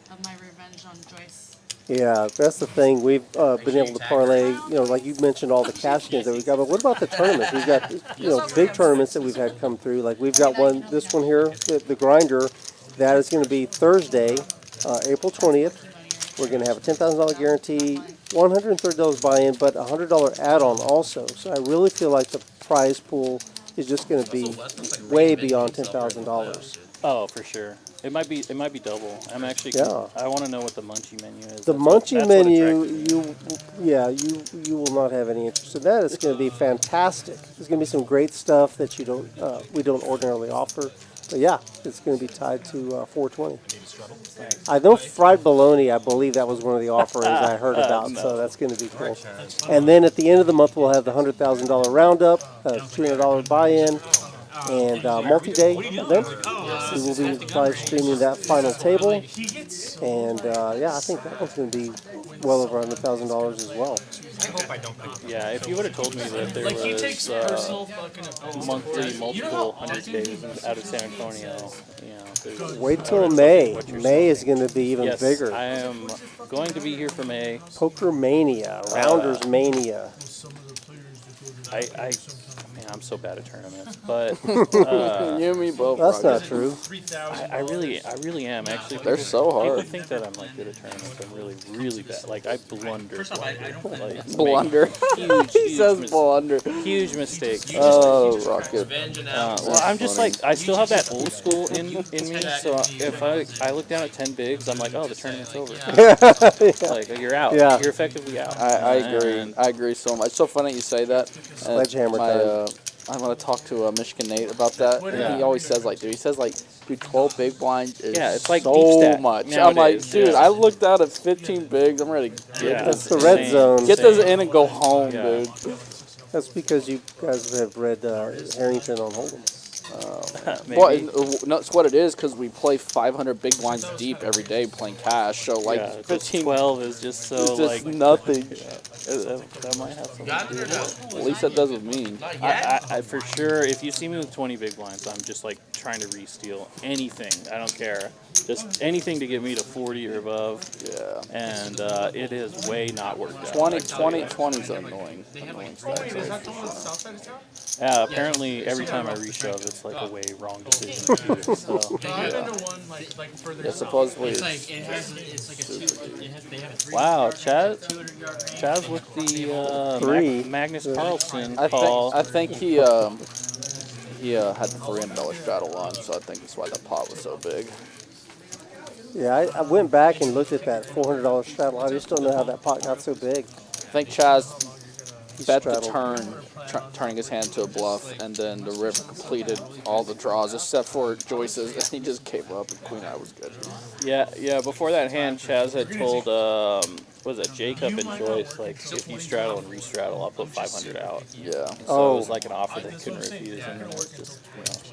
of my revenge on JoyAce. Yeah, that's the thing. We've been able to parlay, like you mentioned, all the cash games that we've got. But what about the tournaments? We've got, big tournaments that we've had come through. Like we've got this one here, the Grinder, that is going to be Thursday, April 20th. We're going to have a $10,000 guarantee, $130 buy-in, but a $100 add-on also. So I really feel like the prize pool is just going to be way beyond $10,000. Oh, for sure. It might be double. I'm actually. Yeah. I want to know what the munchie menu is. The munchie menu, you will not have any interest in that. It's going to be fantastic. There's going to be some great stuff that we don't ordinarily offer. But yeah, it's going to be tied to 420. I know fried bologna, I believe that was one of the offerings I heard about, so that's going to be cool. And then at the end of the month, we'll have the $100,000 roundup, $200 buy-in, and multi-day event. We will be live streaming that final table. And yeah, I think that one's going to be well over $100,000 as well. I hope I don't. Yeah, if you would have told me that there was monthly multiple 100 days out of San Antonio, you know. Wait till May. May is going to be even bigger. I am going to be here for May. Poker Mania, Rounders Mania. Man, I'm so bad at tournaments, but you and me both. That's not true. I really am actually. They're so hard. People think that I'm like good at tournaments. I'm really bad. Like I blunder. Blunder. He says blunder. Huge mistakes. Oh, Rocket. Well, I'm just like I still have that old school in me. So if I look down at 10 bigs, I'm like, oh, the tournament's over. Like you're out. Yeah. You're effectively out. I agree. I agree so much. It's so funny you say that. Sledgehammer time. I'm gonna talk to Michigan Nate about that. And he always says like, dude, 12 big blinds is it's like so much. Nowadays, I'm like, dude, I looked out at 15 bigs. I'm ready to get That's the red zone. Get this in and go home, dude. That's because you guys have read Harrington on Hold'em. Well, that's what it is because we play 500 big blinds deep every day playing cash. So like 15, 12 is just so it's just like nothing. That might have something to do with it. At least that does with me. I for sure, if you see me with 20 big blinds, I'm just like trying to re-steal anything. I don't care. Just anything to get me to 40 or above. Yeah. And it is way not worked out. 20 is annoying. Yeah, apparently every time I re-shove, it's like a way wrong decision to do it. So. Yeah, supposedly it's like it has they have a 3. Wow, Chaz with the Magnus Carlsen call. I think he had the $300 straddle on, so I think that's why the pot was so big. Yeah, I went back and looked at that $400 straddle. I just don't know how that pot got so big. I think Chaz bet the turn, turning his hand to a bluff, and then the river completed all the draws except for JoyAce's, and he just gave up, and Queen Eye was good. Yeah, before that hand, Chaz had told, was it Jacob and JoyAce, like, if you straddle and re-straddle, I'll put 500 out. Yeah. So it was like an offer they couldn't refuse, and then it's just,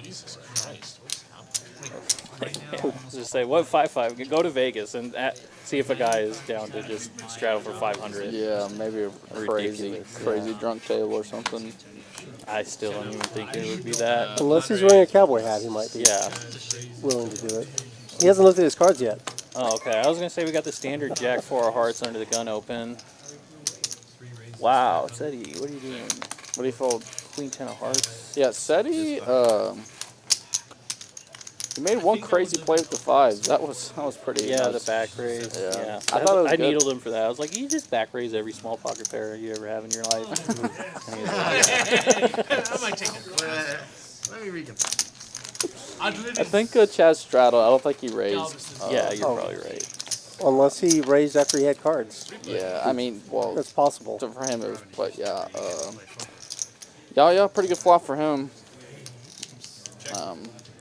Jesus Christ. Just say, what, 5-5? Go to Vegas and see if a guy is down to just straddle for 500. Yeah, maybe a crazy drunk table or something. I still don't even think it would be that. Unless he's wearing a cowboy hat, he might be willing to do it. He hasn't looked at his cards yet. Oh, okay. I was going to say we got the standard Jack 4 of hearts under the gun open. Wow, Ceddy, what are you doing? What do you fold? Queen 10 of hearts. Yeah, Ceddy, he made one crazy play with the 5s. That was pretty nuts. The back raise. Yeah. I thought it was I needled him for that. I was like, you just back raise every small pocket pair you ever have in your life. And he was like, I might take it. Let me read them. I think Chaz straddled. I don't think he raised. Yeah, you're probably right. Unless he raised after he had cards. Yeah, I mean, well, that's possible. So for him, it was, but yeah, pretty good flop for him.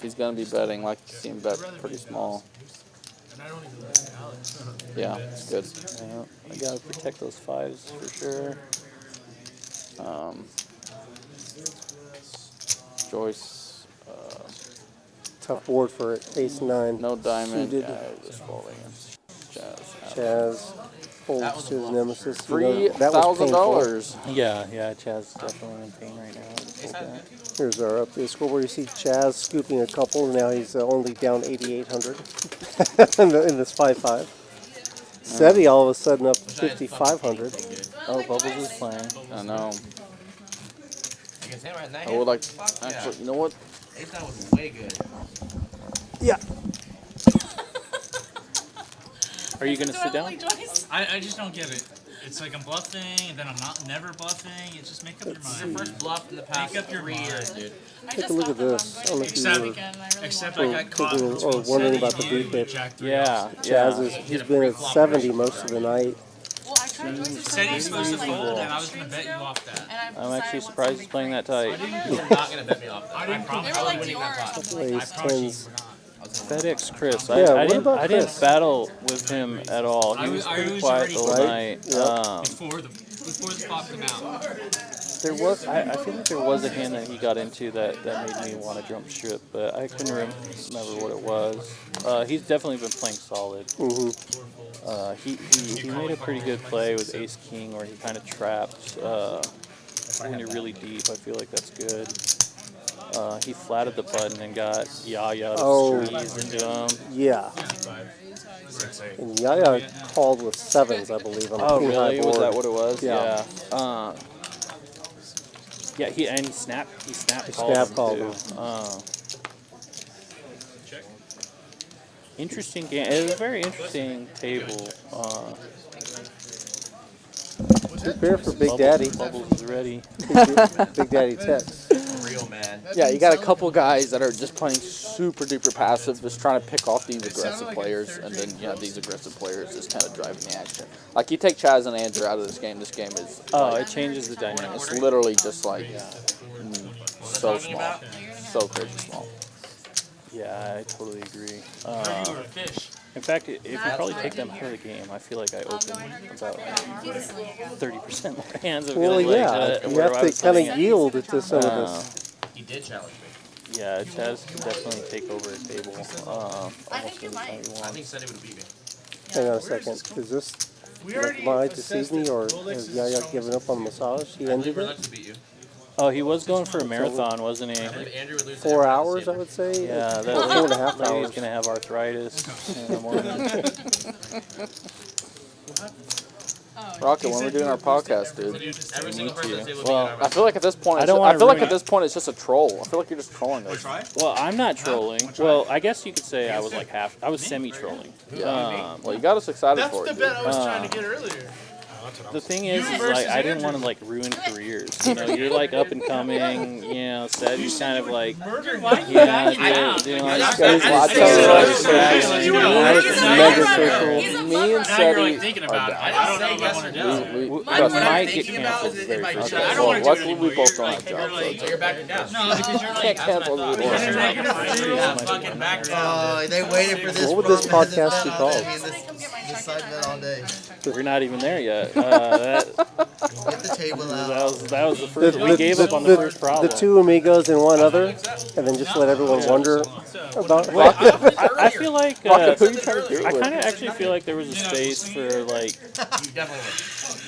He's gonna be betting, like to see him bet pretty small. Yeah, it's good. Yeah, I gotta protect those 5s for sure. JoyAce. Tough board for ace-9. No diamond. Suited. Yeah, just folding. Chaz folds to his nemesis. $3,000. Yeah, Chaz is definitely in pain right now. Here's our update scoreboard. You see Chaz scooping a couple. Now he's only down 8,800 in this 5-5. Ceddy all of a sudden up 5,500. Oh, Bubbles is playing. I know. I would like. Actually, you know what? Ace-9 was way good. Yeah. Are you gonna sit down? I just don't get it. It's like I'm bluffing, and then I'm never bluffing. It's just make up your mind. It's your first bluff in the past 3 years, dude. Take a look at this. I don't know if you Except I got caught or wondering about the deep hit. Yeah. Chaz he's been at 70 most of the night. Ceddy's supposed to fold, and I was gonna bet you off that. I'm actually surprised he's playing that tight. You're not gonna bet me off. I didn't promise I was winning that pot. Plays tens. FedEx Chris. Yeah, I what didn't. about I didn't Chris? battle with him at all. He was pretty quiet the whole night. Before the pop came out. There was. I feel like there was a hand that he got into that made me want to jump ship, but I couldn't remember what it was. He's definitely been playing solid. He made a pretty good play with Ace King where he kind of trapped when you're really deep. I feel like that's good. He flatted the button and got Yaya to squeeze into him. Yeah. And Yaya called with sevens, I believe, on the Oh, king really? high board. Was that what it was? Yeah. Yeah, he snap called too. him. Interesting game. It was a very interesting table. Prepare for Big Daddy. Bubbles is ready. Big Daddy Tex. Real man. Yeah, you got a couple guys that are just playing super duper passive, just trying to pick off these aggressive players, and then these aggressive players just kind of driving the action. Like you take Chaz and Andrew out of this game is it changes the dynamic. It's literally just like so small, so crazy small. Yeah, I totally agree. In fact, if you probably take them out of the game, I feel like I open about 30% more hands. Well, yeah, you have to kind of yield to some of this. He did challenge me. Yeah, Chaz can definitely take over a table almost anytime he wants. I think Ceddy would beat me. Hang on a second. Is this my to seize me, or has Yaya given up on massage? He ended it? Oh, he was going for a marathon, wasn't he? 4 hours, I would say. Yeah, or 4.5 hours. He's gonna have arthritis in the morning. Rocket, when we're doing our podcast, dude. Well, I feel like at this point, it's just a troll. I feel like you're just trolling us. Well, I'm not trolling. Well, I guess you could say I was like I was semi-trolling. Yeah. Well, you got us excited That's for the it. bet I was trying to get earlier. The thing is like I didn't want to like ruin careers. You know, you're like up and coming. You know, Ceddy's kind of like Me and Ceddy thinking about it. I don't know if I want to do it. we might get canceled very quickly. Well, luckily we both don't have jobs, so You're backing down. No, because you're like, can't cancel the They waited for this. What would this podcast be called? This side bet all day. We're not even there yet. Get the table out. That was the first. We gave up on the first problem. The two amigos and one other, and then just let everyone wonder about it. Well, I feel like who are you trying to do it I with? kind of actually feel like there was a space for like,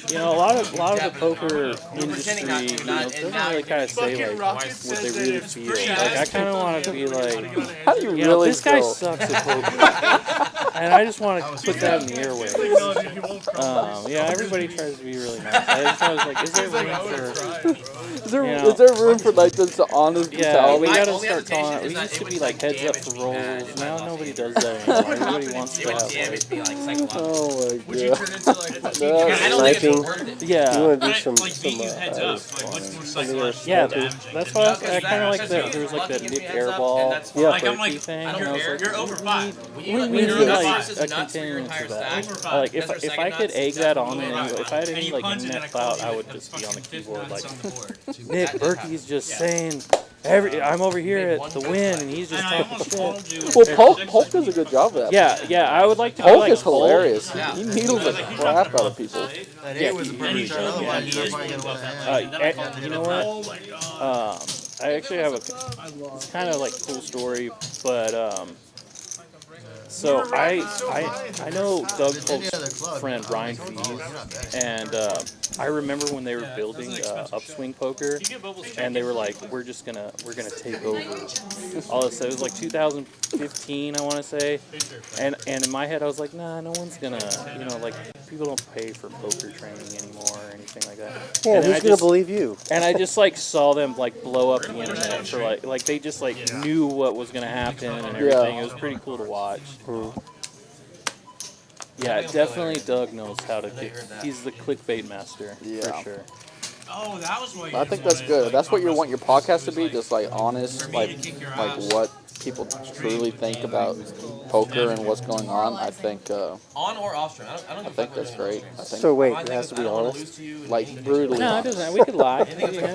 you know, a lot of the poker industry, you know, doesn't really kind of say like what they really feel. Like I kind of want to be like, How do you you know, really this guy feel? sucks at poker, and I just want to put that in the airwaves. Yeah, everybody tries to be really nice. I was like, is there room for? Is there room for like this honest Yeah, brutality? we gotta start calling. We used to be like heads up for rolls. Now nobody does that anymore. Everybody wants to have like, Oh my Would you turn into like what? Sniping. yeah. You want to do some heads up. Like, what's more psychological? Yeah, that's why I kind of like that. There was like that Nick Airball Like, I'm like, thing. I and I don't was care. like, You're over 5. we need like a continuance of that. Like if I could egg that on, and if I had any like net clout, I would just be on the keyboard like, Nick Berkey's just saying, I'm over here at the win, and he's just talking shit. Well, Polk does a good job of that. Yeah, I would like to. Polk like is hilarious. He needles the crap out of people. That was a perfect turn. Otherwise, you're probably gonna want to end. You know what? I actually have it's kind of like a cool story, but so I know Doug Polk's friend Ryan Fees, and I remember when they were building Upswing Poker, and they were like, we're gonna take over all this. It was like 2015, I want to say, and in my head I was like, nah, no one's gonna, you know, like people don't pay for poker training anymore or anything like that. Yeah, who's gonna believe you? And I just like saw them like blow up the internet for like they just like knew what was gonna happen and everything. It was pretty cool to watch. Yeah, definitely Doug knows how to kick. He's the clickbait master for sure. Oh, that was what I think that's good. That's what you want your podcast to be, just like honest, like what people truly think about poker and what's going on, I think On or off stream? I don't I think that's great. I think So wait, it has to be honest. like brutally No, it honest. doesn't. We could lie.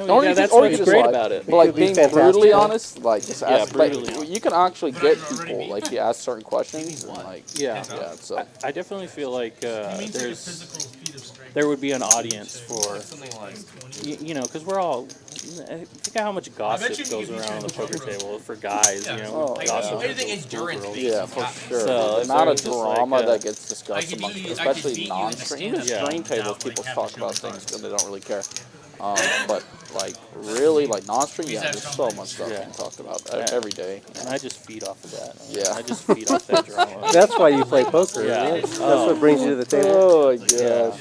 Or you That's could, or what's you just great lie. about it. But like It could be being fantastic. brutally honest, like just Yeah, ask, like, brutally honest. you can actually get people like you ask certain questions and like Yeah. So I definitely feel like there would be an audience for you know, because we're all think of how much gossip goes around on the poker table for guys. You know, gossip. Yeah, for sure. So the if amount there of was just drama like, that gets discussed amongst, especially non-stream, even stream tables, people talk about things and they don't really care. But like really, like non-stream, yeah, there's so much stuff being talked about every day. And I just feed off of that. Yeah. I just feed off that drama. That's why you play poker. Yeah. That's what brings you to the table. Oh yeah.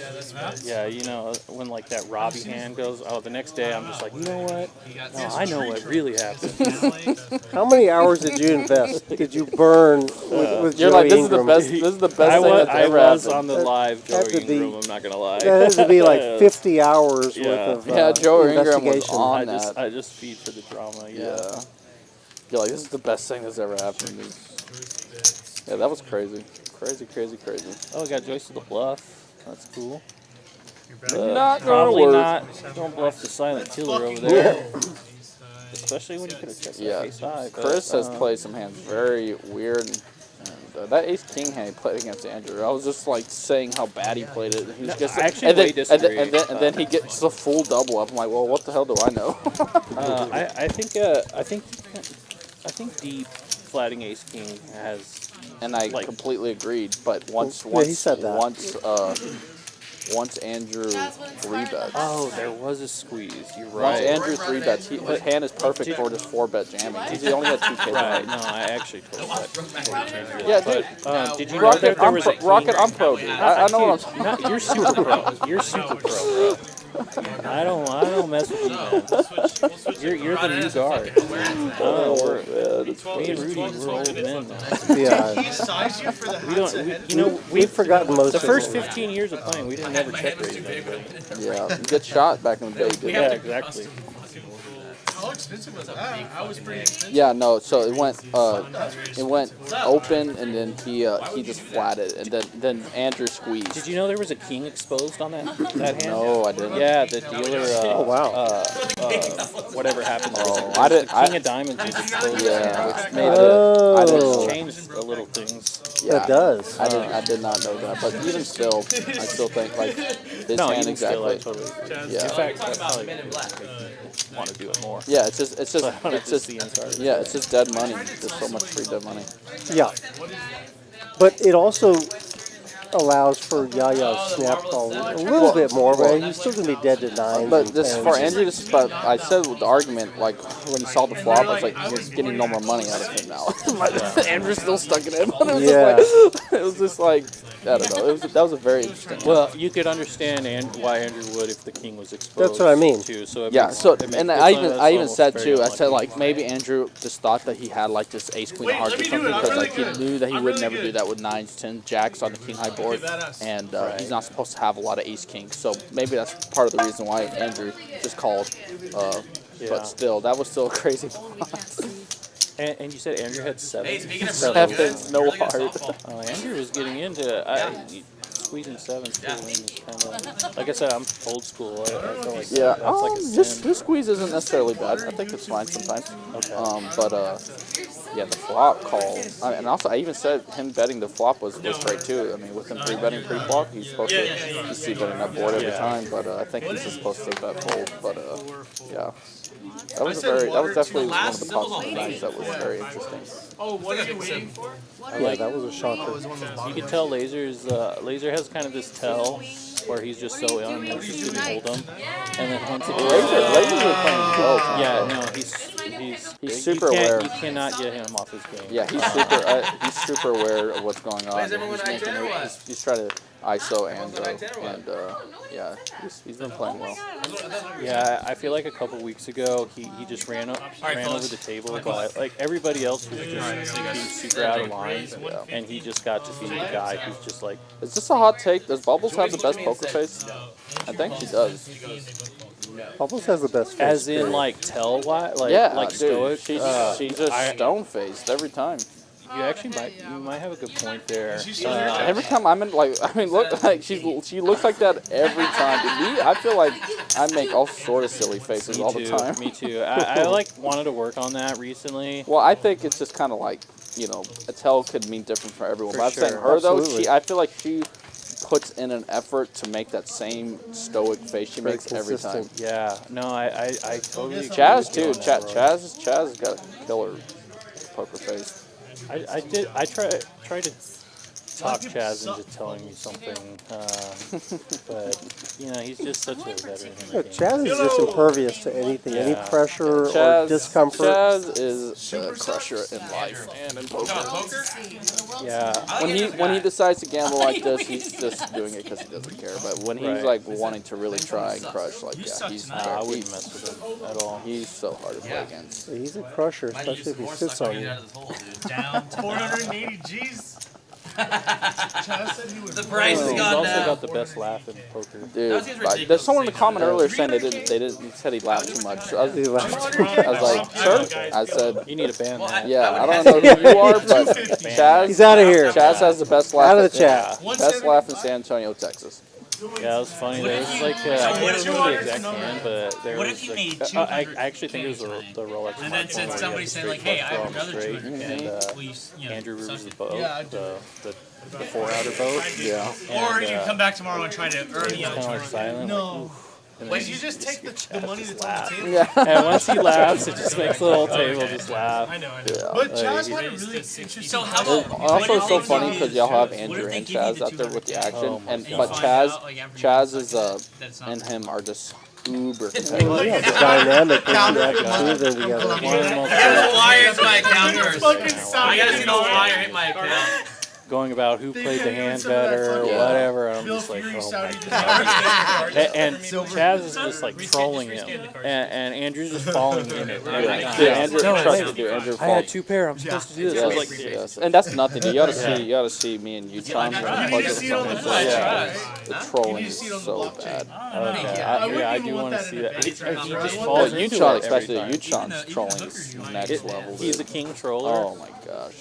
Yeah, you know, when like that Robbie hand goes, the next day I'm just like, you know what? No, I know what really happened. How many hours did you invest? Did you burn with You're Joey like, this Ingram? is the best thing that's I ever was happened. on the live Joey That would be- Ingram, I'm not going to lie. That has to be like 50 hours Yeah. worth of Yeah, Joey Ingram was investigation. on I just feed for the drama, Yeah. You're like, this is the best thing that's ever happened. Yeah, that was crazy. Crazy. Oh, I got Joyce to the bluff. That's cool. Not gonna Probably work. not. Don't bluff the silent killer over there. Especially when you could have checked Yeah, ace high. but, Chris has played some hands very weird. And that ace king hand he played against Andrew, I was just like saying how bad he played it. He just, I actually way disagree. And then he gets the full double up. I'm like, well, what the hell do I know? I think deep flatting ace king has. And I completely agreed. But once he said that. once Andrew 3-bets. Oh, there was a squeeze. You're Once right. Andrew 3-bets, his hand is perfect for this 4-bet jamming. He only had 2K. Right. No, I actually told that. Yeah, dude. Did you know that there was a king? Rocket, I'm pro, dude. I know what I'm talking about. You're super pro. You're super pro, bro. I don't mess with you, man. You're the new guard. Me and Rudy, we're old men now. Yeah. We've forgotten most the of first it. 15 years of playing, we didn't never check raise anybody. Yeah, you get shot back in the day. Yeah, exactly. How expensive was that? I was pretty expensive. Yeah, no. So it went open, and then he just flatted, and then Andrew squeezed. Did you know there was a king exposed on that hand? No, I didn't. Yeah, the dealer. Oh wow. Whatever happened? Oh, I didn't. The king of diamonds was exposed. Yeah, which made I it didn't changed the little things. Yeah, It does. I did not know that, but even still, I still think like his No, hand even still, I exactly. totally agree. Yeah. In fact, I probably want to do it more. Yeah, it's just Yeah, it's just dead money. There's so much free dead money. Yeah. But it also allows for Yaya's snap call a little bit more, but he's still going to be dead to 9. But this for Andrew, this is about, I said with the argument, like when he saw the flop, I was like, you're getting no more money out of him now. Andrew's still stuck in it. But it was just like, I don't know. That was a very interesting. Well, you could understand why Andrew would if the king was exposed. That's what I mean. Too. So it Yeah. makes, So it makes, and I even said too. I said like maybe Andrew just thought that he had like this ace queen of hearts or something because like he knew that he would never do that with 9s, 10s, jacks on the king high board, and he's not supposed to have a lot of ace kings. So maybe that's part of the reason why Andrew just called. But still, that was still a crazy plot. And you said Andrew had 7. Hey, speaking of Sevens, no heart. Andrew was getting into squeezing 7s too. Kind of, like I said, I'm old school. I feel like Yeah, that's like a this squeeze isn't necessarily bad. I think it's fine sometimes. Okay. But yeah, the flop call, and also I even said him betting the flop was great too. I mean, with him 3-betting pre-flop, he's supposed to he's 3-betting that board every time. But I think he's just supposed to bet fold. But yeah, that was definitely one of the possible nights that was very interesting. Oh, what are you waiting for? Yeah, that was a shocker. You can tell Laser has kind of this tell where he's just so uninterested in Hold'em, and then once it Laser's playing well. yeah, no, he's super aware. You cannot get him off his game. Yeah, he's super aware of what's going on. He's trying to ISO and yeah, he's been playing well. Yeah, I feel like a couple weeks ago he just ran over the table, but like everybody else was just being super out of line, and he just got to be the guy who's just like. Is this a hot take? Does Bubbles have the best poker face? I think she does. Almost has the best face. As in, period. like, tell-wise? Like, Yeah, like dude, stoic? she's just stone-faced every time. You actually might have a good point there. Every time I'm in, like, I mean, look, like she looks like that every time. Me, I feel like I make all sort of silly faces all the time. Me too. I like wanted to work on that recently. Well, I think it's just kind of like, you know, a tell could mean different for everyone. For But I'm saying sure. her though, Absolutely. I feel like she puts in an effort to make that same stoic face she Very makes every time. consistent. Yeah. No, I totally. Chaz agree too. with you on that, bro. Chaz has got a killer poker face. I tried to talk Chaz into telling me something, but you know he's just such a veteran. Yeah, Chaz is just impervious to anything, any Yeah. pressure or Chaz, discomfort. Chaz is a crusher in life and in poker. Yeah. When he decides to gamble like this, he's just doing it because he doesn't care. But when he's like wanting to really try and crush, like he's I wouldn't mess with him at all. He's so hard to play against. He's a crusher, especially if he sits on you. Down 480 G's. Chaz said he was The price has He's gone also down. got the best laugh in poker. Dude, there's someone in the comment earlier saying he said he laughed too much. I was like, sir? I said, You need a band. yeah, I don't know who you are, but Chaz. He's out of here. Chaz has the best laugh. Out of the chat. Best laugh in San Antonio, Texas. Yeah, it was funny. There was like, I can't remember the exact hand, but there What was if you like, made I 200 actually think it was the Rolex. And then Mark said one somebody where he said, had like, straight hey, I have flush draw on another straight, trick. and Will you know, Andrew suck Ruby's it? boat, Yeah, I do. the 4-outer boat. Yeah. Or And, you come back tomorrow and try to earn the He's other kind of like trick. silent. No. And Wait, then you just take the money that's on laugh. the table? Yeah. And once he laughs, it just makes the whole table just laugh. I know. Yeah. But Like, Chaz had a really interesting. So how It's about also what so if they funny give you- because y'all have what if Andrew they and give you Chaz the out there with the 200K? action, Oh my and God. but You find out, Chaz, like, after Chaz you is that's not and him are just uber Oh, competitive. yeah, the dynamic when you Counter. actually do them together. One of the most I got the wires to my account first. Fucking I gotta see the wire hit my account. going about who played the hand some of that better or fucking whatever. And I'm Bill just like, Fury oh Saudi my just God. And Silver. Chaz is just like trolling him, and Andrew's just falling in it. Every Yeah. time. Dude, Andrew, No, trust wait, me, dude, Andrew I had 2 pair. I'm supposed to do this. I was Yes, like, yes, and that's nothing. You gotta see me and you trying to You need to see it on the flash, yeah, right? the You trolling need to is see it on the so blockchain. bad. okay, I I wouldn't do even want want to that see in a that. He debate right now. just Well, falls Well, into Uchon, it every especially time. Uchon's trolling is next level. He's Dude. a king troller. Oh my gosh,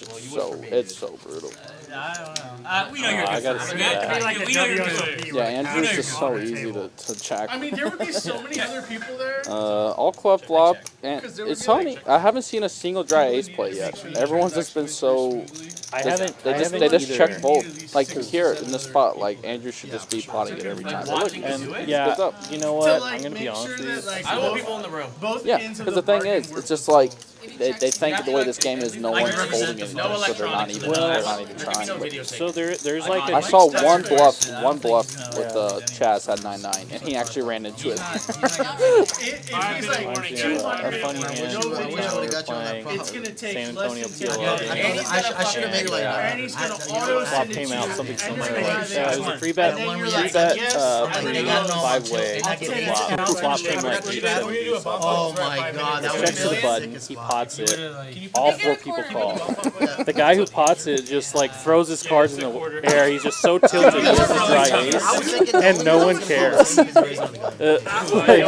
it's so brutal. I don't know. We know you're I good. gotta for see it. that. We know you're good. Yeah, Andrew's just so easy to check. I mean, there would be so many other people there. All club flop, and it's funny. I haven't seen a single dry ace play yet. Everyone's just been so. I They haven't just either. check both. Like here in the spot, like Andrew should just be potting it every time. Look, And yeah, you know what? I'm gonna be honest with you. I want people in the room. yeah, because the thing is, it's just like they think the way this game is, no one's holding anything, so they're not even trying. With it. So there's like I saw one bluff with Chaz had 9-9, and he actually ran into it. If he's like Reminds me of a 200, funny hand no one video, time we were got you on that playing phone. it's gonna take San less Antonio than PLO. 10 I should have made it like that. and he's gonna auto Flop send it came to out you. something And similar. you're Like, yeah, it was a free bet, and then you're free like, bet, yes, free I got 5-way I'll take it. flop. Flop came like 870 something. Oh my god, that would Checks be the sick button, as he fuck. pots it. All 4 people call. The guy who pots it just like throws his cards in the air. He's just so tilted with the dry ace, and no one cares.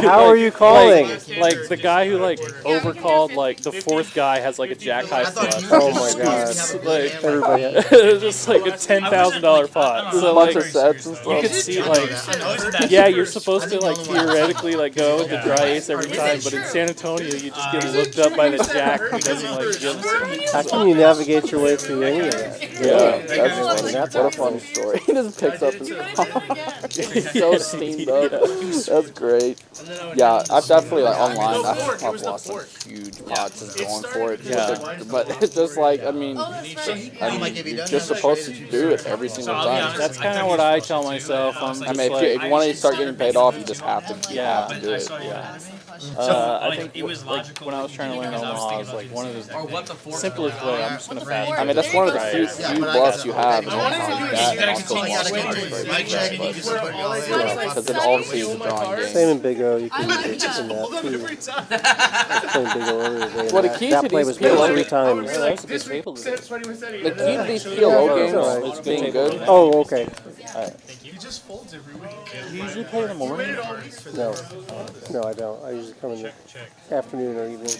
How are you calling? Like the guy who like overcalled, like the 4th guy has like a jack high flush. Oh my god. Like Everybody. it's just like a $10,000 pot. So like Bunch of sets and you could stuff. see like yeah, you're supposed to like theoretically like go with the dry ace every time, but in San Antonio you just get looked up by the jack who doesn't like gyms. How can you navigate your way through any of that? Yeah, that's funny. What a funny story. He just picks up his car. He's so steamed up. That's great. Yeah, I've definitely like online. I've lost some huge pots and going for it. Yeah. But it's just like I mean, you're just supposed to do it every single time. That's kind of what I tell myself. I'm I just mean, like, if you want to start getting paid off, you just have to keep yeah, do it. yeah. I think it was like, logical when I was trying to learn Omaha, I was like one of the simplest way. I'm just gonna fast. I mean, that's one of the few bluffs you have. I wanted to do it. You gotta continue to because it obviously is a drawing game. Same in Big O. You can do it in that too. Playing Big O earlier today. Well, the key that to play these was made PLO 3 times. the key to these PLO games is being good. Oh, okay. He just folds every week. You usually play in the morning? No, no, I don't. I usually come in the afternoon or evening.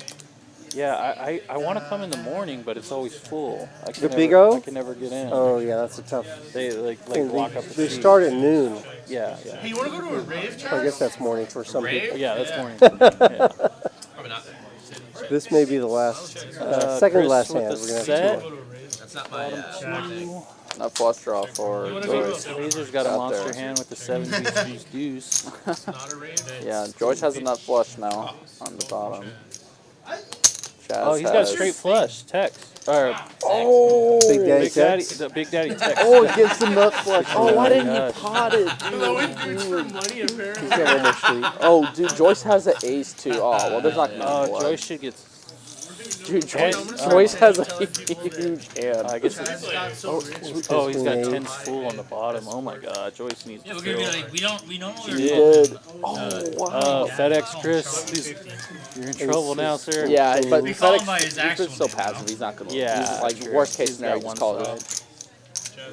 Yeah, I want to come in the morning, but it's always full. I can The never, Big O? I can never get in. Oh yeah, that's a tough. They like thing. lock up the They seats. start at noon. Yeah, yeah. Hey, you want to go to a rave, Chaz? I guess that's morning for some people. Yeah, that's morning. Probably not. This may be the last, second to Chris last with hand. the We're gonna have set. to do That's not my thing. Not flush draw for Joyce. Razor's got a Out monster there. hand with the 7 deuce. Yeah, Joyce has a nut flush now on the bottom. Chaz Oh, he's got a straight flush. Text. Or, Big Daddy Big Daddy, Tex. the Big Daddy text. Oh, he gets the nut flush. Oh, why didn't gosh. he pot it? Blowing dudes for money, apparently. He's got one more street. Oh, dude, Joyce has an ace too. Oh, well, there's not gonna be Oh, blood. Joyce should get. Dude, Joyce has a huge hand. I guess it's, oh, he's got 10s full on the bottom. Oh my God, Joyce needs Yeah, to we're gonna be fill. like, we don't know what He we're did. Oh, wow. FedEx Chris, you're in trouble now, sir. Yeah, but We call him by FedEx, his actual he's so name, passive. He's not gonna. Yeah, He's like true. worst case He's scenario. got Just one call side. it.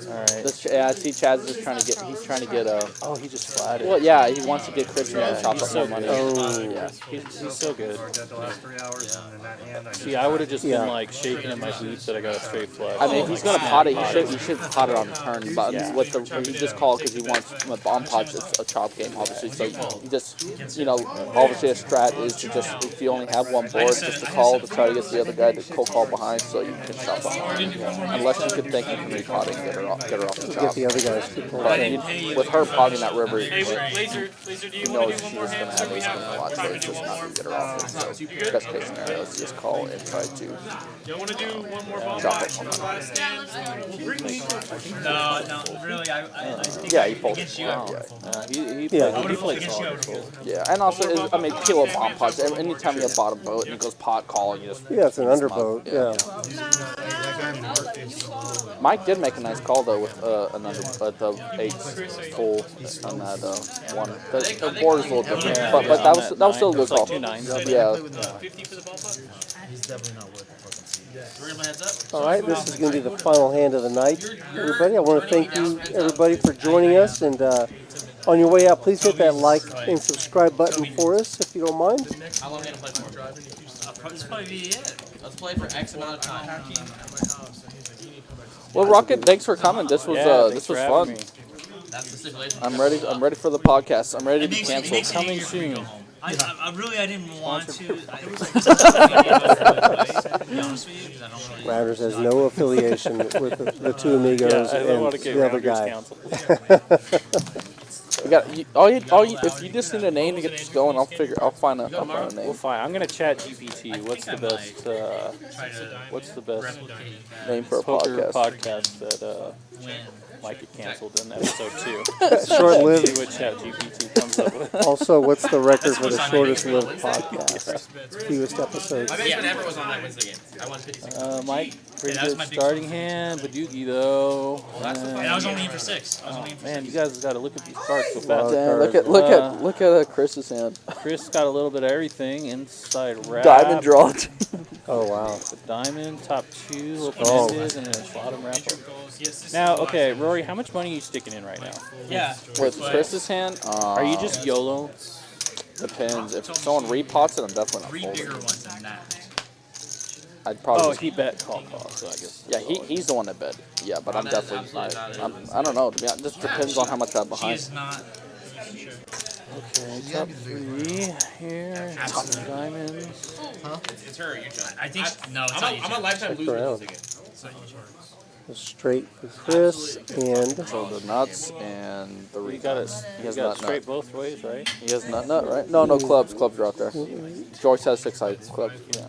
All right. Yeah, I see Chaz is trying to get. He's trying to get a. Oh, he just flatted. Well, yeah, he wants to get Chris and chop he's up so more money. good. Oh, yeah. He's so good. The last 3 hours and then that hand. See, I would have just been like shaking in my boots that I got a straight flush. I mean, if he's gonna pot it, he should pot it on the turn. But with the he just called because he wants a bomb pot. It's a chop game, obviously. So he just, obviously a strat is to just if you only have one board, just to call to try to get the other guy to cold call behind, so you can chop behind. Unless you could think you can repot it and get her off the chop. Get the other guys to pull But in. with her potting that river, he Laser, do you knows want to do she's one more gonna hand? have ace queen a lot, so it's just not gonna get her off it. So best case scenario is just call and try to You want to do one more ball? chop it. No, really, I Yeah, he folds. against you. Yeah. He Yeah. played Against solid. you. Yeah, and also, I mean, PLO bomb pots. Anytime you have bottom boat and it goes pot call, you just. Yeah, it's an underboat. Yeah. Mike did make a nice call though with an under, the 8 full on that one. The board is a little different, but that was still a good call. 2 9s. Yeah. 50 for the ball pot? He's definitely not worth the fucking seat. We're gonna heads up. All right, this is going to be the final hand of the night, everybody. I want to thank you, everybody, for joining us. And on your way out, please hit that like and subscribe button for us, if you don't mind. How long are you gonna play for? This will probably be it. Let's play for X amount of time. Well, Rocket, thanks for coming. This was fun. That's the stipulation. I'm ready for the podcast. I'm ready to be canceled. Coming soon. I didn't want to. Be honest with you, because I don't really. Rounders has no affiliation with the two amigos Yeah, I don't want to and get the other Rounders guy. canceled. We got if you just need a name to get this going, I'll find a Well, name. fine. I'm gonna chat GPT. What's the best? What's the best Name for a poker podcast. that might get canceled in episode 2? Short-lived. See what chat GPT comes up with. Also, what's the record for the shortest lived podcast? Fewest episodes. My basement ever was on that Wednesday game. I won 56. Mike, pretty that was good my big starting hand. Badoogie though. And I was only in for 6. Man, you guys got to look at these cards so fast. Damn, look at Chris's hand. Chris got a little bit of everything inside wrap. Diamond draw. Oh wow. The diamond, top 2, Oh. open-ended, and then a bottom wrap. Now, okay, Rory, how much money are you sticking in right now? Yeah. With Chris's hand, Are you just YOLO? Depends. If someone repots it, I'm definitely Three not bigger folding. ones than that. I'd probably. Oh, just- he bet call, so I guess. yeah, he's the one that bet. Yeah, but I'm That is definitely not. absolutely not I don't know. To be honest, it just depends on how much I have She behind. is not. Okay, top 3 here. Diamonds. It's her. You're trying. I think. No, it's not you. I'm a lifetime Check loser around. this again. It's not you. A straight for Chris and So the nuts and the You got it. he You has got nut straight nut. both ways, right? He has nut nut, right? No clubs. Clubs are out there. Joyce has 6 sides clubs. Yeah.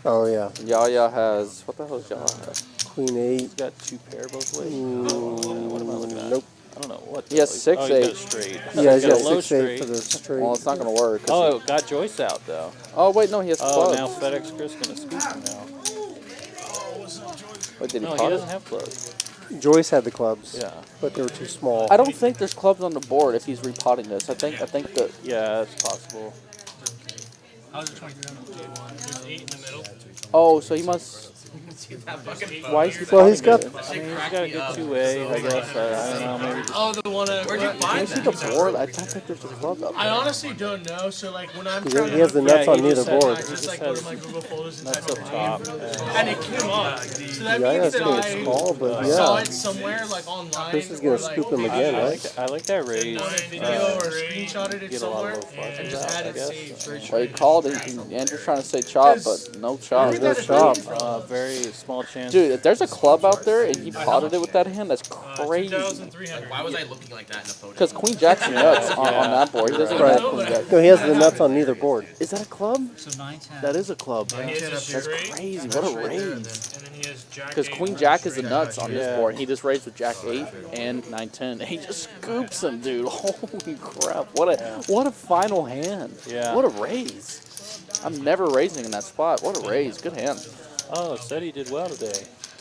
oh yeah, Yaya has what the hell is Yaya have? Queen 8. He's got 2 pair both ways. Mm, What am I looking at? Nope. I don't know what He has 6-8. Oh, he's got a straight. Yeah, he's got low 6-8 for the straight. Well, it's not going to work. Oh, got JoyAce out though. Oh, wait, no, he has clubs. now FedEx Chris gonna scoop him now. Wait, did he No, pot he it? doesn't have clubs. Joyce had the clubs. Yeah. But they were too small. I don't think there's clubs on the board if he's repotting this. I think that. Yeah, that's possible. How's it 23 on the J1? There's 8 in the middle. Oh, so he must. Why is he Well, he's got. I mean, he's got a good 2A, I guess. I don't know, maybe. Oh, the one. Where'd you Can find you see that? the board? I don't think there's a club up I there. honestly don't know. So like when I'm He trying has the to nuts on he neither just has- board. I just like go to my Google folders and Nuts type up in top. and it came up. So that Yeah, means that's that gonna I get small, but saw yeah. it somewhere like online. Chris is gonna or, like, scoop him again, right? I like that raise. on a video or screenshotted it Get a lot of somewhere low flushes and just out, had I it guess. saved. Well, he called it. Andrew's trying to say chop, but no chop. There's no chop. Very small chance. Dude, if there's a club out there and he potted it with that hand, that's crazy. 2,300. Why was I looking like that in the photo? Because Queen Jack's nuts on that board. He doesn't even Right. have Queen Jack. No, he has the nuts on neither board. Is that a club? So 9-10. That is a club. He has a That's straight, crazy. What a raise. and then he has Jack. Because 8 Queen with Jack a is the straight. nuts on this Yeah. board. He just raised with Jack 8 and 9-10. He just scoops him, dude. Holy crap. What a final hand. Yeah. What a raise. I'm never raising in that spot. What a raise. Good hand. Oh, Ceddy did well today.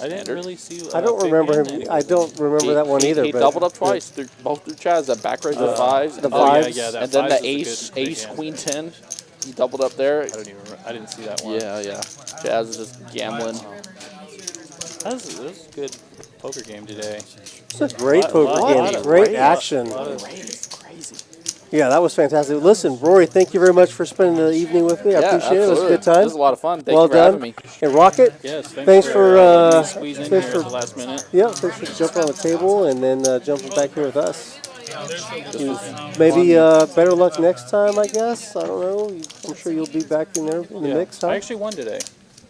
I didn't Standard. really see. I don't big remember hand him. anyway. I don't remember that one he, either. He but doubled up twice, both through Chaz. That back raise with fives. the and then- fives? Yeah, that and then fives the is a good big ace hand. queen 10. He doubled up there. I didn't see that one. Yeah. Chaz is just gambling. That was a good poker game today. It's a great poker lot game. of- Great lot action. of- Crazy. Yeah, that was fantastic. Listen, Rory, thank you very much for spending the evening with me. I Yeah, appreciate it. It was a good absolutely. time. This was a lot of fun. Thank well you for done. having me. And Rocket, Yes, thanks for squeezing thanks here for at the last minute. yeah, thanks for jumping on the table and then jumping back here with us. Maybe better luck next time, I guess. I don't know. I'm sure you'll be back in there in the mix, huh? I actually won today.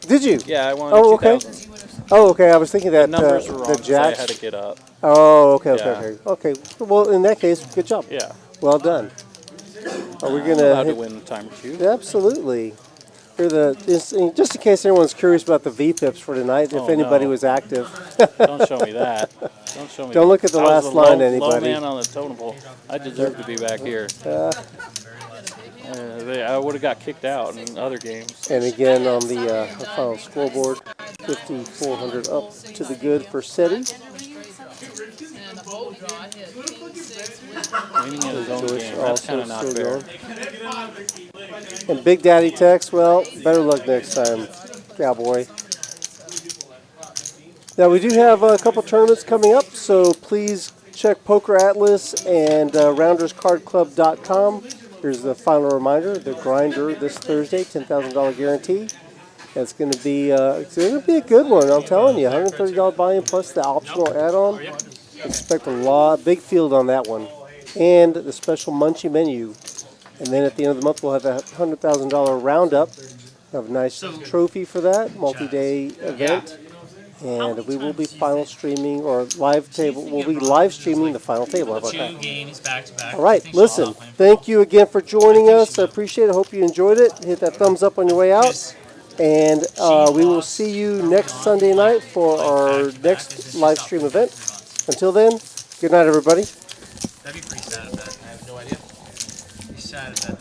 Did you? Yeah, I won. Oh, okay. 2,000. Oh, okay. I was thinking that The numbers were wrong. the 'Cause I jacks. had to get up. Oh, okay, Yeah. okay. Well, in that case, good job. Yeah. Well done. Are we Allowed gonna? to win a time or two. Absolutely. Here just in case anyone's curious about the V-pips for tonight, if Oh, anybody no. was active. Don't show me that. Don't show me. Don't look at the I was last the line, low anybody. man on the totem pole. I deserve to be back here. Uh, I would have got kicked out in other games. and again on the final scoreboard, 5,400 up to the good for Ceddy. And a bold draw, I hit king 6 with Winning at his own George game. That's kind also of not still fair. going. And Big Daddy Tex, well, better luck next time, cowboy. Now we do have a couple tournaments coming up, so please check Poker Atlas and rounderscardclub.com. Here's the final reminder: the grinder this Thursday, $10,000 guarantee. It's going to be a good one. I'm telling you, $130 buy-in plus the optional add-on. Expect a big field on that one, and the special munchie menu. And then at the end of the month, we'll have a $100,000 roundup. Have a nice trophy for that multi-day event, and we will be final streaming or live table. We'll be live streaming the final table. How about that? 2 games back to back. All right, listen. Thank you again for joining us. I appreciate it. Hope you enjoyed it. Hit that thumbs up on your way out. And we will see you next Sunday night for our next live stream event. Until then, good night, everybody. That'd be pretty sad if that. I have no idea. Be sad if that.